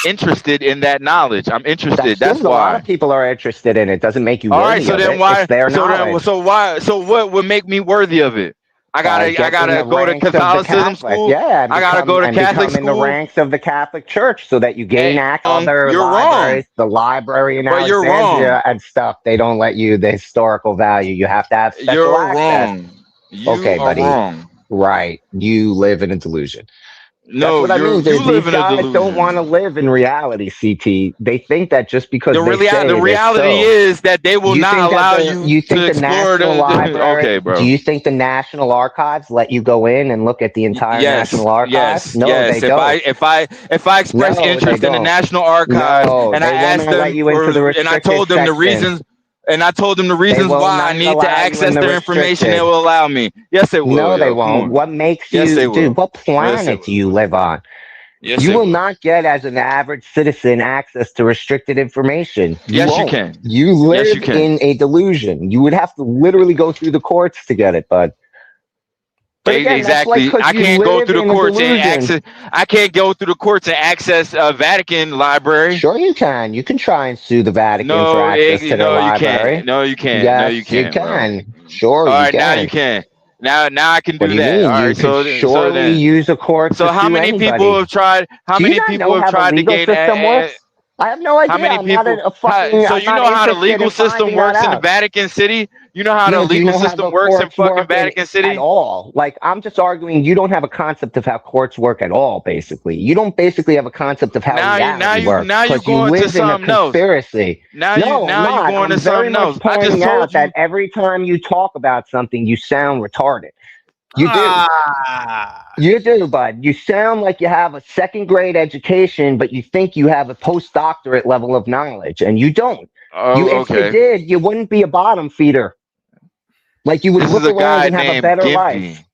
interested in that knowledge. I'm interested. That's why. A lot of people are interested in it. Doesn't make you worthy. All right. So of then it. why? It's their knowledge. So what would make me worthy of it? I gotta go to Catholicism school. Yeah, I gotta go to Catholic school. In the ranks of the Catholic Church so that you gain access to other libraries, the library in Alexandria and stuff. They don't let you the historical value. You have to have special access. Wrong. You are buddy. Wrong. Right. You live in a delusion. No, that's what I mean. You live These in a guys delusion. don't want to live in reality, CT. They think that just because the reality is that they will not allow you to explore the library. Okay, bro. Do you think the National Archives let you go in and look at the entire National Archives? No, they don't. If I express interest in the National Archives and I asked them and I told them the reasons. And I told them the reasons why I need to access their information. They will allow me. Yes, they will. No, they won't. What makes you, dude? What planet do you live on? Yes, you will not get, as an average citizen, access to restricted information. Yes, you can. You live in a delusion. You would have to literally go through the courts to get it, bud. But again, exactly. I can't go through the courts and access. I can't go through the courts and access a Vatican library. Sure, you can. You can try and sue the Vatican for access to their library. No, you can't. Yes, no, you can't. You can. Sure, All right, you can. now you can. Now I can do what do you that. Mean? All you right, can surely use a court. So how many people have tried? How many people have tried to gain? I have no idea. How many people? So you know how the legal system works in the Vatican City? You know how the legal system works in fucking Vatican City? At all. Like, I'm just arguing you don't have a concept of how courts work at all, basically. You don't basically have a concept of how reality works. Now you're going to something else. Conspiracy. Now you're going to something else. I just told you that every time you talk about something, you sound retarded. You do. You do, bud. You sound like you have a second grade education, but you think you have a postdoctorate level of knowledge, and you don't. If you did, you wouldn't be a bottom feeder. Like, you would look around and have a better life.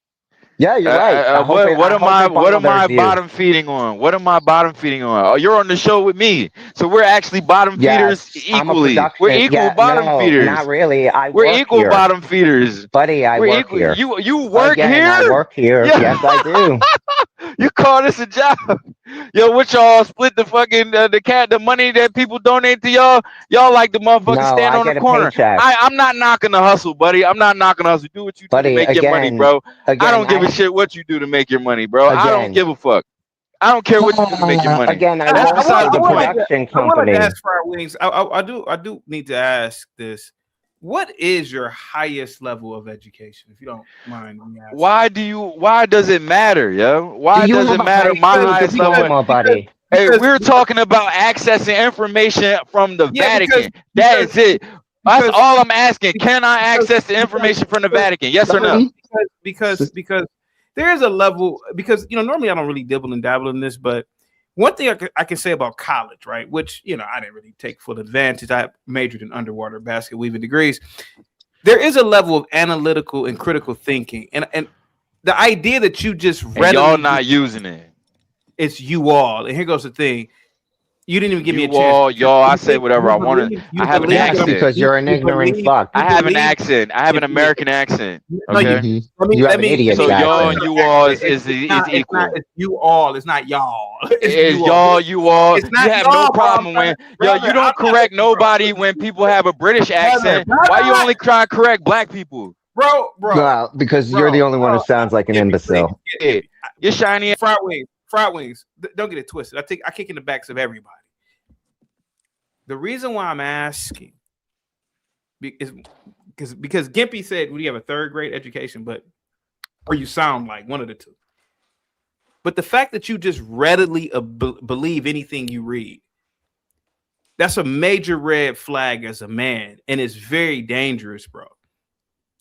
Yeah, you're right. What am I bottom feeding on? What am I bottom feeding on? Oh, you're on the show with me, so we're actually bottom feeders equally. We're equal bottom feeders. Not really. We're equal here. Bottom feeders, buddy. I work here. You work here? I work here. Yeah. Yes, I do. You call this a job? Yo, what y'all split the fucking the money that people donate to y'all? Y'all like the motherfuckers No, stand I on the get a corner. paycheck. I'm not knocking the hustle, buddy. I'm not knocking the hustle. Do what you do to Buddy, make your money, bro. I again, don't give a shit what you do to make your money, bro. I don't again, give a fuck. I don't care what you do to make your money. again, I That's work besides for the the point. production I would like to company. ask Fried Wings. I do need to ask this. What is your highest level of education, if you don't mind me asking? Why does it matter, yo? Why Do you does have it a matter high my school highest level? diploma, buddy? Hey, we're talking about accessing information from the Vatican. That is it. That's all I'm asking. Can I access the information from the Vatican? Yes or no? Because there is a level, because normally I don't really dibble and dabble in this, but one thing I can say about college, right? Which I didn't really take full advantage. I majored in underwater basket weaving degrees. There is a level of analytical and critical thinking, and the idea that you just readily y'all not using it. It's you all, and here goes the thing. You didn't even give me a chance. Y'all, I say whatever I want. I have an accent. Because you're an ignorant fuck. I have an accent. I have an American accent. Okay. You have an idiot So accent. y'all and you all is equal. It's you all. It's not y'all. It's y'all. You all. It's You not have no y'all, problem when you don't correct nobody when people have a British accent. Why you only try to correct black people, bro? Well, because you're the only one who sounds like an imbecile. You're shiny. Fried wings. Don't get it twisted. I kick in the backs of everybody. The reason why I'm asking is because Gimpy said, "Well, you have a third grade education, or you sound like one of the two." But the fact that you just readily believe anything you read, that's a major red flag as a man, and it's very dangerous, bro.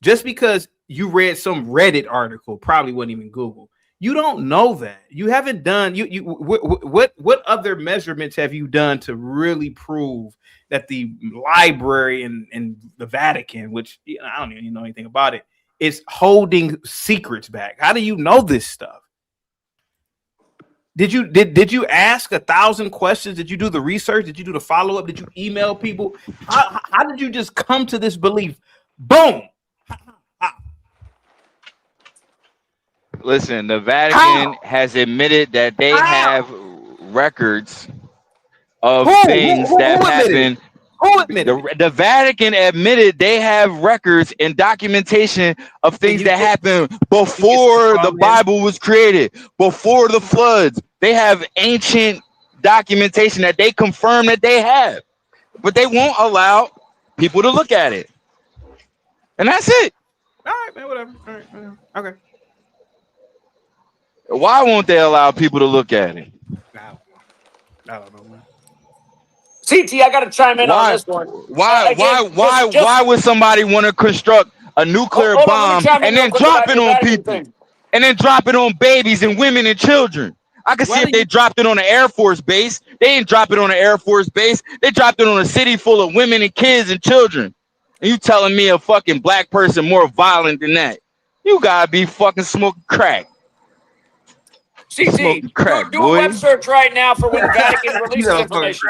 Just because you read some Reddit article, probably wasn't even Google. You don't know that. You haven't done what other measurements have you done to really prove that the library and the Vatican, which I don't even know anything about it, is holding secrets back? How do you know this stuff? Did you ask 1,000 questions? Did you do the research? Did you do the follow-up? Did you email people? How did you just come to this belief? Boom. Listen, the Vatican has admitted that they have records of things that happen. Who admitted? The Vatican admitted they have records and documentation of things that happened before the Bible was created, before the floods. They have ancient documentation that they confirm that they have, but they won't allow people to look at it. And that's it. All right, man, whatever. All right, whatever. Okay. Why won't they allow people to look at it? I don't know, man. CT, I got to chime in on this one. Why would somebody want to construct a nuclear bomb and then drop it on people? And then drop it on babies and women and children? I can see if they dropped it on an Air Force base. They didn't drop it on an Air Force base. They dropped it on a city full of women and kids and children. And you telling me a fucking black person more violent than that? You gotta be fucking smoking crack. CT, do a web search right now for when the Vatican releases information.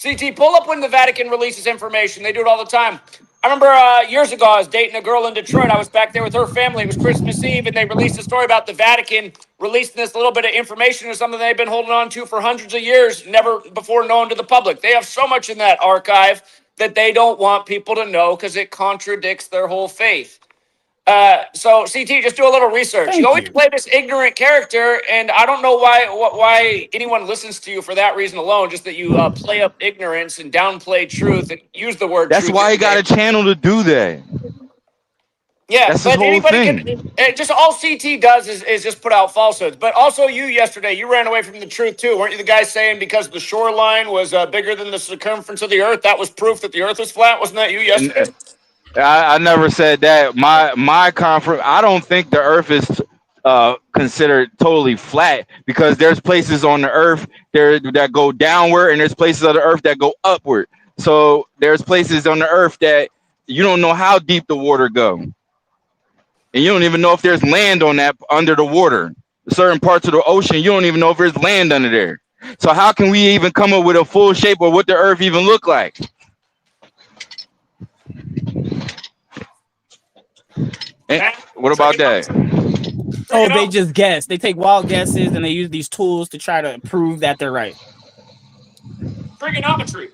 CT, pull up when the Vatican releases information. They do it all the time. I remember years ago, I was dating a girl in Detroit. I was back there with her family. It was Christmas Eve, and they released a story about the Vatican releasing this little bit of information or something they've been holding on to for hundreds of years, never before known to the public. They have so much in that archive that they don't want people to know because it contradicts their whole faith. So CT, just do a little research. You always play this ignorant character, and I don't know why anyone listens to you for that reason alone. Just that you play up ignorance and downplay truth and use the word. That's truth why you got a channel to do that. Yeah, that's but his whole anybody thing. can. Just all CT does is just put out falsehoods. But also, you yesterday, you ran away from the truth too, weren't you? The guy saying because the shoreline was bigger than the circumference of the Earth, that was proof that the Earth was flat. Wasn't that you yesterday? I never said that. My conference. I don't think the Earth is considered totally flat because there's places on the Earth there that go downward and there's places on the Earth that go upward. So there's places on the Earth that you don't know how deep the water go, and you don't even know if there's land on that under the water. Certain parts of the ocean you don't even know if there's land under there. So how can we even come up with a full shape of what the Earth even look like? And what about that? Oh, they just guess. They take wild guesses and they use these tools to try to prove that they're right. Trigonometry.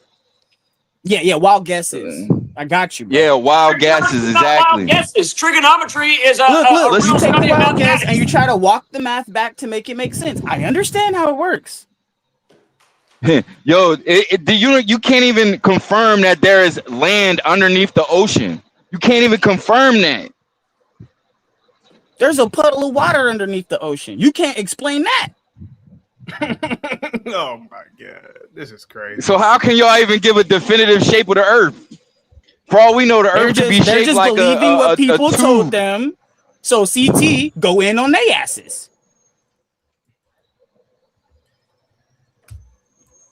Yeah, wild guesses. I got you, bro. Yeah, wild guesses, exactly. Wild guesses. Trigonometry is a Look, real you take study the wild about guess math. and you try to walk the math back to make it make sense. I understand how it works. Yo, you can't even confirm that there is land underneath the ocean. You can't even confirm that. There's a puddle of water underneath the ocean. You can't explain that. Oh my god, this is crazy. So how can y'all even give a definitive shape of the Earth? For all we know, the Earth could be They're shaped just like believing a what people tube. told them. So CT, go in on their asses.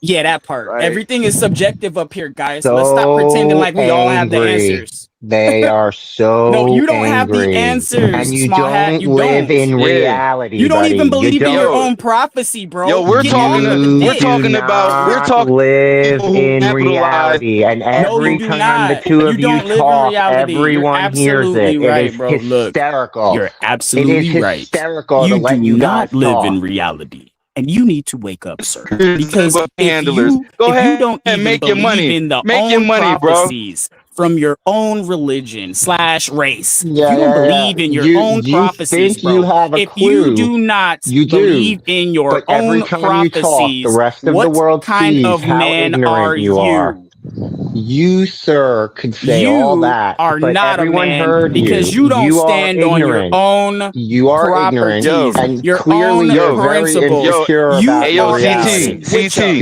Yeah, that part. Right. Everything is subjective up here, guys. So Let's stop pretending like we all have the angry. answers. They are so No, you don't have the angry. answers, And you small hat. don't You live don't. in reality. You don't buddy. even believe in your don't. own prophecy, bro. Yo, we're Get talking. off of the You We're dick. talking do about. We're not talking. live People who in capitalize. reality, and No, every you do time the not. two of You you don't live in talk, reality. You're everyone hears absolutely it. It right, is bro. Look, hysterical. you're It absolutely is right. hysterical to You let do you not guys live talk. in reality. And you need to wake up, sir. Because Handlers. Go if you ahead don't and even make your believe money. in the Make your own money, bro. prophecies from your own religion / race, if Yeah, you don't yeah, yeah. believe in your You own you prophecies, think you bro, have a if you clue? do not You do. believe in your But every own time you talk, the prophecies, rest of the what world kind sees of how man are ignorant you are. you? You, sir, could say all You that, are but not a everyone man heard because you. you don't You are stand on your ignorant. own You are ignorant, properties, and your clearly own you're very principles. insecure You about your are a reality. switch up.